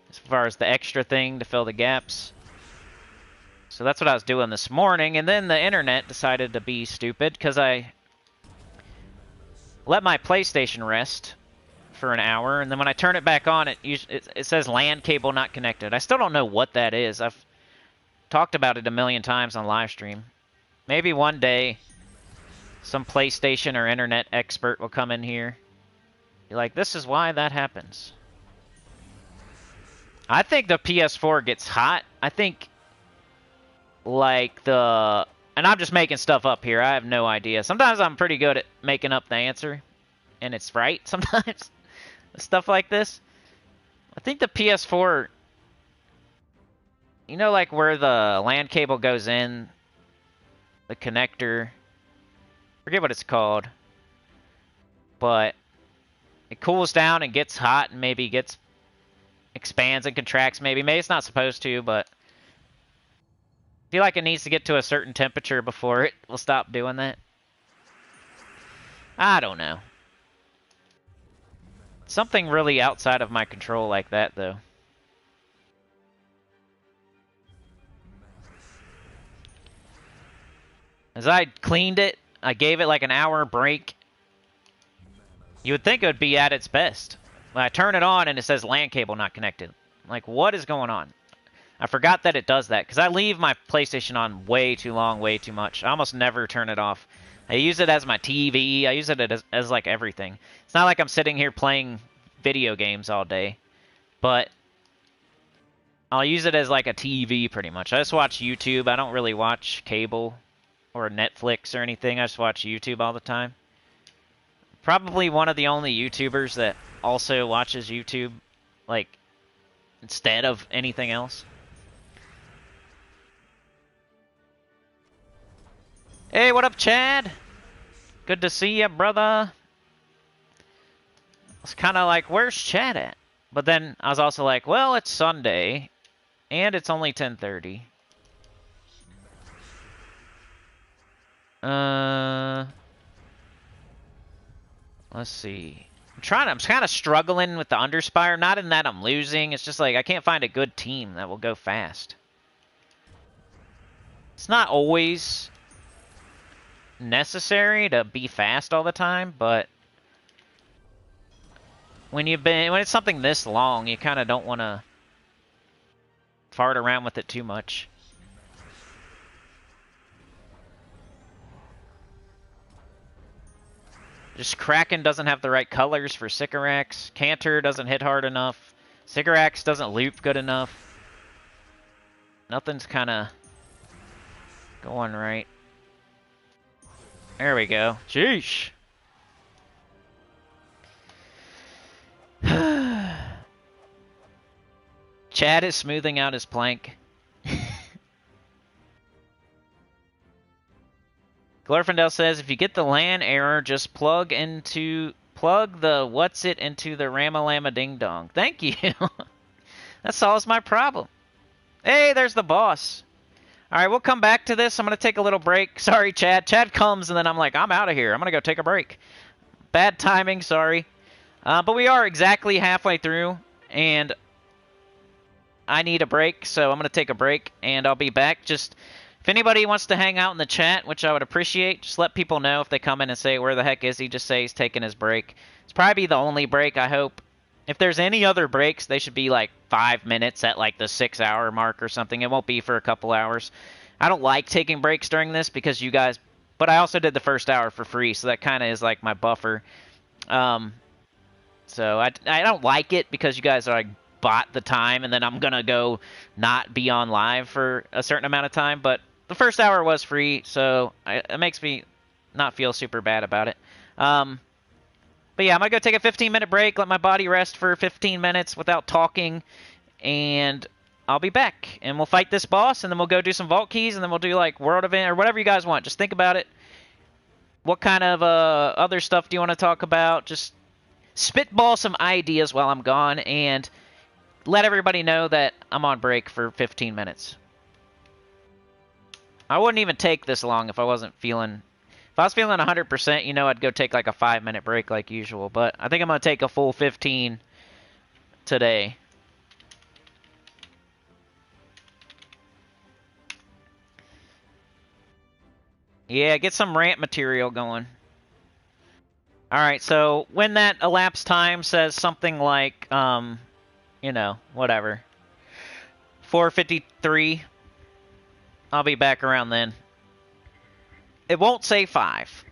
as far as the extra thing to fill the gaps. So that's what I was doing this morning. And then the internet decided to be stupid because I let my PlayStation rest for an hour, and then when I turn it back on, it says LAN cable not connected. I still don't know what that is. I've talked about it a million times on live stream. Maybe one day some PlayStation or internet expert will come in here. Be like, this is why that happens. I think the PS4 gets hot. I think, like, and I'm just making stuff up here. I have no idea. Sometimes I'm pretty good at making up the answer, and it's right sometimes. Stuff like this. I think the PS4, you know, like where the LAN cable goes in, the connector, forget what it's called, but it cools down and gets hot and maybe expands and contracts maybe. Maybe it's not supposed to, but I feel like it needs to get to a certain temperature before it will stop doing that. I don't know. Something really outside of my control like that, though. As I cleaned it, I gave it like an hour break. You would think it would be at its best. When I turn it on and it says LAN cable not connected. Like, what is going on? I forgot that it does that, because I leave my PlayStation on way too long, way too much. I almost never turn it off. I use it as my TV. I use it as like everything. It's not like I'm sitting here playing video games all day, but I'll use it as like a TV pretty much. I just watch YouTube. I don't really watch cable or Netflix or anything. I just watch YouTube all the time. Probably one of the only YouTubers that also watches YouTube, like, instead of anything else. Hey, what up, Chad? Good to see you, brother. It's kind of like, where's Chad at? But then I was also like, well, it's Sunday, and it's only 10:30. Let's see. I'm kind of struggling with the UNDERSPIRE. Not in that I'm losing. It's just like I can't find a good team that will go fast. It's not always necessary to be fast all the time, but when it's something this long, you kind of don't want to fart around with it too much. Just Kraken doesn't have the right colors for Sycorax. Cantor doesn't hit hard enough. Sycorax doesn't loop good enough. Nothing's kind of going right. There we go. Sheesh. Chad is smoothing out his plank. Glorfindel says, if you get the LAN error, just plug the what's-it into the Ramalama Ding Dong. Thank you. That solves my problem. Hey, there's the boss. All right, we'll come back to this. I'm going to take a little break. Sorry, Chad. Chad comes, and then I'm like, I'm out of here. I'm going to go take a break. Bad timing, sorry. But we are exactly halfway through, and I need a break, so I'm going to take a break, and I'll be back. Just, if anybody wants to hang out in the chat, which I would appreciate, just let people know if they come in and say, where the heck is he? Just say he's taking his break. It's probably the only break, I hope. If there's any other breaks, they should be like 5 minutes at like the 6-hour mark or something. It won't be for a couple hours. I don't like taking breaks during this because you guys... But I also did the first hour for free, so that kind of is like my buffer. So I don't like it because you guys are like bought the time, and then I'm gonna go not be on live for a certain amount of time. But the first hour was free, so it makes me not feel super bad about it. But yeah, I'm gonna go take a 15-minute break, let my body rest for 15 minutes without talking, and I'll be back. And we'll fight this boss, and then we'll go do some vault keys, and then we'll do like world event or whatever you guys want. Just think about it. What kind of other stuff do you want to talk about? Just spitball some ideas while I'm gone, and let everybody know that I'm on break for 15 minutes. I wouldn't even take this long if I wasn't feeling... If I was feeling 100%, you know, I'd go take like a 5-minute break like usual. But I think I'm going to take a full 15 today. Yeah, get some rant material going. Alright, so when that elapsed time says something like, you know, whatever, 4:53, I'll be back around then. It won't say 5.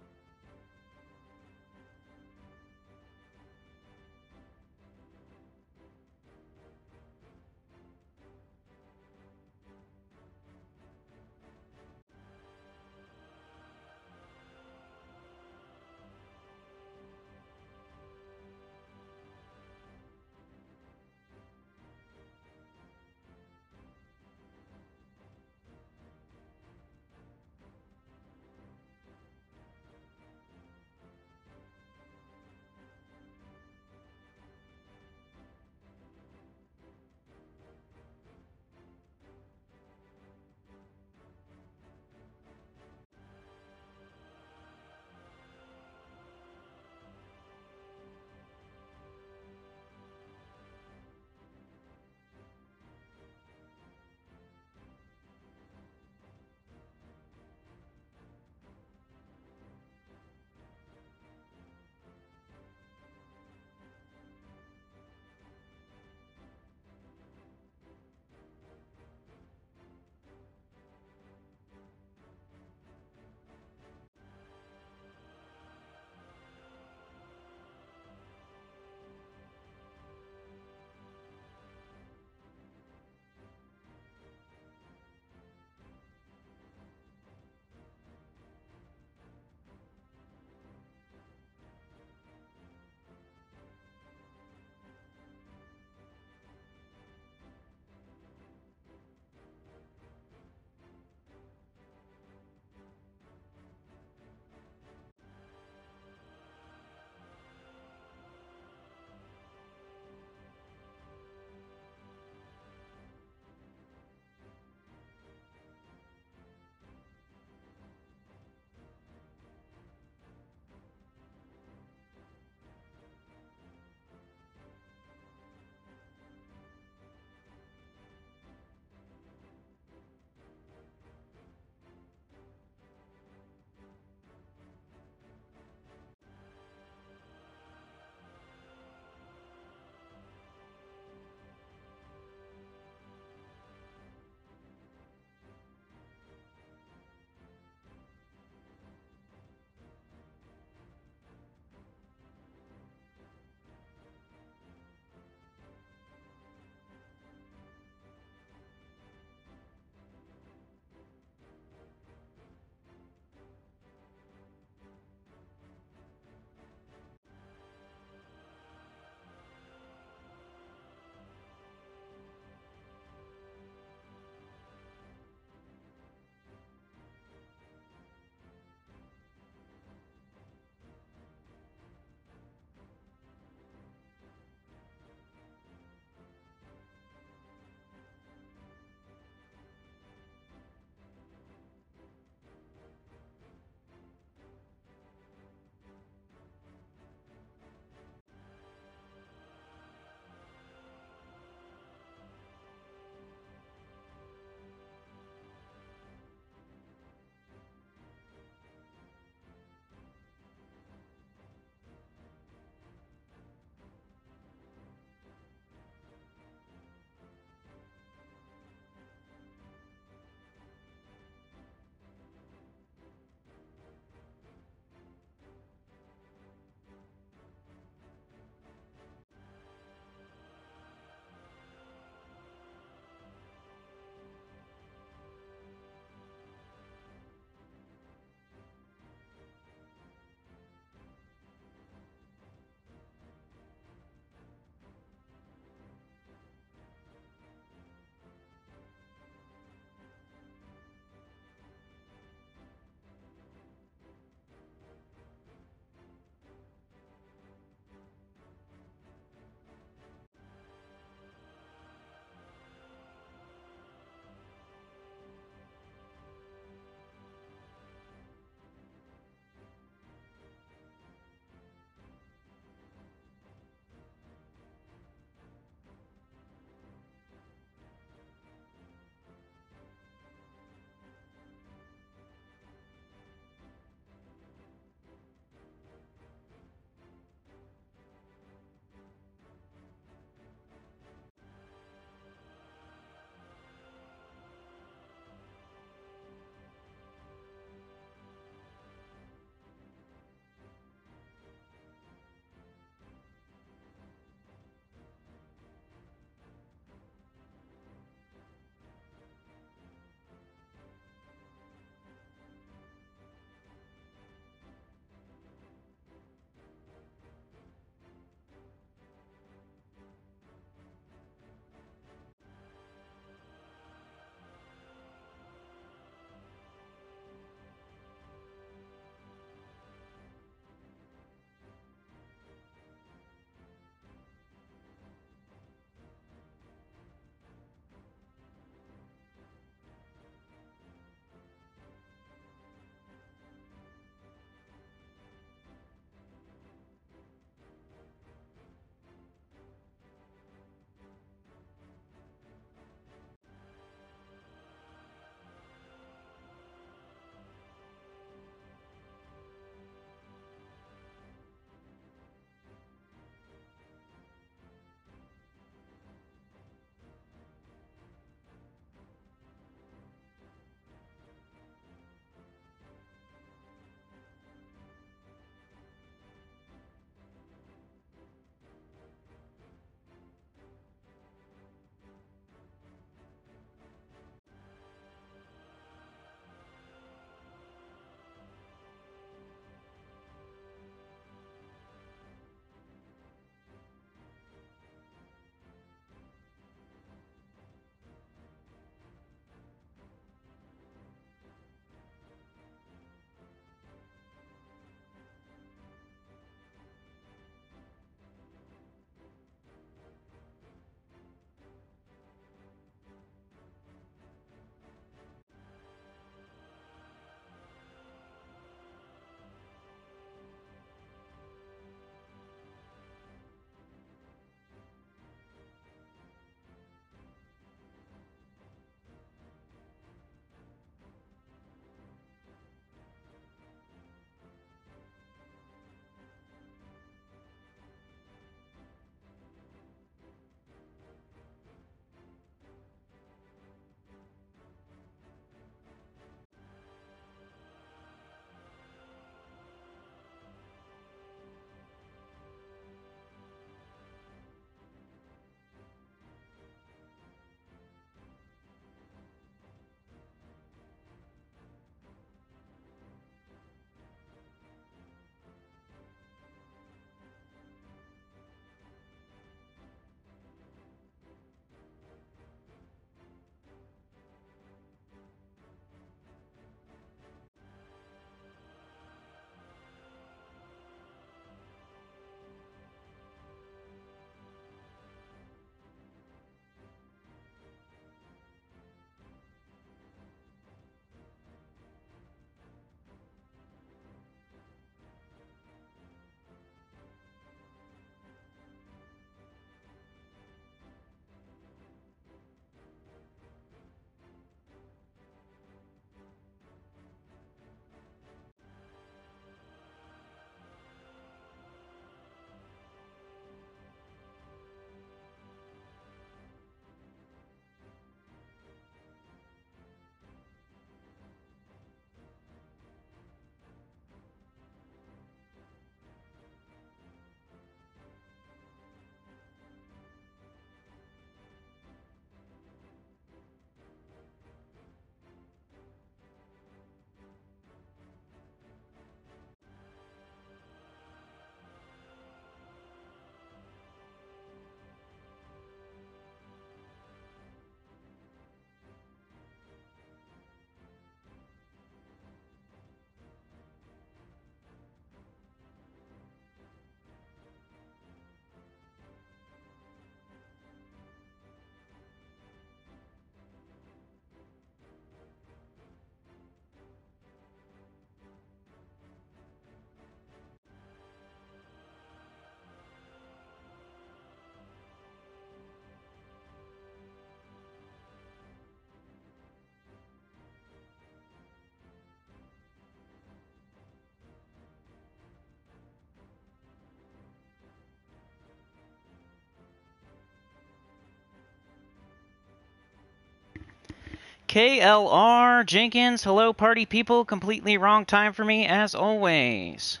KLR Jenkins, hello party people, completely wrong time for me as always.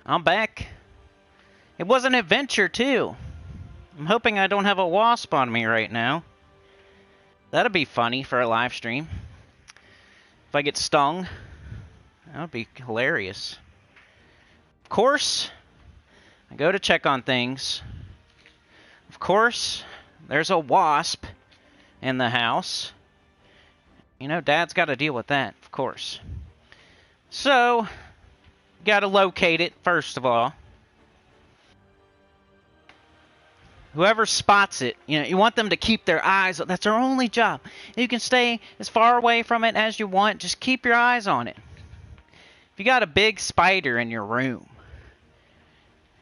I'm back. It was an adventure too. I'm hoping I don't have a wasp on me right now. That'd be funny for a live stream. If I get stung, that would be hilarious. Of course, I go to check on things. Of course, there's a wasp in the house. You know, Dad's got to deal with that, of course. So, got to locate it, first of all. Whoever spots it, you know, you want them to keep their eyes. That's their only job. You can stay as far away from it as you want. Just keep your eyes on it. If you got a big spider in your room,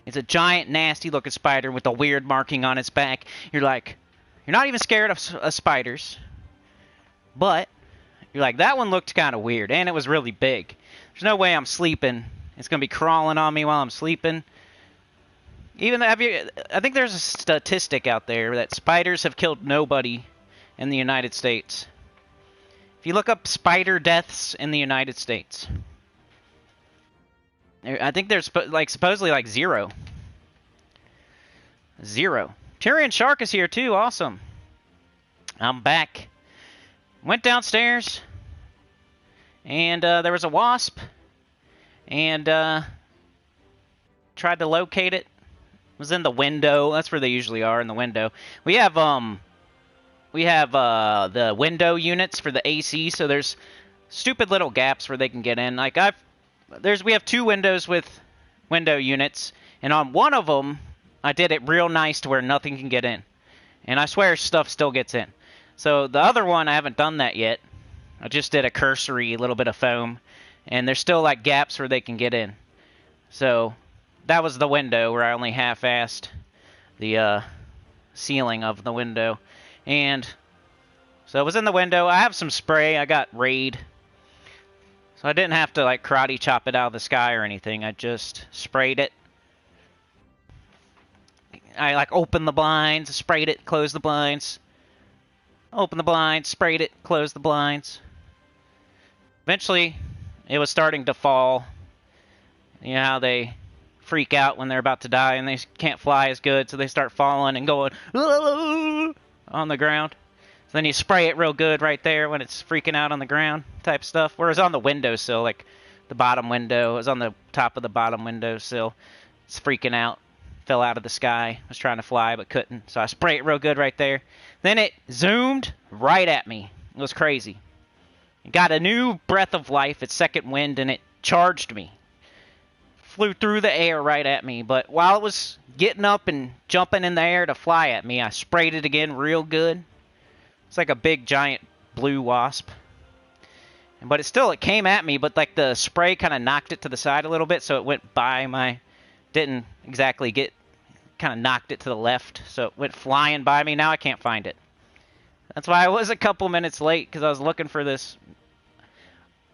it's a giant, nasty-looking spider with a weird marking on its back. You're like, you're not even scared of spiders, but you're like, that one looked kind of weird, and it was really big. There's no way I'm sleeping. It's gonna be crawling on me while I'm sleeping. I think there's a statistic out there that spiders have killed nobody in the United States. If you look up spider deaths in the United States, I think there's supposedly like zero. Zero. Tyrion Shark is here too. Awesome. I'm back. Went downstairs, and there was a wasp, and tried to locate it. Was in the window. That's where they usually are, in the window. We have the window units for the AC, so there's stupid little gaps where they can get in. Like we have two windows with window units, and on one of them I did it real nice to where nothing can get in. And I swear stuff still gets in. So the other one I haven't done that yet. I just did a cursory little bit of foam, and there's still like gaps where they can get in. So that was the window where I only half-assed the ceiling of the window. And so it was in the window. I have some spray. I got Raid. So I didn't have to like karate chop it out of the sky or anything. I just sprayed it. I like opened the blinds, sprayed it, closed the blinds. Open the blinds, sprayed it, closed the blinds. Eventually, it was starting to fall. You know how they freak out when they're about to die and they can't fly as good, so they start falling and going on the ground. So then you spray it real good right there when it's freaking out on the ground type stuff. Whereas on the windowsill, like the bottom window, it was on the top of the bottom windowsill. It's freaking out. Fell out of the sky. Was trying to fly but couldn't. So I spray it real good right there. Then it zoomed right at me. It was crazy. It got a new breath of life, its second wind, and it charged me. Flew through the air right at me, but while it was getting up and jumping in the air to fly at me, I sprayed it again real good. It's like a big giant blue wasp. But it came at me, but like the spray kind of knocked it to the side a little bit, so it went by my, didn't exactly get, kind of knocked it to the left, so it went flying by me. Now I can't find it. That's why I was a couple minutes late, because I was looking for this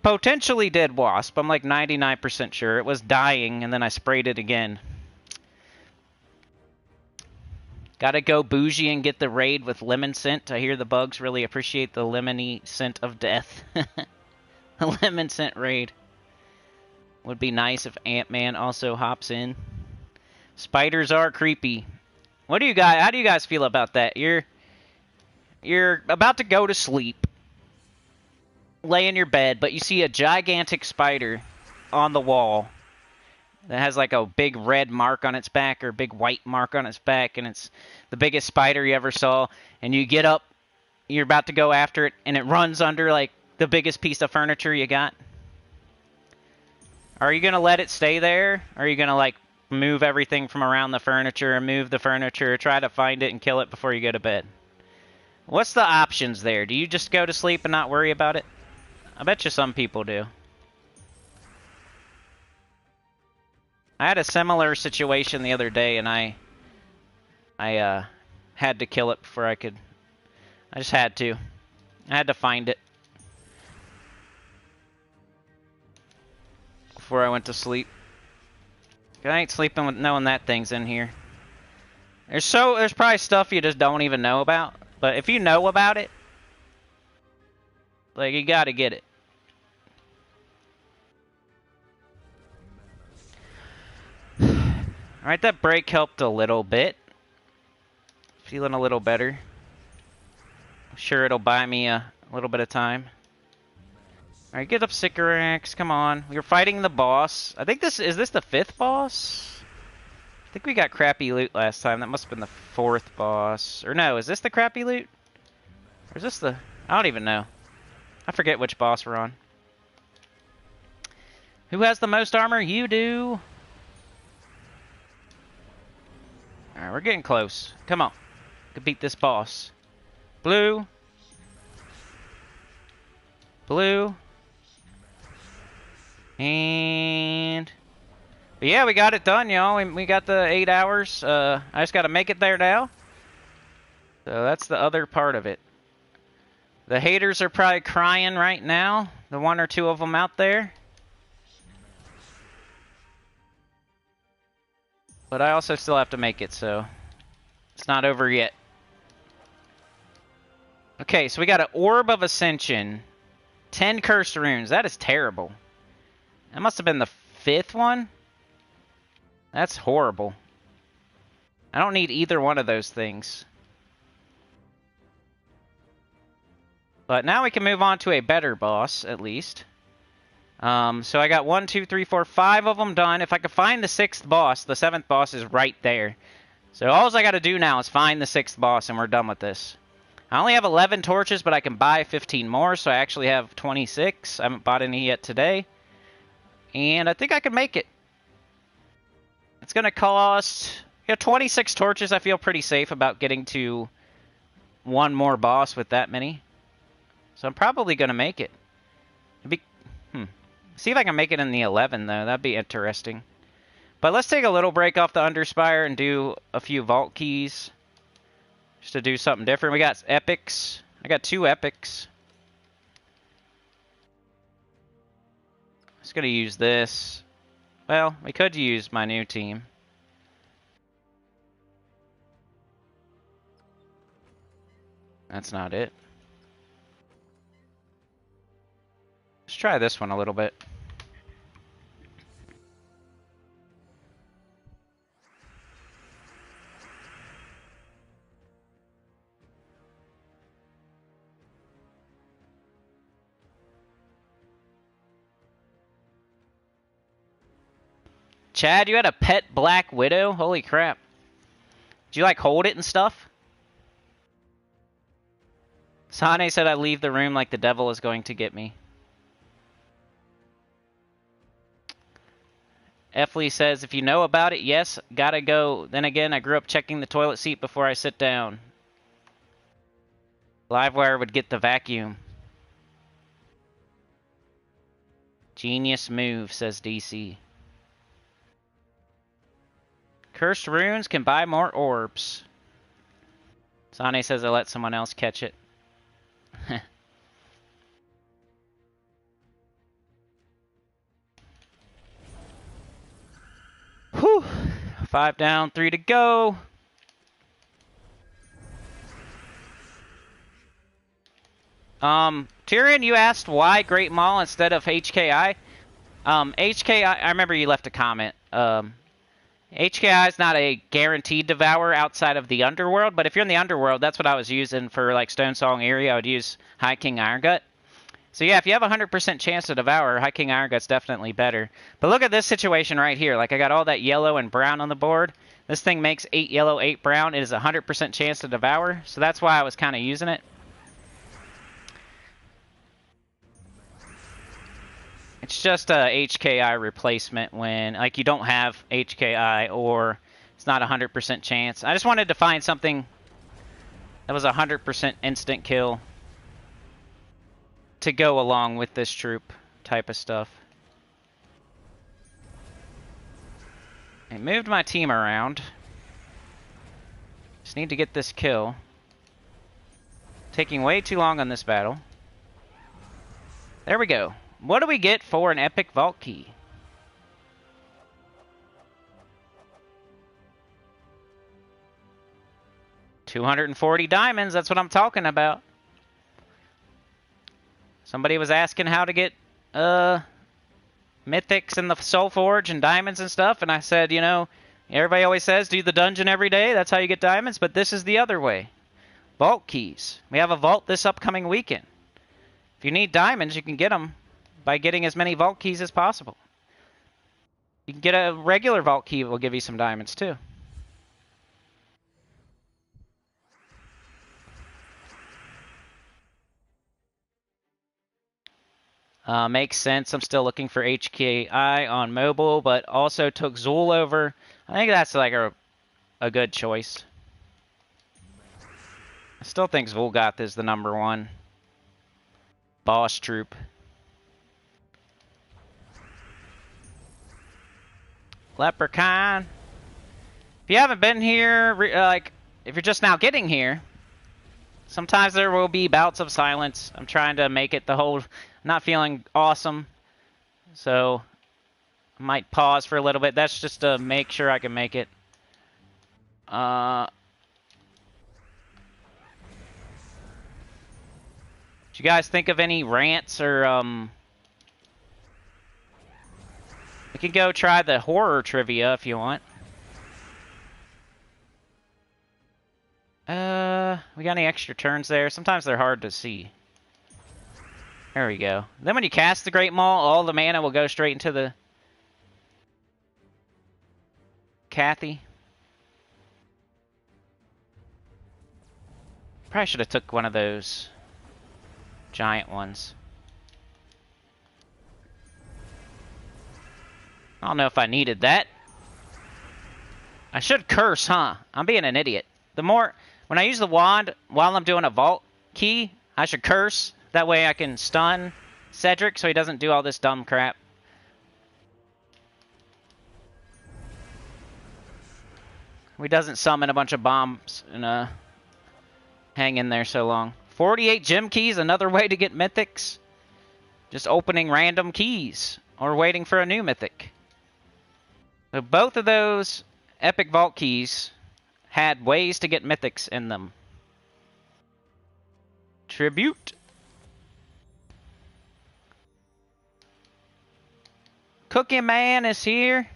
potentially dead wasp. I'm like 99% sure. It was dying, and then I sprayed it again. Gotta go bougie and get the Raid with lemon scent. I hear the bugs really appreciate the lemony scent of death. A lemon scent Raid. Would be nice if Ant-Man also hops in. Spiders are creepy. How do you guys feel about that? You're about to go to sleep. Lay in your bed, but you see a gigantic spider on the wall that has like a big red mark on its back or a big white mark on its back, and it's the biggest spider you ever saw, and you get up, you're about to go after it, and it runs under like the biggest piece of furniture you got. Are you gonna let it stay there? Or are you gonna like move everything from around the furniture and move the furniture, try to find it and kill it before you go to bed? What's the options there? Do you just go to sleep and not worry about it? I bet you some people do. I had a similar situation the other day, and I had to kill it before I could. I just had to. I had to find it before I went to sleep. I ain't sleeping with knowing that thing's in here. There's probably stuff you just don't even know about. But if you know about it, Like, you gotta get it. Alright, that break helped a little bit. Feeling a little better. I'm sure it'll buy me a little bit of time. Alright, get up, Sycorax. Come on. We were fighting the boss. I think this... Is this the 5th boss? I think we got crappy loot last time. That must have been the 4th boss. Or no, is this the crappy loot? Or is this the... I don't even know. I forget which boss we're on. Who has the most armor? You do. Alright, we're getting close. Come on. We can beat this boss. Blue. Blue. And... But yeah, we got it done, y'all. We got the 8 hours. I just got to make it there now. So that's the other part of it. The haters are probably crying right now. The 1 or 2 of them out there. But I also still have to make it, so it's not over yet. Okay, so we got an Orb of Ascension. 10 Cursed Runes. That is terrible. That must have been the 5th one. That's horrible. I don't need either one of those things. But now we can move on to a better boss, at least. So I got 1, 2, 3, 4, 5 of them done. If I could find the 6th boss, the 7th boss is right there. So all I got to do now is find the 6th boss, and we're done with this. I only have 11 torches, but I can buy 15 more, so I actually have 26. I haven't bought any yet today. And I think I can make it. It's going to cost... 26 torches. I feel pretty safe about getting to one more boss with that many. So I'm probably going to make it. See if I can make it in the 11, though. That'd be interesting. But let's take a little break off the Underspire and do a few vault keys. Just to do something different. We got epics. I got 2 epics. Just going to use this. Well, we could use my new team. That's not it. Let's try this one a little bit. Chad, you had a pet Black Widow? Holy crap. Did you, like, hold it and stuff? Sane said I leave the room like the devil is going to get me. Efley says, if you know about it, yes, gotta go. Then again, I grew up checking the toilet seat before I sit down. Livewire would get the vacuum. Genius move, says DC. Cursed runes can buy more orbs. Sane says I let someone else catch it. Whew. 5 down, 3 to go. Tyrion, you asked why Great Mall instead of HKI. HKI, I remember you left a comment. HKI is not a guaranteed devour outside of the Underworld, but if you're in the Underworld, that's what I was using for like Stone Song area. I would use High King Irongut. So yeah, if you have a 100% chance to devour, High King Iron Gut's definitely better. But look at this situation right here. Like, I got all that yellow and brown on the board. This thing makes 8 yellow, 8 brown. It is a 100% chance to devour. So that's why I was kind of using it. It's just a HKI replacement when, like, you don't have HKI or it's not a 100% chance. I just wanted to find something that was a 100% instant kill to go along with this troop type of stuff. I moved my team around. Just need to get this kill. Taking way too long on this battle. There we go. What do we get for an epic vault key? $240 diamonds, that's what I'm talking about. Somebody was asking how to get mythics in the Soul Forge and diamonds and stuff, and I said, you know, everybody always says do the dungeon every day, that's how you get diamonds, but this is the other way. Vault keys. We have a vault this upcoming weekend. If you need diamonds, you can get them by getting as many vault keys as possible. You can get a regular vault key that will give you some diamonds too. Makes sense. I'm still looking for HKI on mobile, but also took Zool over. I think that's like a good choice. I still think Zvulgath is the #1 boss troop. Leprechaun. If you haven't been here, like, if you're just now getting here, sometimes there will be bouts of silence. I'm trying to make it the whole, not feeling awesome, so I might pause for a little bit. That's just to make sure I can make it. Did you guys think of any rants or, we can go try the horror trivia if you want. We got any extra turns there? Sometimes they're hard to see. There we go. Then when you cast the Great Maul, all the mana will go straight into the Kathy. Probably should have took one of those giant ones. I don't know if I needed that. I should curse, huh? I'm being an idiot. The more, when I use the wand while I'm doing a vault key, I should curse. That way I can stun Cedric so he doesn't do all this dumb crap. He doesn't summon a bunch of bombs and hang in there so long. 48 gem keys, another way to get mythics. Just opening random keys or waiting for a new mythic. So both of those epic vault keys had ways to get mythics in them. Tribute. Cookie Man is here.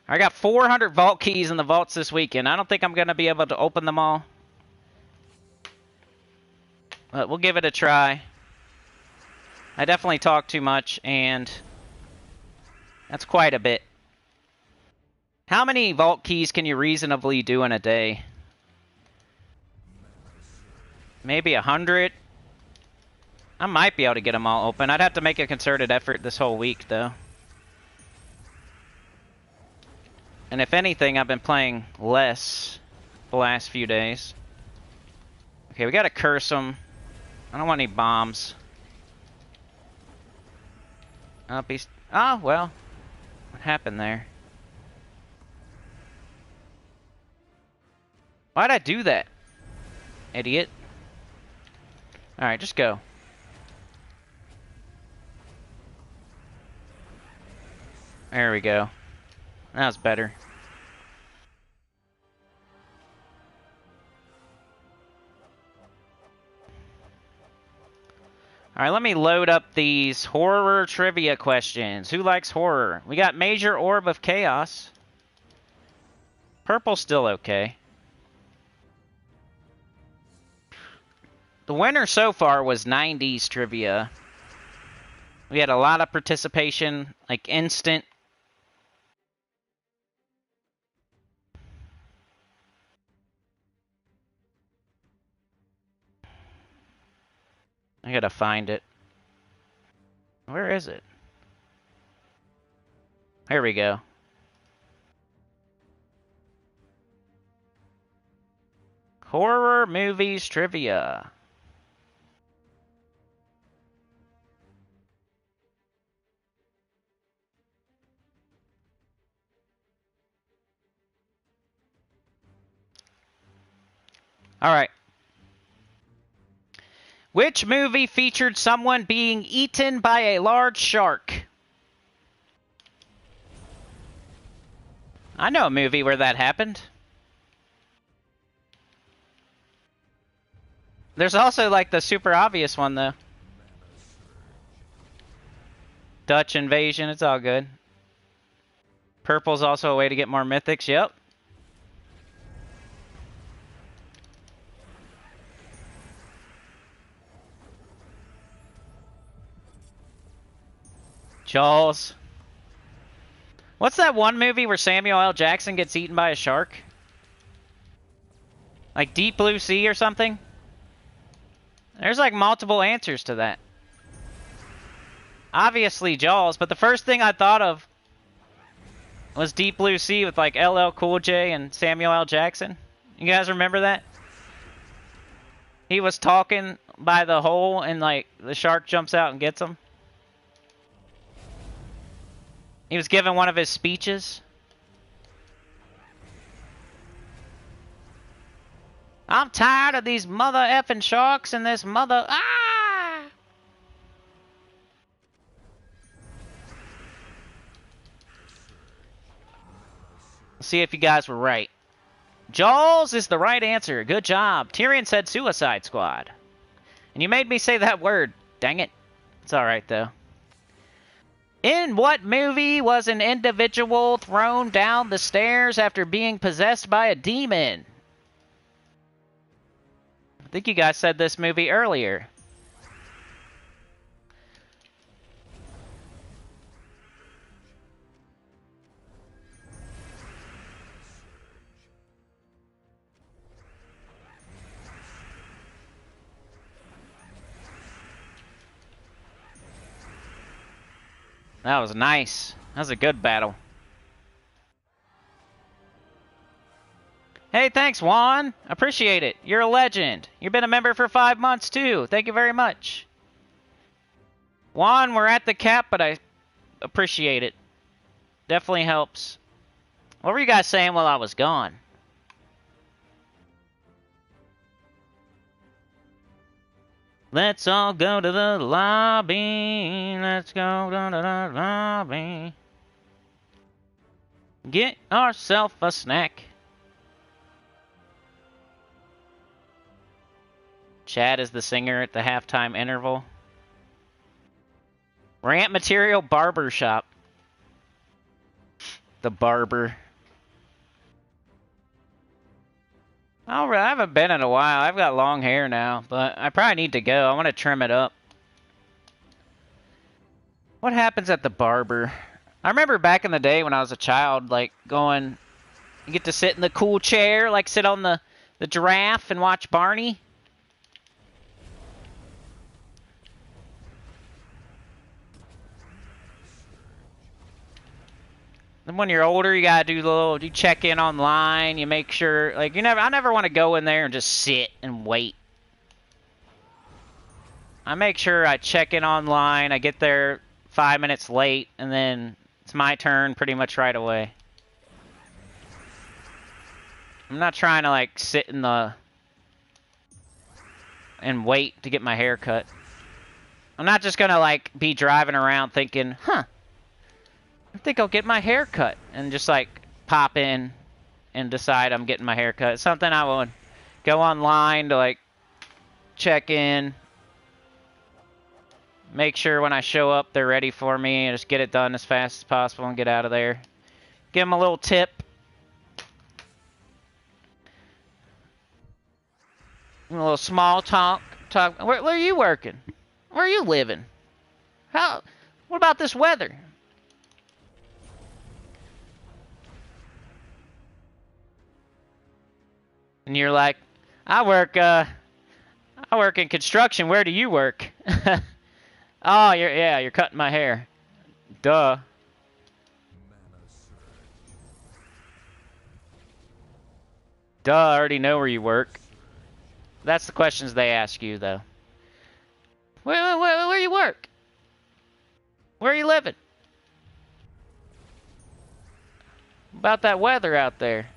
I got 400 vault keys in the vaults this weekend. I don't think I'm going to be able to open them all. But we'll give it a try. I definitely talk too much, and that's quite a bit. How many vault keys can you reasonably do in a day? Maybe 100? I might be able to get them all open. I'd have to make a concerted effort this whole week, though. And if anything, I've been playing less the last few days. Okay, we gotta curse them. I don't want any bombs. Oh, well. What happened there? Why'd I do that? Idiot. Alright, just go. There we go. That was better. Alright, let me load up these horror trivia questions. Who likes horror? We got Major Orb of Chaos. Purple's still okay. The winner so far was 90s trivia. We had a lot of participation, like instant. I gotta find it. Where is it? Here we go. Horror movies trivia. All right. Which movie featured someone being eaten by a large shark? I know a movie where that happened. There's also like the super obvious one though. Dutch invasion, it's all good. Purple's also a way to get more mythics, yep. Jaws. What's that one movie where Samuel L. Jackson gets eaten by a shark? Like Deep Blue Sea or something? There's like multiple answers to that. Obviously Jaws, but the first thing I thought of was Deep Blue Sea with like LL Cool J and Samuel L. Jackson. You guys remember that? He was talking by the hole and like the shark jumps out and gets him. He was giving one of his speeches. I'm tired of these mother effing sharks and this mother... Ah! Let's see if you guys were right. Jaws is the right answer. Good job. Tyrion said Suicide Squad. And you made me say that word. Dang it. It's alright, though. In what movie was an individual thrown down the stairs after being possessed by a demon? I think you guys said this movie earlier. That was nice. That was a good battle. Hey, thanks, Juan. Appreciate it. You're a legend. You've been a member for 5 months, too. Thank you very much. Juan, we're at the cap, but I appreciate it. Definitely helps. What were you guys saying while I was gone? Let's all go to the lobby. Let's go to the lobby. Get ourselves a snack. Chad is the singer at the halftime interval. Rant material barber shop. The barber. Alright, I haven't been in a while. I've got long hair now, but I probably need to go. I want to trim it up. What happens at the barber? I remember back in the day when I was a child, like going, you get to sit in the cool chair, like sit on the giraffe and watch Barney. Then when you're older, you gotta do you check in online, you make sure, like, I never want to go in there and just sit and wait. I make sure I check in online, I get there 5 minutes late, and then it's my turn pretty much right away. I'm not trying to, like, sit in and wait to get my hair cut. I'm not just gonna, like, be driving around thinking, huh, I think I'll get my hair cut, and just like pop in and decide I'm getting my hair cut. It's something I would go online to like check in, make sure when I show up they're ready for me, and just get it done as fast as possible and get out of there. Give them a little tip. A little small talk. Where are you working? Where are you living? What about this weather? And you're like, I work in construction. Where do you work? Oh, you're cutting my hair. Duh. Duh, I already know where you work. That's the questions they ask you, though. Where you work? Where are you living? About that weather out there.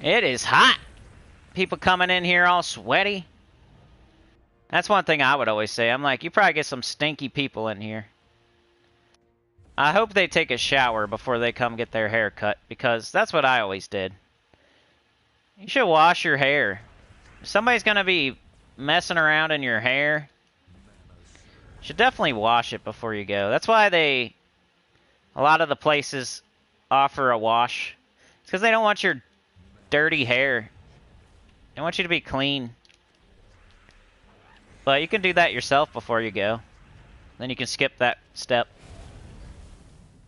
It is hot. People coming in here all sweaty. That's one thing I would always say. I'm like, you probably get some stinky people in here. I hope they take a shower before they come get their hair cut, because that's what I always did. You should wash your hair. If somebody's gonna be messing around in your hair, you should definitely wash it before you go. That's why a lot of the places offer a wash. It's because they don't want your dirty hair. They want you to be clean. But you can do that yourself before you go. Then you can skip that step.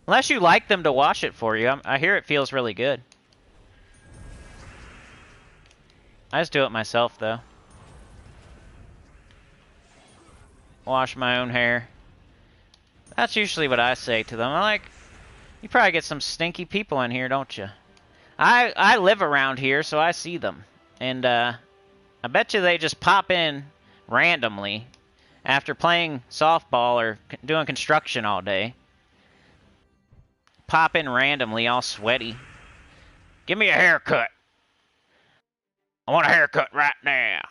Unless you like them to wash it for you. I hear it feels really good. I just do it myself, though. Wash my own hair. That's usually what I say to them. I'm like, you probably get some stinky people in here, don't you? I live around here, so I see them. And I bet you they just pop in randomly after playing softball or doing construction all day. Pop in randomly, all sweaty. Give me a haircut. I want a haircut right now.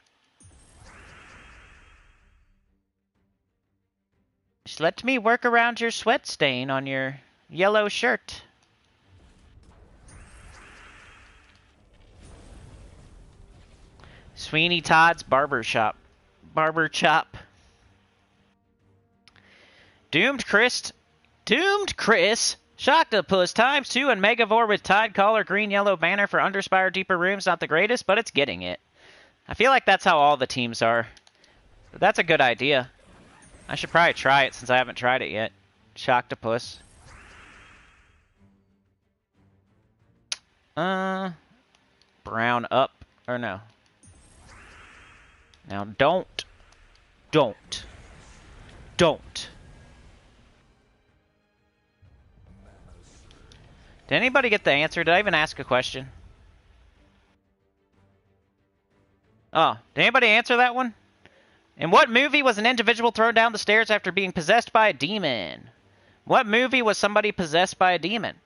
Just let me work around your sweat stain on your yellow shirt. Sweeney Todd's Barber Shop. Barber Chop. Doomed Chris. Shocktopus ×2 and Megavore with Tide Collar Green Yellow Banner for Underspire Deeper Rooms. Not the greatest, but it's getting it. I feel like that's how all the teams are. But that's a good idea. I should probably try it since I haven't tried it yet. Shocktopus. Brown up. Or no. Now don't. Did anybody get the answer? Did I even ask a question? Oh, did anybody answer that one? In what movie was an individual thrown down the stairs after being possessed by a demon? What movie was somebody possessed by a demon?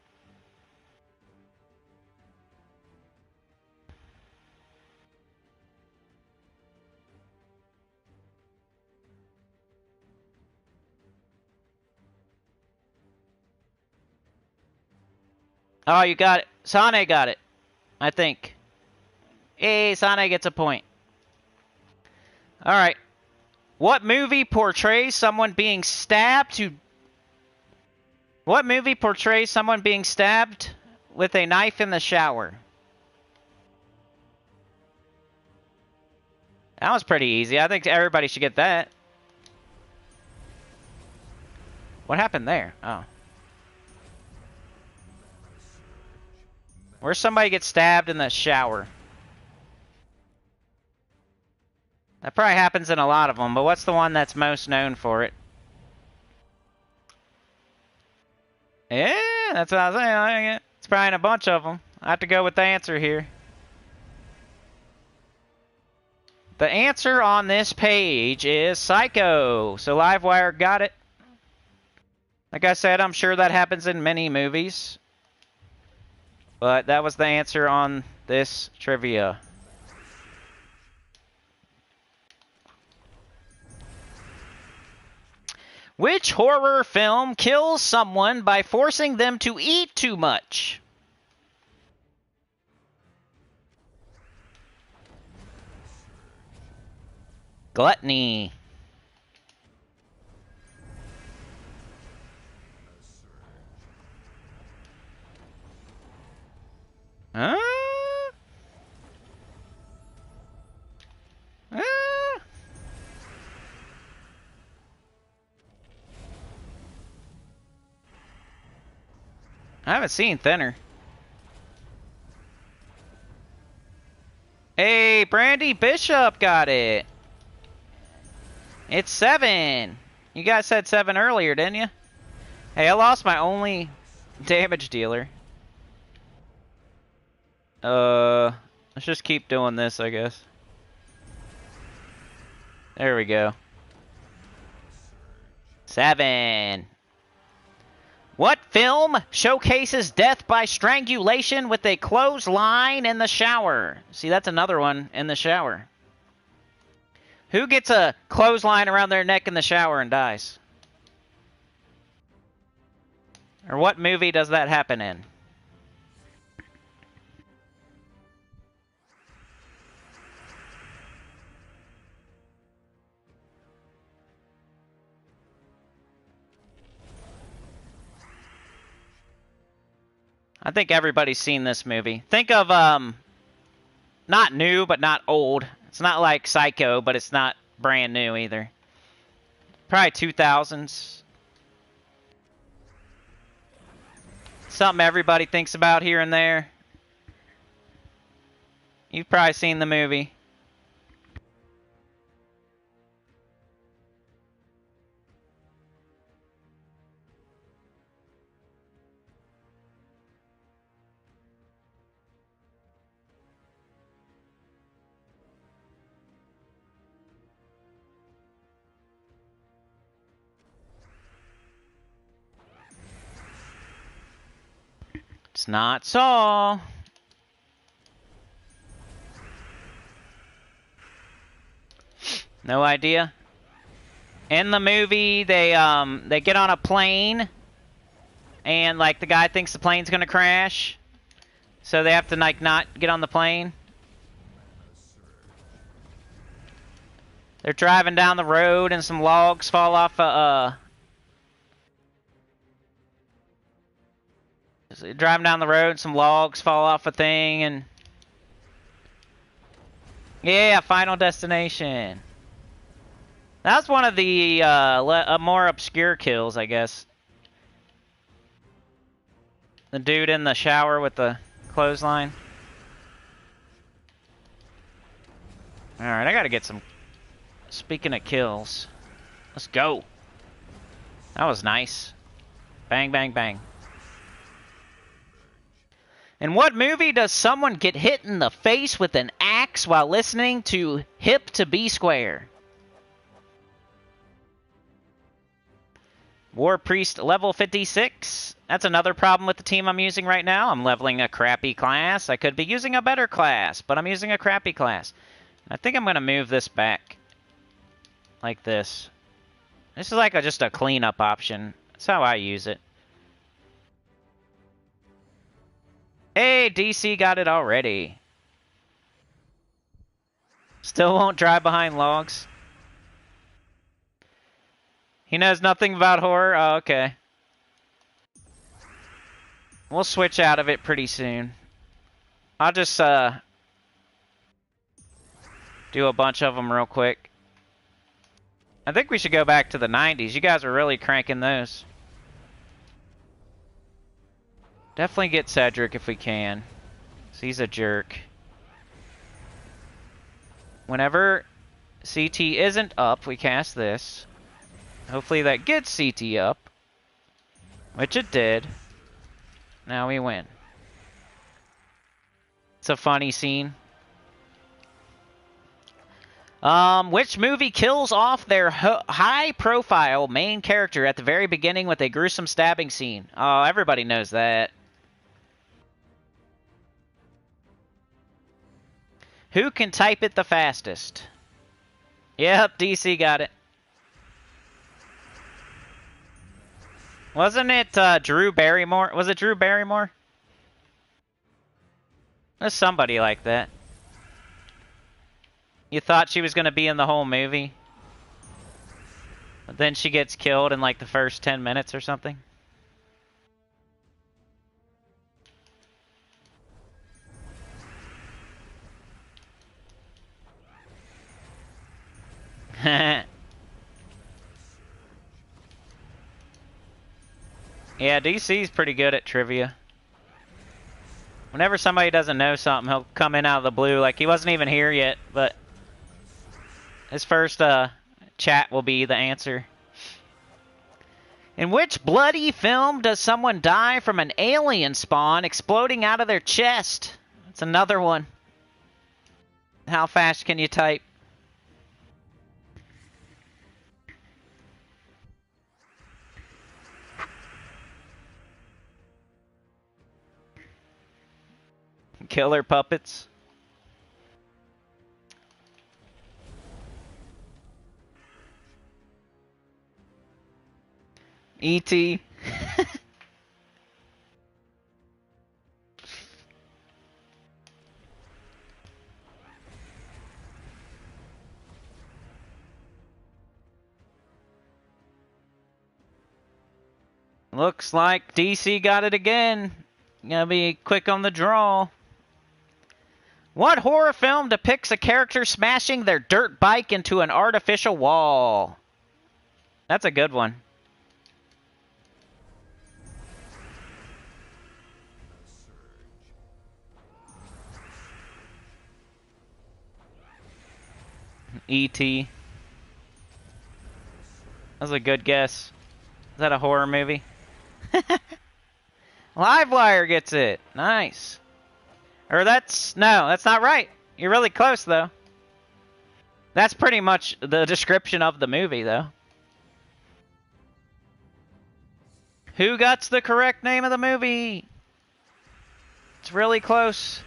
Oh, you got it. Sane got it. I think. Hey, Sane gets a point. Alright. What movie portrays someone being stabbed What movie portrays someone being stabbed with a knife in the shower? That was pretty easy. I think everybody should get that. What happened there? Oh. Where somebody gets stabbed in the shower. That probably happens in a lot of them, but what's the one that's most known for it? Yeah, that's what I was saying. It's probably in a bunch of them. I have to go with the answer here. The answer on this page is Psycho. So Livewire got it. Like I said, I'm sure that happens in many movies. But that was the answer on this trivia. Which horror film kills someone by forcing them to eat too much? Gluttony. Huh? I haven't seen Thinner. Hey, Brandy Bishop got it. It's 7. You guys said 7 earlier, didn't you? Hey, I lost my only damage dealer. Let's just keep doing this, I guess. There we go. 7. What film showcases death by strangulation with a clothesline in the shower? See, that's another one in the shower. Who gets a clothesline around their neck in the shower and dies? Or what movie does that happen in? I think everybody's seen this movie. Think of, not new, but not old. It's not like Psycho, but it's not brand new either. Probably 2000s. Something everybody thinks about here and there. You've probably seen the movie. It's not Saw. No idea. In the movie, they get on a plane, and like the guy thinks the plane's gonna crash, so they have to like not get on the plane. They're driving down the road, and some logs fall off driving down the road, some logs fall off a thing, and yeah, Final Destination. That's one of the more obscure kills, I guess. The dude in the shower with the clothesline. Alright, I gotta get some... Speaking of kills, let's go. That was nice. Bang, bang, bang. In what movie does someone get hit in the face with an axe while listening to Hip to Be Square? War Priest level 56. That's another problem with the team I'm using right now. I'm leveling a crappy class. I could be using a better class, but I'm using a crappy class. I think I'm going to move this back. Like this. This is like just a cleanup option. That's how I use it. Hey, DC got it already. Still won't drive behind logs. He knows nothing about horror? Oh, okay. We'll switch out of it pretty soon. I'll just, do a bunch of them real quick. I think we should go back to the 90s. You guys are really cranking those. Definitely get Cedric if we can. 'Cause he's a jerk. Whenever CT isn't up, we cast this. Hopefully that gets CT up. Which it did. Now we win. It's a funny scene. Which movie kills off their high-profile main character at the very beginning with a gruesome stabbing scene? Oh, everybody knows that. Who can type it the fastest? Yep, DC got it. Wasn't it Drew Barrymore? Was it Drew Barrymore? There's somebody like that. You thought she was going to be in the whole movie? But then she gets killed in like the first 10 minutes or something? Yeah, DC's pretty good at trivia. Whenever somebody doesn't know something, he'll come in out of the blue. Like, he wasn't even here yet, but his first chat will be the answer. In which bloody film does someone die from an alien spawn exploding out of their chest? That's another one. How fast can you type? Killer puppets. E.T. Looks like DC got it again. Gotta be quick on the draw. What horror film depicts a character smashing their dirt bike into an artificial wall? That's a good one. E.T. That was a good guess. Is that a horror movie? Livewire gets it. Nice. Or no, that's not right. You're really close, though. That's pretty much the description of the movie, though. Who got the correct name of the movie? It's really close.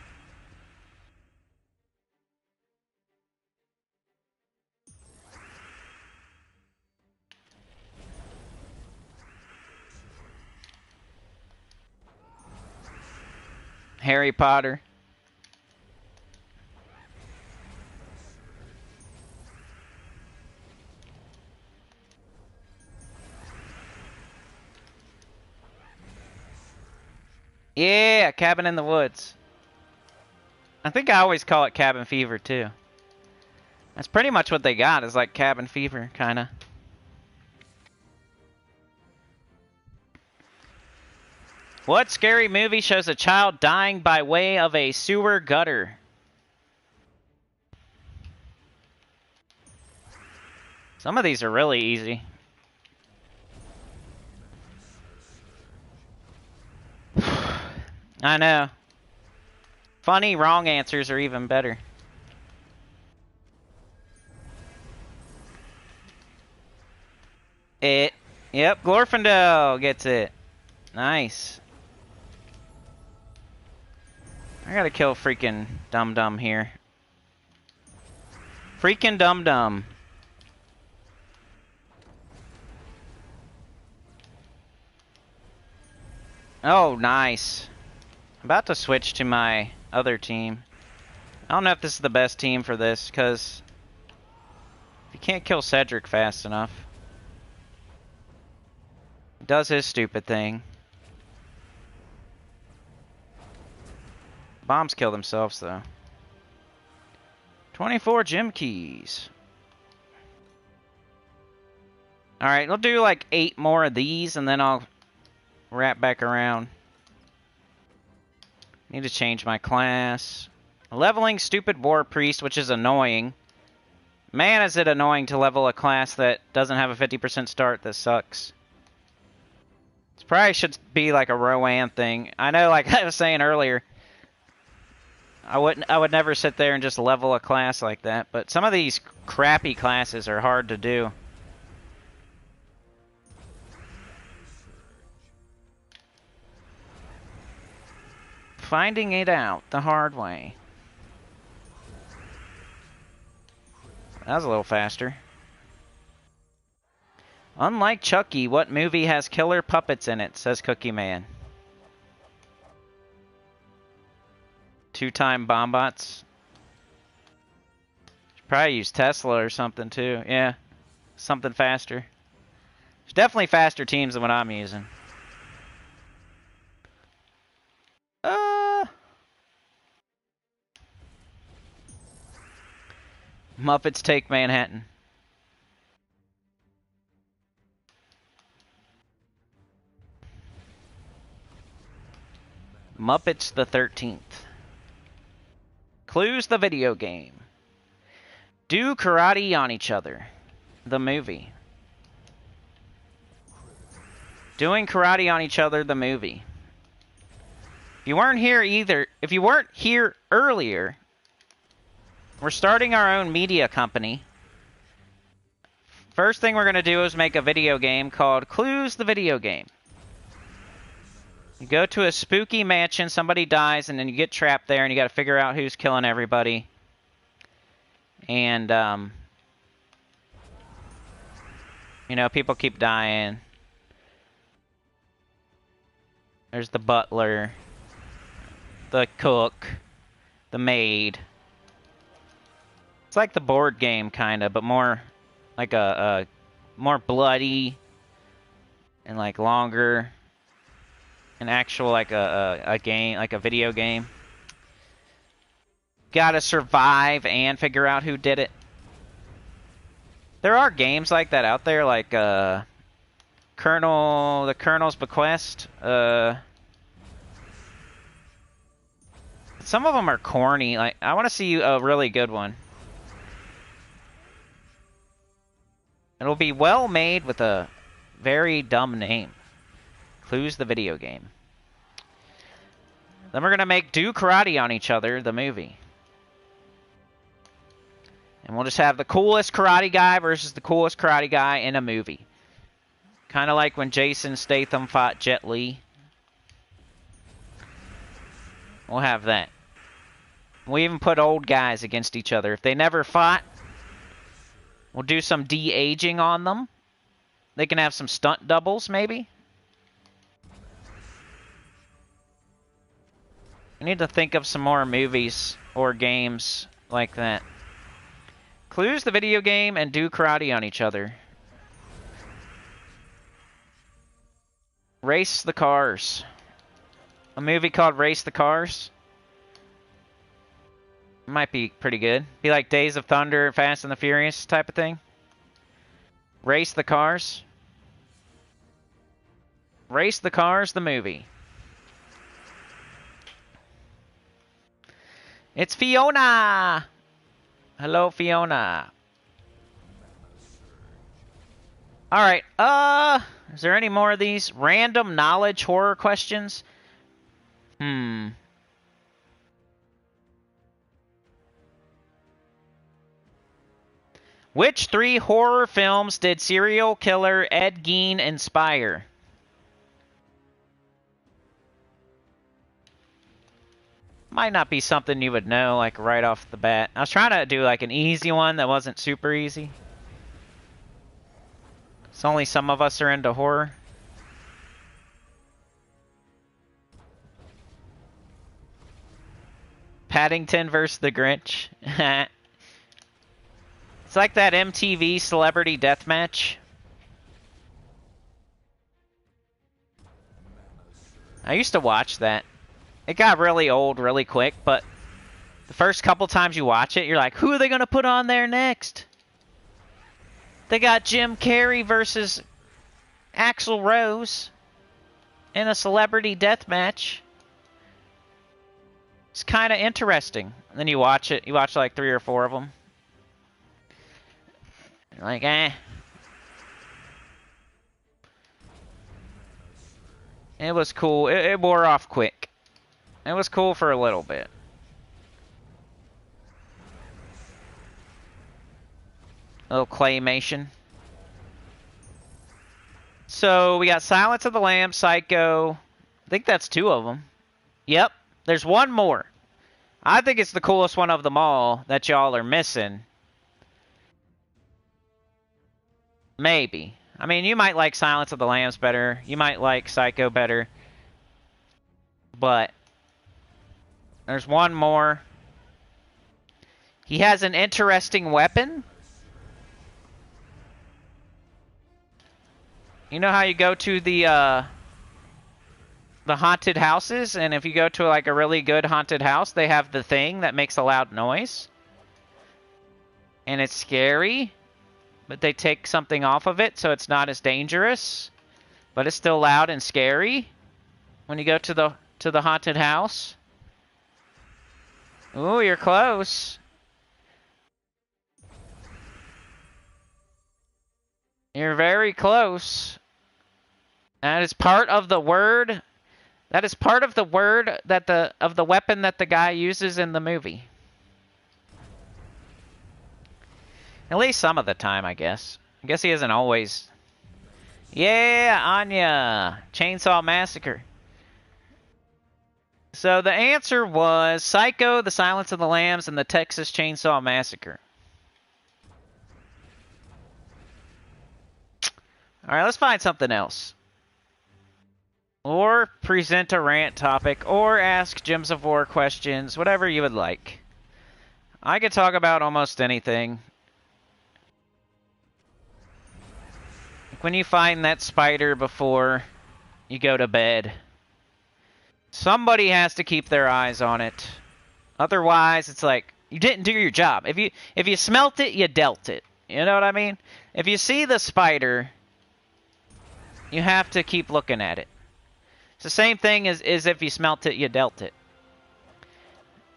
Harry Potter. Yeah, Cabin in the Woods. I think I always call it Cabin Fever, too. That's pretty much what they got, is like Cabin Fever, kind of. What scary movie shows a child dying by way of a sewer gutter? Some of these are really easy. I know. Funny wrong answers are even better. Yep, Glorfindel gets it. Nice. I gotta kill freaking Dum Dum here. Freaking Dum Dum. Oh, nice. I'm about to switch to my other team. I don't know if this is the best team for this, because if you can't kill Cedric fast enough, he does his stupid thing. Bombs kill themselves, though. 24 gem keys. Alright, we'll do like 8 more of these, and then I'll wrap back around. Need to change my class. Leveling stupid war priest, which is annoying. Man, is it annoying to level a class that doesn't have a 50% start. That sucks. This probably should be like a Rowan thing. I know, like I was saying earlier, I would never sit there and just level a class like that, but some of these crappy classes are hard to do. Finding it out the hard way. That was a little faster. Unlike Chucky, what movie has killer puppets in it, says Cookie Man. Two-time Bombots. Should probably use Tesla or something too. Yeah, something faster. There's definitely faster teams than what I'm using. Muppets Take Manhattan. Muppets the 13th. Clues the video game. Do karate on each other. The movie. Doing karate on each other. The movie. If you weren't here earlier, we're starting our own media company. First thing we're going to do is make a video game called Clues the Video Game. You go to a spooky mansion, somebody dies, and then you get trapped there, and you got to figure out who's killing everybody. And, you know, people keep dying. There's the butler, the cook, the maid. It's like the board game, kind of, but more like more bloody and like longer. an actual, like, a game, like a video game. Gotta survive and figure out who did it. There are games like that out there, like, the Colonel's Bequest. Some of them are corny. Like, I want to see a really good one. It'll be well made with a very dumb name. Clues the video game. Then we're going to make Do Karate on Each Other, the movie. And we'll just have the coolest karate guy versus the coolest karate guy in a movie. Kind of like when Jason Statham fought Jet Li. We'll have that. We even put old guys against each other. If they never fought, we'll do some de-aging on them. They can have some stunt doubles, maybe. We need to think of some more movies or games like that. Clues the video game and Do Karate on Each Other. Race the Cars. A movie called Race the Cars. Might be pretty good. Be like Days of Thunder, Fast and the Furious type of thing. Race the Cars. Race the Cars, the movie. It's Fiona! Hello, Fiona. Alright, is there any more of these? Random knowledge horror questions? Which 3 horror films did serial killer Ed Gein inspire? Might not be something you would know, like, right off the bat. I was trying to do, like, an easy one that wasn't super easy. It's only some of us are into horror. Paddington vs. the Grinch. It's like that MTV Celebrity Deathmatch. I used to watch that. It got really old really quick, but the first couple times you watch it, you're like, who are they going to put on there next? They got Jim Carrey versus Axl Rose in a celebrity death match. It's kind of interesting. And then you watch it. You watch like 3 or 4 of them. You're like, eh. It was cool. It wore off quick. It was cool for a little bit. A little claymation. So we got Silence of the Lambs, Psycho. I think that's 2 of them. Yep. There's one more. I think it's the coolest one of them all that y'all are missing. Maybe. I mean, you might like Silence of the Lambs better. You might like Psycho better. But there's one more. He has an interesting weapon. You know how you go to the haunted houses, and if you go to like a really good haunted house, they have the thing that makes a loud noise. And it's scary, but they take something off of it so it's not as dangerous, but it's still loud and scary when you go to the haunted house. Ooh, you're close. You're very close. That is part of the word. That is part of the word that of the weapon that the guy uses in the movie. At least some of the time, I guess. I guess he isn't always. Yeah, Anya. Chainsaw Massacre. So the answer was Psycho, The Silence of the Lambs, and the Texas Chainsaw Massacre. Alright, let's find something else. Or present a rant topic, or ask Gems of War questions, whatever you would like. I could talk about almost anything. Like when you find that spider before you go to bed, Somebody has to keep their eyes on it. Otherwise, it's like, you didn't do your job. If you smelt it, you dealt it. You know what I mean? If you see the spider, you have to keep looking at it. It's the same thing as if you smelt it, you dealt it.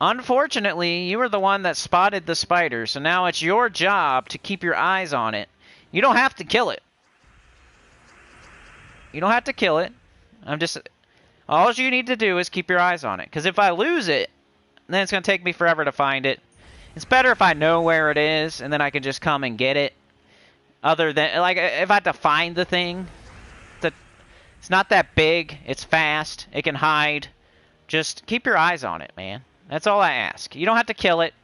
Unfortunately, you were the one that spotted the spider, so now it's your job to keep your eyes on it. You don't have to kill it. You don't have to kill it. All you need to do is keep your eyes on it. Because if I lose it, then it's going to take me forever to find it. It's better if I know where it is, and then I can just come and get it. Other than, like, if I have to find the thing, it's not that big, it's fast, it can hide. Just keep your eyes on it, man. That's all I ask. You don't have to kill it.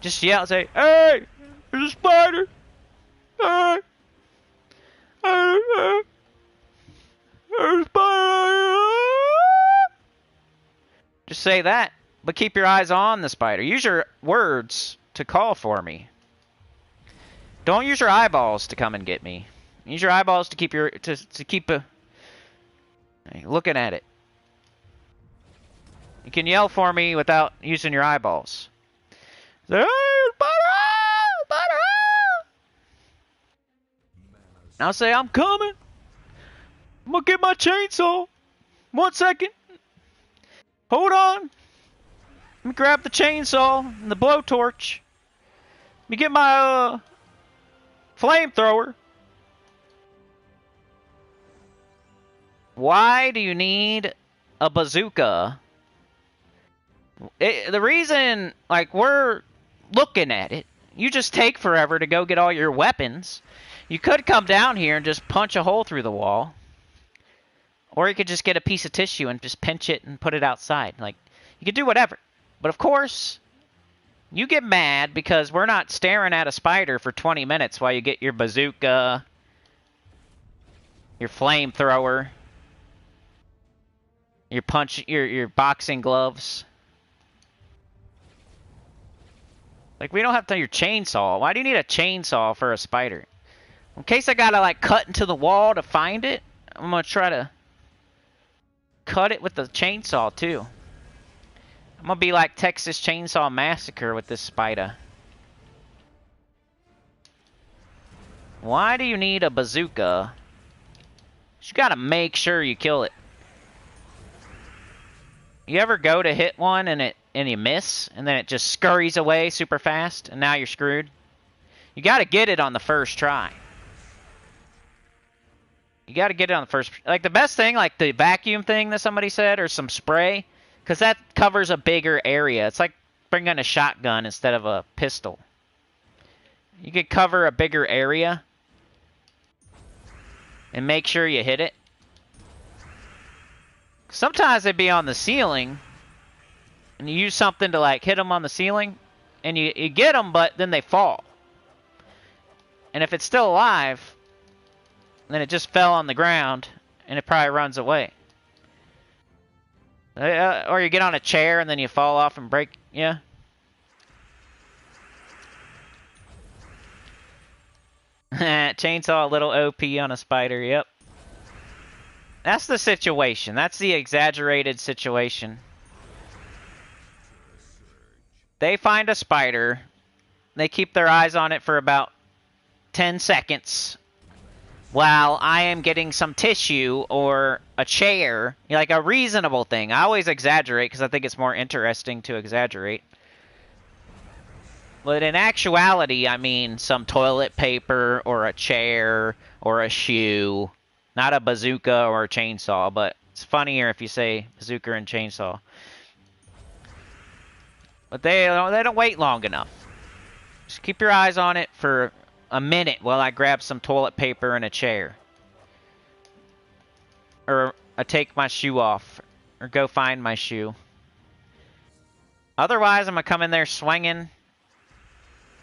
Just yell and say, "Hey, there's a spider! Hey! There's a spider!" Just say that, but keep your eyes on the spider. Use your words to call for me. Don't use your eyeballs to come and get me. Use your eyeballs to keep looking at it. You can yell for me without using your eyeballs. Say, "Hey, spider! Spider!" I'll say, "I'm coming. I'm gonna get my chainsaw. 1 second. Hold on. Let me grab the chainsaw and the blowtorch. Let me get my flamethrower." Why do you need a bazooka? The reason, like, we're looking at it, you just take forever to go get all your weapons. You could come down here and just punch a hole through the wall. Or you could just get a piece of tissue and just pinch it and put it outside. Like, you could do whatever. But of course, you get mad because we're not staring at a spider for 20 minutes while you get your bazooka, your flamethrower, your boxing gloves. Like, we don't have to your chainsaw. Why do you need a chainsaw for a spider? In case I gotta, like, cut into the wall to find it, I'm gonna try to cut it with the chainsaw, too. I'm gonna be like Texas Chainsaw Massacre with this spider. Why do you need a bazooka? You gotta make sure you kill it. You ever go to hit one and you miss, and then it just scurries away super fast, and now you're screwed? You gotta get it on the first try. You gotta get it on the first... Like, the best thing, like the vacuum thing that somebody said, or some spray, because that covers a bigger area. It's like bringing a shotgun instead of a pistol. You could cover a bigger area and make sure you hit it. Sometimes they'd be on the ceiling, and you use something to, like, hit them on the ceiling, and you get them, but then they fall. And if it's still alive, then it just fell on the ground, and it probably runs away. Or you get on a chair, and then you fall off and break, yeah. Chainsaw a little OP on a spider, yep. That's the situation. That's the exaggerated situation. They find a spider. They keep their eyes on it for about 10 seconds. While I am getting some tissue or a chair. Like a reasonable thing. I always exaggerate because I think it's more interesting to exaggerate. But in actuality, I mean some toilet paper or a chair or a shoe. Not a bazooka or a chainsaw, but it's funnier if you say bazooka and chainsaw. But they don't wait long enough. Just keep your eyes on it for a minute while I grab some toilet paper and a chair. Or I take my shoe off. Or go find my shoe. Otherwise, I'm going to come in there swinging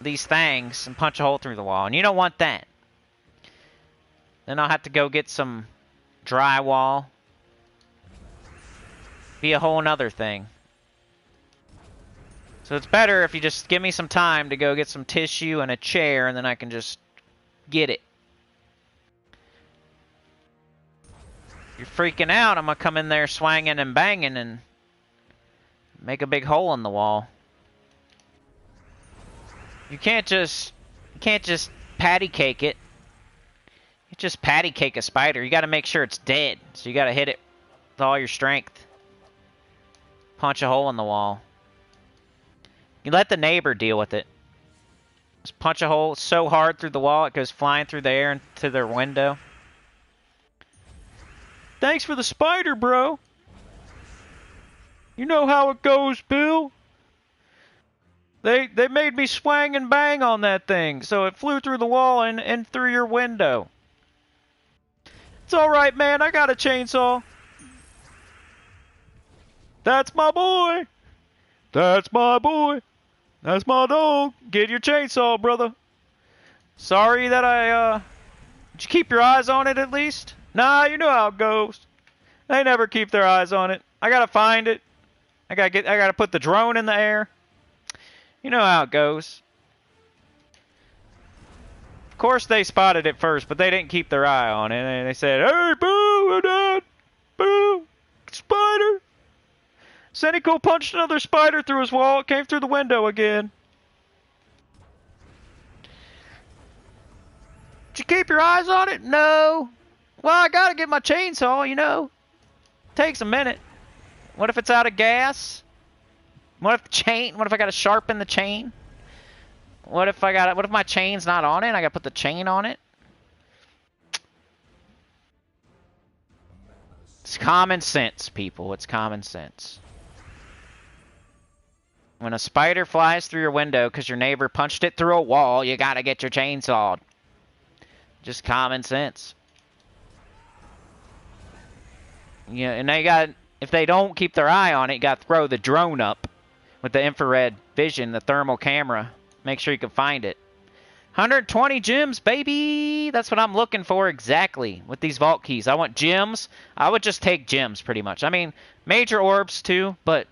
these things and punch a hole through the wall. And you don't want that. Then I'll have to go get some drywall. Be a whole nother thing. So it's better if you just give me some time to go get some tissue and a chair, and then I can just get it. you're freaking out, I'm gonna come in there swanging and banging and make a big hole in the wall. You can't just patty cake it. You just patty cake a spider. You gotta make sure it's dead. So you gotta hit it with all your strength. Punch a hole in the wall. You let the neighbor deal with it. Just punch a hole so hard through the wall it goes flying through the air into their window. Thanks for the spider, bro. You know how it goes, Bill. They made me swang and bang on that thing, so it flew through the wall and through your window. It's alright, man. I got a chainsaw. That's my boy. That's my boy. That's my dog. Get your chainsaw, brother. Sorry that did you keep your eyes on it at least? Nah, you know how it goes. They never keep their eyes on it. I gotta find it. I gotta put the drone in the air. You know how it goes. Of course they spotted it first, but they didn't keep their eye on it. And they said, "Hey, boo, Dad, boo, spider." Sinnycool punched another spider through his wall. It came through the window again. Did you keep your eyes on it? No. Well, I gotta get my chainsaw, you know. Takes a minute. What if it's out of gas? What if I gotta sharpen the chain? What if my chain's not on it? I gotta put the chain on it? It's common sense, people. It's common sense. When a spider flies through your window because your neighbor punched it through a wall, you gotta get your chainsaw. Just common sense. Yeah, and if they don't keep their eye on it, you gotta throw the drone up with the infrared vision, the thermal camera. Make sure you can find it. 120 gems, baby! That's what I'm looking for exactly with these vault keys. I want gems. I would just take gems pretty much. I mean, major orbs too, but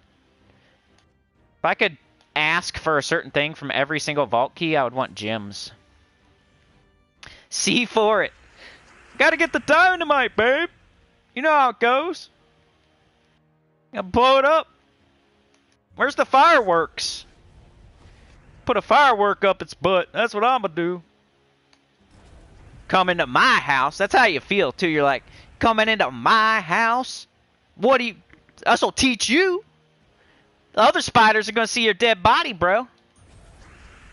if I could ask for a certain thing from every single vault key, I would want gems. See for it. Gotta get the dynamite, babe. You know how it goes. Gotta blow it up. Where's the fireworks? Put a firework up its butt. That's what I'm gonna do. Come into my house. That's how you feel, too. You're like, coming into my house? What do you... This'll teach you. The other spiders are gonna see your dead body, bro.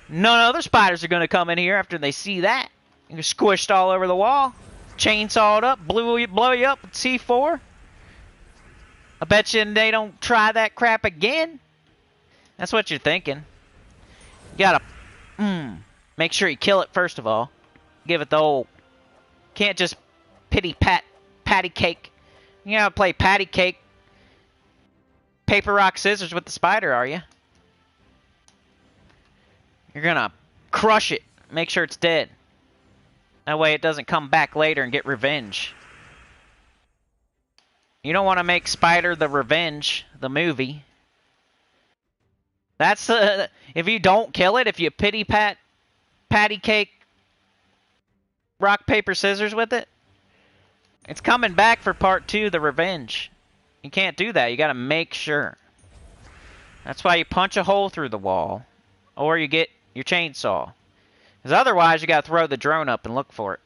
None other spiders are gonna come in here after they see that. You're squished all over the wall. Chainsawed up. Blow you up with C4. I bet you they don't try that crap again. That's what you're thinking. You gotta make sure you kill it first of all. Give it the old... Can't just patty cake. You gotta play patty cake. Paper, rock, scissors with the spider, are you? You're gonna crush it. Make sure it's dead. That way it doesn't come back later and get revenge. You don't want to make Spider the Revenge, the movie. That's if you don't kill it, if you patty cake, rock, paper, scissors with it, it's coming back for part 2, the Revenge. You can't do that. You got to make sure. That's why you punch a hole through the wall, or you get your chainsaw. Because otherwise, you got to throw the drone up and look for it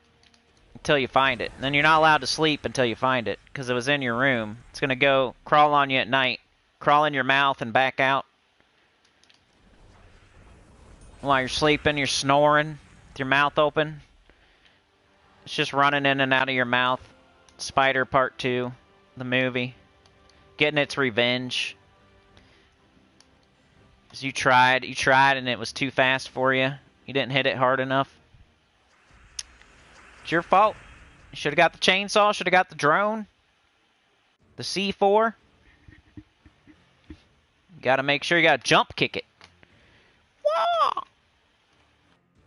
until you find it. And then you're not allowed to sleep until you find it, because it was in your room. It's going to go crawl on you at night, crawl in your mouth and back out. While you're sleeping, you're snoring with your mouth open. It's just running in and out of your mouth. Spider Part 2, the movie. Getting its revenge. Because you tried and it was too fast for you. You didn't hit it hard enough. It's your fault. You should have got the chainsaw, should have got the drone. The C4. You gotta make sure you gotta jump kick it. Whoa!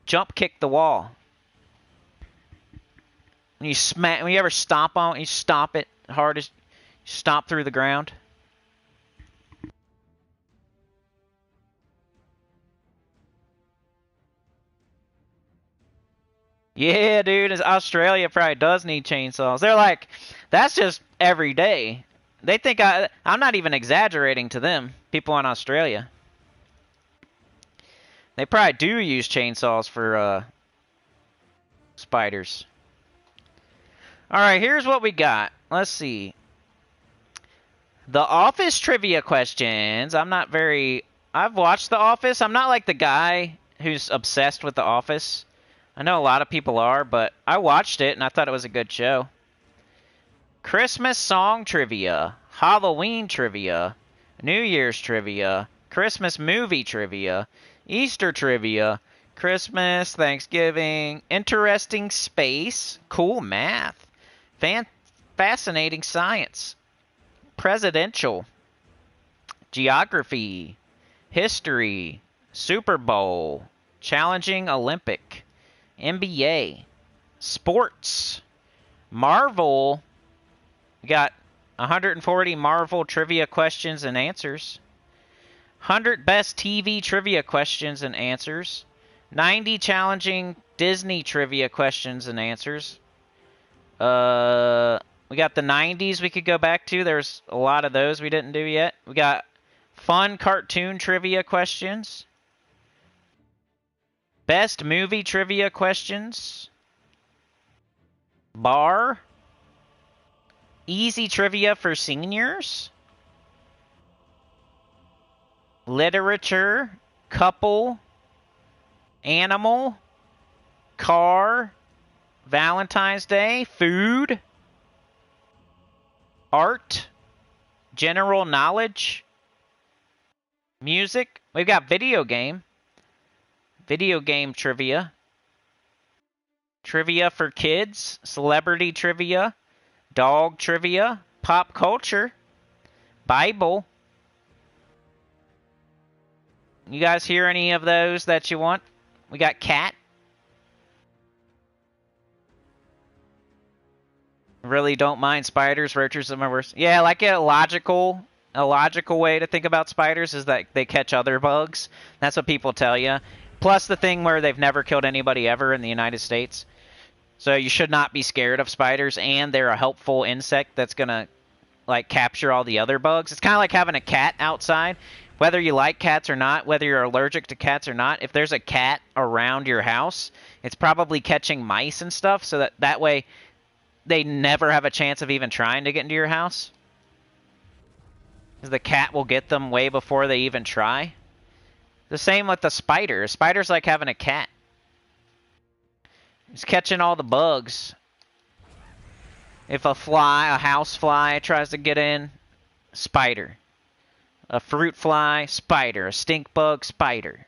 Jump kick the wall. When you ever stomp on it, you stomp it hard as you stomp through the ground. Yeah, dude, Australia probably does need chainsaws. They're like, That's just every day. They think I'm not even exaggerating to them, people in Australia. They probably do use chainsaws for spiders. Alright, here's what we got. Let's see. The Office trivia questions. I've watched The Office. I'm not like the guy who's obsessed with The Office. I know a lot of people are, but I watched it and I thought it was a good show. Christmas song trivia. Halloween trivia. New Year's trivia. Christmas movie trivia. Easter trivia. Christmas, Thanksgiving. Interesting space. Cool math. Fascinating science. Presidential, geography, history, Super Bowl, challenging Olympic, NBA, sports, Marvel. We got 140 Marvel trivia questions and answers, 100 best TV trivia questions and answers, 90 challenging Disney trivia questions and answers. We got the 90s we could go back to. There's a lot of those we didn't do yet. We got fun cartoon trivia questions. Best movie trivia questions. Bar. Easy trivia for seniors. Literature. Couple. Animal. Car. Valentine's Day. Food. Art, general knowledge, music. We've got video game trivia, trivia for kids, celebrity trivia, dog trivia, pop culture, Bible. You guys hear any of those that you want? We got cat. Really don't mind spiders. Roaches are my worst. Yeah, like a logical way to think about spiders is that they catch other bugs. That's what people tell you. Plus the thing where they've never killed anybody ever in the United States. So you should not be scared of spiders, and they're a helpful insect that's gonna like capture all the other bugs. It's kind of like having a cat outside. Whether you like cats or not, whether you're allergic to cats or not, if there's a cat around your house, it's probably catching mice and stuff, so that way they never have a chance of even trying to get into your house. Because the cat will get them way before they even try. The same with the spider. A spider's like having a cat. It's catching all the bugs. If a house fly tries to get in, spider. A fruit fly, spider. A stink bug, spider.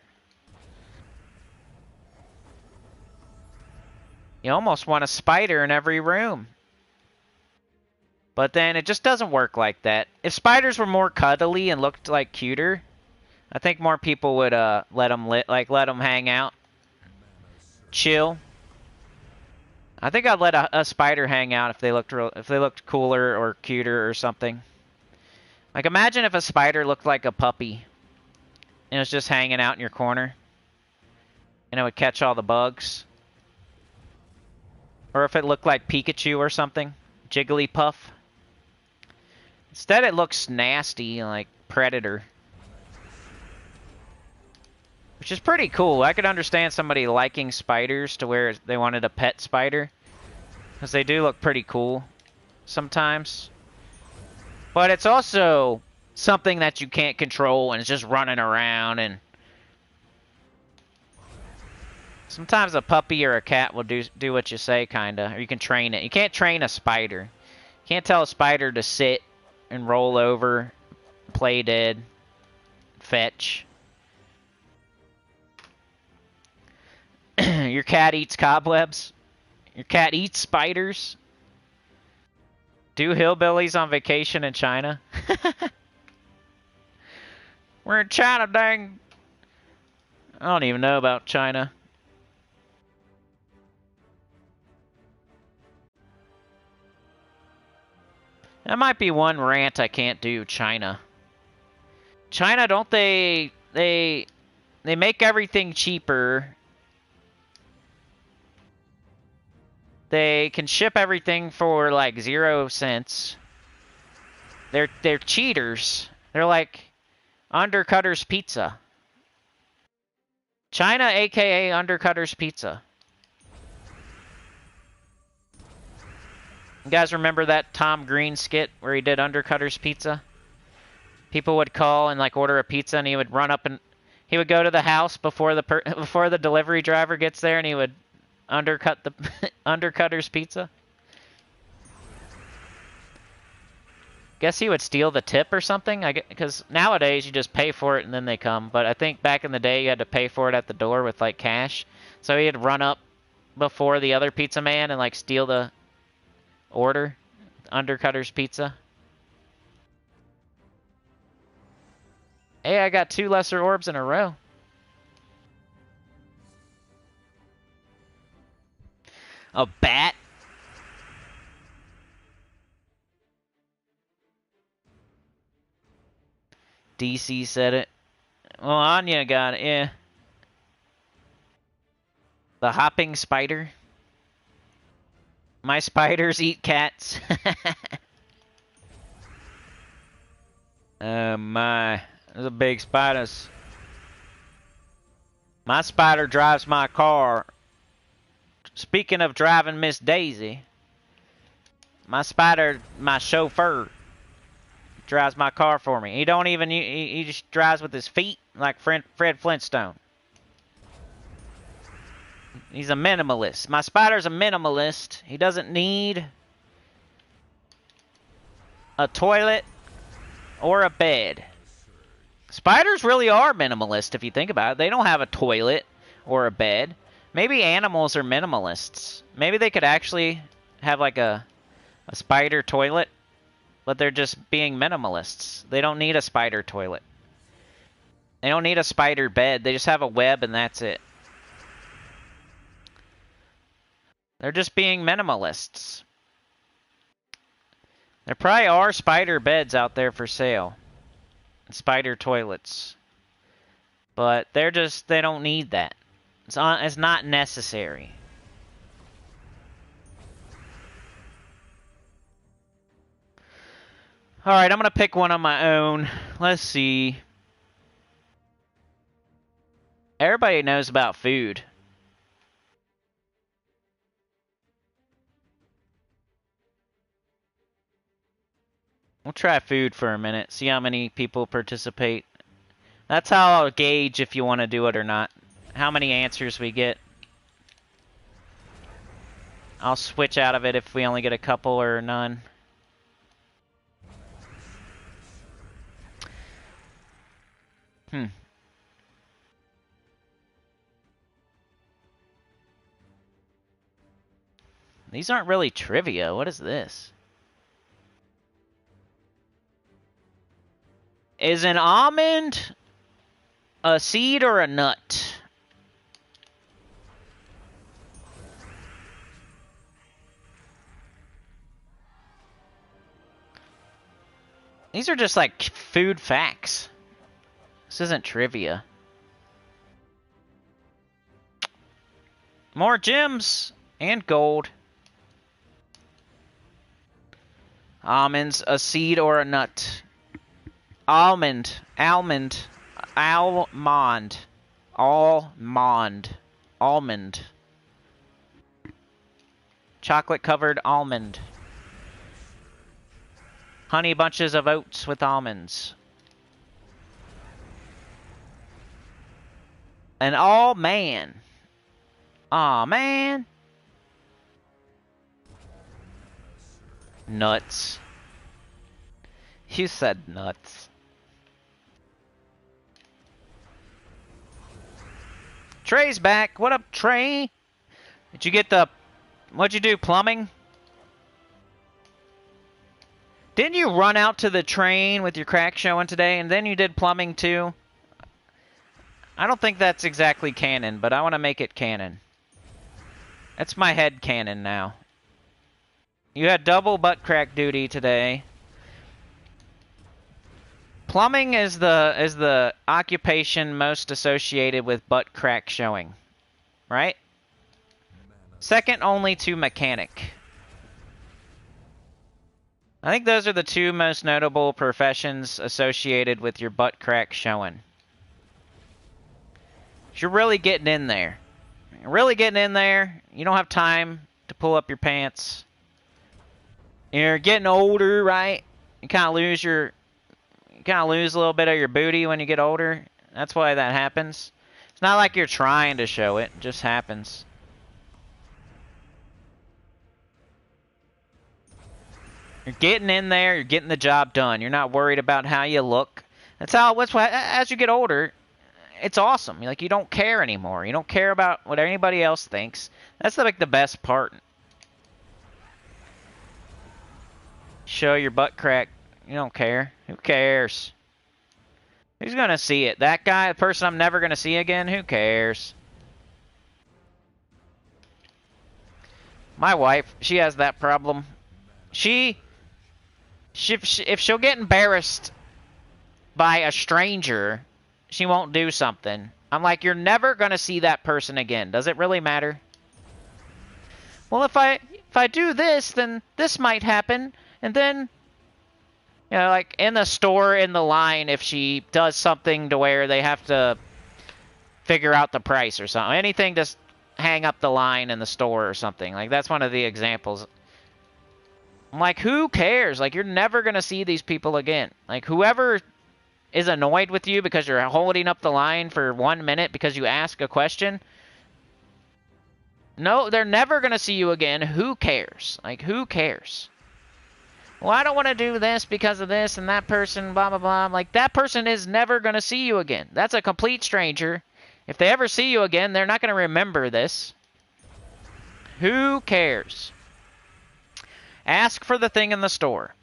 You almost want a spider in every room. But then it just doesn't work like that. If spiders were more cuddly and looked like cuter, I think more people would let them hang out, chill. I think I'd let a spider hang out if they looked cooler or cuter or something. Like imagine if a spider looked like a puppy and it was just hanging out in your corner, and it would catch all the bugs. Or if it looked like Pikachu or something. Jigglypuff. Instead it looks nasty, like Predator. Which is pretty cool. I could understand somebody liking spiders to where they wanted a pet spider. Because they do look pretty cool sometimes. But it's also something that you can't control and it's just running around, and sometimes a puppy or a cat will do what you say, kinda. Or you can train it. You can't train a spider. You can't tell a spider to sit and roll over, play dead, fetch. Your cat eats cobwebs. Your cat eats spiders. Do hillbillies on vacation in China? We're in China, dang. I don't even know about China. That might be one rant I can't do, China. China, don't they make everything cheaper. They can ship everything for like 0 cents. They're cheaters. They're like Undercutter's Pizza. China, aka Undercutter's Pizza. You guys remember that Tom Green skit where he did Undercutter's Pizza? People would call and like order a pizza, and he would run up and he would go to the house before the delivery driver gets there, and he would undercut the Undercutter's Pizza. Guess he would steal the tip or something. Because nowadays you just pay for it and then they come. But I think back in the day you had to pay for it at the door with like cash. So he'd run up before the other pizza man and like steal the order. Undercutter's Pizza. Hey, I got 2 lesser orbs in a row. A bat? DC said it. Well, Anya got it, yeah. The hopping spider. My spiders eat cats. Oh my. Those are big spiders. My spider drives my car. Speaking of driving Miss Daisy, my spider, my chauffeur, drives my car for me. He don't even, he just drives with his feet like Fred Flintstone. He's a minimalist. My spider's a minimalist. He doesn't need a toilet or a bed. Spiders really are minimalist if you think about it. They don't have a toilet or a bed. Maybe animals are minimalists. Maybe they could actually have like a spider toilet, but they're just being minimalists. They don't need a spider toilet. They don't need a spider bed. They just have a web and that's it. They're just being minimalists. There probably are spider beds out there for sale. Spider toilets. But they don't need that. It's not necessary. Alright, I'm going to pick one on my own. Let's see. Everybody knows about food. We'll try food for a minute. See how many people participate. That's how I'll gauge if you want to do it or not. How many answers we get. I'll switch out of it if we only get a couple or none. These aren't really trivia. What is this? Is an almond a seed or a nut? These are just like food facts. This isn't trivia. More gems and gold. Almonds, a seed or a nut? Almond, almond, almond, almond, almond. Chocolate covered almond. Honey bunches of oats with almonds. An all man. Aw, man. Nuts. You said nuts. Trey's back. What up, Trey? Did you get the... What'd you do, plumbing? Didn't you run out to the train with your crack showing today, and then you did plumbing too? I don't think that's exactly canon, but I want to make it canon. That's my head canon now. You had double butt crack duty today. Plumbing is the occupation most associated with butt crack showing, right? Second only to mechanic. I think those are the two most notable professions associated with your butt crack showing. You're really getting in there. You're really getting in there. You don't have time to pull up your pants. You're getting older, right? You kind of lose a little bit of your booty when you get older. That's why that happens. It's not like you're trying to show it. It just happens. You're getting in there. You're getting the job done. You're not worried about how you look. That's why as you get older, it's awesome. Like, you don't care anymore. You don't care about what anybody else thinks. That's like the best part. Show your butt crack. You don't care. Who cares? Who's gonna see it? That guy? The person I'm never gonna see again? Who cares? My wife, she has that problem. If she'll get embarrassed by a stranger, she won't do something. I'm like, you're never gonna see that person again. Does it really matter? Well, if I do this, then this might happen, and then, you know, like in the store, in the line, if she does something to where they have to figure out the price or something, anything to hang up the line in the store or something. Like, that's one of the examples. I'm like, who cares? Like, you're never gonna see these people again. Like, whoever is annoyed with you because you're holding up the line for 1 minute because you ask a question, no, they're never gonna see you again. Who cares? Like, who cares? Well, I don't want to do this because of this and that person, blah, blah, blah. I'm like, that person is never gonna see you again. That's a complete stranger. If they ever see you again, they're not gonna remember this. Who cares? Ask for the thing in the store.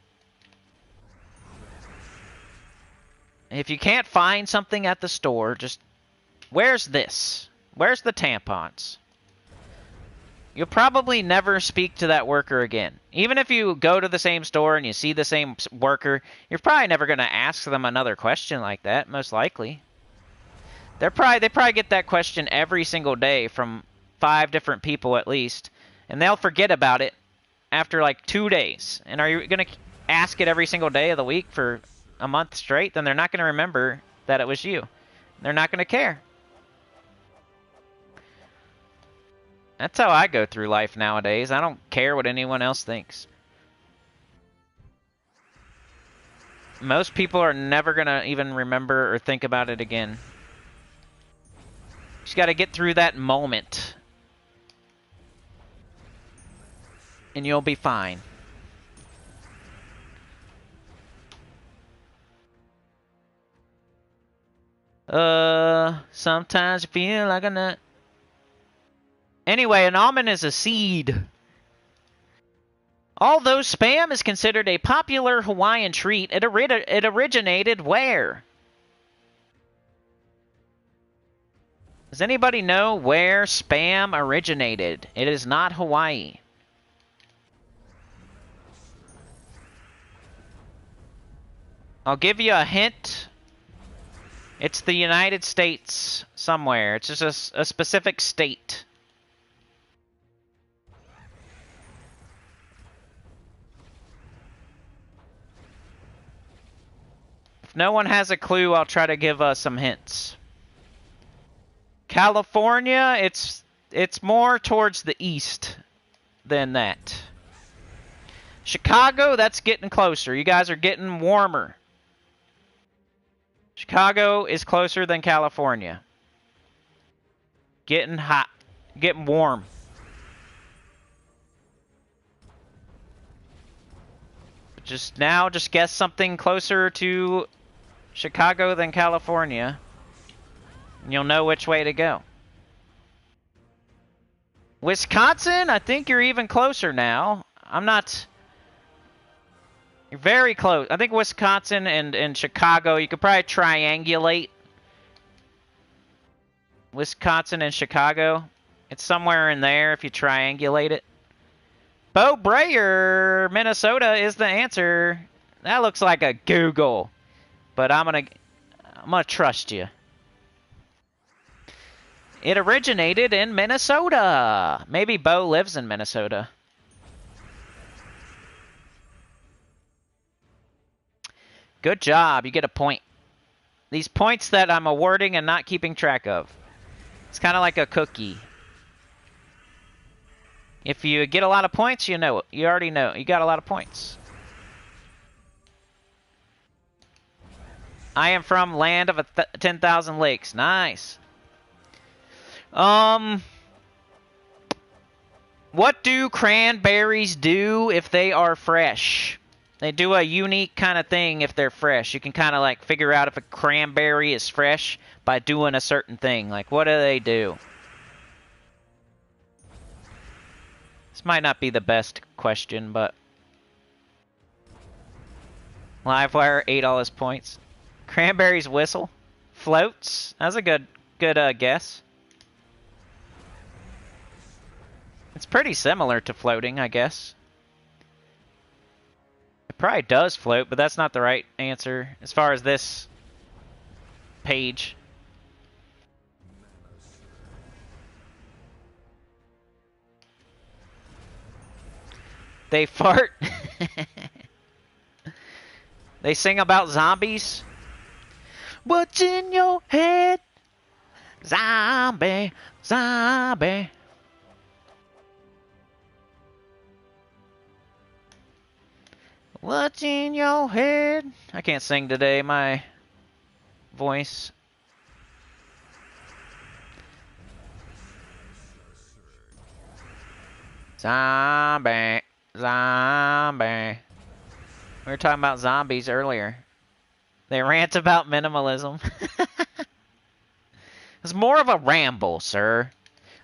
If you can't find something at the store, just, where's this? Where's the tampons? You'll probably never speak to that worker again. Even if you go to the same store and you see the same worker, you're probably never going to ask them another question like that, most likely. They probably get that question every single day from 5 different people at least, and they'll forget about it after like 2 days. And are you going to ask it every single day of the week for a month straight? Then they're not going to remember that it was you. They're not going to care. That's how I go through life nowadays. I don't care what anyone else thinks. Most people are never going to even remember or think about it again. Just got to get through that moment. And you'll be fine. Sometimes you feel like a nut. Anyway, an almond is a seed. Although spam is considered a popular Hawaiian treat, it originated where? Does anybody know where spam originated? It is not Hawaii. I'll give you a hint. It's the United States somewhere. It's just a specific state. If no one has a clue, I'll try to give some hints. California, it's more towards the east than that. Chicago, that's getting closer. You guys are getting warmer. Chicago is closer than California. Getting hot. Getting warm. Just guess something closer to Chicago than California. And you'll know which way to go. Wisconsin, I think you're even closer now. You're very close. I think Wisconsin and Chicago, you could probably triangulate Wisconsin and Chicago. It's somewhere in there if you triangulate it. Bo Brayer, Minnesota is the answer. That looks like a Google, but I'm gonna trust you. It originated in Minnesota. Maybe Bo lives in Minnesota. Good job. You get a point. These points that I'm awarding and not keeping track of. It's kind of like a cookie. If you get a lot of points, you know it. You already know. You got a lot of points. I am from land of 10,000 lakes. Nice. What do cranberries do if they are fresh? They do a unique kind of thing if they're fresh. You can kind of like figure out if a cranberry is fresh by doing a certain thing. Like, what do they do? This might not be the best question, but... Livewire ate all his points. Cranberries whistle. Floats. That's a good guess. It's pretty similar to floating, I guess. It probably does float, but that's not the right answer as far as this page. They fart. They sing about zombies. What's in your head? Zombie, zombie. What's in your head? I can't sing today, my voice. Zombie, zombie. We were talking about zombies earlier. They rant about minimalism. It's more of a ramble, sir.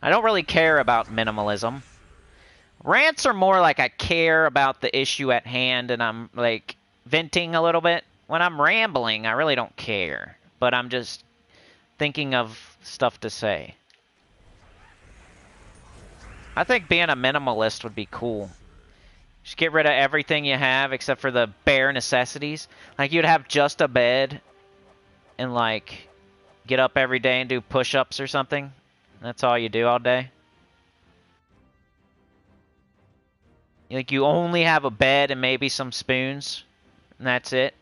I don't really care about minimalism. Rants are more like I care about the issue at hand and I'm like venting a little bit. When I'm rambling, I really don't care. But I'm just thinking of stuff to say. I think being a minimalist would be cool. Just get rid of everything you have except for the bare necessities. Like you'd have just a bed and like get up every day and do push-ups or something. That's all you do all day. Like you only have a bed and maybe some spoons, and that's it.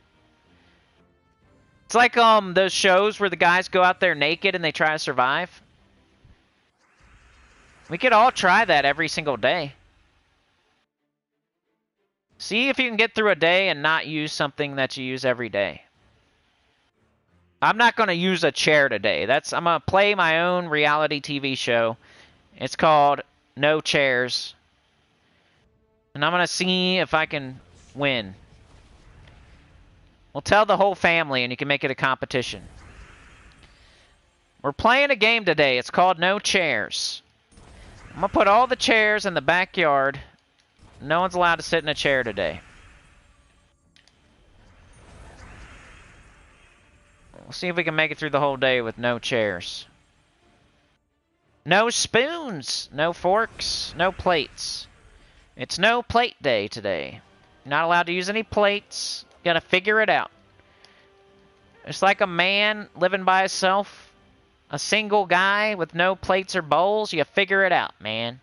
It's like those shows where the guys go out there naked and they try to survive. We could all try that every single day. See if you can get through a day and not use something that you use every day. I'm not going to use a chair today. I'm going to play my own reality TV show. It's called No Chairs. And I'm going to see if I can win. We'll tell the whole family and you can make it a competition. We're playing a game today. It's called No Chairs. I'm going to put all the chairs in the backyard. No one's allowed to sit in a chair today. We'll see if we can make it through the whole day with no chairs. No spoons, no forks, no plates. It's no plate day today. You're not allowed to use any plates. You gotta figure it out. It's like a man living by himself. A single guy with no plates or bowls. You figure it out, man.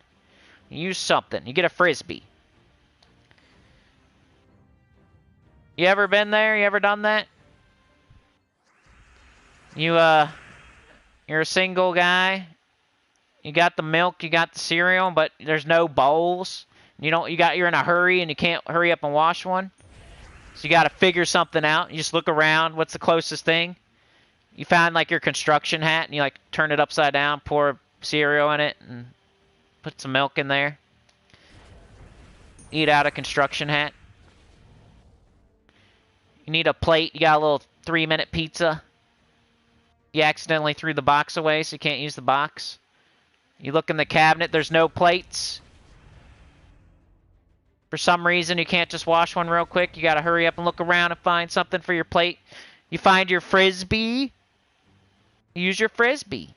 You use something. You get a Frisbee. You ever been there? You ever done that? You're a single guy. You got the milk, you got the cereal, but there's no bowls. You're in a hurry and you can't hurry up and wash one. So you got to figure something out. You just look around. What's the closest thing? You find like your construction hat and you like turn it upside down, pour cereal in it, and put some milk in there. Eat out a construction hat. You need a plate. You got a little 3-minute pizza. You accidentally threw the box away, so you can't use the box. You look in the cabinet, there's no plates. For some reason, you can't just wash one real quick. You gotta hurry up and look around and find something for your plate. You find your Frisbee. Use your Frisbee.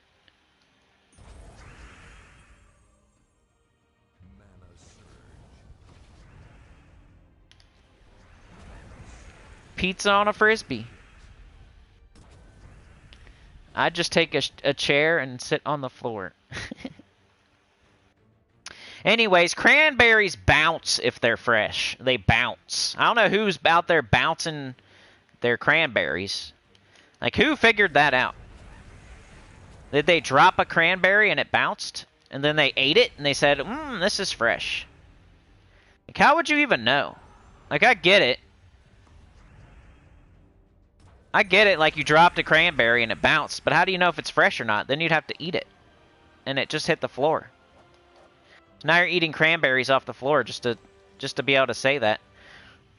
Pizza on a Frisbee. I'd just take a chair and sit on the floor. Anyways, cranberries bounce if they're fresh. They bounce. I don't know who's out there bouncing their cranberries. Like, who figured that out? Did they drop a cranberry and it bounced? And then they ate it and they said, this is fresh. Like, how would you even know? Like, I get it. I get it, like you dropped a cranberry and it bounced, but how do you know if it's fresh or not? Then you'd have to eat it. And it just hit the floor. So now you're eating cranberries off the floor just to be able to say that.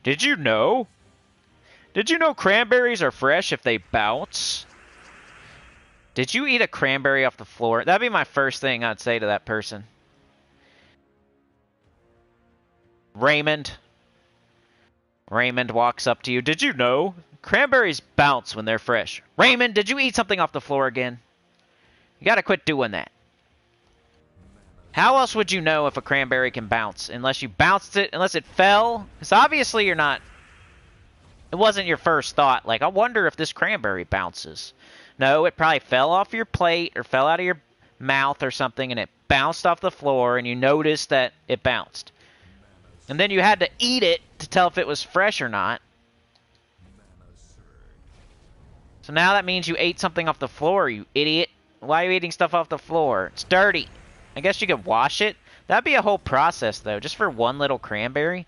Did you know? Did you know cranberries are fresh if they bounce? Did you eat a cranberry off the floor? That'd be my first thing I'd say to that person. Raymond. Raymond walks up to you. Did you know? Cranberries bounce when they're fresh. Raymond, did you eat something off the floor again? You gotta quit doing that. How else would you know if a cranberry can bounce? Unless you bounced it, unless it fell? Because obviously you're not... It wasn't your first thought. Like, I wonder if this cranberry bounces. No, it probably fell off your plate or fell out of your mouth or something and it bounced off the floor and you noticed that it bounced. And then you had to eat it to tell if it was fresh or not. So now that means you ate something off the floor, you idiot. Why are you eating stuff off the floor? It's dirty. I guess you could wash it. That'd be a whole process, though, just for one little cranberry.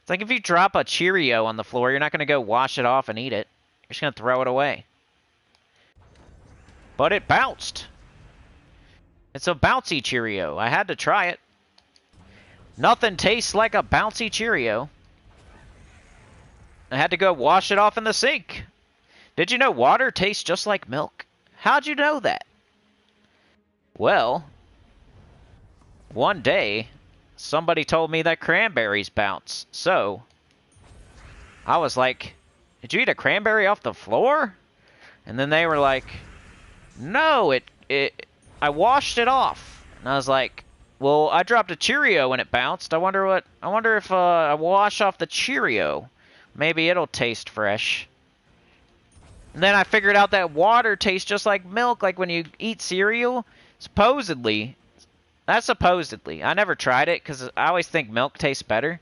It's like if you drop a Cheerio on the floor, you're not going to go wash it off and eat it. You're just going to throw it away. But it bounced. It's a bouncy Cheerio. I had to try it. Nothing tastes like a bouncy Cheerio. I had to go wash it off in the sink. Did you know water tastes just like milk? How'd you know that? Well, one day, somebody told me that cranberries bounce. So, I was like, did you eat a cranberry off the floor? And then they were like, no, I washed it off. And I was like, well, I dropped a Cheerio when it bounced. I wonder if I wash off the Cheerio. Maybe it'll taste fresh. And then I figured out that water tastes just like milk, like when you eat cereal. Supposedly. That's supposedly. I never tried it, because I always think milk tastes better.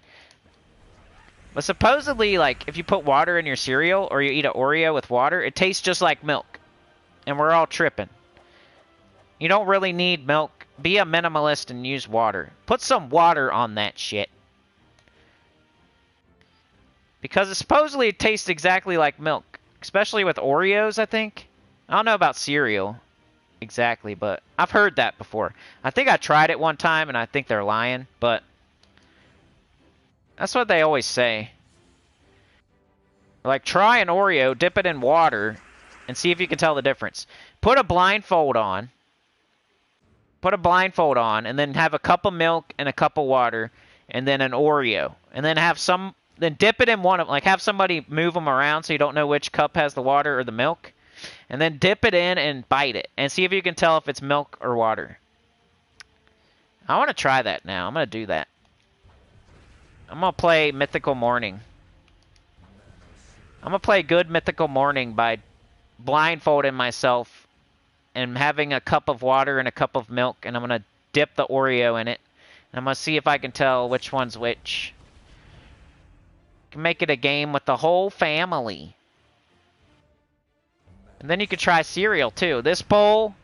But supposedly, like, if you put water in your cereal, or you eat an Oreo with water, it tastes just like milk. And we're all tripping. You don't really need milk. Be a minimalist and use water. Put some water on that shit. Because it supposedly tastes exactly like milk. Especially with Oreos, I think. I don't know about cereal exactly, but I've heard that before. I think I tried it one time, and I think they're lying, but that's what they always say. Like, try an Oreo, dip it in water, and see if you can tell the difference. Put a blindfold on. Put a blindfold on, and then have a cup of milk and a cup of water, and then an Oreo. And then have some... Then dip it in one of them. Like, have somebody move them around so you don't know which cup has the water or the milk. And then dip it in and bite it. And see if you can tell if it's milk or water. I want to try that now. I'm going to do that. I'm going to play Mythical Morning. I'm going to play good Mythical Morning by blindfolding myself and having a cup of water and a cup of milk. And I'm going to dip the Oreo in it. And I'm going to see if I can tell which one's which. Make it a game with the whole family. And then you could try cereal too. This bowl,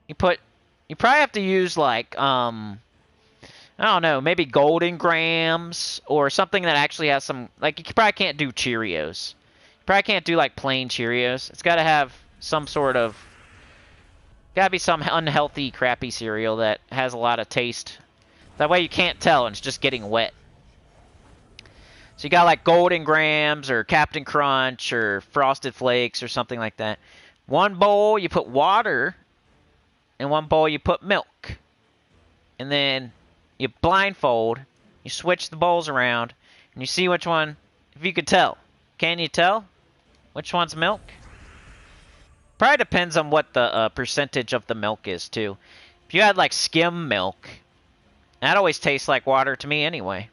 you probably have to use like, I don't know, maybe Golden Grams or something that actually has some, like you probably can't do Cheerios. You probably can't do like plain Cheerios. It's got to have some sort of, got to be some unhealthy, crappy cereal that has a lot of taste. That way you can't tell and it's just getting wet. So you got like Golden Grams or Captain Crunch or Frosted Flakes or something like that. One bowl you put water, and one bowl you put milk. And then you blindfold, you switch the bowls around, and you see which one, if you could tell. Can you tell which one's milk? Probably depends on what the percentage of the milk is too. If you had like skim milk, that always tastes like water to me anyway.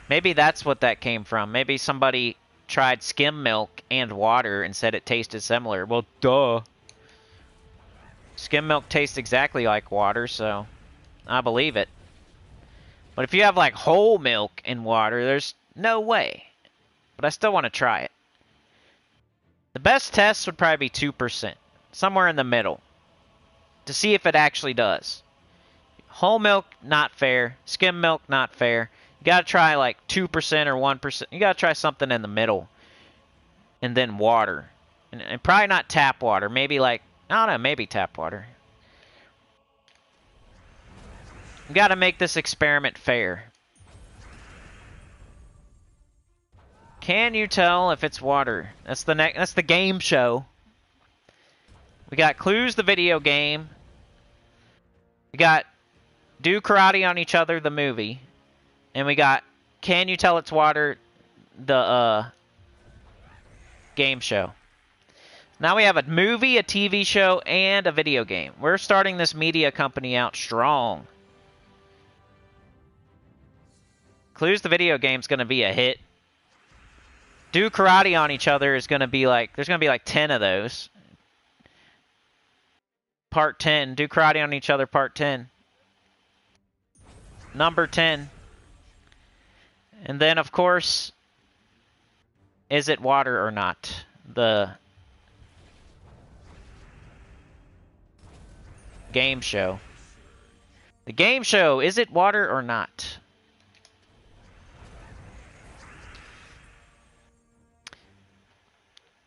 Maybe that's what that came from. Maybe somebody tried skim milk and water and said it tasted similar. Well, duh. Skim milk tastes exactly like water, so I believe it. But if you have like whole milk and water, there's no way. But I still want to try it. The best test would probably be 2%. Somewhere in the middle. To see if it actually does. Whole milk, not fair. Skim milk, not fair. You gotta try like 2% or 1%. You gotta try something in the middle. And then water. And probably not tap water. Maybe like, I don't know, maybe tap water. You gotta make this experiment fair. Can you tell if it's water? That's the game show. We got Clues, the video game. We got Do Karate on Each Other, the movie. And we got Can You Tell It's Water, the game show. Now we have a movie, a TV show, and a video game. We're starting this media company out strong. Clues, the video game is going to be a hit. Do Karate on Each Other is going to be like, there's going to be like 10 of those. Part 10. Do Karate on Each Other, Part 10. Number 10. And then, of course, Is It Water or Not? The game show. The game show, Is It Water or Not?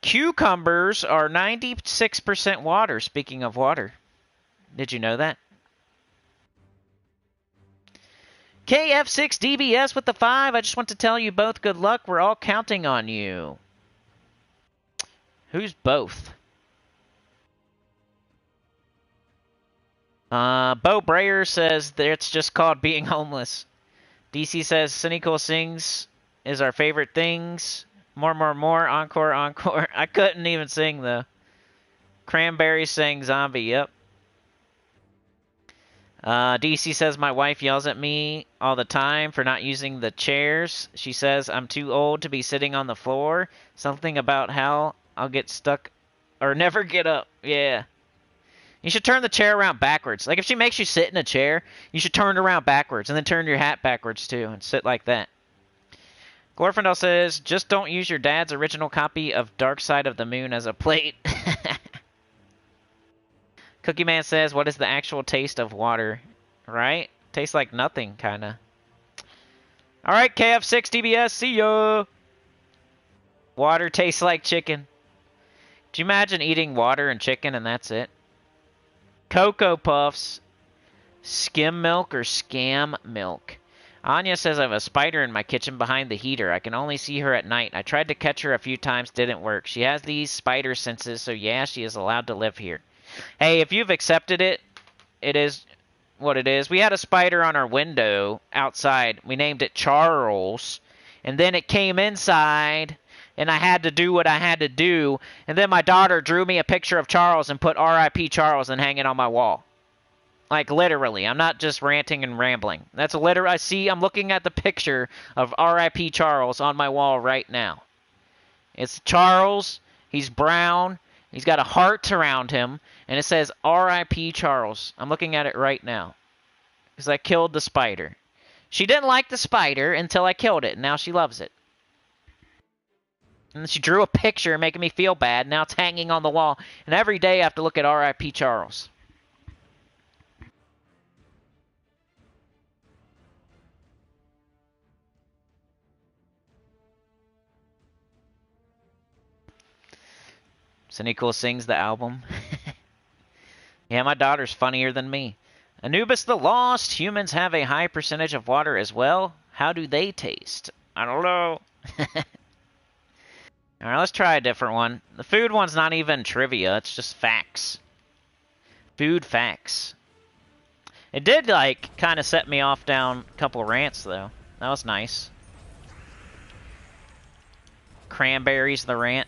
Cucumbers are 96% water, speaking of water. Did you know that? KF6DBS with the 5. I just want to tell you both good luck. We're all counting on you. Who's both? Bo Brayer says that it's just called being homeless. DC says Sinnycool sings is our favorite things. More, encore, encore. I couldn't even sing, though. Cranberry sang zombie, yep. DC says my wife yells at me all the time for not using the chairs. She says I'm too old to be sitting on the floor. Something about how I'll get stuck or never get up. Yeah. You should turn the chair around backwards. Like if she makes you sit in a chair, you should turn it around backwards and then turn your hat backwards too and sit like that. Glorfindel says, just don't use your dad's original copy of Dark Side of the Moon as a plate. Cookie Man says, what is the actual taste of water? Right? Tastes like nothing, kind of. Alright, KF6DBS, see ya! Water tastes like chicken. Do you imagine eating water and chicken and that's it? Cocoa Puffs. Skim milk or scam milk? Anya says I have a spider in my kitchen behind the heater. I can only see her at night. I tried to catch her a few times, didn't work. She has these spider senses, so yeah, she is allowed to live here. Hey, if you've accepted it, it is what it is. We had a spider on our window outside. We named it Charles. And then it came inside, and I had to do what I had to do. And then my daughter drew me a picture of Charles and put R.I.P. Charles and hang it on my wall. Like, literally. I'm not just ranting and rambling. That's literally, I see, I'm looking at the picture of R.I.P. Charles on my wall right now. It's Charles. He's brown. He's got a heart around him. And it says R.I.P. Charles. I'm looking at it right now. Because I killed the spider. She didn't like the spider until I killed it. And now she loves it. And she drew a picture making me feel bad. Now it's hanging on the wall. And every day I have to look at R.I.P. Charles. Sinnycool sings the album. Yeah, my daughter's funnier than me. Anubis the Lost. Humans have a high percentage of water as well. How do they taste? I don't know. Alright, let's try a different one. The food one's not even trivia. It's just facts. Food facts. It did, like, kind of set me off down a couple rants, though. That was nice. Cranberries, the rant.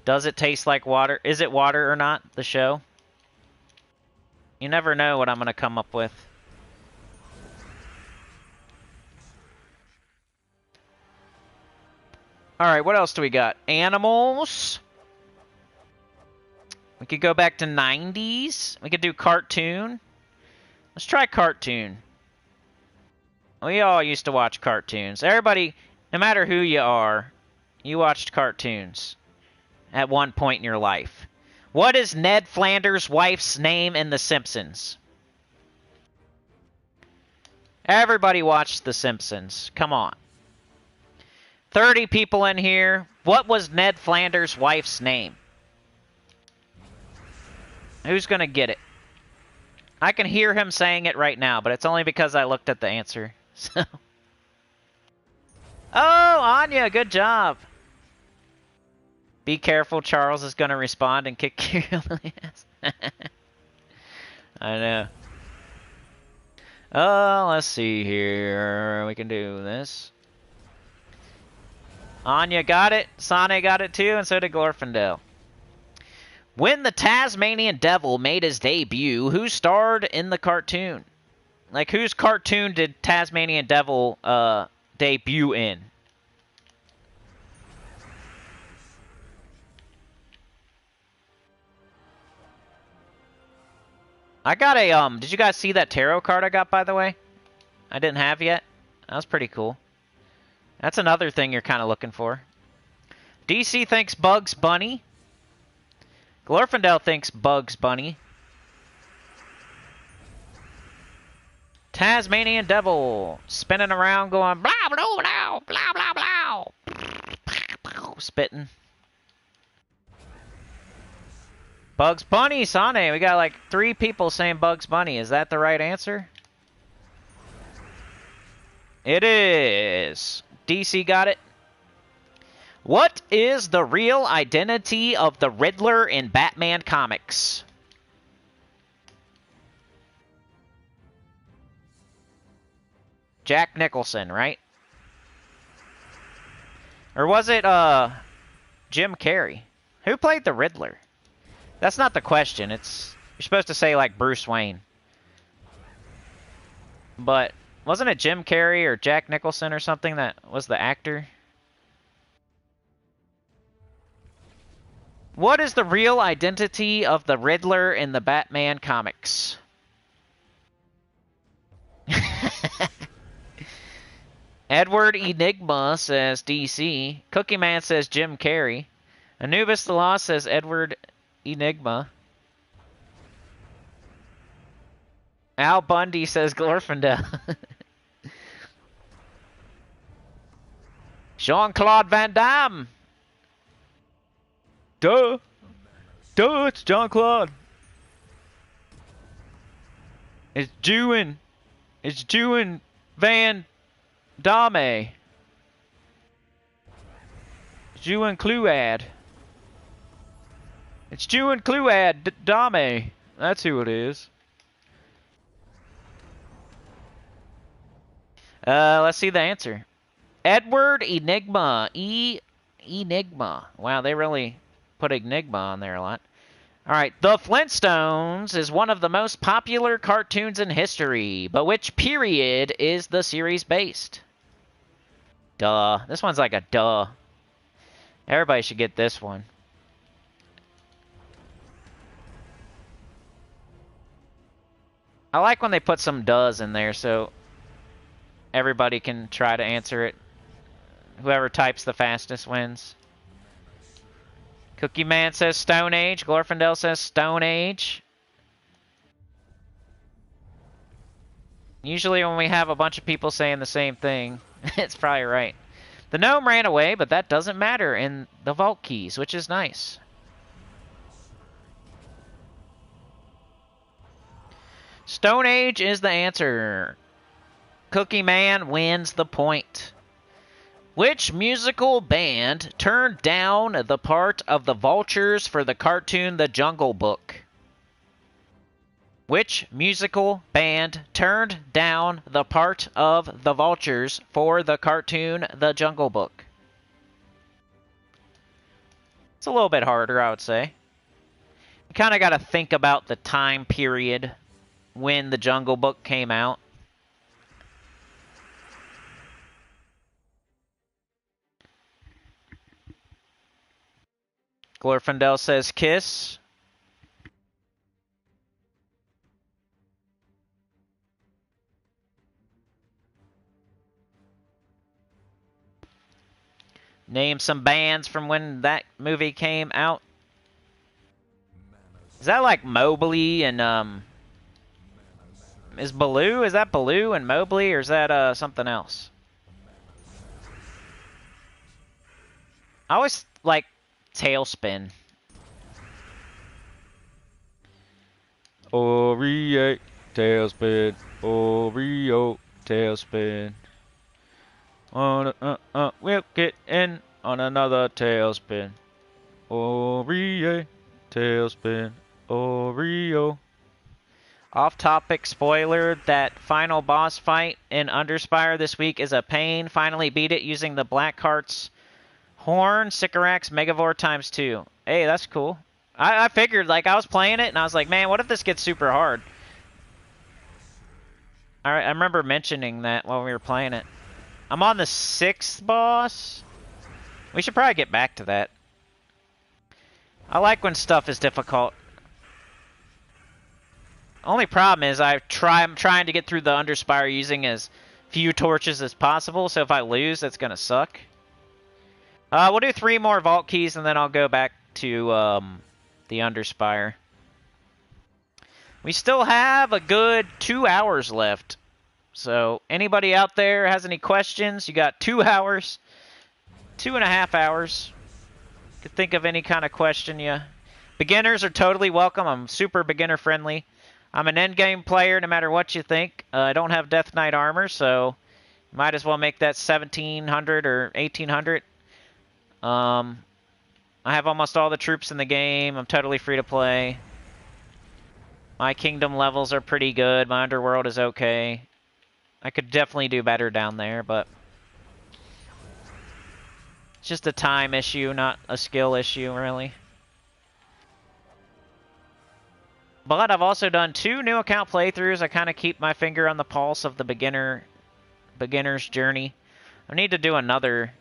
Does it taste like water? Is it water or not? The show? You never know what I'm going to come up with. Alright, what else do we got? Animals. We could go back to 90s. We could do cartoon. Let's try cartoon. We all used to watch cartoons. Everybody, no matter who you are, you watched cartoons at one point in your life. What is Ned Flanders' wife's name in The Simpsons? Everybody watched The Simpsons. Come on. 30 people in here. What was Ned Flanders' wife's name? Who's going to get it? I can hear him saying it right now, but it's only because I looked at the answer. So. Oh, Anya, good job. Be careful, Charles is going to respond and kick your ass. I know. Let's see here. We can do this. Anya got it. Sane got it too, and so did Glorfindel. When the Tasmanian Devil made his debut, who starred in the cartoon? Like, whose cartoon did Tasmanian Devil debut in? I got a, did you guys see that tarot card I got, by the way? I didn't have yet. That was pretty cool. That's another thing you're kind of looking for. DC thinks Bugs Bunny. Glorfindel thinks Bugs Bunny. Tasmanian Devil. Spinning around going blah, blah, blah, blah, blah, blah. Spitting. Bugs Bunny, Sane. We got like 3 people saying Bugs Bunny. Is that the right answer? It is. DC got it. What is the real identity of the Riddler in Batman comics? Jack Nicholson, right? Or was it Jim Carrey? Who played the Riddler? That's not the question. It's you're supposed to say like Bruce Wayne. But wasn't it Jim Carrey or Jack Nicholson or something that was the actor? What is the real identity of the Riddler in the Batman comics? Edward Enigma says DC. Cookie Man says Jim Carrey. Anubis the Law says Edward Enigma. Al Bundy says Glorfindel. Jean-Claude Van Damme. Duh. Duh, it's Jean-Claude. It's Jewin. It's Jewin Van Damme. Jewin Cluad. It's Jewin Cluad Damme. That's who it is. Let's see the answer. Edward Enigma. Enigma. Wow, they really put Enigma on there a lot. Alright, The Flintstones is one of the most popular cartoons in history, but which period is the series based? Duh. This one's like a duh. Everybody should get this one. I like when they put some duhs in there so everybody can try to answer it. Whoever types the fastest wins. Cookie Man says Stone Age. Glorfindel says Stone Age. Usually when we have a bunch of people saying the same thing, it's probably right. The gnome ran away, but that doesn't matter in the vault keys, which is nice. Stone Age is the answer. Cookie Man wins the point. Which musical band turned down the part of the Vultures for the cartoon The Jungle Book? Which musical band turned down the part of the Vultures for the cartoon The Jungle Book? It's a little bit harder, I would say. You kind of got to think about the time period when The Jungle Book came out. Glorfindel says kiss. Name some bands from when that movie came out. Is that like Mobley and is Baloo? Is that Baloo and Mobley, or is that something else? I always like Tailspin. Oreo, Tailspin, Oreo, Tailspin. We'll get in on another tailspin. Oreo, Tailspin, Oreo. Off topic spoiler, that final boss fight in Underspire this week is a pain. Finally beat it using the Blackheart's Horn, Sycorax, Megavore ×2. Hey, that's cool. I figured, like, I was playing it and I was like, man, what if this gets super hard? I remember mentioning that while we were playing it. I'm on the 6th boss. We should probably get back to that. I like when stuff is difficult. Only problem is I'm trying to get through the Underspire using as few torches as possible, so if I lose, that's gonna suck. We'll do 3 more vault keys, and then I'll go back to the Underspire. We still have a good 2 hours left. So anybody out there has any questions? You got 2 hours, 2.5 hours. Could think of any kind of question. Yeah, beginners are totally welcome. I'm super beginner friendly. I'm an endgame player, no matter what you think. I don't have Death Knight armor, so might as well make that 1700 or 1800. I have almost all the troops in the game. I'm totally free to play. My kingdom levels are pretty good. My underworld is okay. I could definitely do better down there, but it's just a time issue, not a skill issue, really. But I've also done 2 new account playthroughs. I kind of keep my finger on the pulse of the beginner's journey. I need to do another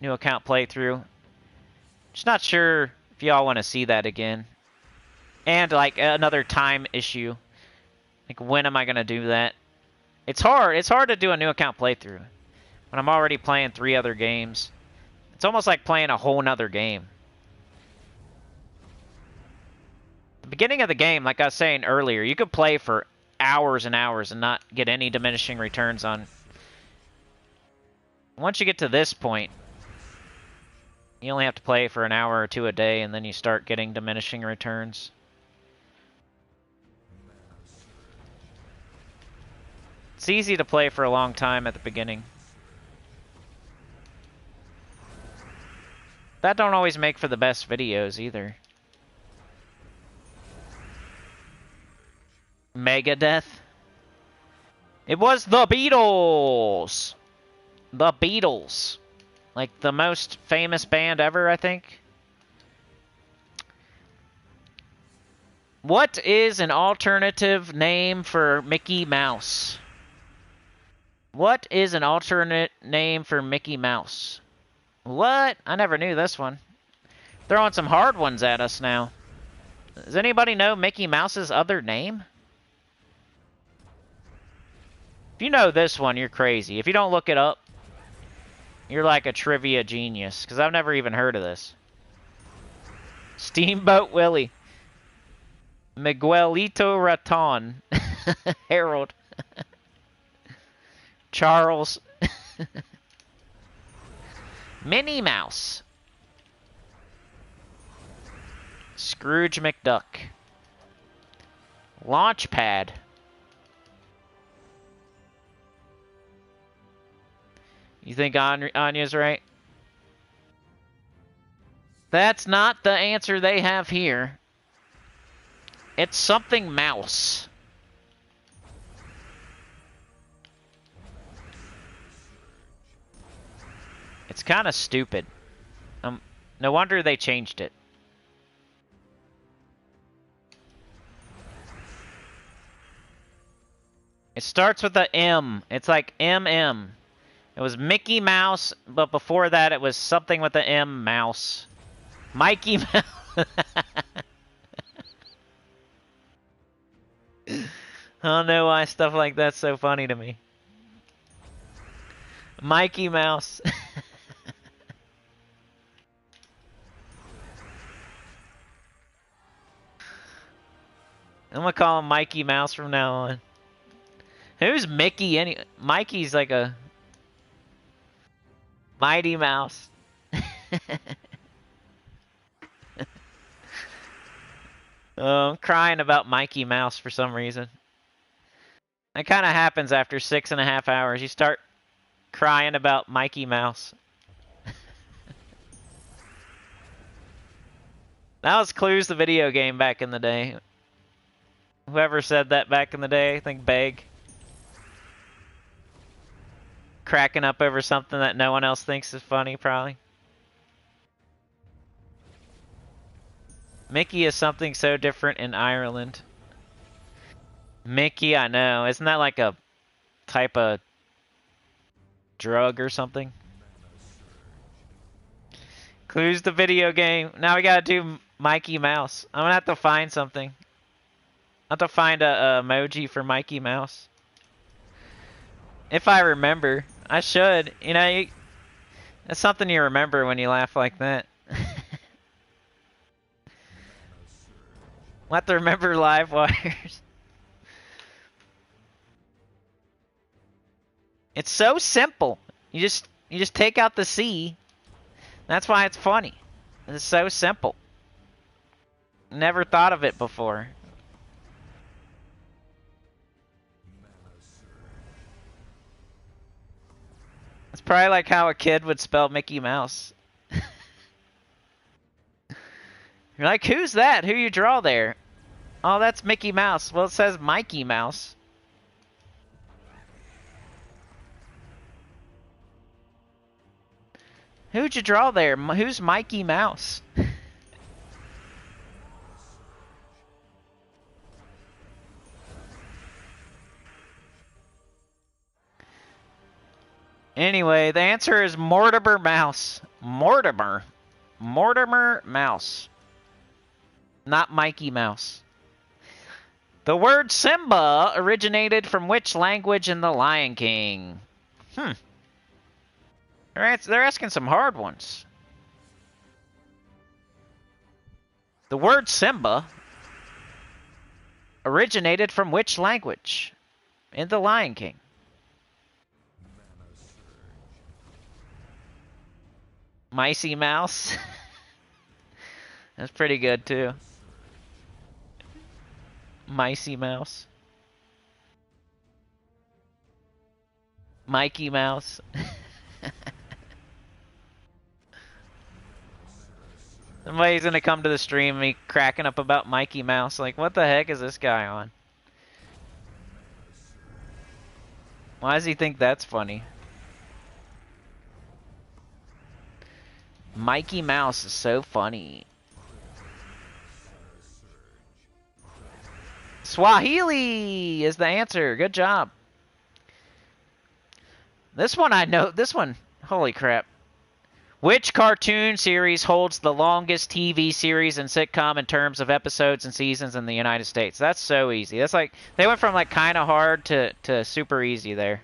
new account playthrough. Just not sure if y'all want to see that again. And like another time issue. Like, when am I going to do that? It's hard. It's hard to do a new account playthrough when I'm already playing 3 other games. It's almost like playing a whole nother game. The beginning of the game, like I was saying earlier, you could play for hours and hours and not get any diminishing returns on. Once you get to this point, you only have to play for an hour or 2 a day, and then you start getting diminishing returns. It's easy to play for a long time at the beginning. That don't always make for the best videos either. Megadeth. It was the Beatles! The Beatles. Like the most famous band ever, I think. What is an alternative name for Mickey Mouse? What is an alternate name for Mickey Mouse? What? I never knew this one. Throwing some hard ones at us now. Does anybody know Mickey Mouse's other name? If you know this one, you're crazy. If you don't look it up, you're like a trivia genius, because I've never even heard of this. Steamboat Willie. Miguelito Raton. Harold. Charles. Minnie Mouse. Scrooge McDuck. Launchpad. You think Anya's right? That's not the answer they have here. It's something mouse. It's kind of stupid. No wonder they changed it. It starts with a M. It's like MM. It was Mickey Mouse, but before that it was something with the M, Mouse. Mikey Mouse. I don't know why stuff like that's so funny to me. Mikey Mouse. I'm gonna call him Mikey Mouse from now on. Who's Mickey? Mikey's like a Mighty Mouse. Oh, I'm crying about Mikey Mouse for some reason. That kind of happens after 6.5 hours. You start crying about Mikey Mouse. That was Clues the video game back in the day. Whoever said that back in the day, I think Beg. Cracking up over something that no one else thinks is funny, probably. Mickey is something so different in Ireland. Mickey, I know. Isn't that like a type of drug or something? Clues the video game. Now we gotta do Mikey Mouse. I'm gonna have to find something. I have to find a emoji for Mikey Mouse. If I remember. I should. You know, that's something you remember when you laugh like that. We'll have to remember live wires. It's so simple. You just take out the C. That's why it's funny. It's so simple. Never thought of it before. It's probably like how a kid would spell Mickey Mouse. You're like, who's that? Who you draw there? Oh, that's Mickey Mouse. Well, it says Mikey Mouse. Who'd you draw there? Who's Mikey Mouse? Anyway, the answer is Mortimer Mouse. Mortimer Mouse. Not Mikey Mouse. The word Simba originated from which language in The Lion King? They're asking some hard ones. The word Simba originated from which language in The Lion King? Micey Mouse. That's pretty good too. Micey Mouse. Mikey Mouse. Somebody's gonna come to the stream and be cracking up about Mikey Mouse. Like, what the heck is this guy on? Why does he think that's funny? Mikey Mouse is so funny. Swahili is the answer. Good job. This one I know. This one, holy crap. Which cartoon series holds the longest TV series and sitcom in terms of episodes and seasons in the United States? That's so easy. That's like, they went from like kind of hard to super easy there.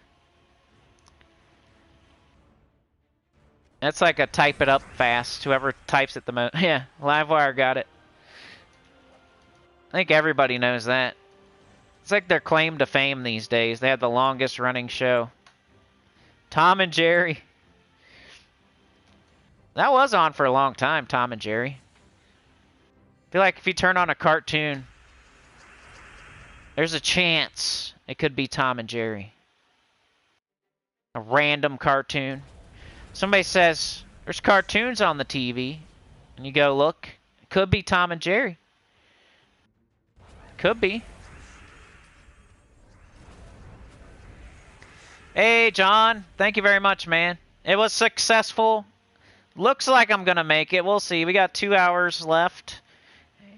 That's like a type it up fast. Whoever types it the most. Yeah, Livewire got it. I think everybody knows that. It's like their claim to fame these days. They have the longest running show. Tom and Jerry. That was on for a long time, Tom and Jerry. I feel like if you turn on a cartoon, there's a chance it could be Tom and Jerry. A random cartoon. Somebody says, there's cartoons on the TV. And you go, look, it could be Tom and Jerry. Could be. Hey, John. Thank you very much, man. It was successful. Looks like I'm going to make it. We'll see. We got 2 hours left.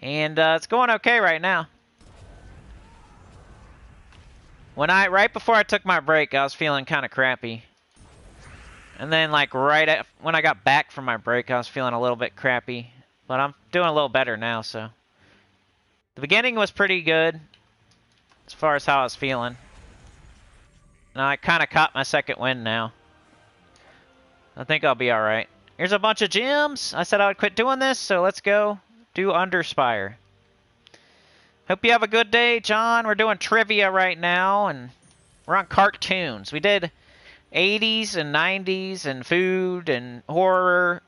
And it's going okay right now. Right before I took my break, I was feeling kind of crappy. And then, like, when I got back from my break, I was feeling a little bit crappy. But I'm doing a little better now, so. The beginning was pretty good, as far as how I was feeling. And I kind of caught my second win now. I think I'll be alright. Here's a bunch of gems. I said I would quit doing this, so let's go do UNDERSPIRE. Hope you have a good day, John. We're doing trivia right now, and we're on cartoons. We did 80s and 90s and food and horror.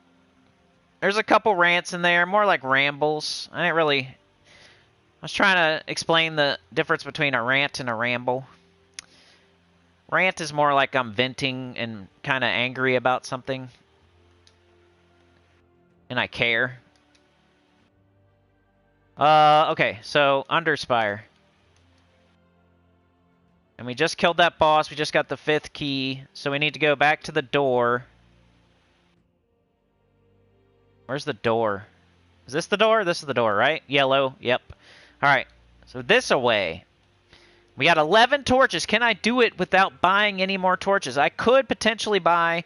There's a couple rants in there, more like rambles. I was trying to explain the difference between a rant and a ramble. Rant is more like I'm venting and kind of angry about something. And I care. Okay, so UNDERSPIRE. And we just killed that boss. We just got the 5th key. So we need to go back to the door. Where's the door? Is this the door? This is the door, right? Yellow. Yep. Alright. So this away. We got 11 torches. Can I do it without buying any more torches? I could potentially buy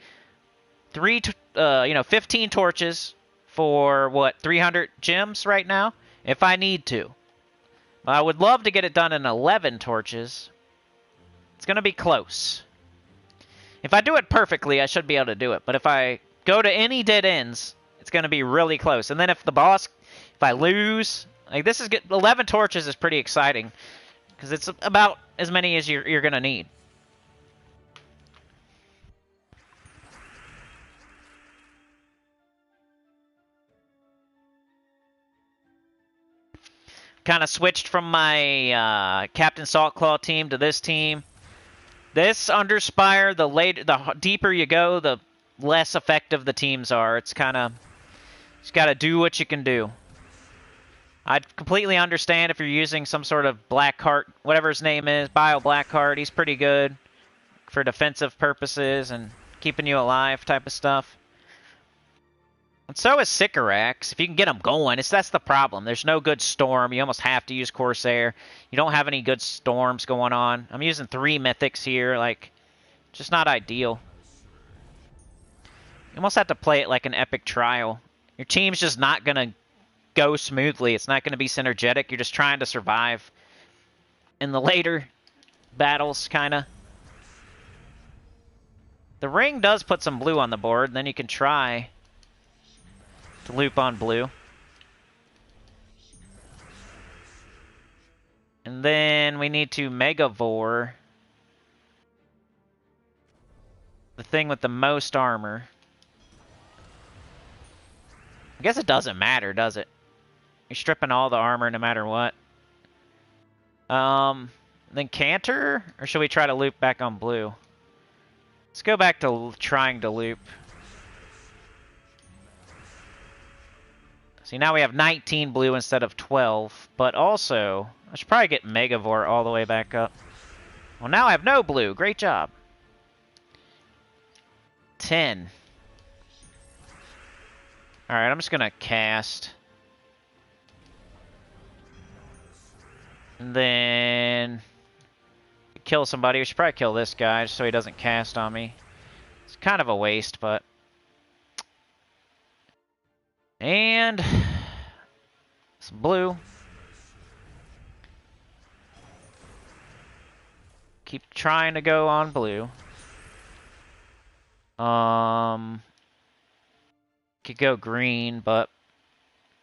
15 torches for, what, 300 gems right now? If I need to. I would love to get it done in 11 torches. It's going to be close. If I do it perfectly, I should be able to do it. But if I go to any dead ends, it's going to be really close. And then if I lose, like 11 torches is pretty exciting. Because it's about as many as you're going to need. Kind of switched from my Captain Saltclaw team to this team. This UNDERSPIRE, the deeper you go, the less effective the teams are. It's kind of, just got to do what you can do. I completely understand if you're using some sort of Blackheart, whatever his name is, Bio Blackheart. He's pretty good for defensive purposes and keeping you alive type of stuff. And so is Sycorax. If you can get them going, that's the problem. There's no good storm. You almost have to use Corsair. You don't have any good storms going on. I'm using 3 mythics here. Like, just not ideal. You almost have to play it like an epic trial. Your team's just not going to go smoothly. It's not going to be synergetic. You're just trying to survive in the later battles, kind of. The ring does put some blue on the board, and then you can try to loop on blue. And then we need to Megavore the thing with the most armor. I guess it doesn't matter, does it? You're stripping all the armor no matter what. Then Canter? Or should we try to loop back on blue? Let's go back to trying to loop. See, now we have 19 blue instead of 12. But also, I should probably get Megavore all the way back up. Well, now I have no blue. Great job. 10. Alright, I'm just going to cast. And then kill somebody. We should probably kill this guy just so he doesn't cast on me. It's kind of a waste, but... And... some blue. Keep trying to go on blue. Could go green, but...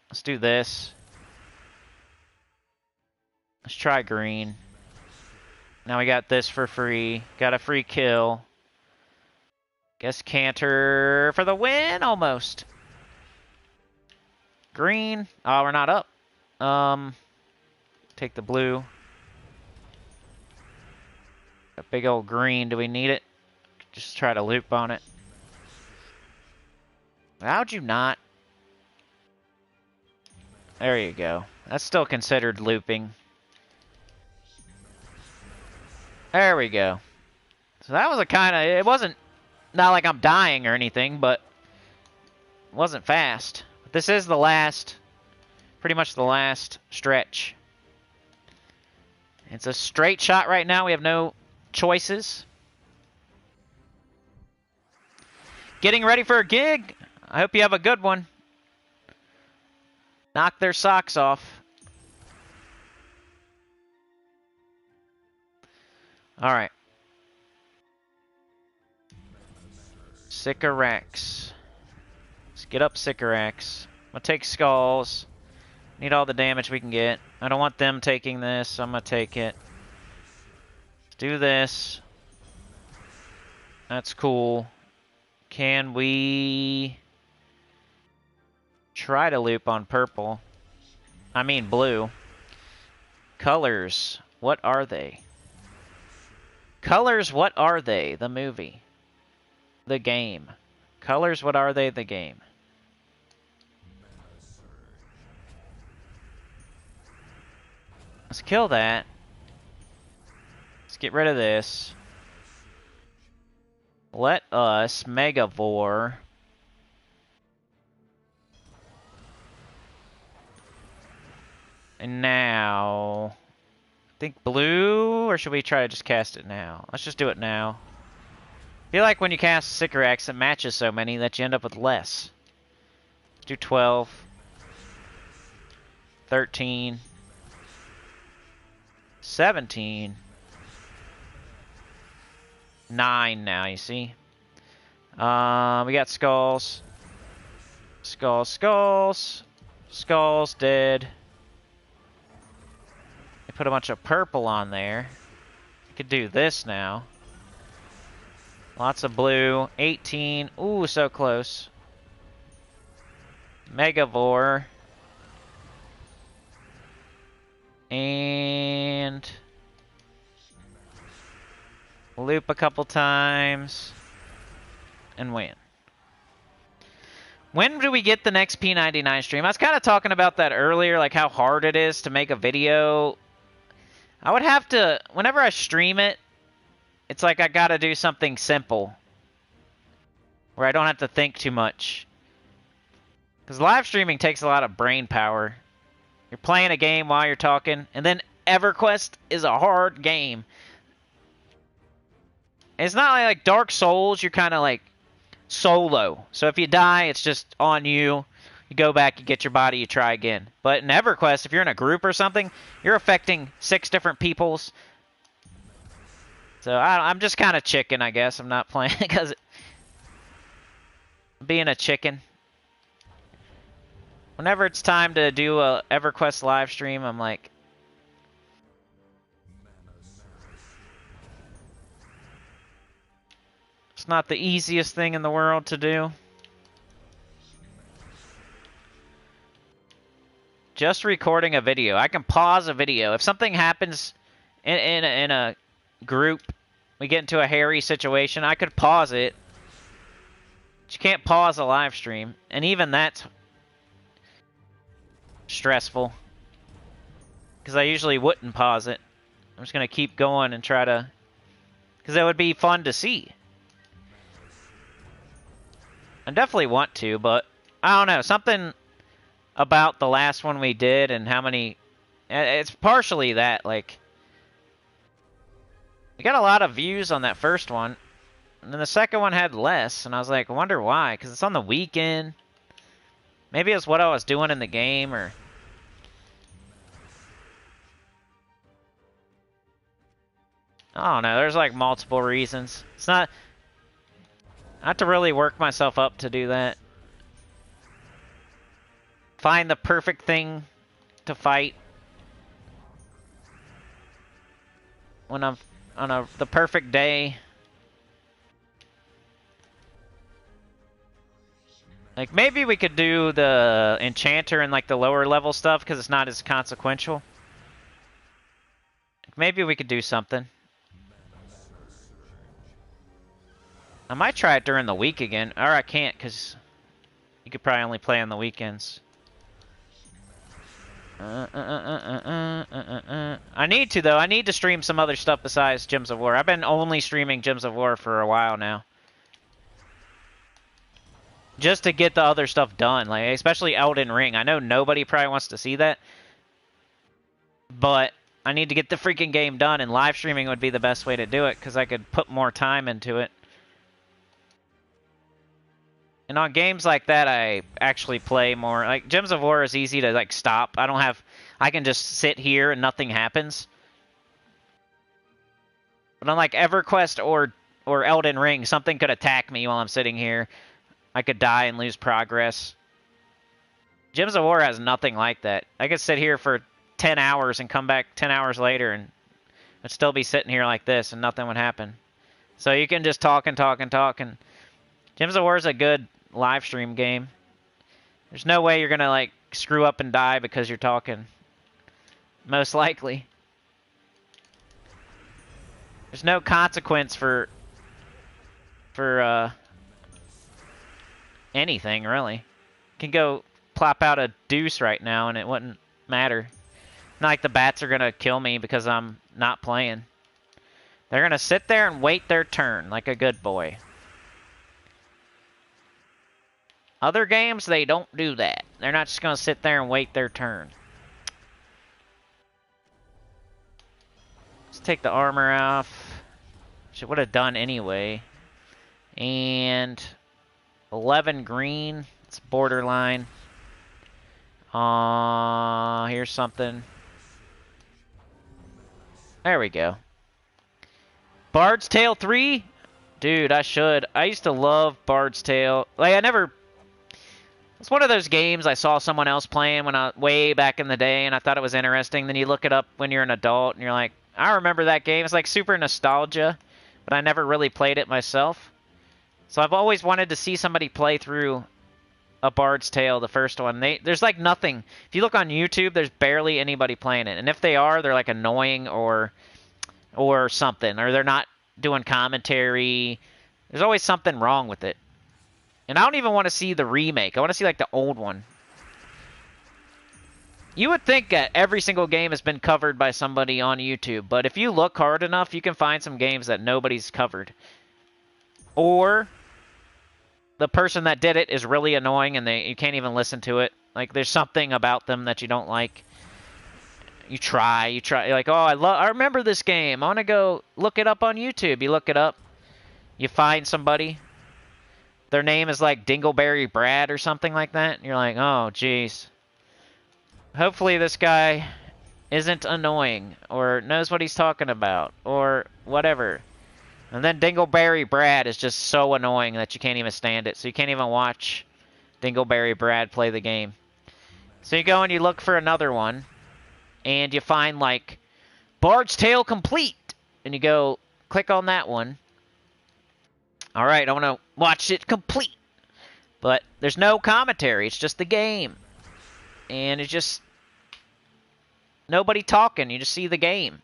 let's do this. Let's try green. Now we got this for free. Got a free kill. Guess Canter for the win, almost. Green. Oh, we're not up. Take the blue. A big old green. Do we need it? Just try to loop on it. How'd you not? There you go. That's still considered looping. There we go. So that was a kind of... it wasn't... not like I'm dying or anything, but... it wasn't fast. But this is the last... pretty much the last stretch. It's a straight shot right now. We have no choices. Getting ready for a gig. I hope you have a good one. Knock their socks off. Alright. Sycorax. Let's get up Sycorax. I'm gonna take skulls. Need all the damage we can get. I don't want them taking this, so I'm gonna take it. Let's do this. That's cool. Can we try to loop on purple? I mean blue. Colors. What are they? Colors, what are they? The movie. The game. Colors, what are they? The game. Let's kill that. Let's get rid of this. Let us Megavore. And now, I think blue, or should we try to just cast it now? Let's just do it now. I feel like when you cast Sycorax, it matches so many that you end up with less. Let's do 12. 13. 17. 9 now, you see? We got skulls. Skulls, skulls. Skulls, dead. They put a bunch of purple on there. We could do this now. Lots of blue. 18. Ooh, so close. Megavore. And loop a couple times. And win. When do we get the next P99 stream? I was kind of talking about that earlier, like how hard it is to make a video. I would have to, whenever I stream it, it's like I gotta do something simple. Where I don't have to think too much. Because live streaming takes a lot of brain power. You're playing a game while you're talking, and then EverQuest is a hard game. It's not like Dark Souls, you're kind of like solo. So if you die, it's just on you. You go back, you get your body, you try again. But in EverQuest, if you're in a group or something, you're affecting 6 different peoples. So I'm just kind of chicken, I guess. I'm not playing because being a chicken. Whenever it's time to do a EverQuest live stream, I'm like, it's not the easiest thing in the world to do. Just recording a video. I can pause a video. If something happens in a group, we get into a hairy situation, I could pause it. But you can't pause a live stream. And even that's stressful. Because I usually wouldn't pause it. I'm just going to keep going and try to... Because it would be fun to see. I definitely want to, but I don't know. Something about the last one we did and how many... It's partially that, like... We got a lot of views on that first one. And then the second one had less. And I was like, I wonder why. Because it's on the weekend. Maybe it's what I was doing in the game, or... I don't know. There's like multiple reasons. It's not... I have to really work myself up to do that. Find the perfect thing to fight. When I'm on the perfect day. Like, maybe we could do the enchanter and like the lower level stuff because it's not as consequential. Maybe we could do something. I might try it during the week again. Or I can't because you could probably only play on the weekends. I need to, though. I need to stream some other stuff besides Gems of War. I've been only streaming Gems of War for a while now. Just to get the other stuff done, like especially Elden Ring. I know nobody probably wants to see that. But I need to get the freaking game done, and live streaming would be the best way to do it, because I could put more time into it. And on games like that, I actually play more. Like, Gems of War is easy to, like, stop. I can just sit here and nothing happens. But on, like, EverQuest or Elden Ring, something could attack me while I'm sitting here. I could die and lose progress. Gems of War has nothing like that. I could sit here for 10 hours and come back 10 hours later and I'd still be sitting here like this and nothing would happen. So you can just talk and talk and talk. And Gems of War is a good live stream game. There's no way you're going to, like, screw up and die because you're talking. Most likely. There's no consequence for anything, really. You can go plop out a deuce right now and it wouldn't matter. Not like the bats are going to kill me because I'm not playing. They're going to sit there and wait their turn like a good boy. Other games, they don't do that. They're not just going to sit there and wait their turn. Let's take the armor off. Which it would have done anyway. And 11 green. It's borderline. Here's something. There we go. Bard's Tale 3? Dude, I should. I used to love Bard's Tale. Like, it's one of those games I saw someone else playing way back in the day, and I thought it was interesting. Then you look it up when you're an adult, and you're like, I remember that game. It's like super nostalgia, but I never really played it myself. So I've always wanted to see somebody play through a Bard's Tale, the first one. There's like nothing. If you look on YouTube, there's barely anybody playing it. And if they are, they're like annoying or something. Or they're not doing commentary. There's always something wrong with it. And I don't even want to see the remake. I want to see, like, the old one. You would think that every single game has been covered by somebody on YouTube. But if you look hard enough, you can find some games that nobody's covered. Or the person that did it is really annoying and you can't even listen to it. Like, there's something about them that you don't like. You try. You're like, oh, I remember this game. I want to go look it up on YouTube. You look it up. You find somebody. Their name is like Dingleberry Brad or something like that. And you're like, oh, jeez. Hopefully this guy isn't annoying or knows what he's talking about or whatever. And then Dingleberry Brad is just so annoying that you can't even stand it. So you can't even watch Dingleberry Brad play the game. So you go and you look for another one. And you find, like, Bard's Tale Complete. And you go click on that one. All right, I want to watch it complete. But there's no commentary. It's just the game. And it's just nobody talking. You just see the game.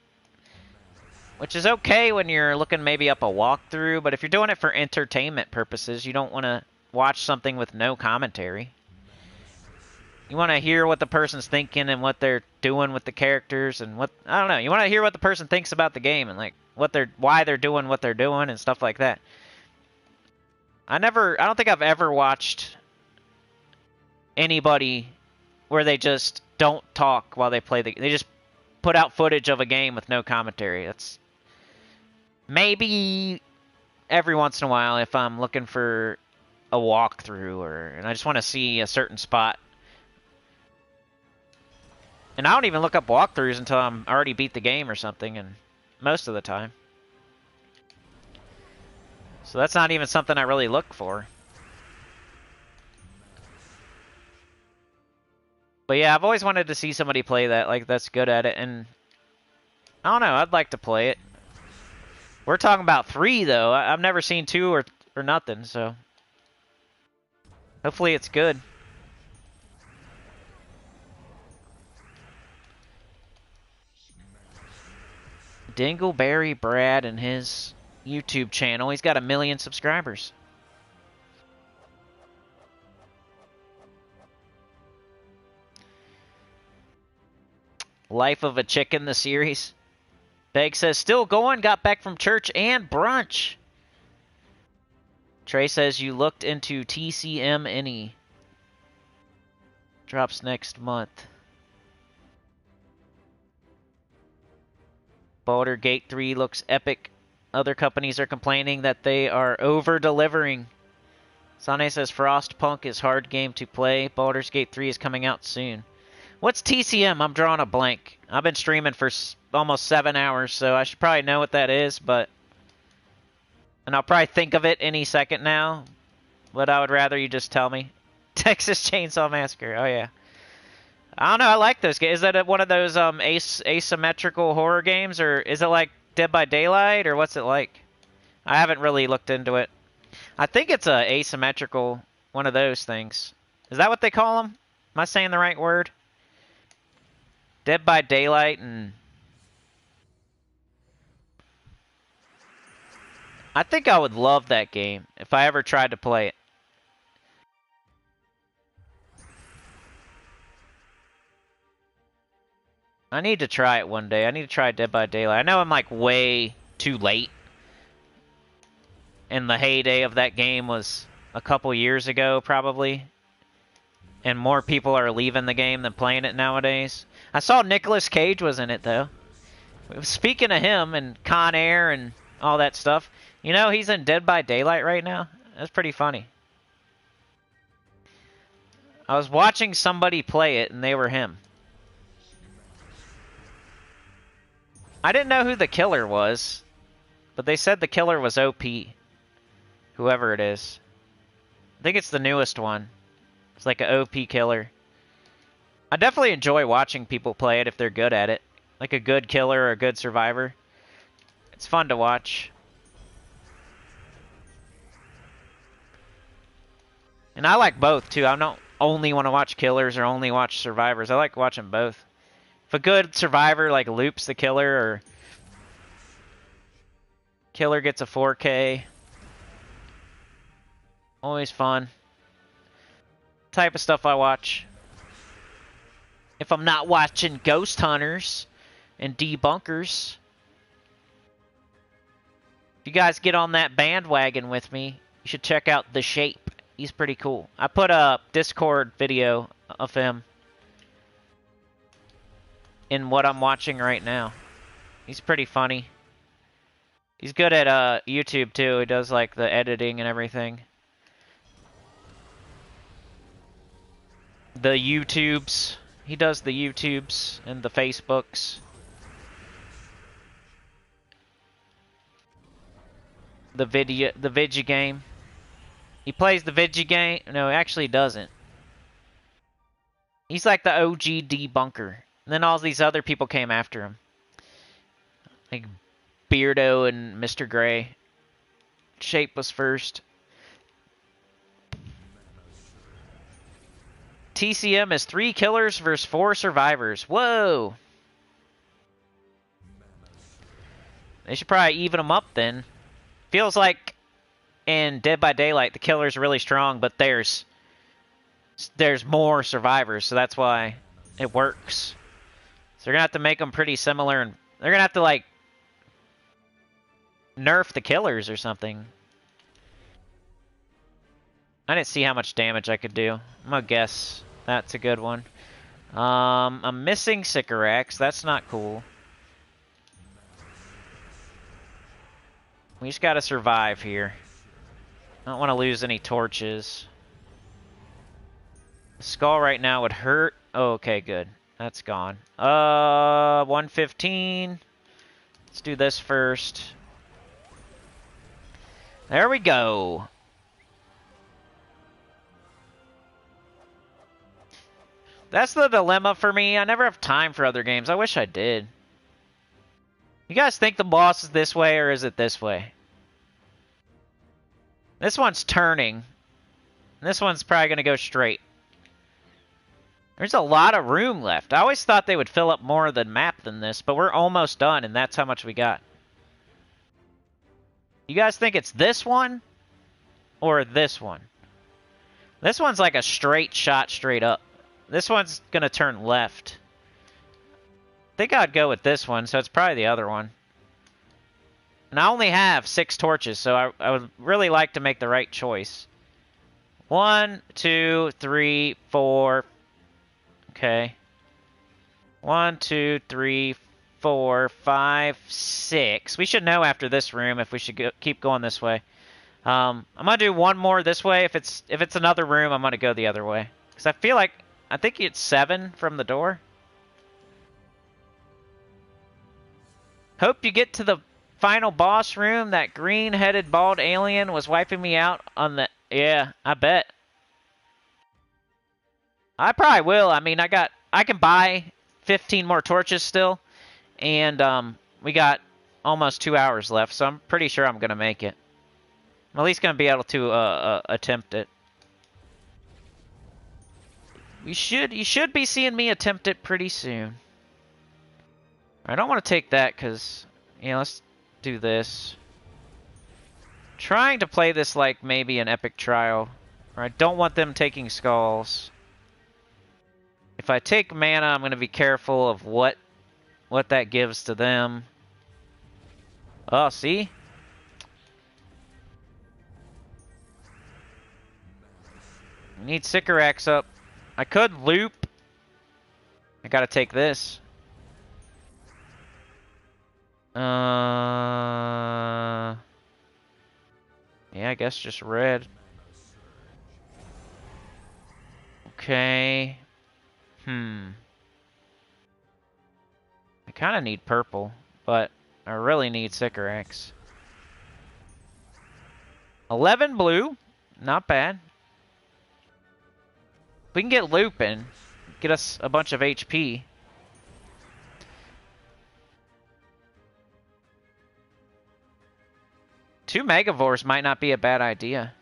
Which is okay when you're looking maybe up a walkthrough. But if you're doing it for entertainment purposes, you don't want to watch something with no commentary. You want to hear what the person's thinking and what they're doing with the characters and what... I don't know. You want to hear what the person thinks about the game and, like, why they're doing what they're doing and stuff like that. I don't think I've ever watched anybody where they just don't talk while they play they just put out footage of a game with no commentary. That's maybe every once in a while if I'm looking for a walkthrough and I just want to see a certain spot. And I don't even look up walkthroughs until I'm already beat the game or something, and most of the time. So that's not even something I really look for. But yeah, I've always wanted to see somebody play that, like, that's good at it, and I don't know, I'd like to play it. We're talking about 3, though. I've never seen 2 or nothing, so hopefully it's good. Dingleberry Brad and his YouTube channel. He's got 1 million subscribers. Life of a Chicken, the series. Beg says, still going, got back from church and brunch. Trey says, you looked into TCM any. Drops next month. Baldur's Gate 3 looks epic. Other companies are complaining that they are over-delivering. Sane says Frostpunk is hard game to play. Baldur's Gate 3 is coming out soon. What's TCM? I'm drawing a blank. I've been streaming for almost 7 hours, so I should probably know what that is, but... And I'll probably think of it any second now, but I would rather you just tell me. Texas Chainsaw Massacre, oh yeah. I don't know, I like those games. Is that one of those asymmetrical horror games, or is it like Dead by Daylight, or what's it like? I haven't really looked into it. I think it's a asymmetrical one of those things. Is that what they call them? Am I saying the right word? Dead by Daylight and... I think I would love that game if I ever tried to play it. I need to try it one day. I need to try Dead by Daylight. I know I'm like way too late. And the heyday of that game was a couple years ago, probably. And more people are leaving the game than playing it nowadays. I saw Nicolas Cage was in it, though. Speaking of him and Con Air and all that stuff, you know, he's in Dead by Daylight right now. That's pretty funny. I was watching somebody play it, and they were him. I didn't know who the killer was, but they said the killer was OP. Whoever it is. I think it's the newest one. It's like an OP killer. I definitely enjoy watching people play it if they're good at it. Like a good killer or a good survivor. It's fun to watch. And I like both, too. I don't only want to watch killers or only watch survivors. I like watching both. If a good survivor, like, loops the killer, or killer gets a 4K. Always fun. Type of stuff I watch. If I'm not watching Ghost Hunters and Debunkers. If you guys get on that bandwagon with me, you should check out The Shape. He's pretty cool. I put a Discord video of him in what I'm watching right now. He's pretty funny. He's good at YouTube too. He does like the editing and everything. The YouTubes. He does the YouTubes and the Facebooks. The Vidya game. He plays the Vidya game. No, actually he doesn't. He's like the OG debunker. And then all these other people came after him. Like Beardo and Mr. Gray. Shape was first. TCM is 3 killers versus 4 survivors. Whoa! They should probably even them up then. Feels like in Dead by Daylight the killer's really strong, but there's more survivors, so that's why it works. So they're gonna have to make them pretty similar, and they're gonna have to like nerf the killers or something. I didn't see how much damage I could do. I'm gonna guess that's a good one. I'm missing Sycorax. That's not cool. We just gotta survive here. I don't want to lose any torches. The skull right now would hurt. Oh, okay, good. That's gone. 115. Let's do this first. There we go. That's the dilemma for me. I never have time for other games. I wish I did. You guys think the boss is this way, or is it this way? This one's turning. This one's probably going to go straight. There's a lot of room left. I always thought they would fill up more of the map than this, but we're almost done, and that's how much we got. You guys think it's this one or this one? This one's like a straight shot straight up. This one's going to turn left. I think I'd go with this one, so it's probably the other one. And I only have 6 torches, so I would really like to make the right choice. 1, 2, 3, 4. Okay. 1, 2, 3, 4, 5, 6. We should know after this room if we should keep going this way. I'm gonna do one more this way. If it's another room, I'm gonna go the other way. Because I feel like, I think it's 7 from the door. Hope you get to the final boss room. That green-headed bald alien was wiping me out on the... Yeah, I bet. I probably will. I mean, I can buy 15 more torches still. And we got almost 2 hours left, so I'm pretty sure I'm going to make it. I'm at least going to be able to attempt it. You should be seeing me attempt it pretty soon. I don't want to take that because, let's do this. Trying to play this like maybe an epic trial. Or I don't want them taking skulls. If I take mana, I'm going to be careful of what that gives to them. Oh, see? We need Sycorax up. I could loop. I gotta take this. Yeah, I guess just red. Okay. I kind of need purple, but I really need Sycorax. 11 blue. Not bad. We can get looping. Get us a bunch of HP. Two Megavores might not be a bad idea.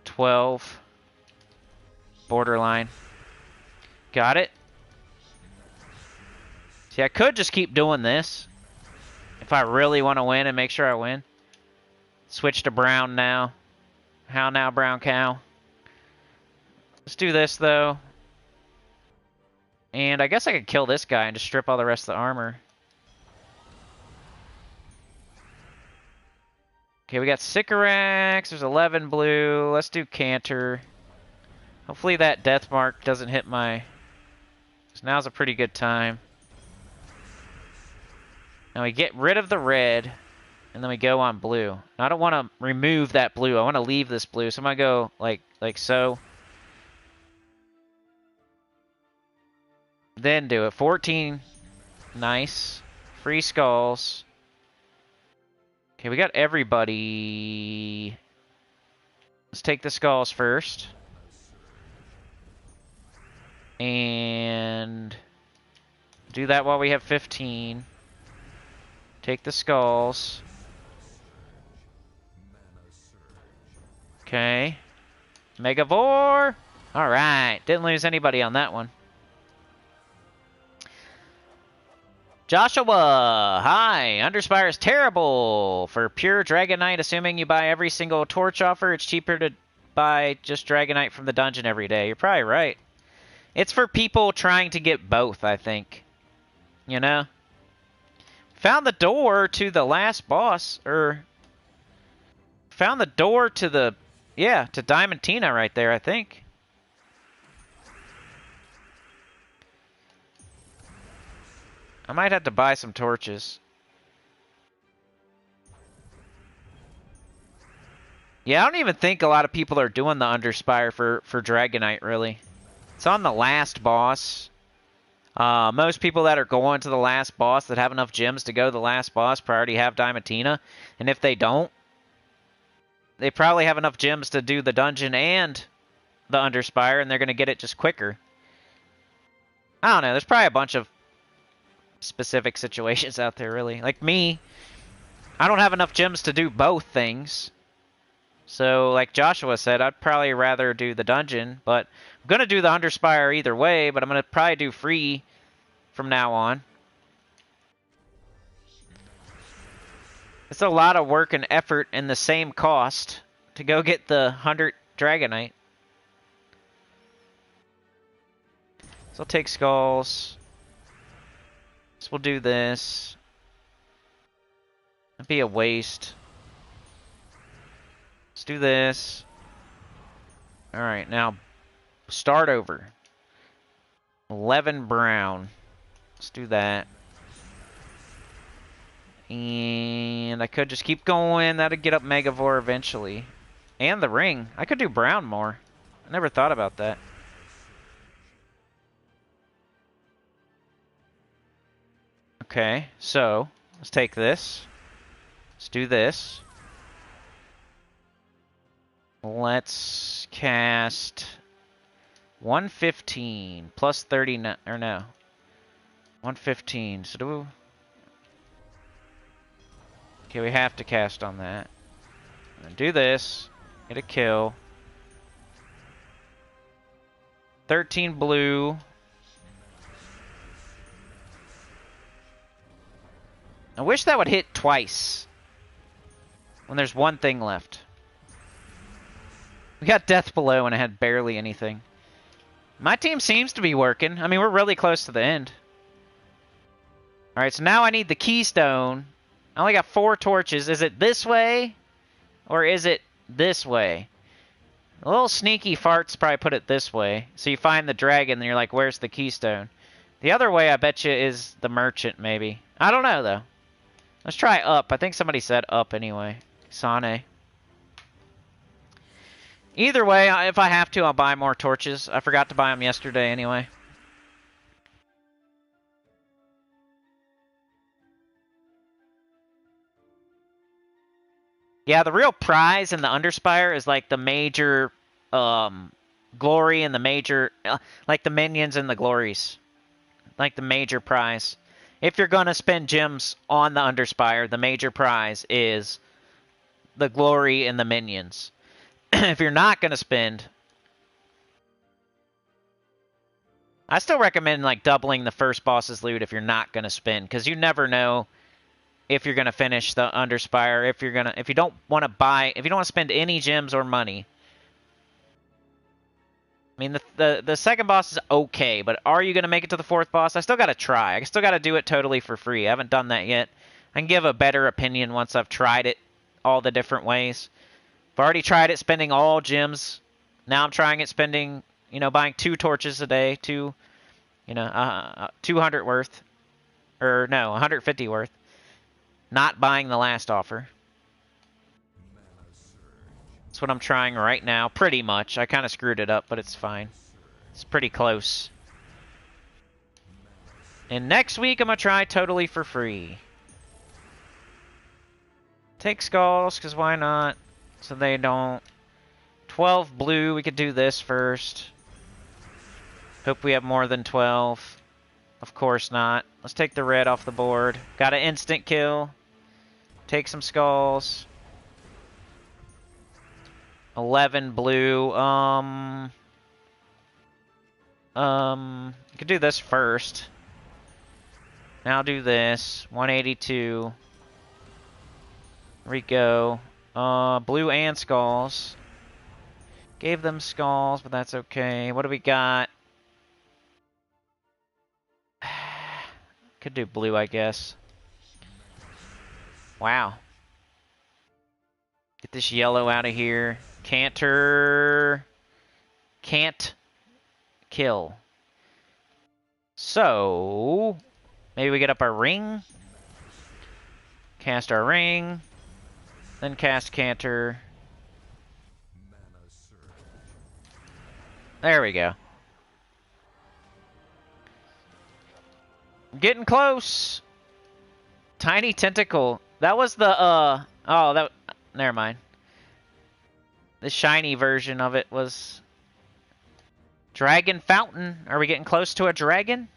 $12. Borderline. Got it. See, I could just keep doing this. If I really want to win and make sure I win. Switch to brown now. How now, brown cow? Let's do this, though. And I guess I could kill this guy and just strip all the rest of the armor. Okay, we got Sycorax. There's 11 blue. Let's do Canter. Hopefully that death mark doesn't hit my... So now's a pretty good time. Now we get rid of the red. And then we go on blue. Now, I don't want to remove that blue. I want to leave this blue. So I'm going to go like so. Then do it. 14. Nice. Free skulls. Okay, we got everybody. Let's take the skulls first. And do that while we have 15. Take the skulls. Okay. Megavore! Alright. Didn't lose anybody on that one. Joshua! Hi! Underspire is terrible for pure Dragonite. Assuming you buy every single torch offer, it's cheaper to buy just Dragonite from the dungeon every day. You're probably right. It's for people trying to get both, I think. You know? Found the door to the last boss, or... Found the door to the... Yeah, to Diamantina right there, I think. I might have to buy some torches. Yeah, I don't even think a lot of people are doing the Underspire for Dragonite, really. It's on the last boss. Most people that are going to the last boss that have enough gems to go to the last boss already have Diamantina. And if they don't, they probably have enough gems to do the dungeon and the Underspire, and they're going to get it just quicker. I don't know. There's probably a bunch of specific situations out there, really. Like me, I don't have enough gems to do both things. So, like Joshua said, I'd probably rather do the dungeon, but I'm going to do the Underspire either way, but I'm going to probably do free from now on. It's a lot of work and effort and the same cost to go get the 100 Dragonite. So I'll take skulls. So we'll do this. That'd be a waste. Let's do this. Alright, now start over. 11 brown. Let's do that. And I could just keep going. That'd get up Megavore eventually. And the ring. I could do brown more. I never thought about that. Okay, so let's take this. Let's do this. Let's cast 115 plus 39, or no. 115. So do we... Okay, we have to cast on that. And do this. Get a kill. 13 blue. I wish that would hit twice. When there's one thing left. We got Death Below and it had barely anything. My team seems to be working. I mean, we're really close to the end. Alright, so now I need the keystone. I only got 4 torches. Is it this way? Or is it this way? A little sneaky farts probably put it this way. So you find the dragon and you're like, where's the keystone? The other way, I bet you, is the merchant, maybe. I don't know, though. Let's try up. I think somebody said up anyway. Sane. Either way, if I have to, I'll buy more torches. I forgot to buy them yesterday anyway. Yeah, the real prize in the Underspire is like the major glory and the major... like the minions and the glories. Like the major prize. If you're going to spend gems on the Underspire, the major prize is the glory and the minions. If you're not going to spend... I still recommend like doubling the first boss's loot if you're not going to spend, because you never know if you're going to finish the Underspire, if you don't want to spend any gems or money. I mean, the second boss is okay, but are you going to make it to the 4th boss? I still got to try. I still got to do it totally for free. I haven't done that yet. I can give a better opinion once I've tried it all the different ways. I've already tried it spending all gems. Now I'm trying it spending, buying 2 torches a day, 200 worth. Or no, 150 worth. Not buying the last offer. That's what I'm trying right now, pretty much. I kind of screwed it up, but it's fine. It's pretty close. And next week, I'm going to try totally for free. Take skulls, because why not? So they don't... 12 blue, we could do this first. Hope we have more than 12. Of course not. Let's take the red off the board. Got an instant kill. Take some skulls. 11 blue. You could do this first. Now do this. 182. There we go. Blue and skulls. Gave them skulls, but that's okay. What do we got? Could do blue, I guess. Wow. Get this yellow out of here. Canter. Can't kill. So, maybe we get up our ring. Cast our ring. Then cast Canter. There we go. Getting close. Tiny tentacle. That was the, oh, that... Never mind. The shiny version of it was... Dragon Fountain. Are we getting close to a dragon?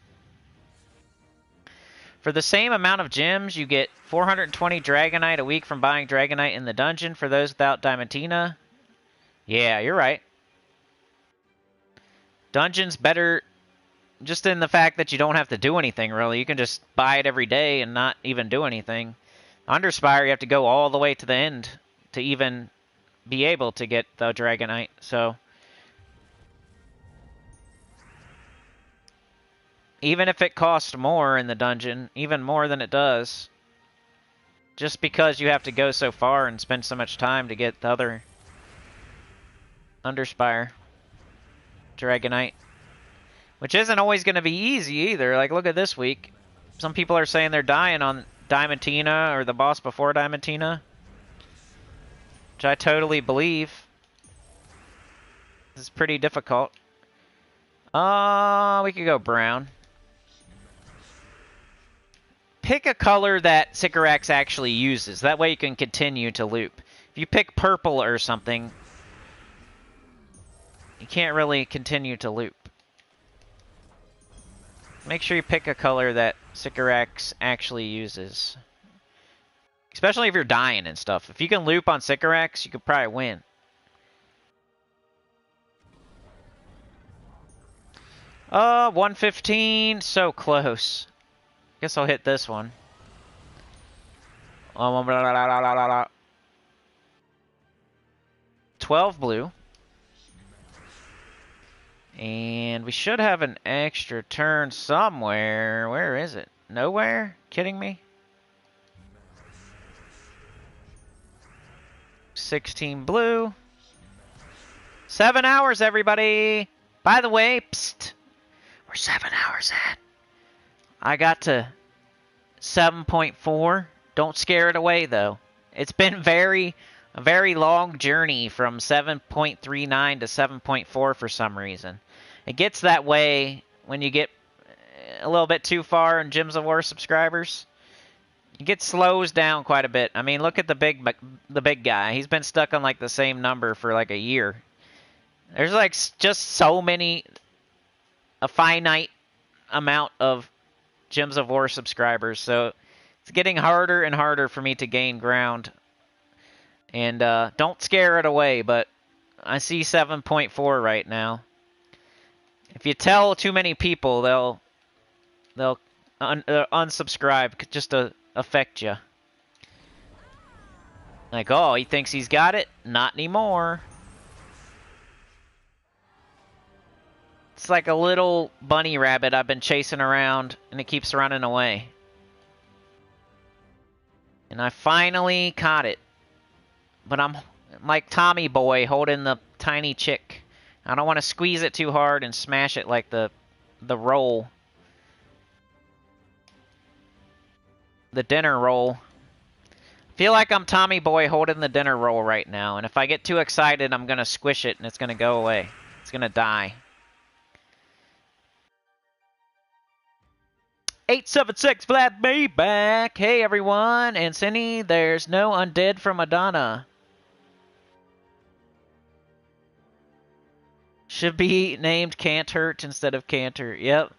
For the same amount of gems, you get 420 Dragonite a week from buying Dragonite in the dungeon for those without Diamantina. Yeah, you're right. Dungeon's better just in the fact that you don't have to do anything, really. You can just buy it every day and not even do anything. Underspire, you have to go all the way to the end to even be able to get the Dragonite, so... Even if it costs more in the dungeon, even more than it does, just because you have to go so far and spend so much time to get the other Underspire Dragonite. Which isn't always going to be easy either. Like, look at this week. Some people are saying they're dying on Diamantina or the boss before Diamantina, which I totally believe. This is pretty difficult. We could go brown. Pick a color that Sycorax actually uses. That way you can continue to loop. If you pick purple or something, you can't really continue to loop. Make sure you pick a color that Sycorax actually uses. Especially if you're dying and stuff. If you can loop on Sycorax, you could probably win. 115, so close. Guess I'll hit this one. 12 blue. And we should have an extra turn somewhere. Where is it? Nowhere? Kidding me? 16 blue. 7 hours, everybody! By the way, psst, we're 7 hours in. I got to 7.4. Don't scare it away, though. It's been a very long journey from 7.39 to 7.4 for some reason. It gets that way when you get a little bit too far in Gems of War subscribers. It slows down quite a bit. I mean, look at the big guy. He's been stuck on like the same number for like a year. There's like just so many, a finite amount of Gems of War subscribers, so it's getting harder and harder for me to gain ground. And don't scare it away, but I see 7.4 right now. If you tell too many people, they'll unsubscribe just to affect you. Like, oh, he thinks he's got it? Not anymore. It's like a little bunny rabbit I've been chasing around, and it keeps running away. And I finally caught it. But I'm like Tommy Boy holding the tiny chick. I don't want to squeeze it too hard and smash it like the roll. The dinner roll. I feel like I'm Tommy Boy holding the dinner roll right now. And if I get too excited, I'm going to squish it and it's going to go away. It's going to die. 876 Vlad me back. Hey everyone. And Cindy, there's no undead from Madonna. Should be named Can't Hurt instead of Canter. Yep.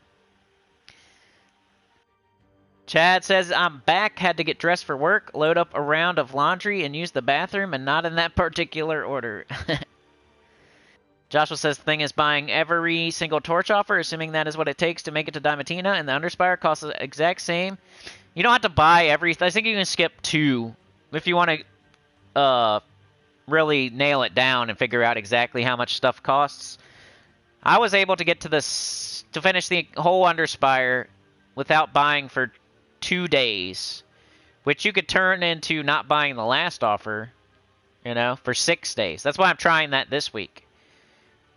Chad says, I'm back. Had to get dressed for work, load up a round of laundry, and use the bathroom, and not in that particular order. Joshua says, the thing is buying every single torch offer, assuming that is what it takes to make it to Diamantina, and the Underspire costs the exact same. You don't have to buy everything. I think you can skip 2 if you want to really nail it down and figure out exactly how much stuff costs. I was able to get to to finish the whole Underspire without buying for 2 days, which you could turn into not buying the last offer, you know, for 6 days. That's why I'm trying that this week.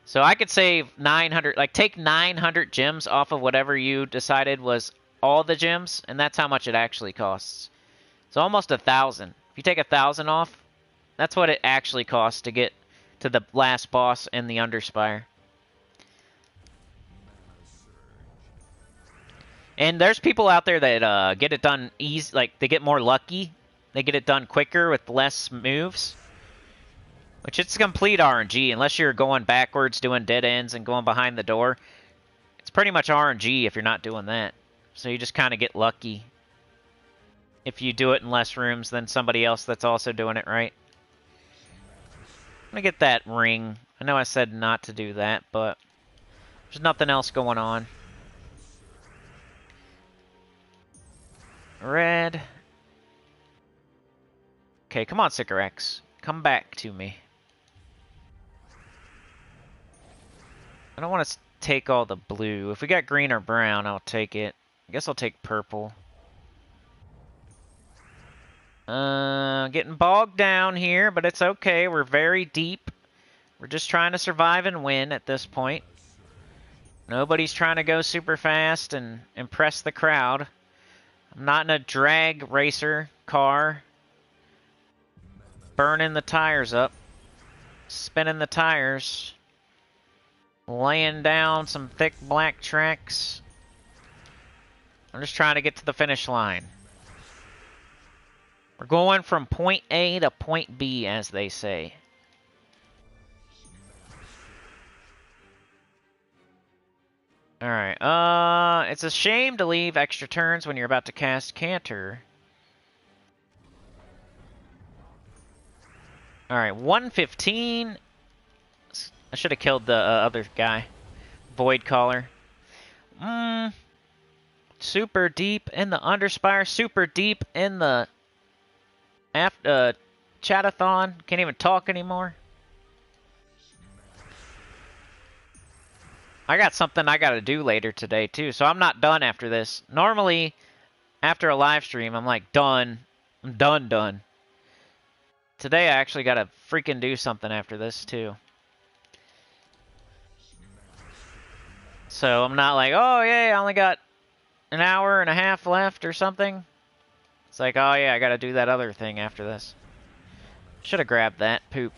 So I could save 900, like take 900 gems off of whatever you decided was all the gems, and that's how much it actually costs. It's almost 1,000. If you take 1,000 off, that's what it actually costs to get to the last boss in the Underspire. And there's people out there that get it done easy, like they get more lucky. They get it done quicker with less moves. Which it's complete RNG, unless you're going backwards, doing dead ends, and going behind the door. It's pretty much RNG if you're not doing that. So you just kind of get lucky if you do it in less rooms than somebody else that's also doing it right. I'm gonna get that ring. I know I said not to do that, but there's nothing else going on. Red. Okay, come on, Sycorax. Come back to me. I don't want to take all the blue. If we got green or brown, I'll take it. I guess I'll take purple. Getting bogged down here, but it's okay. We're very deep. We're just trying to survive and win at this point. Nobody's trying to go super fast and impress the crowd. I'm not in a drag racer car. Burning the tires up. Spinning the tires. Laying down some thick black tracks. I'm just trying to get to the finish line. We're going from point A to point B, as they say. Alright, it's a shame to leave extra turns when you're about to cast Canter. Alright, 115. I should have killed the other guy. Void Caller. Super deep in the Underspire. Super deep in the Chat-a-thon. Can't even talk anymore. I got something I gotta do later today, too, so I'm not done after this. Normally, after a live stream, I'm like, done. I'm done. Today, I actually gotta freaking do something after this, too. So, I'm not like, oh, yay, I only got an hour and a half left or something. It's like, oh, yeah, I gotta do that other thing after this. Should have grabbed that poop.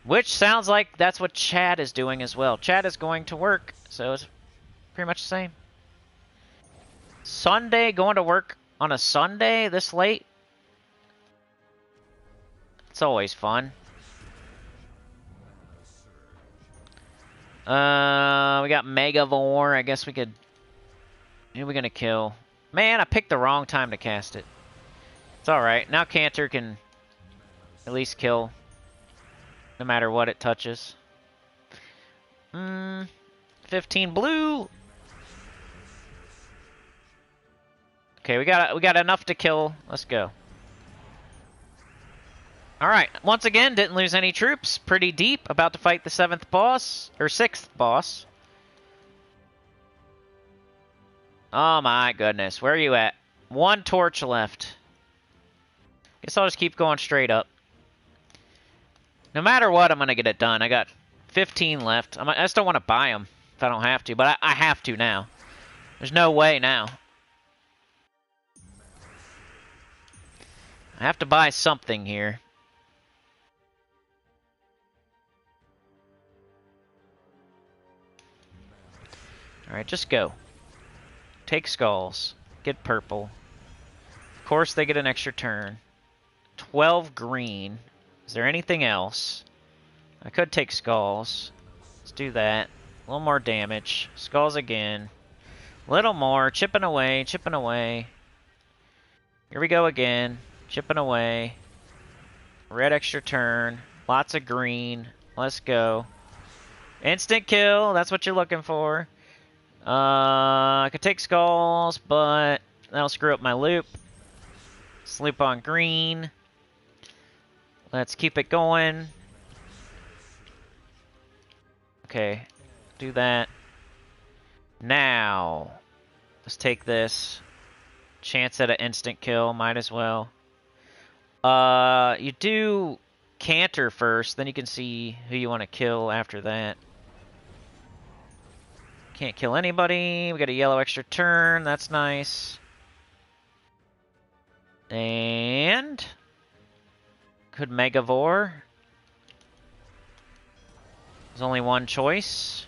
Which sounds like that's what Chad is doing as well. Chad is going to work, so it's pretty much the same. Sunday, going to work on a Sunday this late? It's always fun. We got Megavore. I guess we could... Who are we gonna kill? Man, I picked the wrong time to cast it. It's alright. Now Canter can at least kill no matter what it touches. 15 blue. Okay, we got enough to kill. Let's go. Alright, once again, didn't lose any troops. Pretty deep. About to fight the 7th boss. Or 6th boss. Oh my goodness. Where are you at? 1 torch left. Guess I'll just keep going straight up. No matter what, I'm going to get it done. I got 15 left. I just don't want to buy them if I don't have to. But I have to now. There's no way now. I have to buy something here. Alright, just go. Take skulls. Get purple. Of course they get an extra turn. 12 green. Is there anything else? I could take skulls. Let's do that. A little more damage. Skulls again. A little more. Chipping away. Chipping away. Here we go again. Chipping away. Red extra turn. Lots of green. Let's go. Instant kill. That's what you're looking for. I could take skulls, but that'll screw up my loop. Let's loop on green. Let's keep it going. Okay, do that. Now, let's take this. Chance at an instant kill, might as well. You do Canter first, then you can see who you want to kill after that. Can't kill anybody. We got a yellow extra turn. That's nice. And... could Megavore. There's only one choice.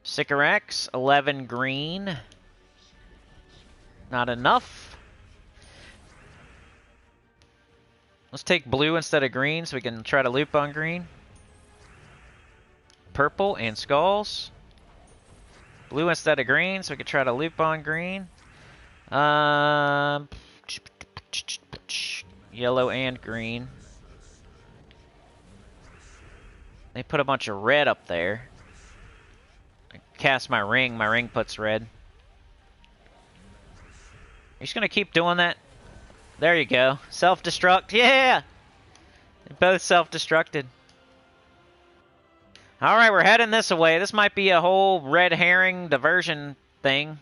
Sycorax, 11 green. Not enough. Let's take blue instead of green so we can try to loop on green. Purple and skulls. Blue instead of green, so we could try to loop on green. Yellow and green. They put a bunch of red up there. I cast my ring puts red. You're just gonna keep doing that? There you go. Self-destruct, yeah! They both self-destructed. Alright, we're heading this way. This might be a whole red herring diversion thing.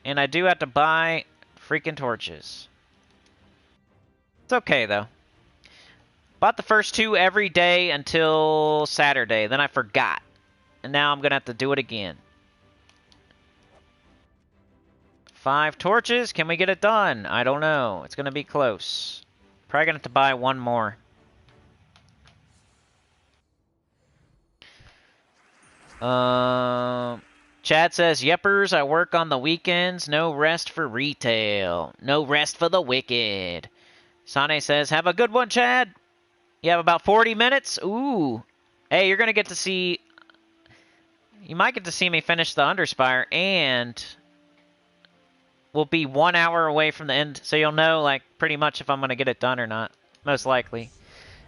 And I do have to buy freaking torches. It's okay, though. Bought the first 2 every day until Saturday. Then I forgot. And now I'm going to have to do it again. 5 torches. Can we get it done? I don't know. It's going to be close. Probably going to have to buy one more. Chad says, Yeppers, I work on the weekends. No rest for retail. No rest for the wicked. Sane says, have a good one, Chad. You have about 40 minutes? Ooh. Hey, you're going to get to see... You might get to see me finish the Underspire, and we'll be 1 hour away from the end, so you'll know, like, pretty much if I'm going to get it done or not. Most likely.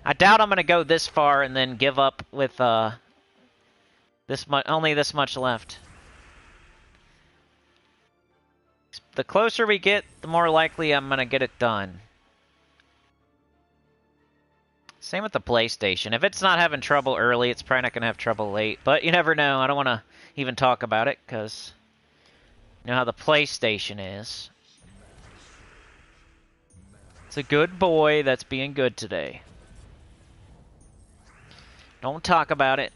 I doubt I'm going to go this far and then give up with, only this much left. The closer we get, the more likely I'm going to get it done. Same with the PlayStation. If it's not having trouble early, it's probably not going to have trouble late. But you never know. I don't want to even talk about it, because you know how the PlayStation is. It's a good boy that's being good today. Don't talk about it.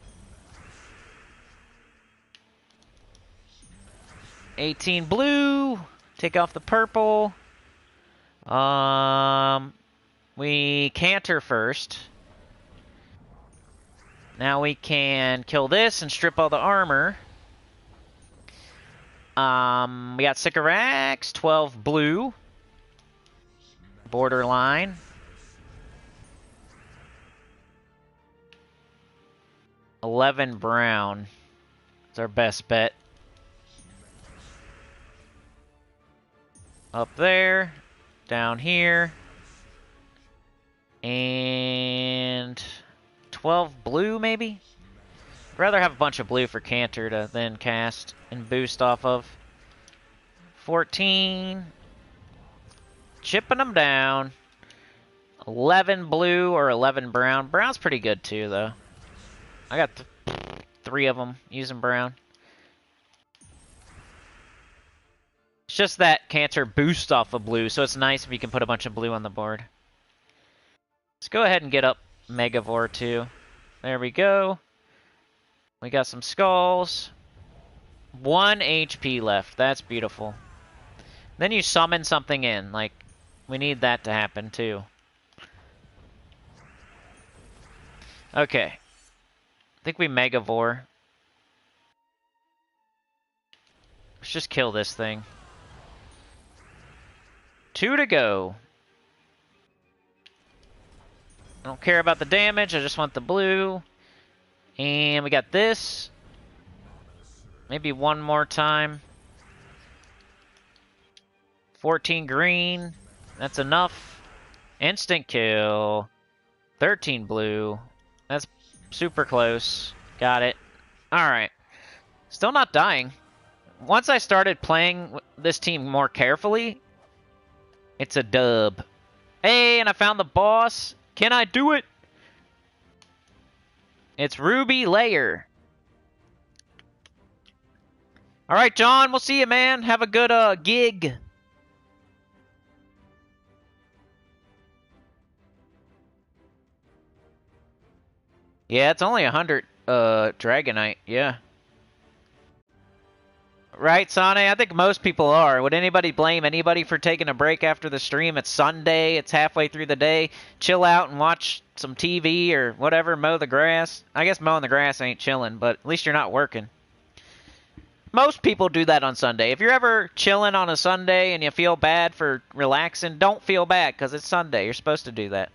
18 blue. Take off the purple. We canter first. Now we can kill this and strip all the armor. We got Sycorax, 12 blue. Borderline. $11 brown. It's our best bet. Up there. Down here. And 12 blue, maybe? I'd rather have a bunch of blue for Canter to then cast and boost off of. 14. Chipping them down. 11 blue or 11 brown. Brown's pretty good too, though. I got 3 of them using brown. It's just that Canter boosts off of blue, so it's nice if you can put a bunch of blue on the board. Let's go ahead and get up Megavore too. There we go. We got some skulls. 1 HP left. That's beautiful. Then you summon something in. Like, we need that to happen too. Okay. I think we Megavore. Let's just kill this thing. 2 to go. I don't care about the damage, I just want the blue. And we got this. Maybe one more time. 14 green. That's enough. Instant kill. 13 blue. That's super close. Got it. Alright. Still not dying. Once I started playing this team more carefully, it's a dub. Hey, and I found the boss. Can I do it? It's Ruby Layer. Alright, John, we'll see you, man. Have a good gig. Yeah, it's only 100 Dragonite, yeah. Right, Sane? I think most people are. Would anybody blame anybody for taking a break after the stream? It's Sunday, it's halfway through the day. Chill out and watch some TV or whatever, mow the grass. I guess mowing the grass ain't chilling, but at least you're not working. Most people do that on Sunday. If you're ever chilling on a Sunday and you feel bad for relaxing, don't feel bad because it's Sunday. You're supposed to do that.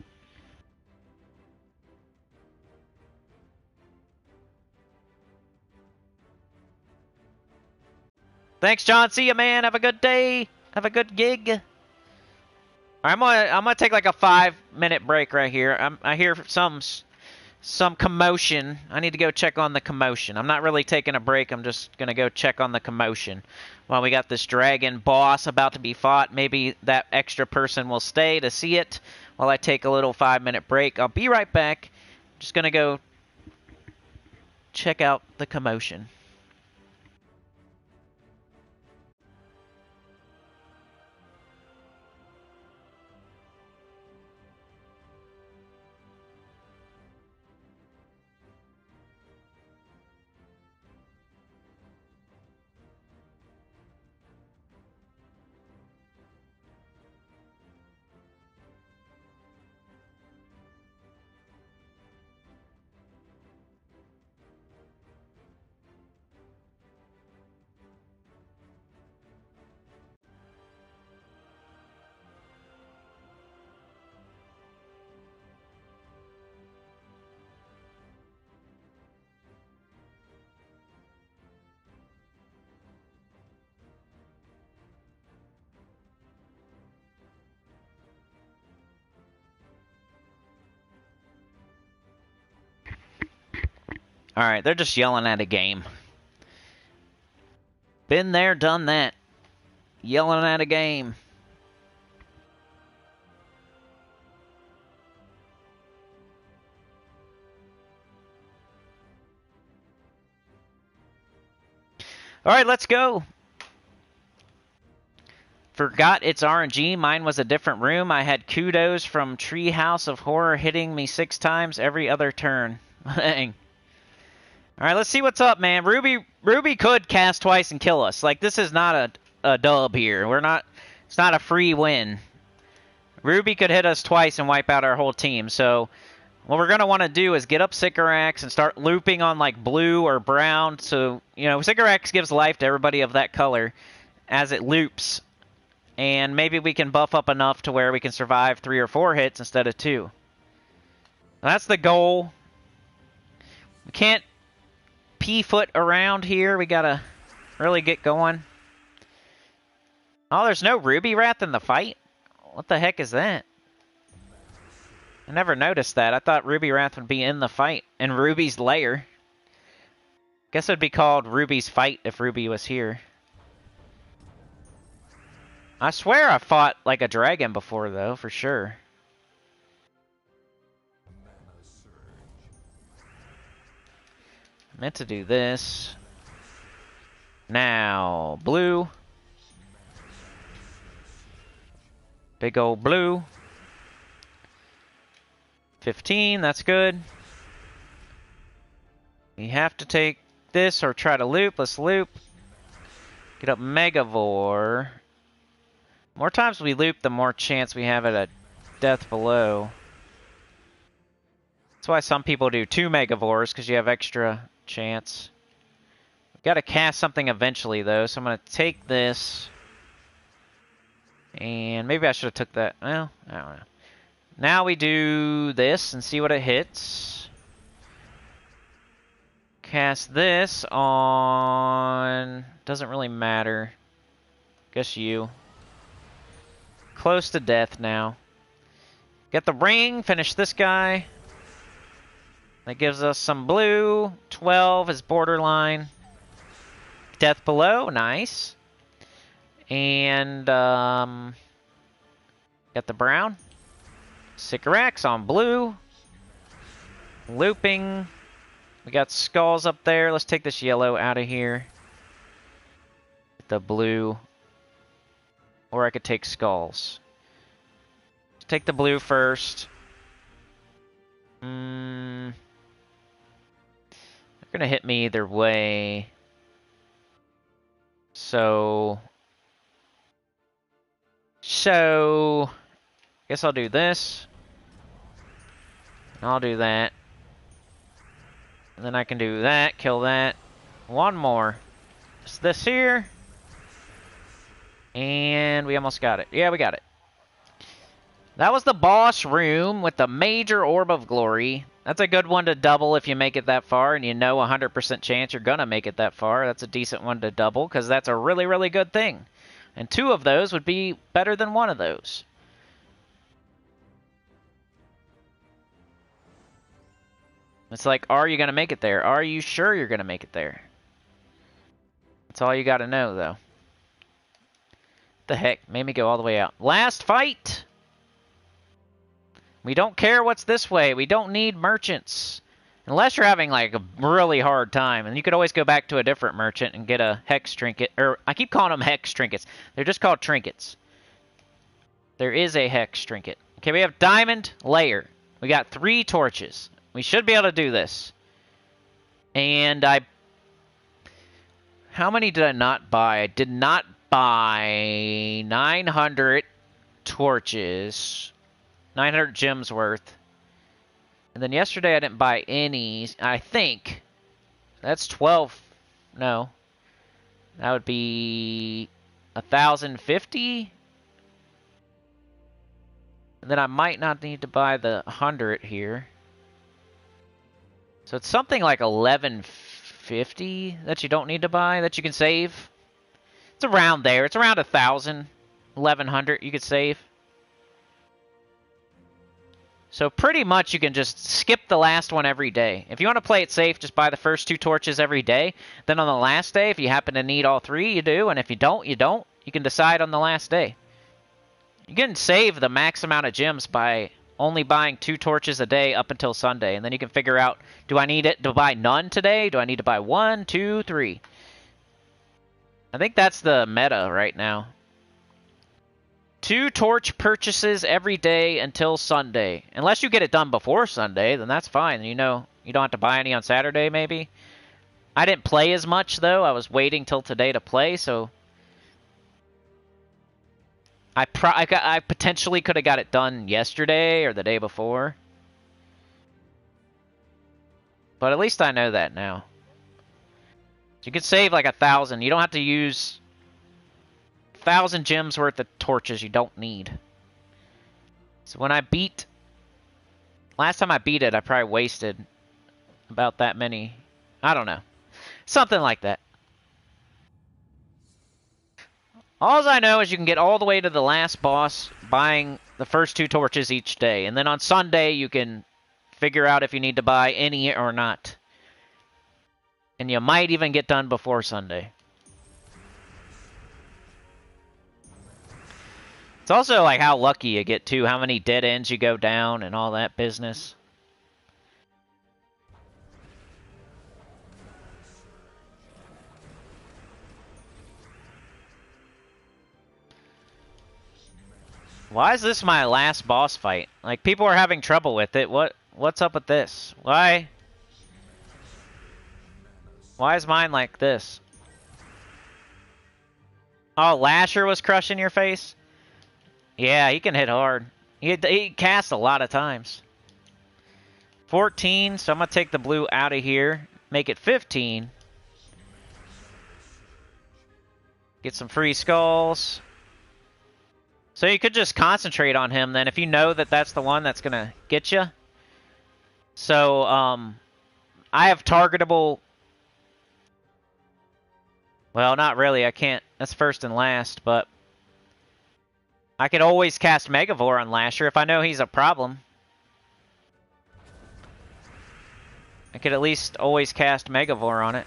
Thanks, John. See you, man. Have a good day. Have a good gig. I'm gonna take like a 5-minute break right here. I hear some commotion. I need to go check on the commotion. I'm not really taking a break. I'm just gonna go check on the commotion. While we got this dragon boss about to be fought, maybe that extra person will stay to see it while I take a little 5-minute break. I'll be right back. Just gonna go check out the commotion. Alright, they're just yelling at a game. Been there, done that. Yelling at a game. Alright, let's go. Forgot it's RNG. Mine was a different room. I had kudos from Treehouse of Horror hitting me 6 times every other turn. Dang. Alright, let's see what's up, man. Ruby could cast twice and kill us. Like, this is not a dub here. It's not a free win. Ruby could hit us twice and wipe out our whole team. So, what we're going to want to do is get up Sycorax and start looping on, like, blue or brown. So, you know, Sycorax gives life to everybody of that color as it loops. And maybe we can buff up enough to where we can survive 3 or 4 hits instead of 2. That's the goal. We can't P-foot around here. We gotta really get going. Oh, there's no Ruby Wrath in the fight? What the heck is that? I never noticed that. I thought Ruby Wrath would be in the fight. In Ruby's lair. Guess it'd be called Ruby's fight if Ruby was here. I swear I fought like a dragon before, though, for sure. Meant to do this. Now, blue. Big old blue. 15, that's good. We have to take this or try to loop. Let's loop. Get up Megavore. More times we loop, the more chance we have at a death below. That's why some people do 2 Megavores, because you have extra chance. We've got to cast something eventually, though, so I'm going to take this. And maybe I should have took that. Well, I don't know. Now we do this and see what it hits. Cast this on... Doesn't really matter. Guess you. Close to death now. Get the ring, finish this guy. That gives us some blue. 12 is borderline. Death below, nice. And, got the brown. Sycorax on blue. Looping. We got skulls up there. Let's take this yellow out of here. The blue. Or I could take skulls. Let's take the blue first. They're gonna hit me either way. So, guess I'll do this. And I'll do that. And then I can do that, kill that. One more. It's this here. And we almost got it. Yeah, we got it. That was the boss room with the major orb of glory. That's a good one to double if you make it that far, and you know 100% chance you're going to make it that far. That's a decent one to double, because that's a really, really good thing. And 2 of those would be better than 1 of those. It's like, are you going to make it there? Are you sure you're going to make it there? That's all you got to know, though. The heck? Made me go all the way out. Last fight! We don't care what's this way. We don't need merchants. Unless you're having, like, a really hard time. And you could always go back to a different merchant and get a hex trinket. Or, I keep calling them hex trinkets. They're just called trinkets. There is a hex trinket. Okay, we have diamond layer. We got 3 torches. We should be able to do this. And how many did I not buy? I did not buy 900 torches. 900 gems worth. And then yesterday I didn't buy any. I think. That's 12. No. That would be 1,050. And then I might not need to buy the 100 here. So it's something like 1,150 that you don't need to buy, that you can save. It's around there. It's around 1,000, 1,100 you could save. So pretty much you can just skip the last one every day. If you want to play it safe, just buy the first 2 torches every day. Then on the last day, if you happen to need all 3, you do. And if you don't, you don't. You can decide on the last day. You can save the max amount of gems by only buying 2 torches a day up until Sunday. And then you can figure out, do I need it to buy none today? Do I need to buy 1, 2, 3? I think that's the meta right now. 2 torch purchases every day until Sunday. Unless you get it done before Sunday, then that's fine. You know, you don't have to buy any on Saturday, maybe. I didn't play as much, though. I was waiting till today to play, so... I potentially could have got it done yesterday or the day before. But at least I know that now. You could save like 1,000. You don't have to use 1,000 gems worth of torches you don't need. So when I beat... Last time I beat it, I probably wasted about that many. I don't know. Something like that. All I know is you can get all the way to the last boss buying the first 2 torches each day. And then on Sunday, you can figure out if you need to buy any or not. And you might even get done before Sunday. It's also like how lucky you get too, how many dead ends you go down and all that business. Why is this my last boss fight? Like, people are having trouble with it. What's up with this? Why is mine like this? Oh, Lasher was crushing your face? Yeah, he can hit hard. He casts a lot of times. 14, so I'm going to take the blue out of here. Make it 15. Get some free skulls. So you could just concentrate on him then if you know that that's the one that's going to get you. So, I have targetable... Well, not really. I can't... That's first and last, but... I could always cast Megavore on Lasher if I know he's a problem. I could at least always cast Megavore on it.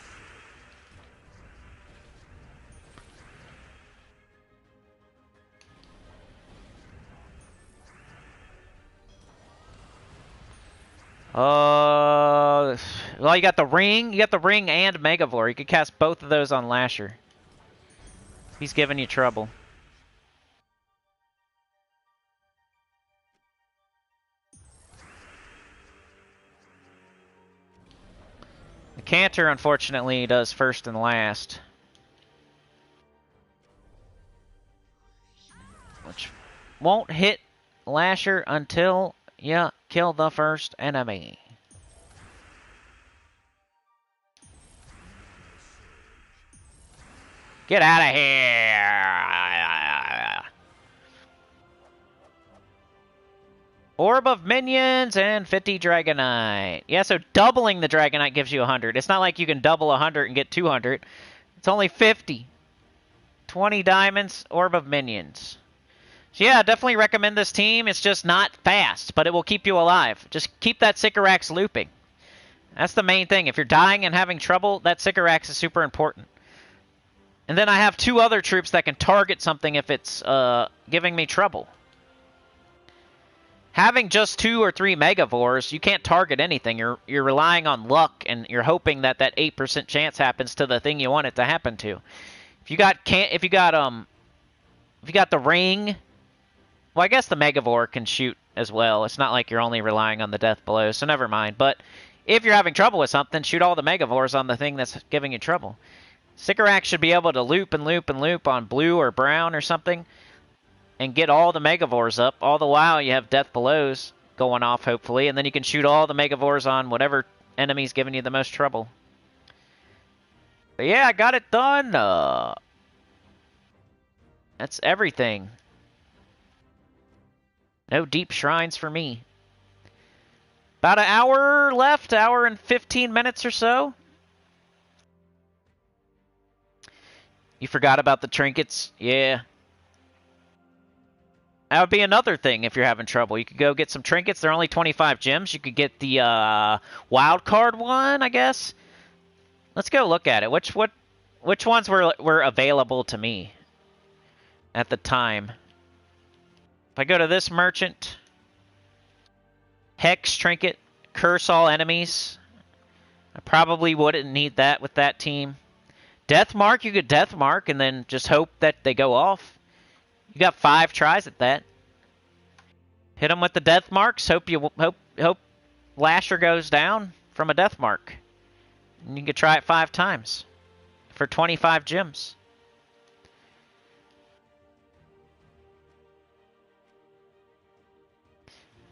Well, you got the ring. You got the ring and Megavore. You could cast both of those on Lasher. He's giving you trouble. The Canter, unfortunately, does first and last. Which won't hit Lasher until you kill the first enemy. Get out of here! Orb of minions and 50 Dragonite. Yeah, so doubling the Dragonite gives you 100. It's not like you can double 100 and get 200. It's only 50. 20 diamonds, Orb of minions. So yeah, definitely recommend this team. It's just not fast, but it will keep you alive. Just keep that Sycorax looping. That's the main thing. If you're dying and having trouble, that Sycorax is super important. And then I have 2 other troops that can target something if it's giving me trouble. Having just 2 or 3 Megavores, you can't target anything. You're relying on luck, and you're hoping that 8% chance happens to the thing you want it to happen to. If you got the ring, well, I guess the Megavore can shoot as well. It's not like you're only relying on the death blows, so never mind. But if you're having trouble with something, shoot all the Megavores on the thing that's giving you trouble. Sycorax should be able to loop and loop and loop on blue or brown or something and get all the Megavores up. All the while you have death blows going off, hopefully, and then you can shoot all the Megavores on whatever enemy's giving you the most trouble. But yeah, I got it done. That's everything. No deep shrines for me. About an hour left, hour and 15 minutes or so. You forgot about the trinkets? Yeah. That would be another thing if you're having trouble. You could go get some trinkets. They're only 25 gems. You could get the wild card one, I guess. Let's go look at it. Which ones were available to me at the time? If I go to this merchant, Hex trinket, curse all enemies. I probably wouldn't need that with that team. Death mark, you could death mark and then just hope that they go off. You got 5 tries at that. Hit them with the death marks. Hope Lasher goes down from a death mark. And you can try it 5 times for 25 gems.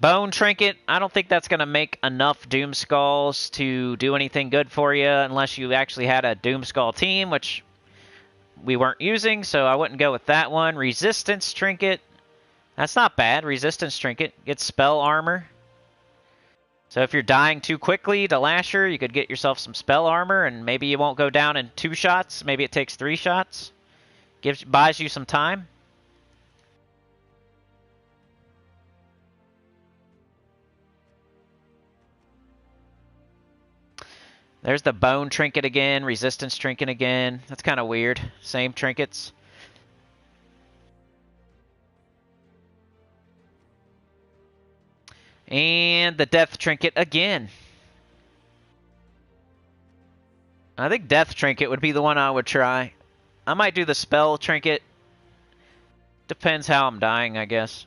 Bone trinket. I don't think that's going to make enough Doom Skulls to do anything good for you unless you actually had a Doom Skull team, which we weren't using, so I wouldn't go with that one. Resistance trinket. That's not bad. Resistance trinket. Gets spell armor. So if you're dying too quickly to Lasher, you could get yourself some spell armor, and maybe you won't go down in 2 shots. Maybe it takes 3 shots. Buys you some time. There's the bone trinket again, resistance trinket again. That's kind of weird. Same trinkets. And the death trinket again. I think death trinket would be the one I would try. I might do the spell trinket. Depends how I'm dying, I guess.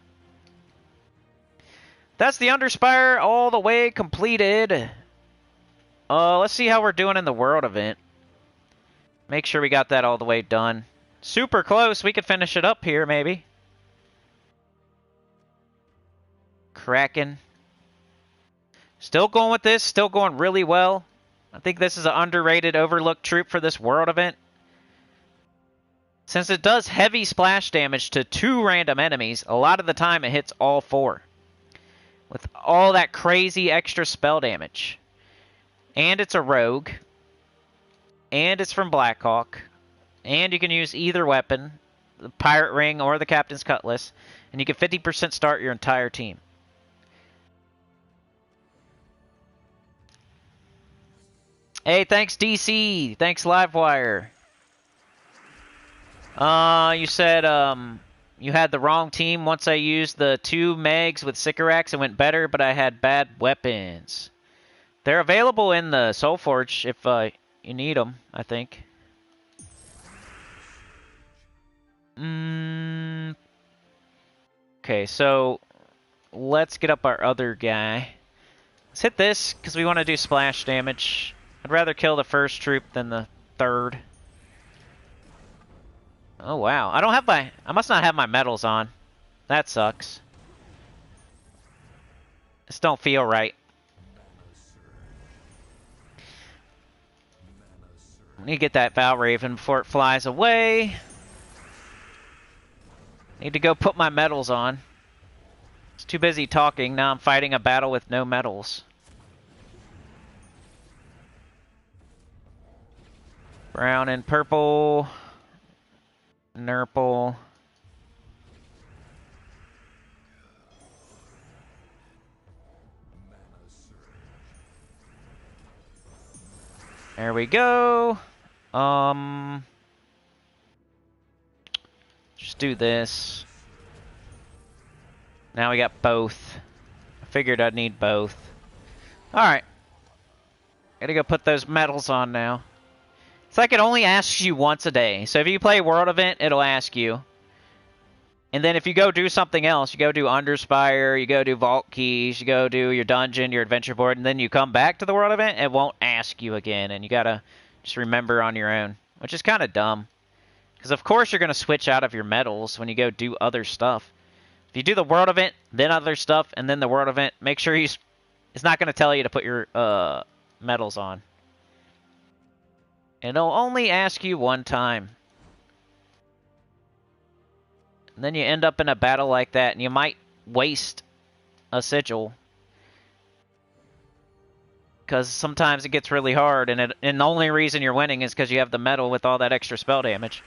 That's the Underspire all the way completed. Let's see how we're doing in the world event. Make sure we got that all the way done. Super close. We could finish it up here, maybe. Kraken. Still going with this. Still going really well. I think this is an underrated, overlooked troop for this world event. Since it does heavy splash damage to 2 random enemies, a lot of the time it hits all 4. With all that crazy extra spell damage. And it's a rogue. And it's from Blackhawk. And you can use either weapon, the Pirate Ring or the Captain's Cutlass. And you can 50% start your entire team. Hey, thanks DC. Thanks Livewire. You said you had the wrong team. Once I used the 2 Megs with Sycorax, it went better, but I had bad weapons. They're available in the Soulforge if you need them, I think. Okay, so let's get up our other guy. Let's hit this, because we want to do splash damage. I'd rather kill the first troop than the third. Oh, wow. I must not have my medals on. That sucks. This don't feel right. I need to get that Valraven before it flies away. Need to go put my medals on. I was too busy talking. Now I'm fighting a battle with no medals. Brown and purple. Nurple. There we go. Just do this. Now we got both. I figured I'd need both. Alright. Gotta go put those medals on now. It's like it only asks you once a day. So if you play World Event, it'll ask you. And then if you go do something else, you go do Underspire, you go do Vault Keys, you go do your dungeon, your adventure board, and then you come back to the World Event, it won't ask you again. And you gotta just remember on your own, which is kind of dumb. Because of course you're going to switch out of your medals when you go do other stuff. If you do the World Event, then other stuff, and then the World Event, make sure it's not going to tell you to put your medals on. It'll only ask you one time. And then you end up in a battle like that, and you might waste a sigil. Because sometimes it gets really hard, and the only reason you're winning is because you have the medal with all that extra spell damage.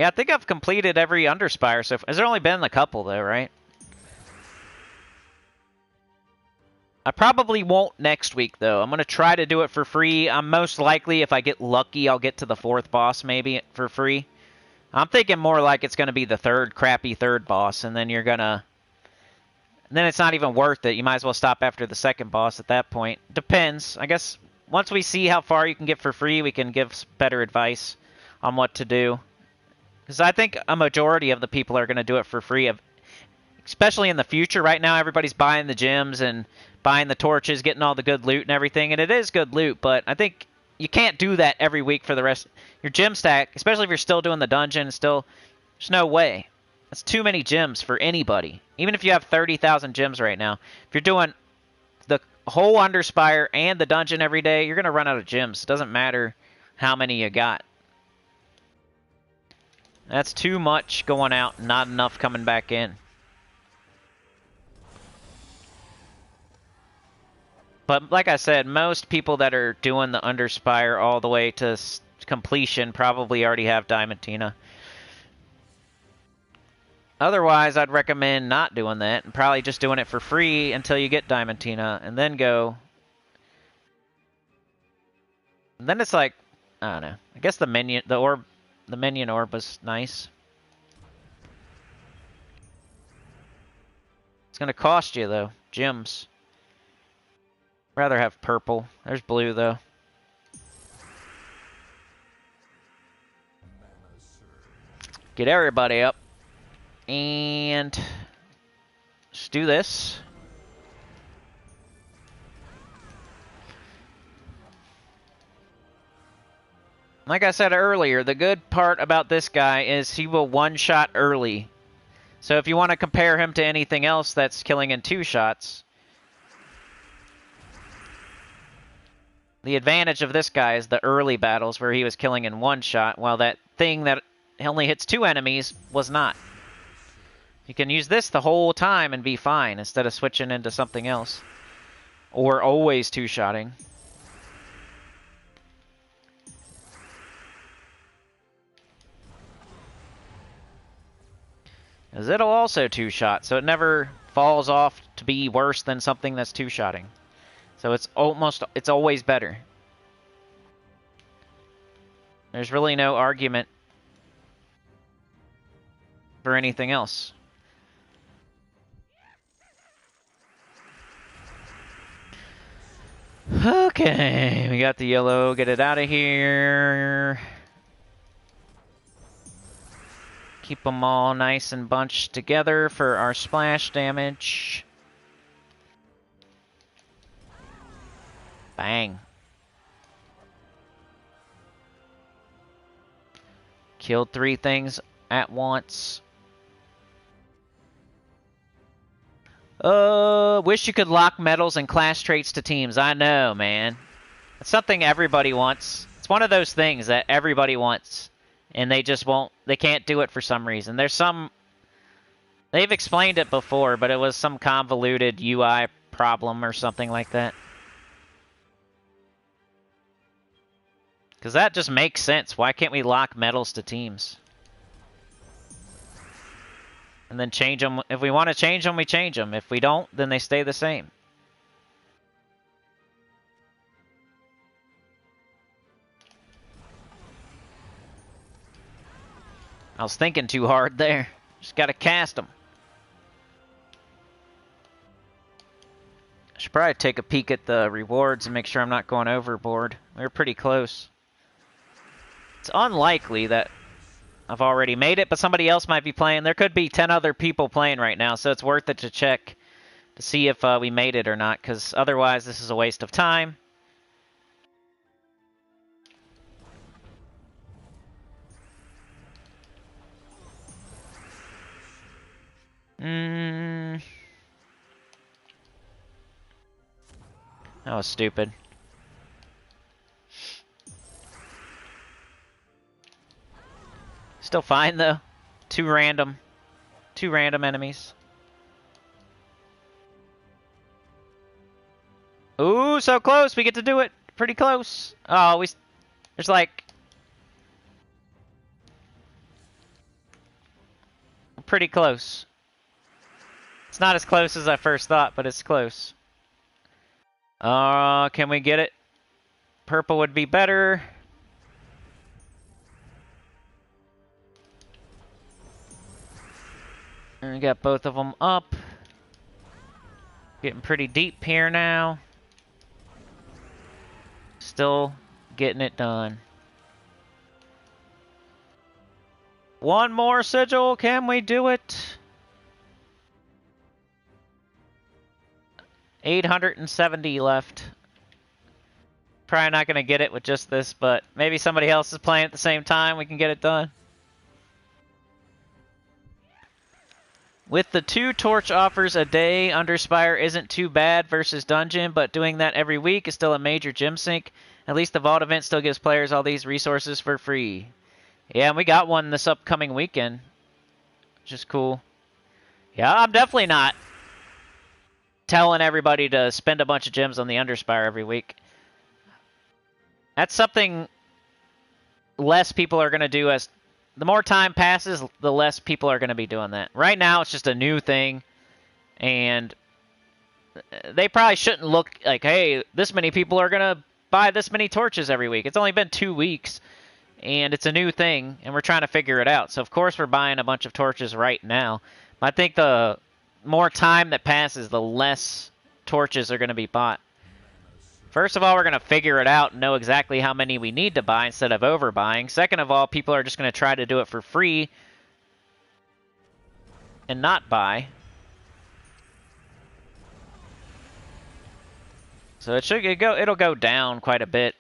Yeah, I think I've completed every Underspire so far. Has there only been a couple, though, right? I probably won't next week, though. I'm going to try to do it for free. I'm most likely, if I get lucky, I'll get to the 4th boss, maybe, for free. I'm thinking more like it's going to be the crappy third boss, and then you're going to... Then it's not even worth it. You might as well stop after the 2nd boss at that point. Depends. I guess once we see how far you can get for free, we can give better advice on what to do. Because I think a majority of the people are going to do it for free, especially in the future. Right now, everybody's buying the gems and buying the torches, getting all the good loot and everything, and it is good loot, but I think you can't do that every week for the rest. Your gem stack, especially if you're still doing the dungeon, there's no way. That's too many gems for anybody. Even if you have 30,000 gems right now. If you're doing the whole Underspire and the dungeon every day, you're going to run out of gems. It doesn't matter how many you got. That's too much going out, not enough coming back in. But like I said, most people that are doing the Underspire all the way to completion probably already have Diamantina. Otherwise, I'd recommend not doing that and probably just doing it for free until you get Diamantina and then go. And then it's like, I don't know. I guess the minion orb was nice. It's going to cost you though, gems. Rather have purple. There's blue, though. Get everybody up. And let's do this. Like I said earlier, the good part about this guy is he will one-shot early. So if you want to compare him to anything else that's killing in 2 shots... The advantage of this guy is the early battles where he was killing in 1 shot, while that thing that only hits 2 enemies was not. You can use this the whole time and be fine instead of switching into something else. Or always 2-shotting. Because it'll also 2-shot, so it never falls off to be worse than something that's 2-shotting. So it's always better. There's really no argument for anything else. Okay, we got the yellow. Get it out of here. Keep them all nice and bunched together for our splash damage. Bang. Killed 3 things at once. Wish you could lock medals and class traits to teams. I know, man. It's something everybody wants. It's one of those things that everybody wants. And they just won't, they can't do it for some reason. They've explained it before, but it was some convoluted UI problem or something like that. Because that just makes sense. Why can't we lock medals to teams? And then change them. If we want to change them, we change them. If we don't, then they stay the same. I was thinking too hard there. Just gotta cast them. I should probably take a peek at the rewards and make sure I'm not going overboard. We were pretty close. It's unlikely that I've already made it, but somebody else might be playing. There could be 10 other people playing right now, so it's worth it to check to see if we made it or not, because otherwise this is a waste of time. That was stupid. Still fine though. Two random enemies. Ooh, so close. We get to do it. Pretty close. Oh, there's like pretty close. It's not as close as I first thought, but it's close. Can we get it? Purple would be better. And we got both of them up. Getting pretty deep here now. Still getting it done. One more sigil. Can we do it? 870 left. Probably not going to get it with just this, but maybe somebody else is playing at the same time. We can get it done. With the 2 torch offers a day, Underspire isn't too bad versus Dungeon, but doing that every week is still a major gym sink. At least the Vault event still gives players all these resources for free. Yeah, and we got one this upcoming weekend, which is cool. Yeah, I'm definitely not telling everybody to spend a bunch of gems on the Underspire every week. That's something less people are going to do. As the more time passes, the less people are going to be doing that. Right now, it's just a new thing, and they probably shouldn't look like, hey, this many people are going to buy this many torches every week. It's only been 2 weeks, and it's a new thing, and we're trying to figure it out. So, of course, we're buying a bunch of torches right now. I think the more time that passes, the less torches are going to be bought. First of all, we're going to figure it out and know exactly how many we need to buy instead of overbuying. Second of all, people are just going to try to do it for free and not buy. So it'll go down quite a bit.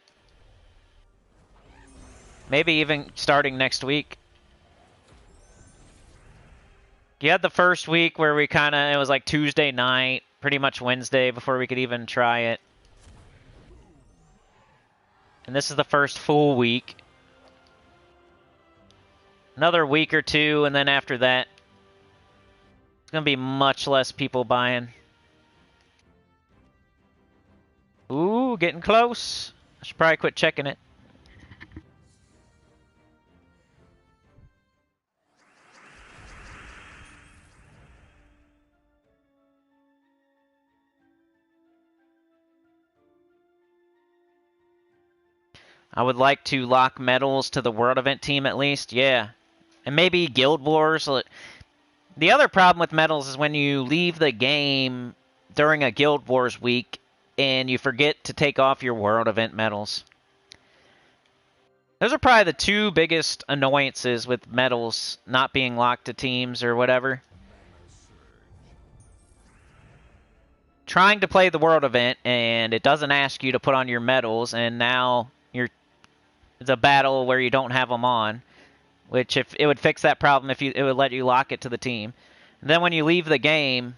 Maybe even starting next week. You had the first week where it was like Tuesday night, pretty much Wednesday before we could even try it. And this is the first full week. Another week or two, and then after that, it's going to be much less people buying. Ooh, getting close. I should probably quit checking it. I would like to lock medals to the World Event team at least, yeah. And maybe Guild Wars. The other problem with medals is when you leave the game during a Guild Wars week and you forget to take off your World Event medals. Those are probably the 2 biggest annoyances with medals not being locked to teams or whatever. Trying to play the World Event and it doesn't ask you to put on your medals, and now it's a battle where you don't have them on, which if it would fix that problem if it would let you lock it to the team. And then when you leave the game,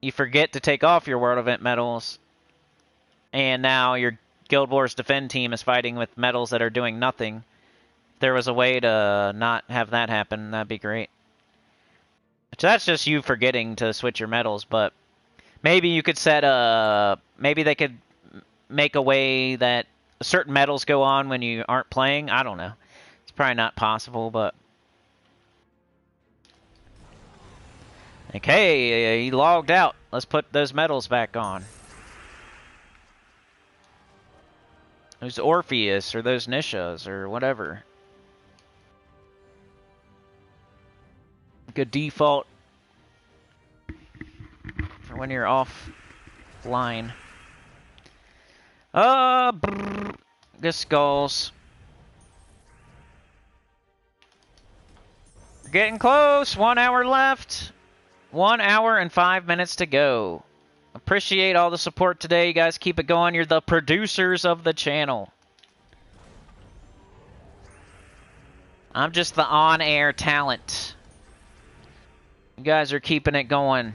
you forget to take off your World Event medals, and now your Guild Wars Defend team is fighting with medals that are doing nothing. If there was a way to not have that happen, that'd be great. So that's just you forgetting to switch your medals, but maybe you could set maybe they could make a way that certain medals go on when you aren't playing. I don't know. It's probably not possible, but... Okay, he logged out. Let's put those medals back on. Those Orpheus, or those Nishas, or whatever. Good default for when you're offline. Good skulls. We're getting close. 1 hour left. 1 hour and 5 minutes to go. Appreciate all the support today. You guys keep it going. You're the producers of the channel. I'm just the on-air talent. You guys are keeping it going.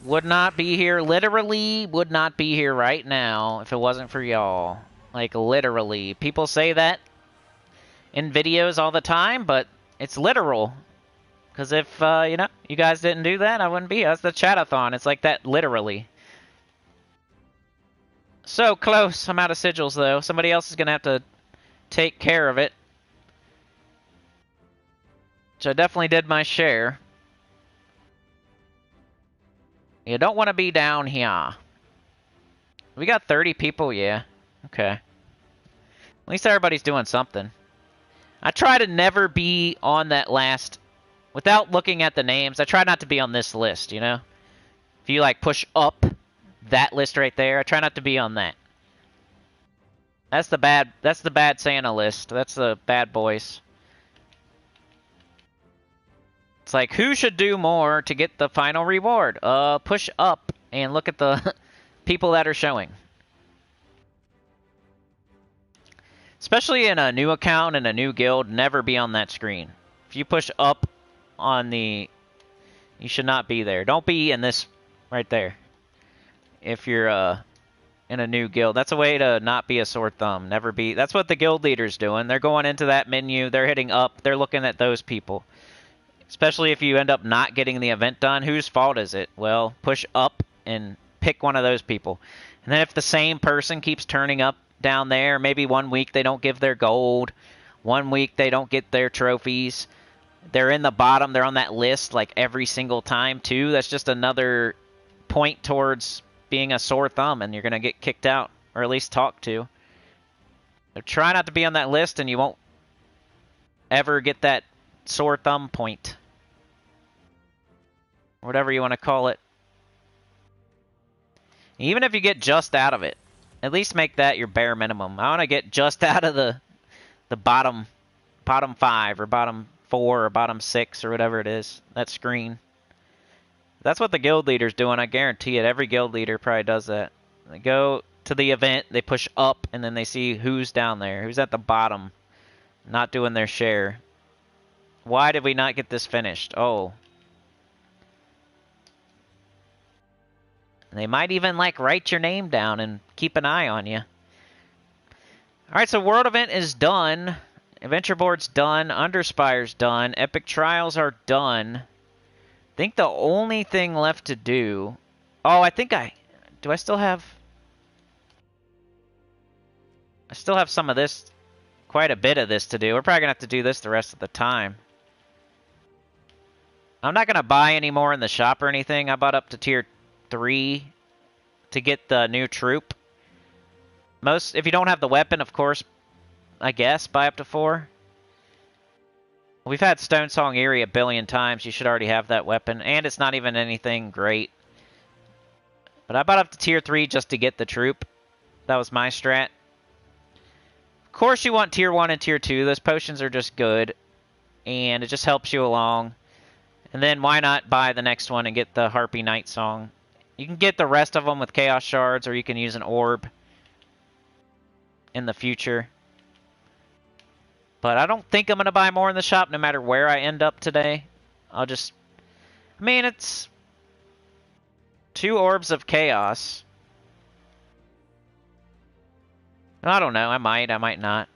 Would not be here, literally would not be here right now if it wasn't for y'all. Like, literally. People say that in videos all the time, but it's literal. Because if, you guys didn't do that, I wouldn't be here. That's the Chat-a-thon. It's like that, literally. So close. I'm out of sigils, though. Somebody else is going to have to take care of it. So I definitely did my share. You don't want to be down here. We got 30 people, yeah. Okay. At least everybody's doing something. I try to never be on that last... Without looking at the names, I try not to be on this list, you know? If you, like, push up that list right there, I try not to be on that. That's the bad Santa list. That's the bad boys. It's like, who should do more to get the final reward? Push up and look at the people that are showing. Especially in a new account and a new guild, never be on that screen. If you push up on the... You should not be there. Don't be in this right there. If you're in a new guild. That's a way to not be a sore thumb. Never be... That's what the guild leader's doing. They're going into that menu. They're hitting up. They're looking at those people. Especially if you end up not getting the event done. Whose fault is it? Well, push up and pick one of those people. And then if the same person keeps turning up down there, maybe 1 week they don't give their gold. 1 week they don't get their trophies. They're in the bottom. They're on that list like every single time too. That's just another point towards being a sore thumb, and you're going to get kicked out, or at least talked to. So try not to be on that list, and you won't ever get that sore thumb point. Whatever you want to call it. Even if you get just out of it, at least make that your bare minimum. I want to get just out of the bottom 5 or bottom 4 or bottom 6 or whatever it is. That screen. That's what the guild leader's doing. I guarantee it. Every guild leader probably does that. They go to the event, they push up, and then they see who's down there, who's at the bottom, not doing their share. Why did we not get this finished? Oh. They might even, like, write your name down and keep an eye on you. Alright, so World Event is done. Adventure Board's done. UNDERSPIRE's done. Epic Trials are done. I think the only thing left to do... Oh, I think do I still have... I still have some of this, quite a bit of this to do. We're probably going to have to do this the rest of the time. I'm not going to buy any more in the shop or anything. I bought up to tier 3 to get the new troop. If you don't have the weapon, of course, I guess, buy up to 4. We've had Stone Song Eerie a billion times. You should already have that weapon. And it's not even anything great. But I bought up to tier 3 just to get the troop. That was my strat. Of course you want tier 1 and tier 2. Those potions are just good. And it just helps you along. And then why not buy the next one and get the Harpy Night Song. You can get the rest of them with Chaos Shards, or you can use an orb in the future. But I don't think I'm going to buy more in the shop no matter where I end up today. I'll just... I mean, it's 2 Orbs of Chaos. I don't know. I might not.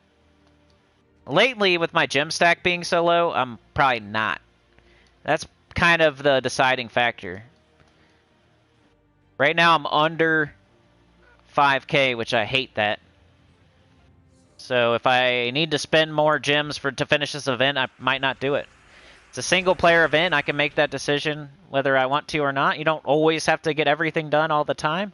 Lately, with my gem stack being so low, I'm probably not. That's kind of the deciding factor. Right now, I'm under 5k, which I hate that. So if I need to spend more gems to finish this event, I might not do it. It's a single-player event. I can make that decision whether I want to or not. You don't always have to get everything done all the time.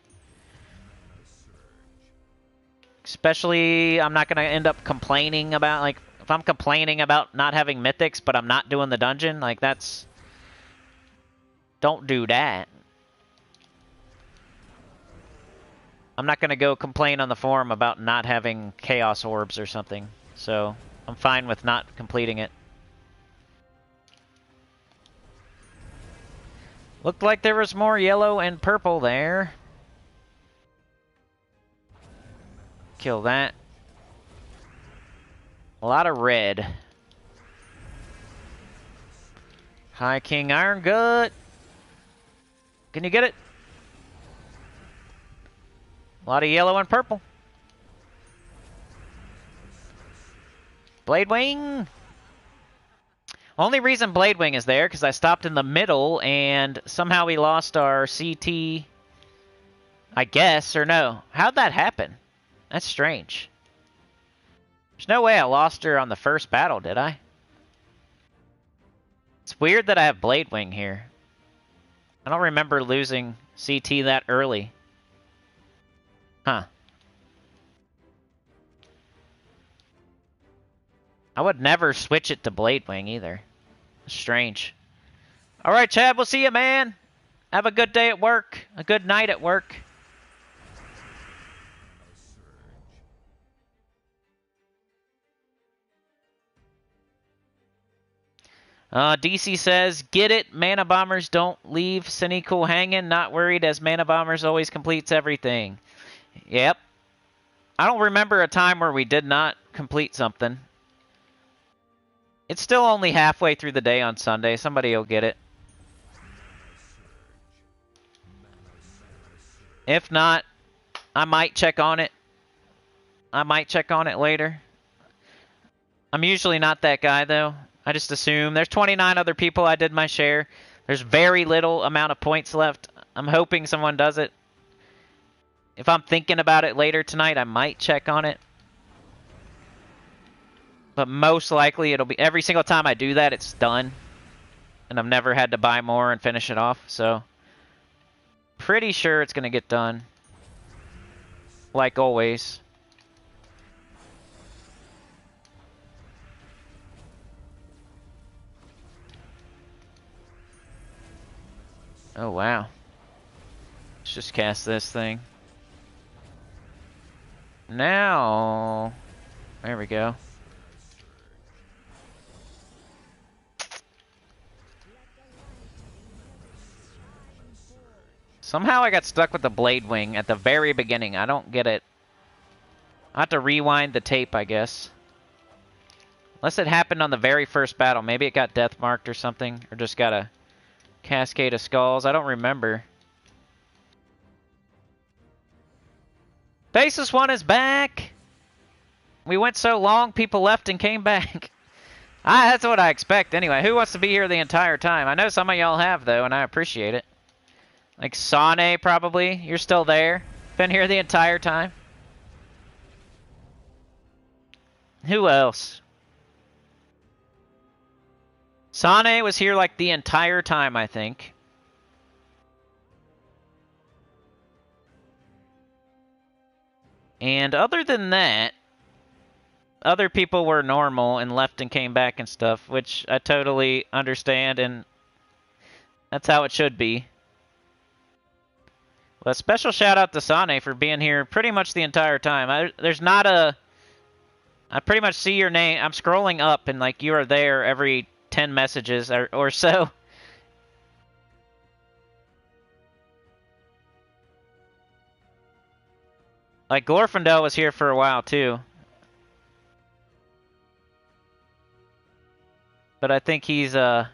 Especially, I'm not going to end up complaining about, like, if I'm complaining about not having mythics, but I'm not doing the dungeon, like, that's... Don't do that. I'm not going to go complain on the forum about not having Chaos Orbs or something. So, I'm fine with not completing it. Looked like there was more yellow and purple there. Kill that. A lot of red. Hi, King Iron Gut. Can you get it? A lot of yellow and purple. Blade Wing. Only reason Blade Wing is there because I stopped in the middle and somehow we lost our CT. I guess, or no. How'd that happen? That's strange. There's no way I lost her on the first battle, did I? It's weird that I have Blade Wing here. I don't remember losing CT that early. Huh. I would never switch it to Blade Wing either. Strange. Alright, Chad, we'll see you, man. Have a good day at work. A good night at work. DC says, get it, Mana Bombers don't leave Sinnycool hanging. Not worried as Mana Bombers always completes everything. Yep. I don't remember a time where we did not complete something. It's still only halfway through the day on Sunday. Somebody will get it. If not, I might check on it. I might check on it later. I'm usually not that guy, though. I just assume. There's 29 other people. I did my share. There's very little amount of points left. I'm hoping someone does it. If I'm thinking about it later tonight, I might check on it. But most likely, it'll be every single time I do that, it's done. And I've never had to buy more and finish it off, so... Pretty sure it's going to get done. Like always. Oh, wow. Let's just cast this thing. Now... There we go. Somehow I got stuck with the Blade Wing at the very beginning. I don't get it. I have to rewind the tape, I guess. Unless it happened on the very first battle. Maybe it got death marked or something. Or just got a cascade of skulls. I don't remember. Basis 1 is back! We went so long, people left and came back. That's what I expect anyway. Who wants to be here the entire time? I know some of y'all have, though, and I appreciate it. Like Sane, probably. You're still there. Been here the entire time. Who else? Sane was here like the entire time, I think. And other than that, other people were normal and left and came back and stuff, which I totally understand, and that's how it should be. Well, a special shout out to Sane for being here pretty much the entire time. There's not a... I pretty much see your name. I'm scrolling up and like you are there every 10 messages or so. Like Glorfindel was here for a while too. But I think he's not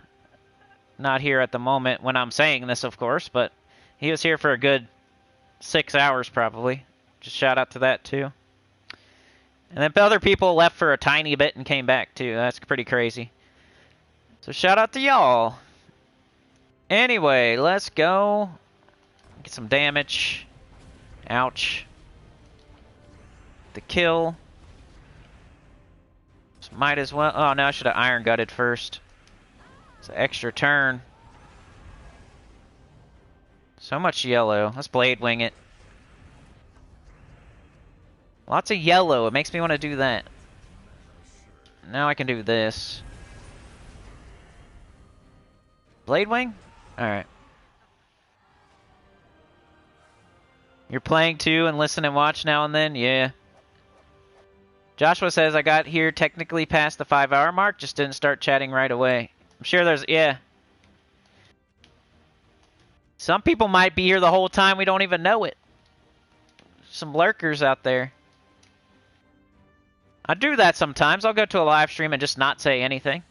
here at the moment when I'm saying this, of course, but he was here for a good 6 hours probably. Just shout out to that too. And then other people left for a tiny bit and came back too. That's pretty crazy. So shout out to y'all. Anyway, let's go. Get some damage. Ouch. The kill. So might as well... Oh, no, I should have Iron Gutted first. It's an extra turn. So much yellow. Let's Blade Wing it. Lots of yellow. It makes me want to do that. Now I can do this. Blade Wing? Alright. You're playing too and listen and watch now and then? Yeah. Joshua says, I got here technically past the 5-hour mark, just didn't start chatting right away. I'm sure there's... Yeah. Some people might be here the whole time, we don't even know it. Some lurkers out there. I do that sometimes. I'll go to a live stream and just not say anything.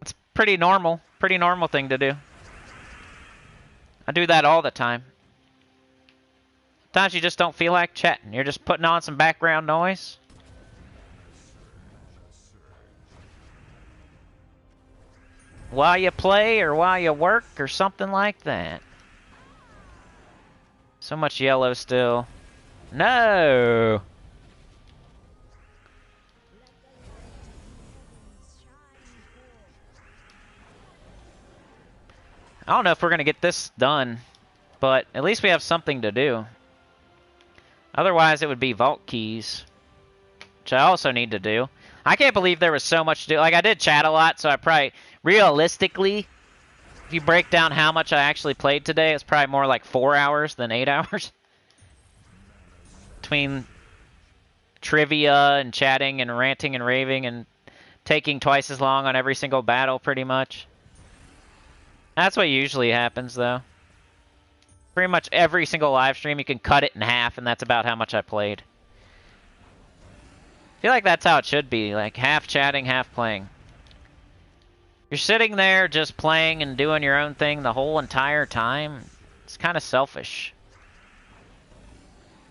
It's pretty normal thing to do. I do that all the time. Sometimes you just don't feel like chatting. You're just putting on some background noise. While you play or while you work or something like that. So much yellow still. No! I don't know if we're going to get this done, but at least we have something to do. Otherwise, it would be vault keys, which I also need to do. I can't believe there was so much to do. Like, I did chat a lot, so I probably, realistically, if you break down how much I actually played today, it's probably more like 4 hours than 8 hours. Between trivia and chatting and ranting and raving and taking twice as long on every single battle, pretty much. That's what usually happens, though. Pretty much every single live stream, you can cut it in half, and that's about how much I played. I feel like that's how it should be, like half chatting, half playing. You're sitting there just playing and doing your own thing the whole entire time. It's kind of selfish.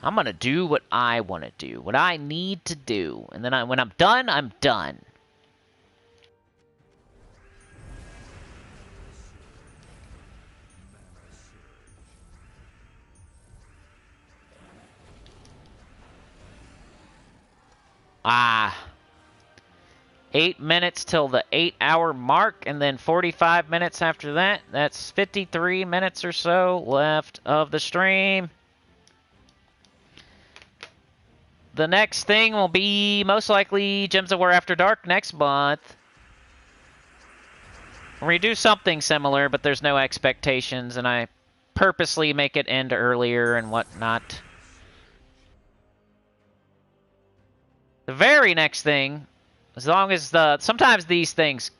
I'm gonna do what I want to do, what I need to do, and then when I'm done, I'm done. Ah. 8 minutes till the 8-hour mark, and then 45 minutes after that. That's 53 minutes or so left of the stream. The next thing will be most likely Gems of War After Dark next month. We do something similar, but there's no expectations, and I purposely make it end earlier and whatnot. The very next thing, as long as sometimes these things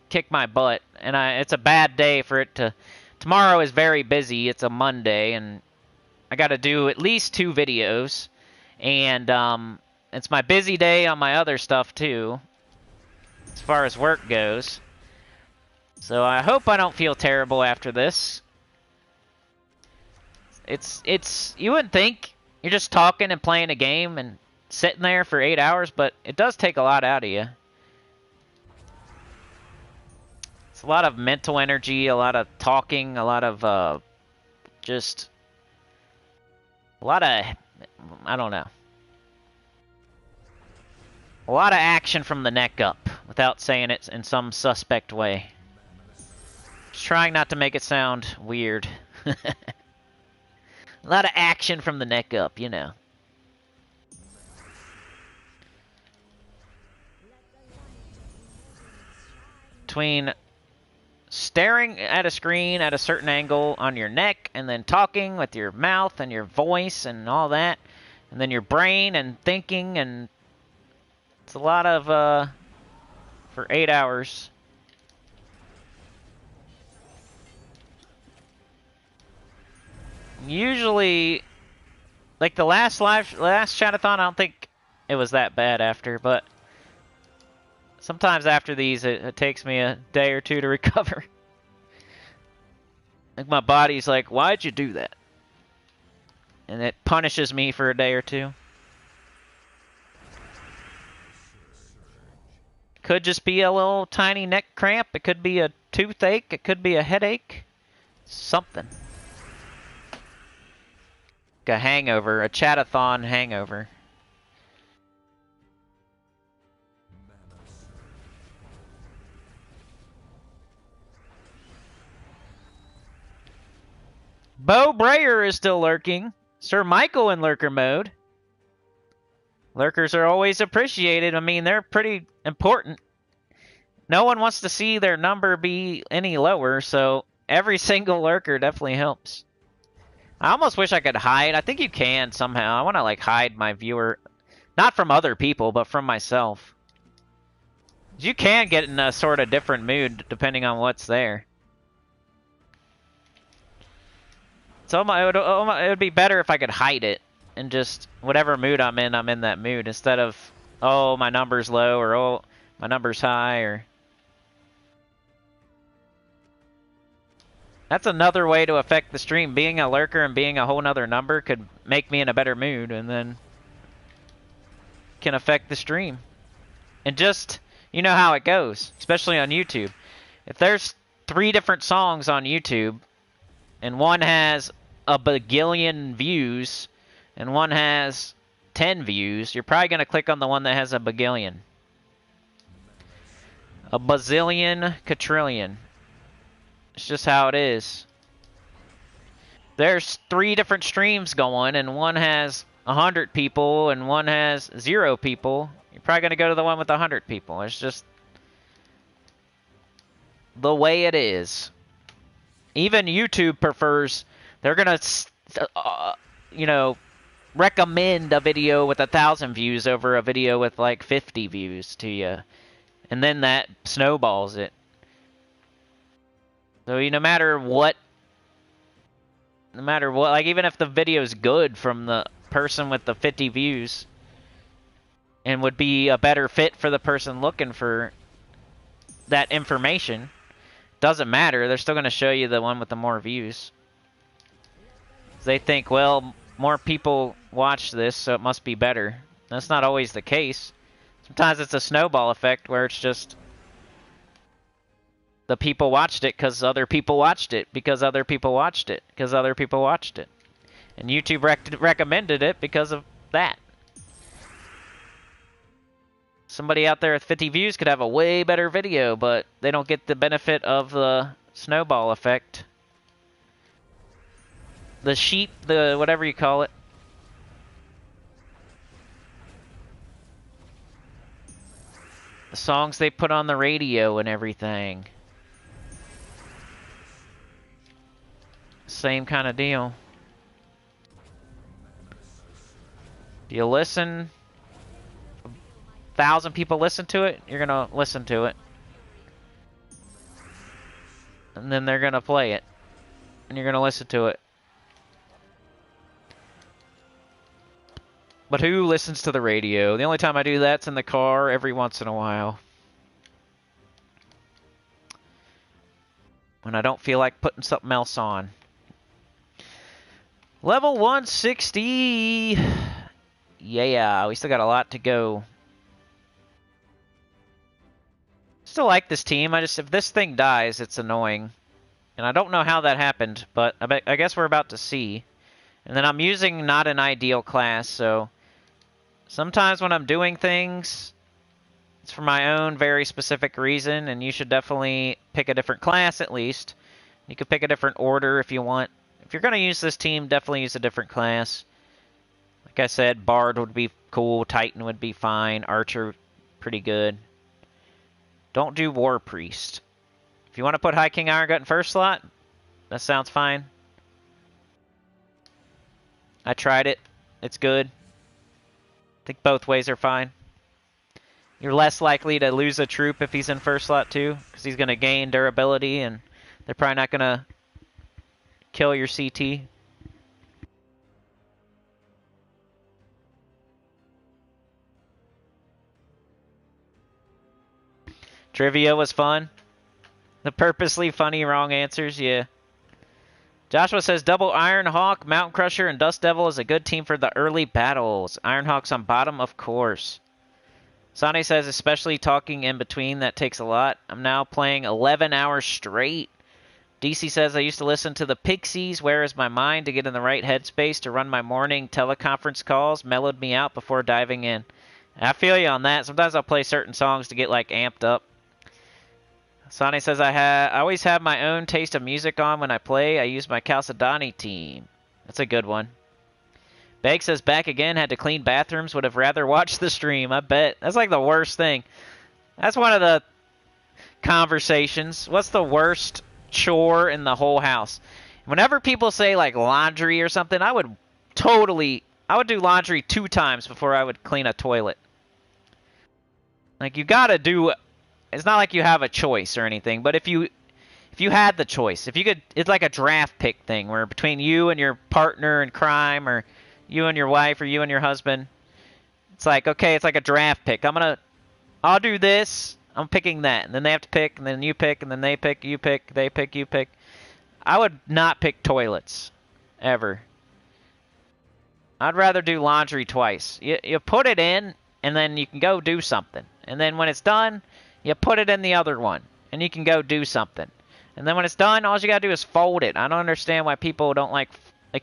kick my butt, and it's a bad day for it to. Tomorrow is very busy. It's a Monday, and I got to do at least 2 videos, and it's my busy day on my other stuff too, as far as work goes. So I hope I don't feel terrible after this. It's you wouldn't think you're just talking and playing a game and sitting there for 8 hours, but it does take a lot out of you. It's a lot of mental energy, a lot of talking, a lot of just a lot of, I don't know, a lot of action from the neck up without saying it in some suspect way. Just trying not to make it sound weird. A lot of action from the neck up, you know. Between staring at a screen at a certain angle on your neck and then talking with your mouth and your voice and all that, and then your brain and thinking, and it's a lot of for 8 hours. Usually, like the last Chat-a-thon, I don't think it was that bad after, but sometimes after these, it takes me a day or two to recover. Like my body's like, why'd you do that? And it punishes me for a day or two. Could just be a little tiny neck cramp. It could be a toothache. It could be a headache. Something. Like a hangover, a Chat-a-thon hangover. Bo Brayer is still lurking. Sir Michael in lurker mode. Lurkers are always appreciated. I mean, they're pretty important. No one wants to see their number be any lower, so every single lurker definitely helps. I almost wish I could hide. I think you can somehow. I want to like hide my viewer. Not from other people, but from myself. You can get in a sort of different mood depending on what's there. So it would be better if I could hide it and just whatever mood I'm in that mood, instead of, oh, my number's low, or oh, my number's high, or... That's another way to affect the stream. Being a lurker and being a whole nother number could make me in a better mood, and then can affect the stream. And just, you know how it goes, especially on YouTube. If there's 3 different songs on YouTube, and one has a bagillion views, and one has 10 views, you're probably going to click on the one that has a bagillion. A bazillion, quadrillion. It's just how it is. There's 3 different streams going, and one has 100 people, and one has 0 people. You're probably going to go to the one with 100 people. It's just the way it is. Even YouTube prefers, they're going to, you know, recommend a video with 1,000 views over a video with like 50 views to you. And then that snowballs it. So no matter what, like even if the video's good from the person with the 50 views and would be a better fit for the person looking for that information, doesn't matter. They're still going to show you the one with the more views. They think, well, more people watch this, so it must be better. That's not always the case. Sometimes it's a snowball effect where it's just the people watched it because other people watched it, because other people watched it, because other people watched it. And YouTube recommended it because of that. Somebody out there with 50 views could have a way better video, but they don't get the benefit of the snowball effect. The sheep, the whatever you call it. The songs they put on the radio and everything. Same kind of deal. Do you listen? 1,000 people listen to it, you're gonna listen to it. And then they're gonna play it. And you're gonna listen to it. But who listens to the radio? The only time I do that's in the car every once in a while. When I don't feel like putting something else on. Level 160! Yeah, we still got a lot to go. Still like this team. If this thing dies, it's annoying. And I don't know how that happened, but I guess we're about to see. And then I'm using not an ideal class, so sometimes when I'm doing things, it's for my own very specific reason, and you should definitely pick a different class at least. You could pick a different order if you want. If you're going to use this team, definitely use a different class. Like I said, Bard would be cool, Titan would be fine, Archer, pretty good. Don't do War Priest. If you want to put High King Iron Gut in first slot, that sounds fine. I tried it. It's good. I think both ways are fine. You're less likely to lose a troop if he's in first slot too, because he's going to gain durability, and they're probably not going to kill your CT. Trivia was fun. The purposely funny wrong answers, yeah. Joshua says, double Ironhawk, Mountain Crusher, and Dust Devil is a good team for the early battles. Ironhawk's on bottom, of course. Sonny says, especially talking in between, that takes a lot. I'm now playing 11 hours straight. DC says, I used to listen to the Pixies, Where Is My Mind, to get in the right headspace to run my morning teleconference calls. Mellowed me out before diving in. I feel you on that. Sometimes I'll play certain songs to get, like, amped up. Sonny says, I always have my own taste of music on when I play. I use my Chalcedony team. That's a good one. Beg says, back again, had to clean bathrooms, would have rather watched the stream. I bet. That's like the worst thing. That's one of the conversations. What's the worst chore in the whole house? Whenever people say like laundry or something, I would do laundry 2 times before I would clean a toilet. Like, you gotta do... It's not like you have a choice or anything, but if you had the choice, if you could, it's like a draft pick thing where between you and your partner in crime, or you and your wife, or you and your husband, it's like, okay, it's like a draft pick. I'll do this, I'm picking that, and then they have to pick, and then you pick, and then they pick, you pick, they pick, you pick. I would not pick toilets, ever. I'd rather do laundry twice. You put it in, and then you can go do something, and then when it's done, you put it in the other one, and you can go do something. And then when it's done, all you gotta do is fold it. I don't understand why people don't like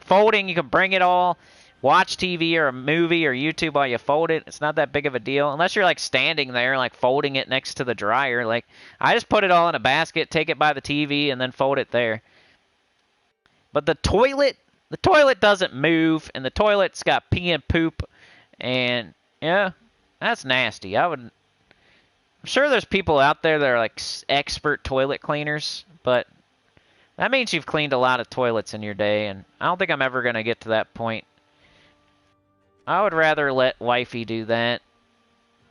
folding. You can bring it all watch TV or a movie or YouTube while you fold it. It's not that big of a deal. Unless you're like standing there, like folding it next to the dryer. Like, I just put it all in a basket, take it by the TV, and then fold it there. But the toilet doesn't move, and the toilet's got pee and poop, and yeah, that's nasty. I'm sure there's people out there that are like expert toilet cleaners, but that means you've cleaned a lot of toilets in your day, and I don't think I'm ever going to get to that point. I would rather let wifey do that,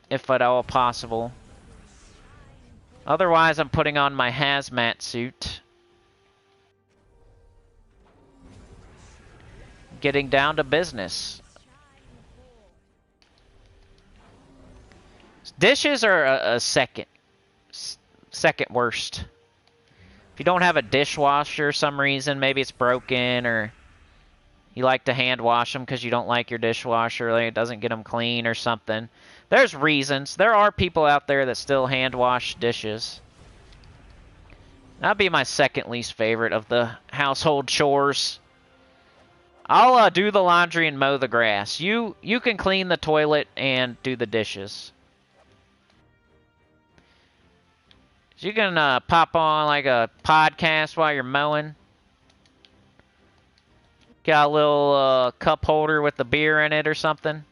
if at all possible. Otherwise, I'm putting on my hazmat suit. Getting down to business. Dishes are a second worst. If you don't have a dishwasher for some reason, maybe it's broken, or you like to hand wash them because you don't like your dishwasher, like it doesn't get them clean or something. There's reasons. There are people out there that still hand wash dishes. That'd be my second least favorite of the household chores. I'll do the laundry and mow the grass. You can clean the toilet and do the dishes. So you can pop on like a podcast while you're mowing. Got a little cup holder with the beer in it or something.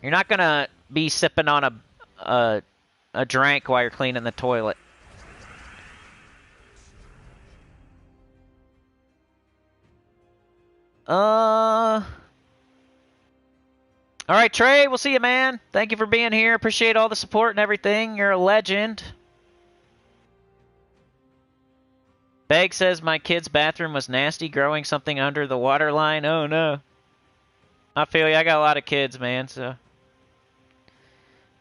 You're not gonna be sipping on a drink while you're cleaning the toilet. All right, Trey, we'll see you, man. Thank you for being here. Appreciate all the support and everything. You're a legend. Beg says my kid's bathroom was nasty, growing something under the water line. Oh, no. I feel you. I got a lot of kids, man, so.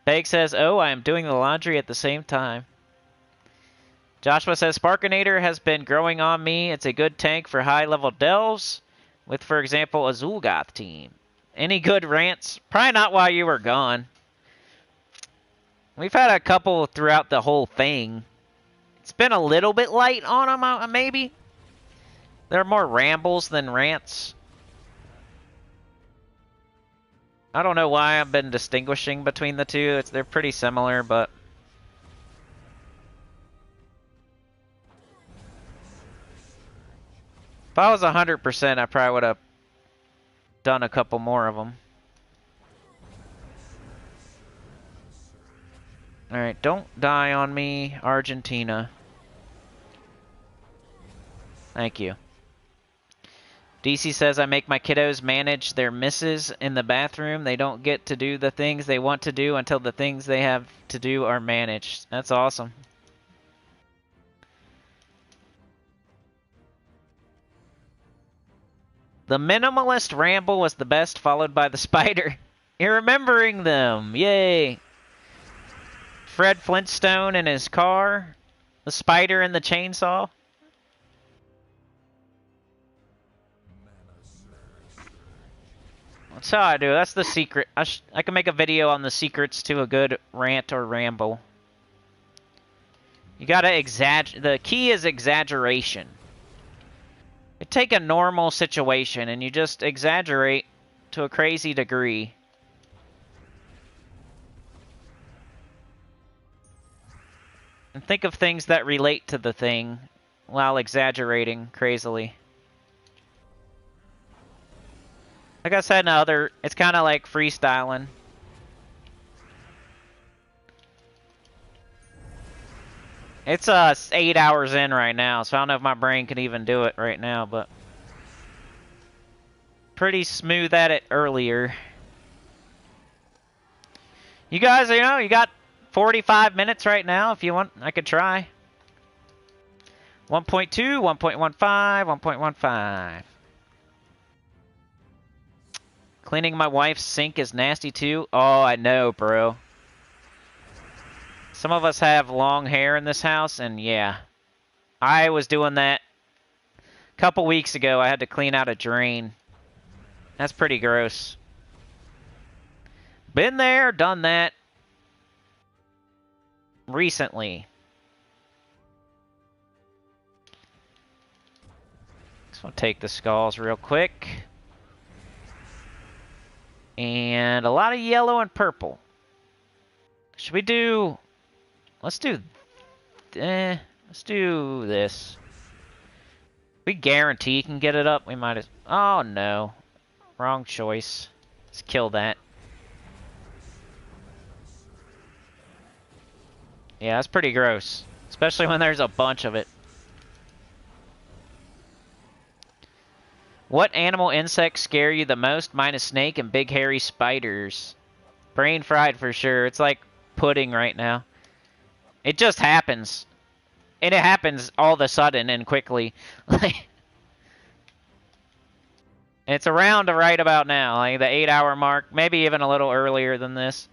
Beg says, oh, I am doing the laundry at the same time. Joshua says, Sparkinator has been growing on me. It's a good tank for high-level delves with, for example, a Zul'Goth team. Any good rants? Probably not while you were gone. We've had a couple throughout the whole thing. It's been a little bit light on them, maybe. There are more rambles than rants. I don't know why I've been distinguishing between the two. They're pretty similar, but... If I was 100%, I probably would have done a couple more of them. Alright, don't die on me, Argentina. Thank you. DC says, I make my kiddos manage their misses in the bathroom. They don't get to do the things they want to do until the things they have to do are managed. That's awesome. The minimalist ramble was the best, followed by the spider. You're remembering them. Yay. Fred Flintstone in his car. The spider and the chainsaw. That's how I do. That's the secret. I can make a video on the secrets to a good rant or ramble. You gotta exaggerate. The key is exaggeration. You take a normal situation and you just exaggerate to a crazy degree. And think of things that relate to the thing while exaggerating crazily. Like I said, it's kind of like freestyling. It's 8 hours in right now, so I don't know if my brain can even do it right now, but pretty smooth at it earlier. You guys, you got 45 minutes right now. If you want, I could try. 1.2, 1.15, 1.15. Cleaning my wife's sink is nasty too. Oh, I know, bro. Some of us have long hair in this house, and yeah. I was doing that a couple weeks ago. I had to clean out a drain. That's pretty gross. Been there, done that. Recently. Just want to take the skulls real quick. And a lot of yellow and purple. Should we do... Let's do this. We guarantee you can get it up. We might as... Oh, no. Wrong choice. Let's kill that. Yeah, that's pretty gross. Especially when there's a bunch of it. What animal insects scare you the most? Mine is snake and big hairy spiders. Brain fried for sure. It's like pudding right now. It just happens. And it happens all of a sudden and quickly. It's around right about now, like the 8-hour mark, maybe even a little earlier than this.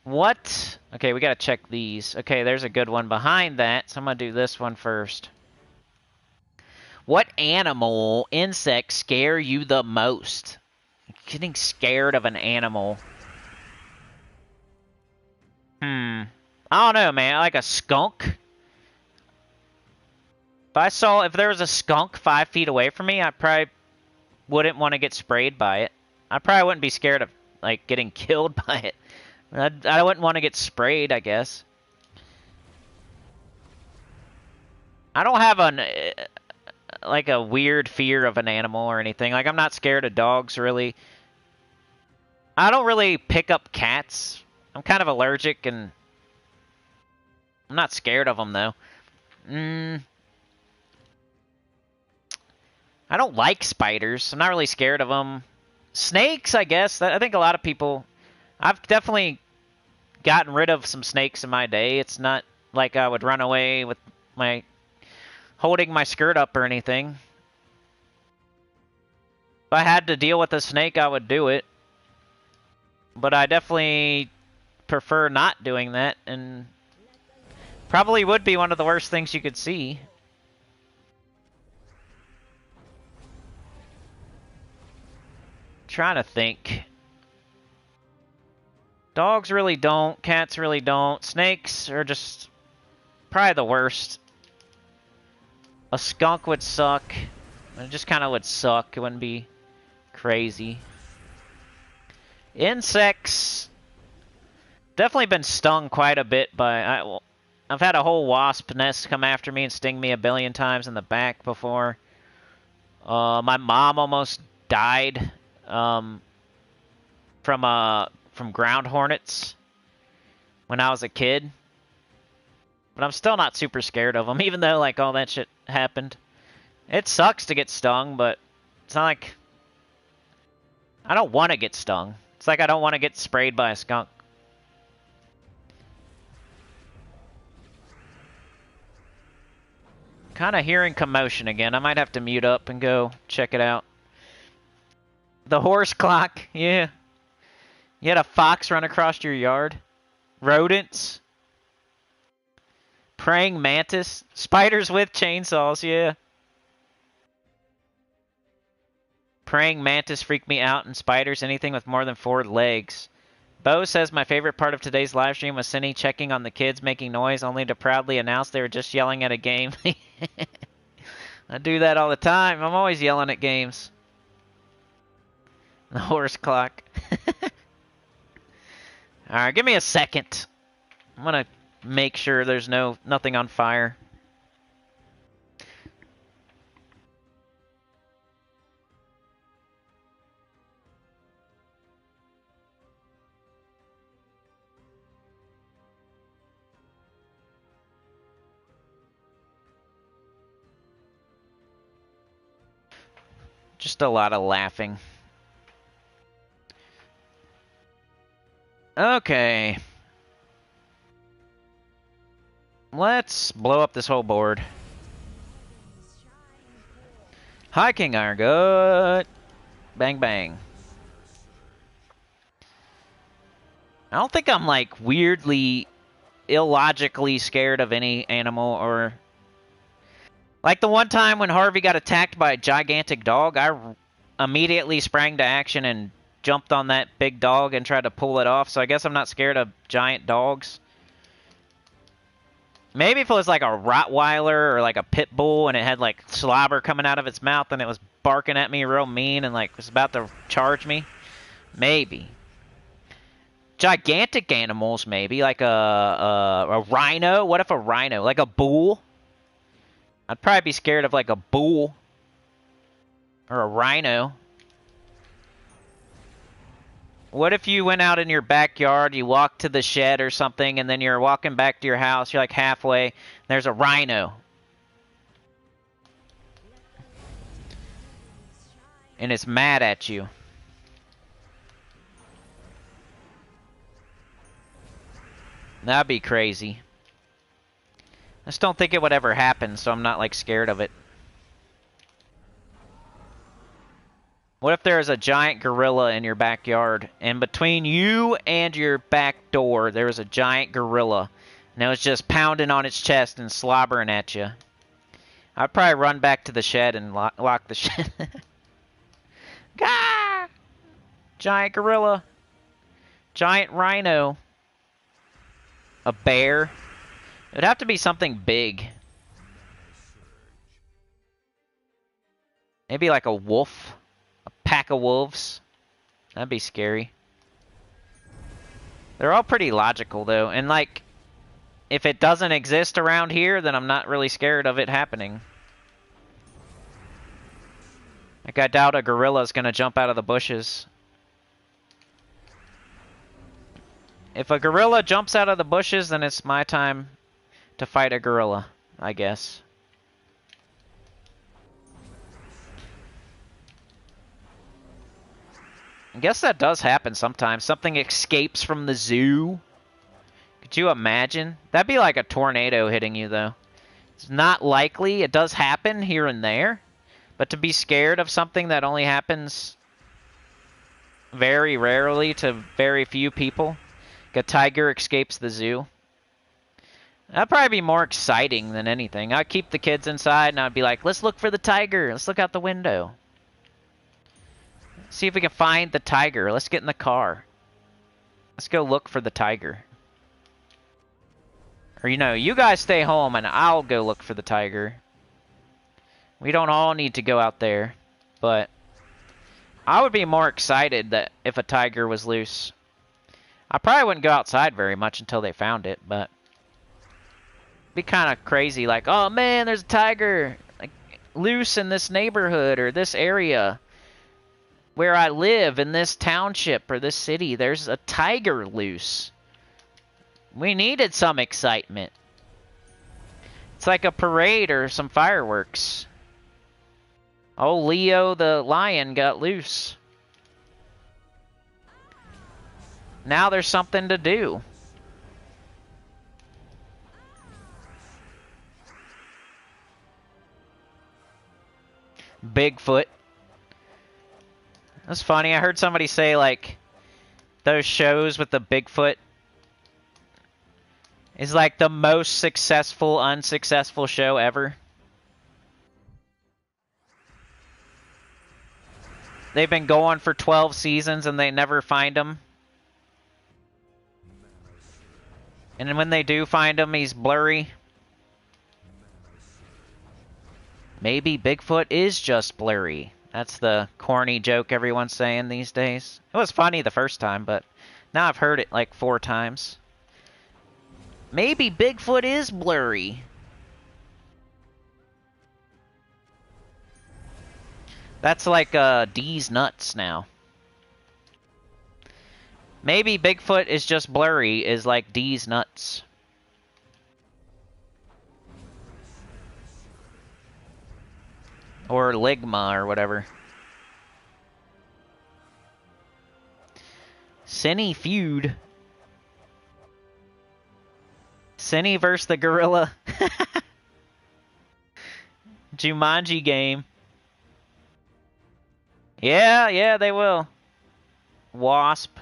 What? Okay, we gotta check these. Okay, there's a good one behind that, so I'm gonna do this one first. What animal, insect scare you the most? Getting scared of an animal. I don't know, man. Like a skunk? If there was a skunk 5 feet away from me, I probably wouldn't want to get sprayed by it. I probably wouldn't be scared of, like, getting killed by it. I wouldn't want to get sprayed, I guess. I don't have like a weird fear of an animal or anything. Like, I'm not scared of dogs, really. I don't really pick up cats. I'm kind of allergic, and I'm not scared of them, though. I don't like spiders. I'm not really scared of them. Snakes, I guess. I think a lot of people... I've definitely gotten rid of some snakes in my day. It's not like I would run away with my... holding my skirt up or anything. If I had to deal with a snake, I would do it. But I definitely prefer not doing that, and probably would be one of the worst things you could see. Trying to think. Dogs really don't. Cats really don't. Snakes are just probably the worst. A skunk would suck. It just kind of would suck. It wouldn't be crazy. Insects. Definitely been stung quite a bit by... I've had a whole wasp nest come after me and sting me a billion times in the back before. My mom almost died from ground hornets when I was a kid. But I'm still not super scared of them, even though like all that shit happened. It sucks to get stung, but it's not like... I don't want to get stung. It's like I don't want to get sprayed by a skunk. Kind of hearing commotion again. I might have to mute up and go check it out. The horse clock, yeah. You had a fox run across your yard. Rodents. Praying mantis. Spiders with chainsaws, yeah. Praying mantis freak me out, and spiders, anything with more than 4 legs. Bo says my favorite part of today's live stream was Cinny checking on the kids making noise, only to proudly announce they were just yelling at a game. I do that all the time. I'm always yelling at games. The horse clock. Alright, give me a second. I'm gonna make sure there's nothing on fire. Just a lot of laughing. Okay. Let's blow up this whole board. Hi, King Irongut. Bang, bang. I don't think I'm, like, weirdly, illogically scared of any animal or... Like the one time when Harvey got attacked by a gigantic dog, I immediately sprang to action and jumped on that big dog and tried to pull it off, so I guess I'm not scared of giant dogs. Maybe if it was like a Rottweiler or like a pit bull and it had like slobber coming out of its mouth and it was barking at me real mean and like was about to charge me. Maybe. Gigantic animals, maybe like a rhino. What if a rhino, like a bull? I'd probably be scared of like a bull or a rhino. What if you went out in your backyard, you walked to the shed or something, and then you're walking back to your house, you're like halfway, and there's a rhino. And it's mad at you. That'd be crazy. I just don't think it would ever happen, so I'm not like scared of it. What if there's a giant gorilla in your backyard, and between you and your back door, there was a giant gorilla, and it was just pounding on its chest and slobbering at you? I'd probably run back to the shed and lock the shed. Gah! Giant gorilla. Giant rhino. A bear. It would have to be something big. Maybe like a wolf. Pack of wolves. That'd be scary. They're all pretty logical though, and like if it doesn't exist around here, then I'm not really scared of it happening. Like I doubt a gorilla's gonna jump out of the bushes. If a gorilla jumps out of the bushes, then it's my time to fight a gorilla, I guess. I guess that does happen sometimes. Something escapes from the zoo. Could you imagine? That'd be like a tornado hitting you, though. It's not likely. It does happen here and there. But to be scared of something that only happens very rarely to very few people, like a tiger escapes the zoo, that'd probably be more exciting than anything. I'd keep the kids inside and I'd be like, let's look for the tiger. Let's look out the window. See if we can find the tiger. Let's get in the car. Let's go look for the tiger. Or, you know, you guys stay home and I'll go look for the tiger. We don't all need to go out there. But I would be more excited that if a tiger was loose. I probably wouldn't go outside very much until they found it, but it'd be kind of crazy. Like, oh man, there's a tiger like loose in this neighborhood or this area. Where I live in this township or this city, there's a tiger loose. We needed some excitement. It's like a parade or some fireworks. Oh, Leo the lion got loose. Now there's something to do. Bigfoot. That's funny. I heard somebody say, like, those shows with the Bigfoot is like the most successful, unsuccessful show ever. They've been going for 12 seasons and they never find him. And when they do find him, he's blurry. Maybe Bigfoot is just blurry. That's the corny joke everyone's saying these days. It was funny the first time, but now I've heard it like 4 times. Maybe Bigfoot is blurry. That's like D's nuts now. Maybe Bigfoot is just blurry is like D's nuts. Or Ligma, or whatever. Sinny feud. Sinny versus the gorilla. Jumanji game. Yeah, they will. Wasp.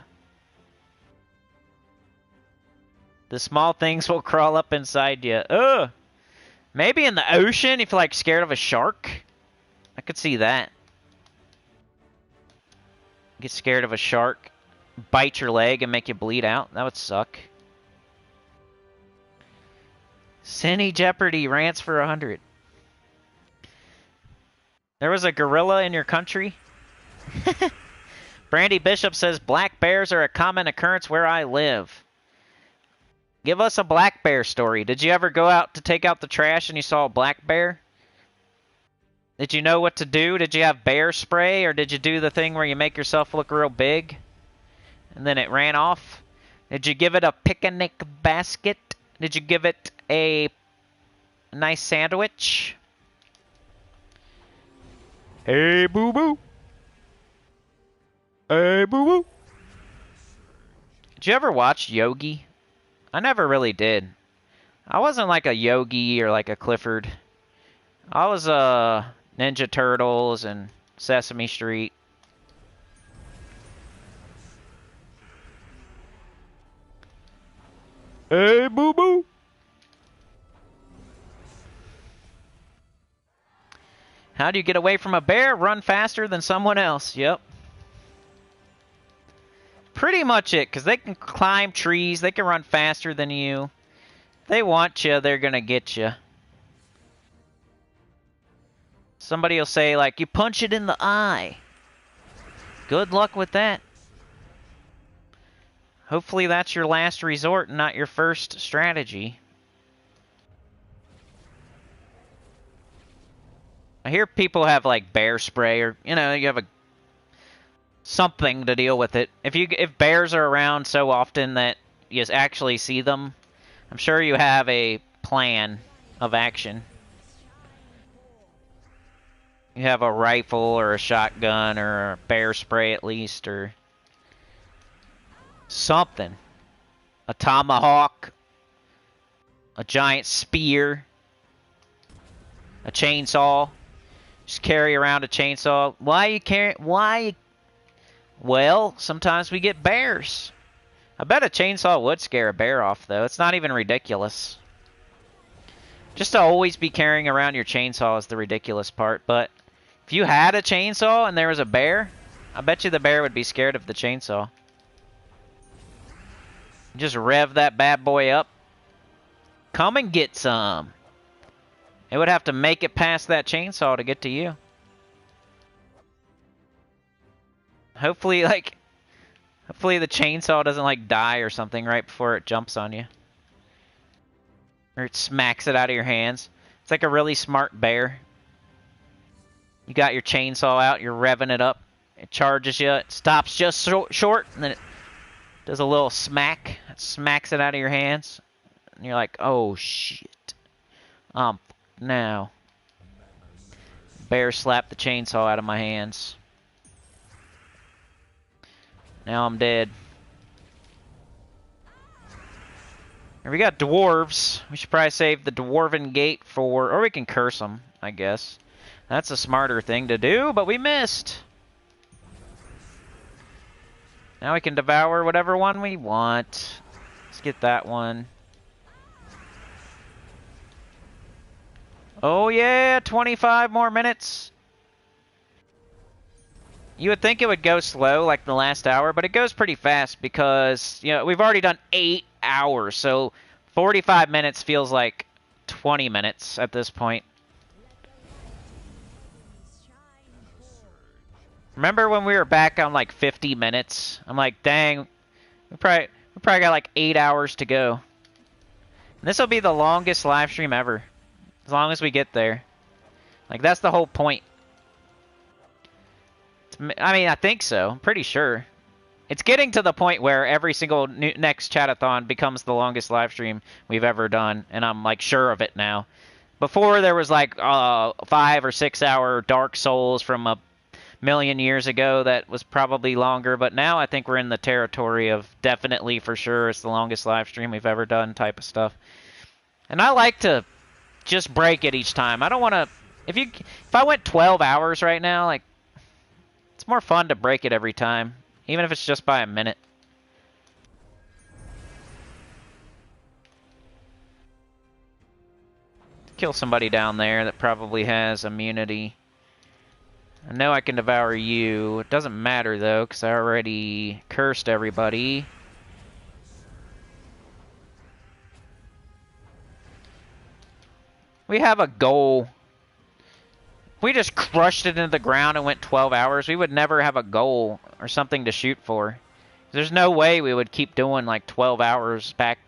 The small things will crawl up inside you. Ugh. Maybe in the ocean if you're like scared of a shark. I could see that. Get scared of a shark, bite your leg and make you bleed out. That would suck. Sinny Jeopardy rants for 100. There was a gorilla in your country? Brandy Bishop says, black bears are a common occurrence where I live. Give us a black bear story. Did you ever go out to take out the trash and you saw a black bear? Did you know what to do? Did you have bear spray, or did you do the thing where you make yourself look real big and then it ran off? Did you give it a picnic basket? Did you give it a nice sandwich? Hey, boo-boo. Hey, boo-boo. Did you ever watch Yogi? I never really did. I wasn't like a Yogi or like a Clifford. I was Ninja Turtles and Sesame Street. Hey, boo-boo. How do you get away from a bear? Run faster than someone else. Yep. Pretty much it, because they can climb trees. They can run faster than you. If they want you, they're going to get you. Somebody will say, like, you punch it in the eye. Good luck with that. Hopefully that's your last resort and not your first strategy. I hear people have, like, bear spray, or, you know, you have something to deal with it. If bears are around so often that you actually see them, I'm sure you have a plan of action. You have a rifle or a shotgun or a bear spray at least, or something. A tomahawk, a giant spear, a chainsaw. Just carry around a chainsaw. Why? Well, sometimes we get bears. I bet a chainsaw would scare a bear off, though. It's not even ridiculous. Just to always be carrying around your chainsaw is the ridiculous part. But if you had a chainsaw and there was a bear, I bet you the bear would be scared of the chainsaw. Just rev that bad boy up. Come and get some. It would have to make it past that chainsaw to get to you. Hopefully the chainsaw doesn't, like, die or something right before it jumps on you. Or it smacks it out of your hands. It's like a really smart bear. You got your chainsaw out, you're revving it up. It charges you, it stops just short, and then it does a little smack. It smacks it out of your hands. And you're like, oh, shit. Now. Bear slapped the chainsaw out of my hands. Now I'm dead. Here we got dwarves. We should probably save the dwarven gate for... Or we can curse them, I guess. That's a smarter thing to do, but we missed. Now we can devour whatever one we want. Let's get that one. Oh yeah, 25 more minutes. You would think it would go slow like the last hour, but it goes pretty fast because, you know, we've already done 8 hours, so 45 minutes feels like 20 minutes at this point. Remember when we were back on like 50 minutes? I'm like, dang, we probably got like 8 hours to go. And this will be the longest live stream ever. As long as we get there. Like, that's the whole point. I mean, I think so. I'm pretty sure. It's getting to the point where every single next Chat-a-thon becomes the longest live stream we've ever done. And I'm, like, sure of it now. Before, there was, like, 5 or 6 hour Dark Souls from a million years ago that was probably longer. But now I think we're in the territory of definitely for sure it's the longest live stream we've ever done type of stuff. And I like to just break it each time. I don't want to... If I went 12 hours right now, like, it's more fun to break it every time, even if it's just by a minute. Kill somebody down there that probably has immunity. I know I can devour you. It doesn't matter, though, because I already cursed everybody. We have a goal. If we just crushed it into the ground and went 12 hours, we would never have a goal or something to shoot for. There's no way we would keep doing like 12 hours back.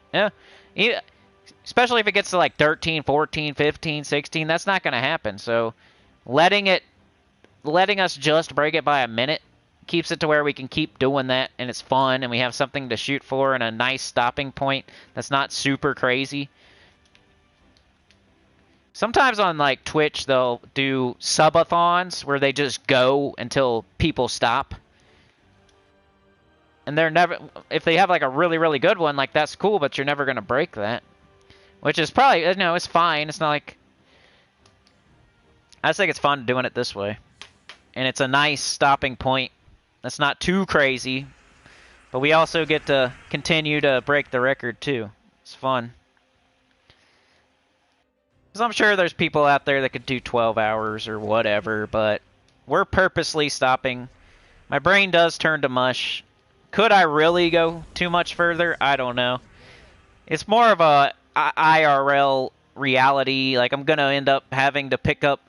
Especially if it gets to like 13, 14, 15, 16, that's not going to happen. So letting us just break it by a minute keeps it to where we can keep doing that and it's fun and we have something to shoot for and a nice stopping point that's not super crazy. Sometimes on like Twitch they'll do subathons where they just go until people stop. And they're never, if they have like a really, really good one, like that's cool, but you're never going to break that. Which is probably, you know, it's fine. It's not like, I just think it's fun doing it this way. And it's a nice stopping point. That's not too crazy. But we also get to continue to break the record too. It's fun. Because I'm sure there's people out there that could do 12 hours or whatever, but we're purposely stopping. My brain does turn to mush. Could I really go too much further? I don't know. It's more of a IRL reality. Like, I'm going to end up having to pick up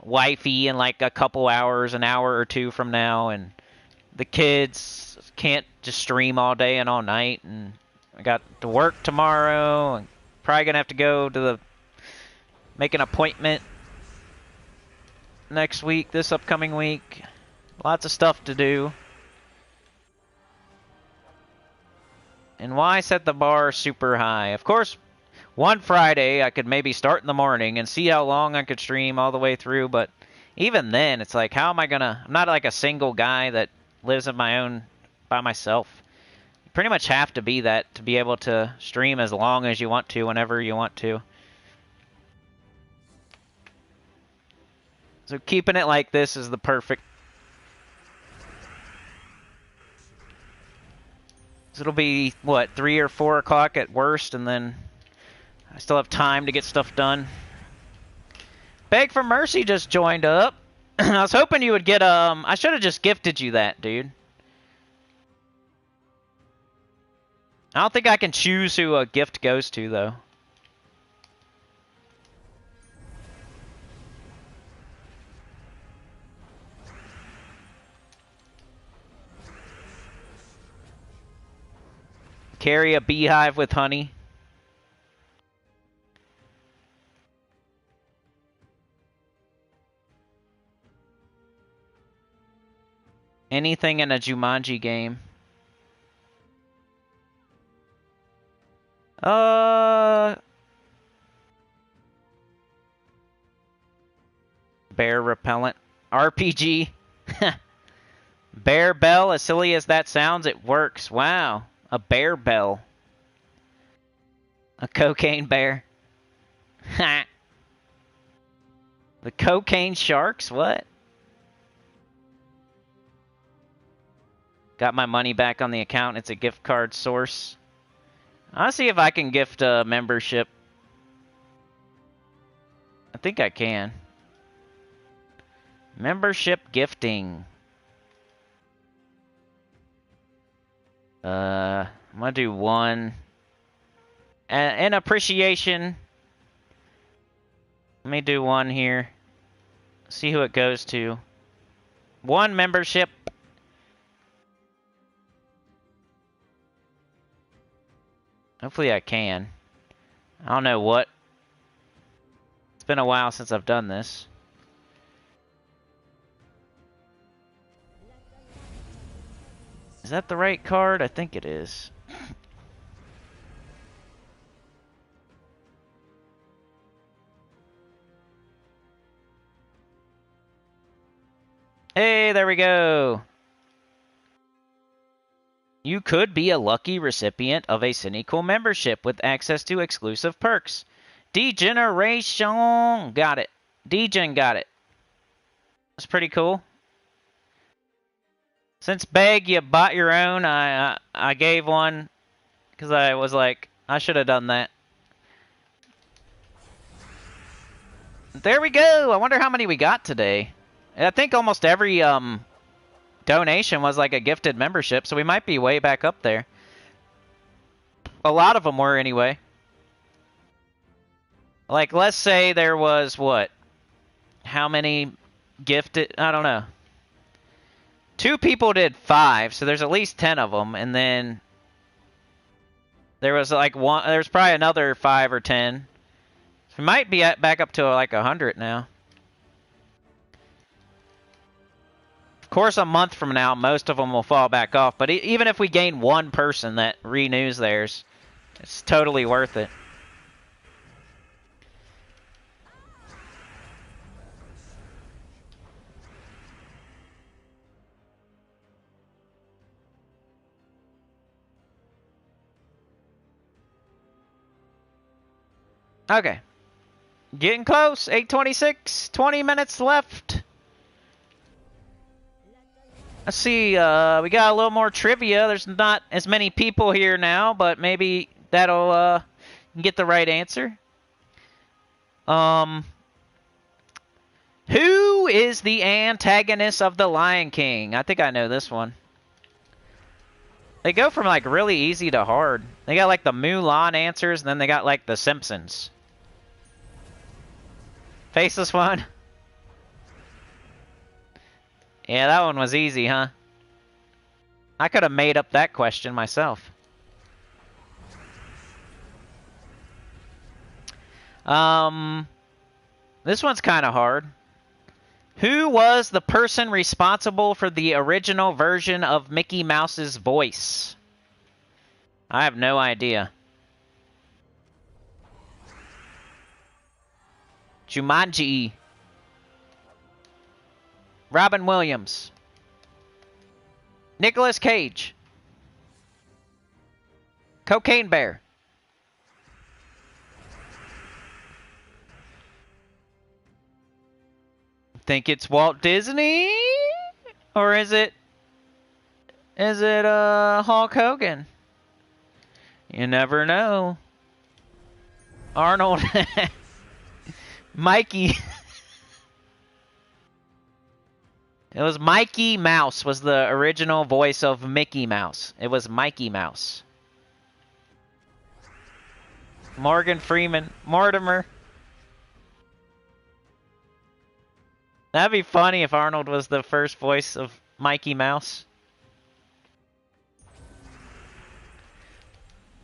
wifey in like a couple hours, an hour or two from now, and the kids can't just stream all day and all night, and I got to work tomorrow, and probably going to have to go to make an appointment next week, this upcoming week. Lots of stuff to do. And why set the bar super high? Of course, one Friday I could maybe start in the morning and see how long I could stream all the way through, but even then, it's like, how am I gonna... I'm not like a single guy that lives in my own... by myself. You pretty much have to be that to be able to stream as long as you want to, whenever you want to. So keeping it like this is the perfect... So it'll be, what, 3 or 4 o'clock at worst, and then I still have time to get stuff done. Beg for Mercy just joined up. I was hoping you would get, I should have just gifted you that, dude. I don't think I can choose who a gift goes to, though. Carry a beehive with honey. Anything in a Jumanji game. Bear repellent. RPG. Bear bell, as silly as that sounds, it works. Wow. A bear bell. A cocaine bear. Ha. The cocaine sharks? What? Got my money back on the account. It's a gift card source. I'll see if I can gift a membership. I think I can. Membership gifting. I'm gonna do one. And appreciation. Let me do one here. See who it goes to. One membership. Hopefully I can. I don't know what. It's been a while since I've done this. Is that the right card? I think it is. Hey, there we go. You could be a lucky recipient of a Sinnycool membership with access to exclusive perks. Degeneration! Got it. Degen got it. That's pretty cool. Since Beg, you bought your own, I gave one because I was like, I should have done that. There we go. I wonder how many we got today. I think almost every donation was like a gifted membership, so we might be way back up there. A lot of them were anyway. Like, let's say there was, what? How many gifted? I don't know. 2 people did 5, so there's at least 10 of them, and then there was like one. There's probably another 5 or 10. So we might be back up to like 100 now. Of course, a month from now, most of them will fall back off. But even if we gain one person that renews theirs, it's totally worth it. Okay. Getting close. 8:26. 20 minutes left. Let's see. We got a little more trivia. There's not as many people here now, but maybe that'll get the right answer. Who is the antagonist of the Lion King? I think I know this one. They go from like really easy to hard. They got like the Mulan answers, and then they got like the Simpsons. Faceless one? Yeah, that one was easy, huh? I could have made up that question myself. This one's kind of hard. Who was the person responsible for the original version of Mickey Mouse's voice? I have no idea. Jumanji. Robin Williams. Nicolas Cage. Cocaine Bear. Think it's Walt Disney? Or is it Hulk Hogan? You never know. Arnold. Mikey. It was Mikey Mouse was the original voice of Mickey Mouse. It was Mikey Mouse. Morgan Freeman. Mortimer. That'd be funny if Arnold was the first voice of Mikey Mouse.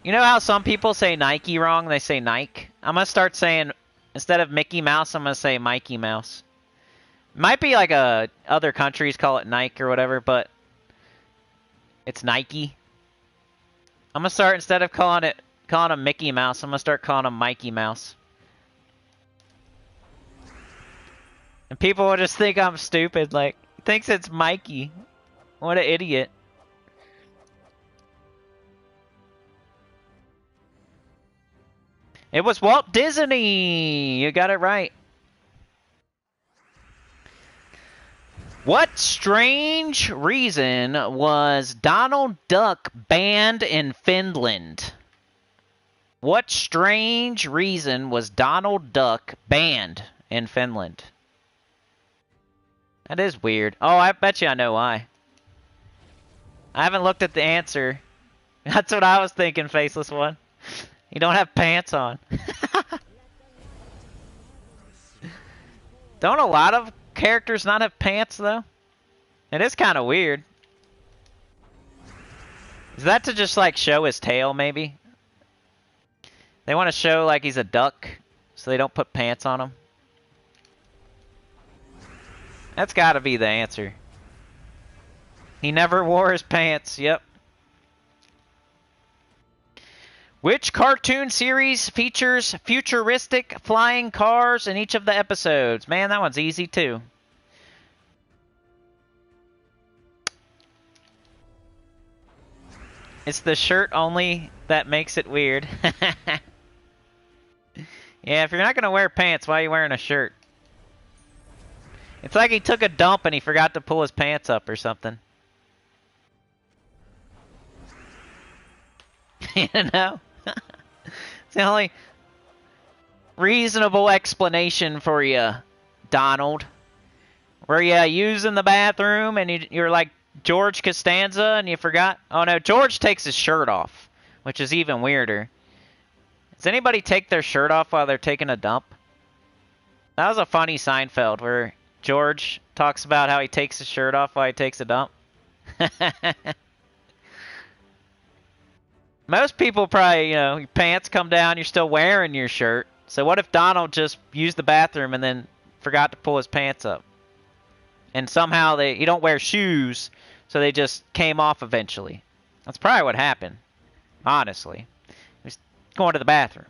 You know how some people say Nike wrong? They say Nike. I'm going to start saying, instead of Mickey Mouse, I'm going to say Mikey Mouse. Might be like other countries call it Nike or whatever, but it's Nike. I'm going to start, instead of calling him Mickey Mouse, I'm going to start calling him Mikey Mouse. And people will just think I'm stupid, like, thinks it's Mikey. What an idiot. It was Walt Disney! You got it right. What strange reason was Donald Duck banned in Finland? What strange reason was Donald Duck banned in Finland? That is weird. Oh, I bet you I know why. I haven't looked at the answer. That's what I was thinking, Faceless One. You don't have pants on. Don't a lot of characters not have pants, though? It is kind of weird. Is that to just, like, show his tail, maybe? They want to show, like, he's a duck, so they don't put pants on him? That's gotta be the answer. He never wore his pants, yep. Which cartoon series features futuristic flying cars in each of the episodes? Man, that one's easy too. It's the shirt only that makes it weird. Yeah, if you're not gonna wear pants, why are you wearing a shirt? It's like he took a dump and he forgot to pull his pants up or something. You know? It's the only reasonable explanation for you, Donald. Were you using the bathroom and you're like George Costanza and you forgot? Oh no, George takes his shirt off, which is even weirder. Does anybody take their shirt off while they're taking a dump? That was a funny Seinfeld where George talks about how he takes his shirt off while he takes a dump. Most people probably, you know, your pants come down, you're still wearing your shirt. So what if Donald just used the bathroom and then forgot to pull his pants up? And somehow he don't wear shoes, so they just came off eventually. That's probably what happened, honestly. He was going to the bathroom.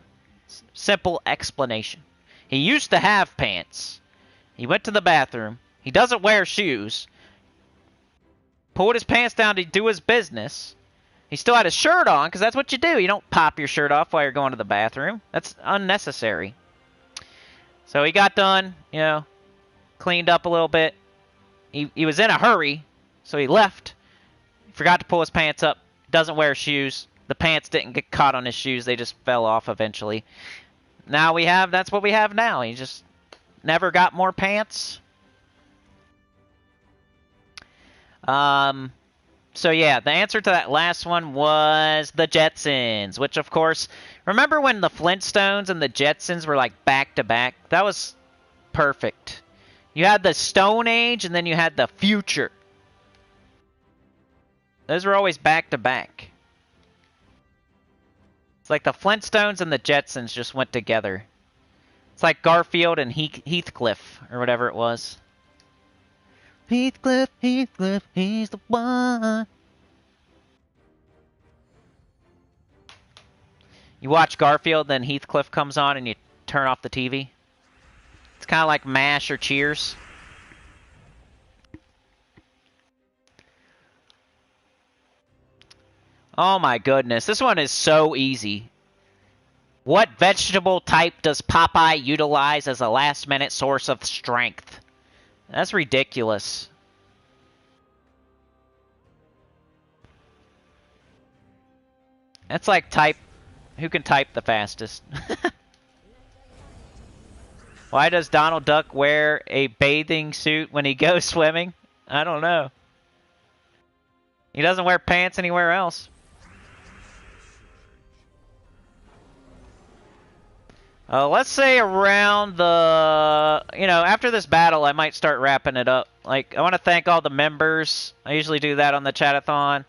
Simple explanation. He used to have pants. He went to the bathroom. He doesn't wear shoes. Pulled his pants down to do his business. He still had his shirt on, because that's what you do. You don't pop your shirt off while you're going to the bathroom. That's unnecessary. So he got done, you know, cleaned up a little bit. He was in a hurry, so he left. He forgot to pull his pants up. Doesn't wear shoes. The pants didn't get caught on his shoes. They just fell off eventually. Now that's what we have now. He just never got more pants. So yeah, the answer to that last one was the Jetsons, which of course, remember when the Flintstones and the Jetsons were like back to back? That was perfect. You had the Stone Age and then you had the future. Those were always back to back. It's like the Flintstones and the Jetsons just went together. It's like Garfield and Heathcliff, or whatever it was. Heathcliff, Heathcliff, he's the one. You watch Garfield, then Heathcliff comes on and you turn off the TV. It's kind of like MASH or Cheers. Oh my goodness, this one is so easy. What vegetable type does Popeye utilize as a last-minute source of strength? That's ridiculous. That's like who can type the fastest? Why does Donald Duck wear a bathing suit when he goes swimming? I don't know. He doesn't wear pants anywhere else. Let's say around the, after this battle, I might start wrapping it up. Like, I want to thank all the members. I usually do that on the Chat-a-thon.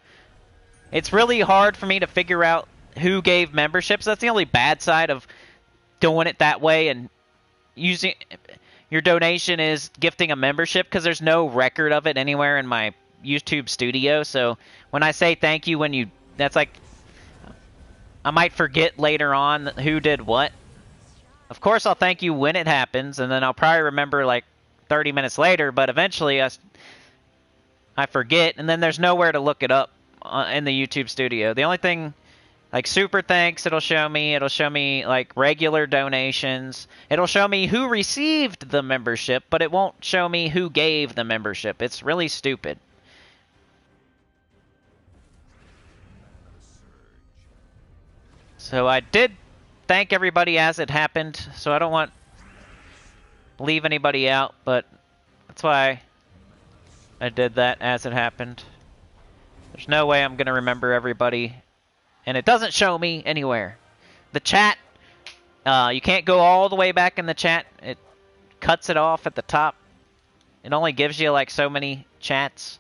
It's really hard for me to figure out who gave memberships. That's the only bad side of doing it that way and using your donation is gifting a membership, because there's no record of it anywhere in my YouTube studio. So when I say thank you, that's like, I might forget later on who did what. Of course, I'll thank you when it happens, and then I'll probably remember like 30 minutes later, but eventually I forget, and then there's nowhere to look it up in the YouTube studio. The only thing, like super thanks, it'll show me like regular donations. It'll show me who received the membership, but it won't show me who gave the membership. It's really stupid. So I did thank everybody as it happened, so I don't want to leave anybody out, but that's why I did that as it happened. There's no way I'm going to remember everybody, and it doesn't show me anywhere. The chat, you can't go all the way back in the chat. It cuts it off at the top. It only gives you like so many chats.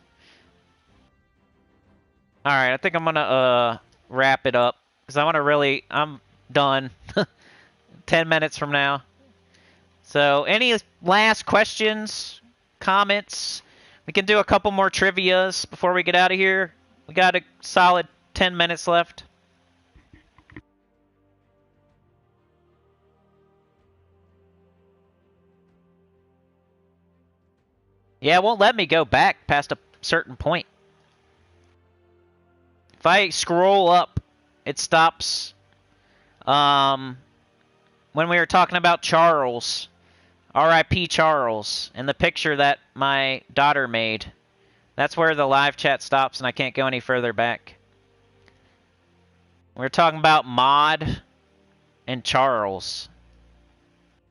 Alright, I think I'm going to wrap it up, because I'm done 10 minutes from now. So any last questions, comments? We can do a couple more trivias before we get out of here. We got a solid 10 minutes left. Yeah, it won't let me go back past a certain point. If I scroll up, it stops. When we were talking about Charles, R.I.P. Charles, and the picture that my daughter made, that's where the live chat stops, and I can't go any further back. We're talking about Maud and Charles.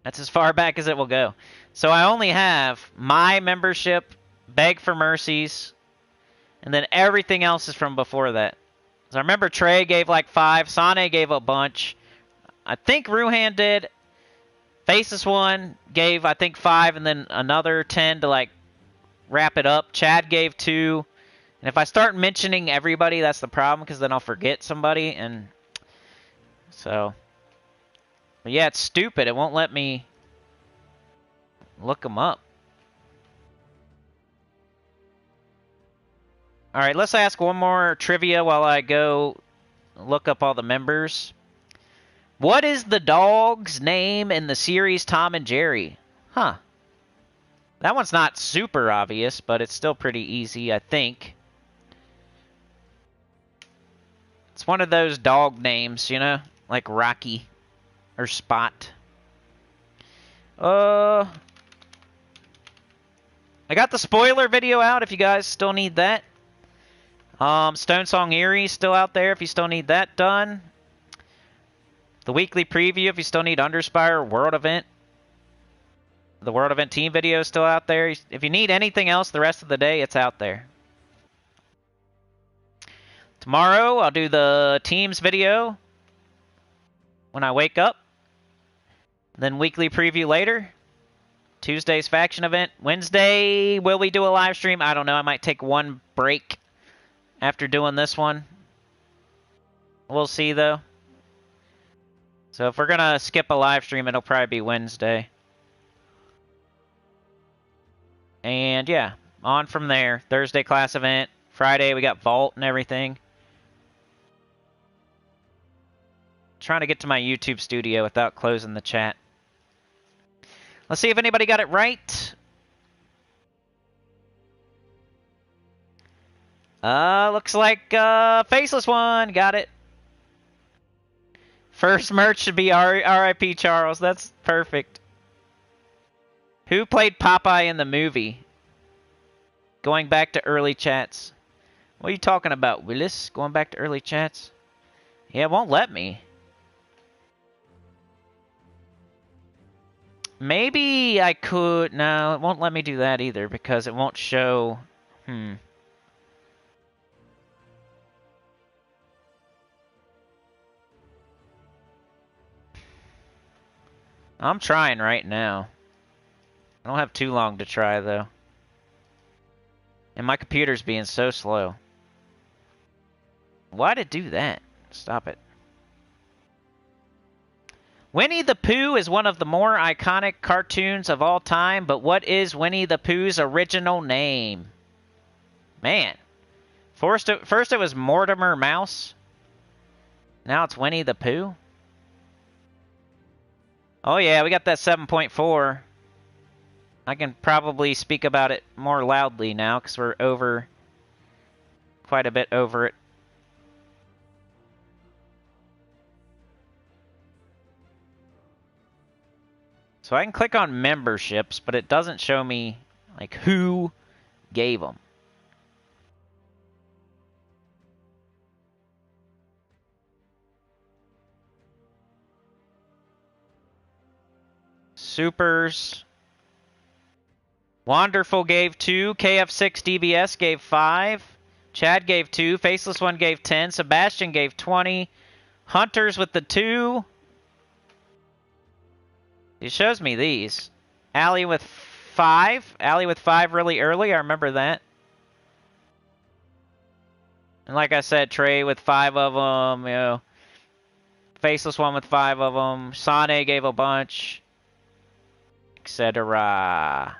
That's as far back as it will go. So I only have my membership, Beg for Mercies, and then everything else is from before that. So I remember Trey gave like 5, Sane gave a bunch. I think Ruhan did. Faceless One gave, I think, 5, and then another 10 to, like, wrap it up. Chad gave 2. And if I start mentioning everybody, that's the problem, because then I'll forget somebody, and so... But yeah, it's stupid. It won't let me look them up. Alright, let's ask one more trivia while I go look up all the members. What is the dog's name in the series Tom and Jerry? Huh. That one's not super obvious, but it's still pretty easy, I think. It's one of those dog names, you know? Like Rocky or Spot. I got the spoiler video out if you guys still need that. Stone Song Erie still out there if you still need that done. The weekly preview if you still need Underspire World Event. The World Event team video is still out there. If you need anything else the rest of the day, it's out there. Tomorrow, I'll do the teams video when I wake up. Then weekly preview later. Tuesday's faction event. Wednesday, will we do a live stream? I don't know. I might take one break after doing this one. We'll see, though. So if we're going to skip a live stream, it'll probably be Wednesday. And yeah, on from there. Thursday class event. Friday, we got Vault and everything. Trying to get to my YouTube studio without closing the chat. Let's see if anybody got it right. Looks like Faceless One got it. First merch should be R.I.P. Charles. That's perfect. Who played Popeye in the movie? Going back to early chats. What are you talking about, Willis? Going back to early chats? Yeah, it won't let me. Maybe I could... No, it won't let me do that either because it won't show... I'm trying right now. I don't have too long to try, though. And my computer's being so slow. Why'd it do that? Stop it. Winnie the Pooh is one of the more iconic cartoons of all time, but what is Winnie the Pooh's original name? Man. First it was Mortimer Mouse. Now it's Winnie the Pooh? Oh yeah, we got that 7.4. I can probably speak about it more loudly now, because we're over... quite a bit over it. So I can click on memberships, but it doesn't show me, like, who gave them. Supers. Wonderful gave 2. KF6DBS gave 5. Chad gave 2. Faceless One gave 10. Sebastian gave 20. Hunters with the 2. It shows me these. Allie with 5. Allie with 5 really early. I remember that. And like I said, Trey with 5 of them. You know, Faceless One with 5 of them. Sane gave a bunch. Etc.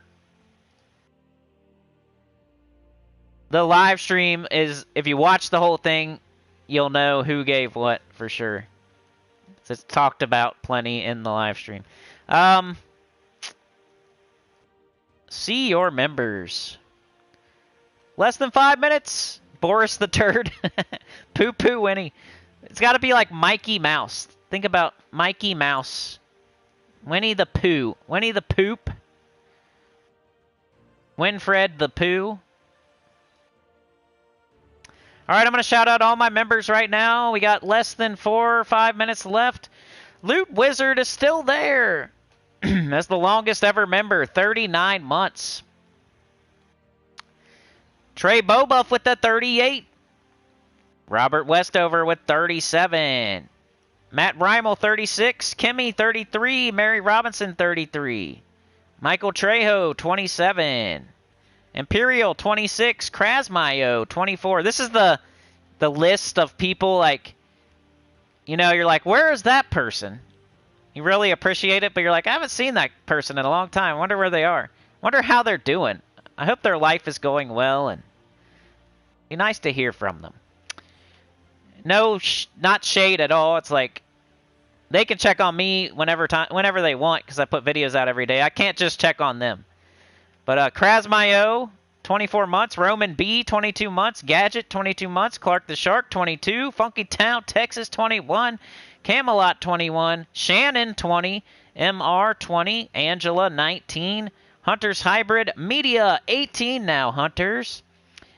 The live stream is, if you watch the whole thing, you'll know who gave what for sure. It's talked about plenty in the live stream. See your members. Less than 5 minutes. Boris the Turd. Poo Poo Winnie. It's got to be like Mikey Mouse. Think about Mikey Mouse. Winnie the Pooh. Winnie the Poop. Winfred the Pooh. Alright, I'm going to shout out all my members right now. We got less than 4 or 5 minutes left. Loot Wizard is still there. That's the longest ever member. 39 months. Trey Bobuff with the 38. Robert Westover with 37. Matt Reimel, 36. Kimmy, 33. Mary Robinson, 33. Michael Trejo, 27. Imperial, 26. Krasmayo, 24. This is the list of people, like, you know, you're like, where is that person? You really appreciate it, but you're like, I haven't seen that person in a long time. I wonder where they are. Wonder how they're doing. I hope their life is going well, and be nice to hear from them. No, not shade at all. It's like, they can check on me whenever they want, because I put videos out every day. I can't just check on them. But Krasmayo, 24 months. Roman B, 22 months. Gadget, 22 months. Clark the Shark, 22. Funky Town, Texas, 21. Camelot, 21. Shannon, 20. MR, 20. Angela, 19. Hunters Hybrid Media, 18 now, Hunters.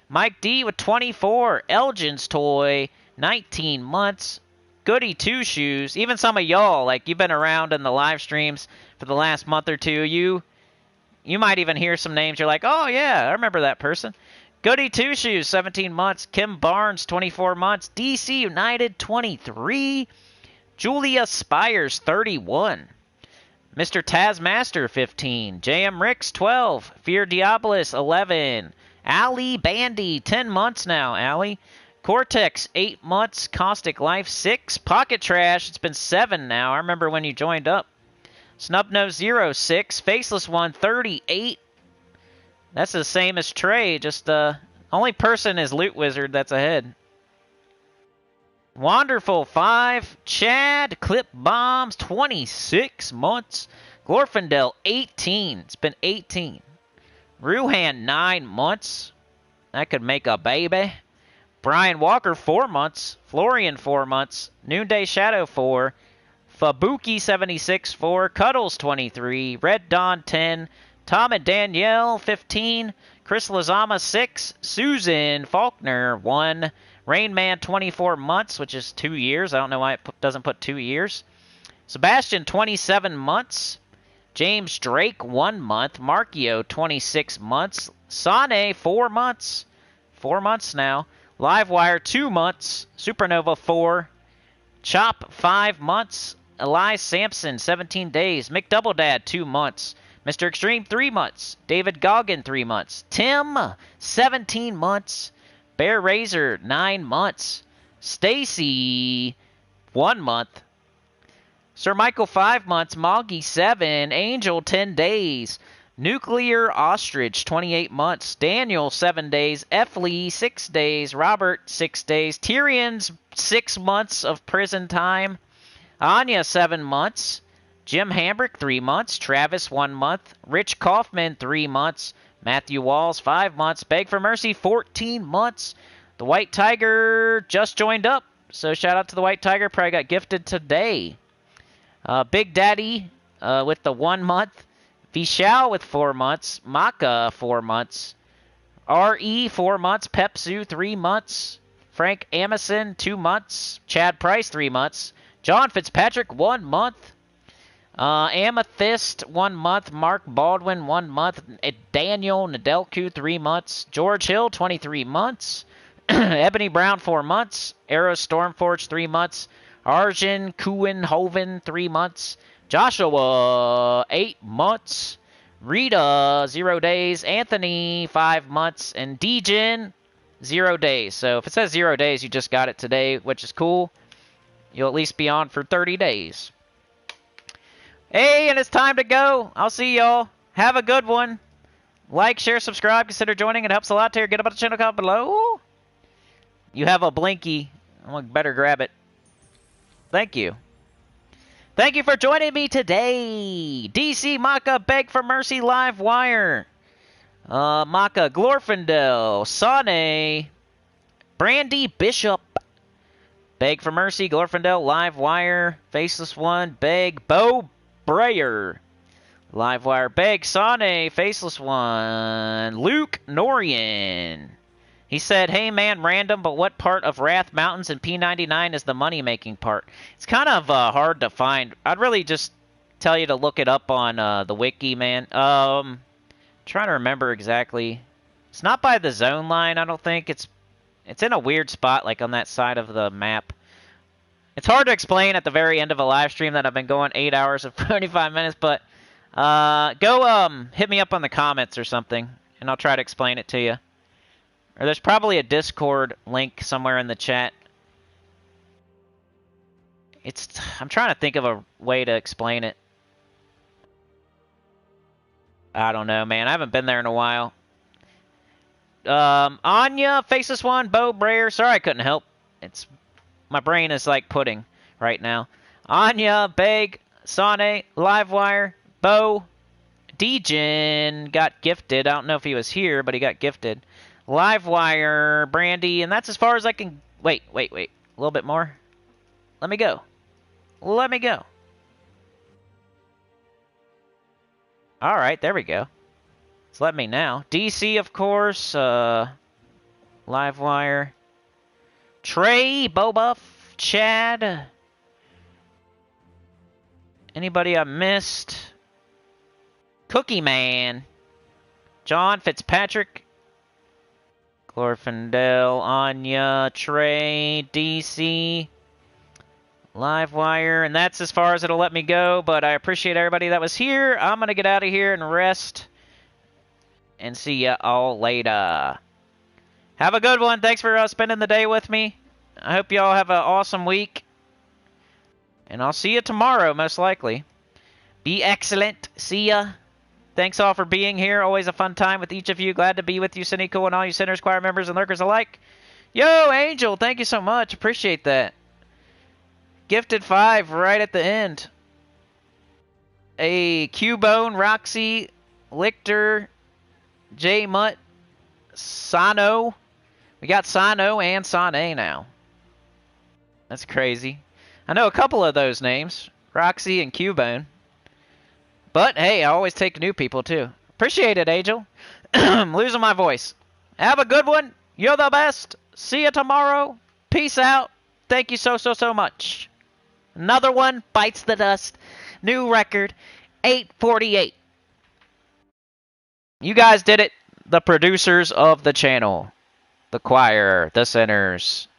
Mike D with 24. Elgin's Toy, 19 months. Goody Two Shoes. Even some of y'all, like, you've been around in the live streams for the last month or two. You might even hear some names. You're like, oh, yeah, I remember that person. Goody Two Shoes, 17 months. Kim Barnes, 24 months. DC United, 23. Julia Spires, 31. Mr. Tazmaster, 15. JM Ricks, 12. Fear Diabolus, 11. Ali Bandy, 10 months now, Ali. Cortex, 8 months. Caustic Life, 6. Pocket Trash, it's been 7 now. I remember when you joined up. Snubnose 0, 6. Faceless One, 38. That's the same as Trey, just only person is Loot Wizard that's ahead. Wonderful, 5. Chad, Clip Bombs, 26 months. Glorfindel, 18. It's been 18. Ruhan, 9 months. That could make a baby. Brian Walker, 4 months. Florian, 4 months. Noonday Shadow, 4. Fabuki, 76, 4. Cuddles, 23. Red Dawn, 10. Tom and Danielle, 15. Chris Lazama, 6. Susan Faulkner, 1. Rainman, 24 months, which is 2 years. I don't know why it doesn't put 2 years. Sebastian, 27 months. James Drake, 1 month. Markio, 26 months. Sane, 4 months. 4 months now. Livewire, 2 months. Supernova, 4. Chop, 5 months. Elias Sampson, 17 days. McDoubledad, 2 months. Mr. Extreme, 3 months. David Goggin, 3 months. Tim, 17 months. Bear Razor, 9 months. Stacy, 1 month. Sir Michael, 5 months. Moggy, 7. Angel, 10 days. Nuclear Ostrich, 28 months. Daniel, 7 days. F. Lee, 6 days. Robert, 6 days. Tyrion's 6 months of prison time. Anya, 7 months. Jim Hambrick, 3 months. Travis, 1 month. Rich Kaufman, 3 months. Matthew Walls, 5 months. Beg for Mercy, 14 months. The White Tiger just joined up, so shout out to the White Tiger. Probably got gifted today. Big Daddy with the 1 month. Vishal with 4 months. Maka, 4 months. RE, 4 months. Pepsu, 3 months. Frank Amison, 2 months. Chad Price, 3 months. John Fitzpatrick, 1 month. Amethyst, 1 month. Mark Baldwin, 1 month. Daniel Nadelku, 3 months. George Hill, 23 months. Ebony Brown, 4 months. Arrow Stormforge, 3 months. Arjun Kuenhoven, 3 months. Joshua, 8 months. Rita, 0 days. Anthony, 5 months. And Dejin, 0 days. So if it says 0 days, you just got it today, which is cool. You'll at least be on for 30 days. Hey, and it's time to go. I'll see y'all. Have a good one. Like, share, subscribe. Consider joining. It helps a lot here. Get about the channel comment below. You have a blinky. I better grab it. Thank you. Thank you for joining me today. DC Maka, Beg for Mercy, Live Wire. Maka, Glorfindel, Sane, Brandy Bishop, Beg for Mercy, Glorfindel, Live Wire, Faceless One, Beg, Bo Breyer, Live Wire, Beg, Sane, Faceless One, Luke Norian. He said, hey man, random, but what part of Wrath Mountains and P99 is the money-making part? It's kind of hard to find. I'd really just tell you to look it up on the wiki, man. Trying to remember exactly. It's not by the zone line, I don't think. It's in a weird spot, like on that side of the map. It's hard to explain at the very end of a live stream that I've been going 8 hours and 45 minutes, but go hit me up on the comments or something, and I'll try to explain it to you. Or there's probably a Discord link somewhere in the chat. I'm trying to think of a way to explain it. I don't know, man. I haven't been there in a while. Anya, Faceless One, Bo, Brayer. Sorry I couldn't help. My brain is like pudding right now. Anya, Beg, Sane, Livewire, Bo, Dejin got gifted. I don't know if he was here, but he got gifted. Livewire, Brandy, and that's as far as I can... Wait. A little bit more. Let me go. Alright, there we go. It's let me now. DC, of course. Livewire. Trey, Bobuff, Chad. Anybody I missed? Cookie Man. John Fitzpatrick. Glorfindel, Anya, Trey, DC, Livewire, and that's as far as it'll let me go, but I appreciate everybody that was here. I'm going to get out of here and rest, and see ya all later. Have a good one. Thanks for spending the day with me. I hope you all have an awesome week, and I'll see you tomorrow, most likely. Be excellent. See ya. Thanks all for being here. Always a fun time with each of you. Glad to be with you, Sinnycool, and all you Sinners Choir members and lurkers alike. Yo, Angel, thank you so much. Appreciate that. Gifted 5 right at the end. A Cubone, Roxy, Lichter, J Mutt, Sano. We got Sano and Sane now. That's crazy. I know a couple of those names. Roxy and Cubone. But, hey, I always take new people, too. Appreciate it, Angel. I'm losing my voice. Have a good one. You're the best. See you tomorrow. Peace out. Thank you so much. Another one bites the dust. New record, 848. You guys did it. The producers of the channel. The choir. The sinners.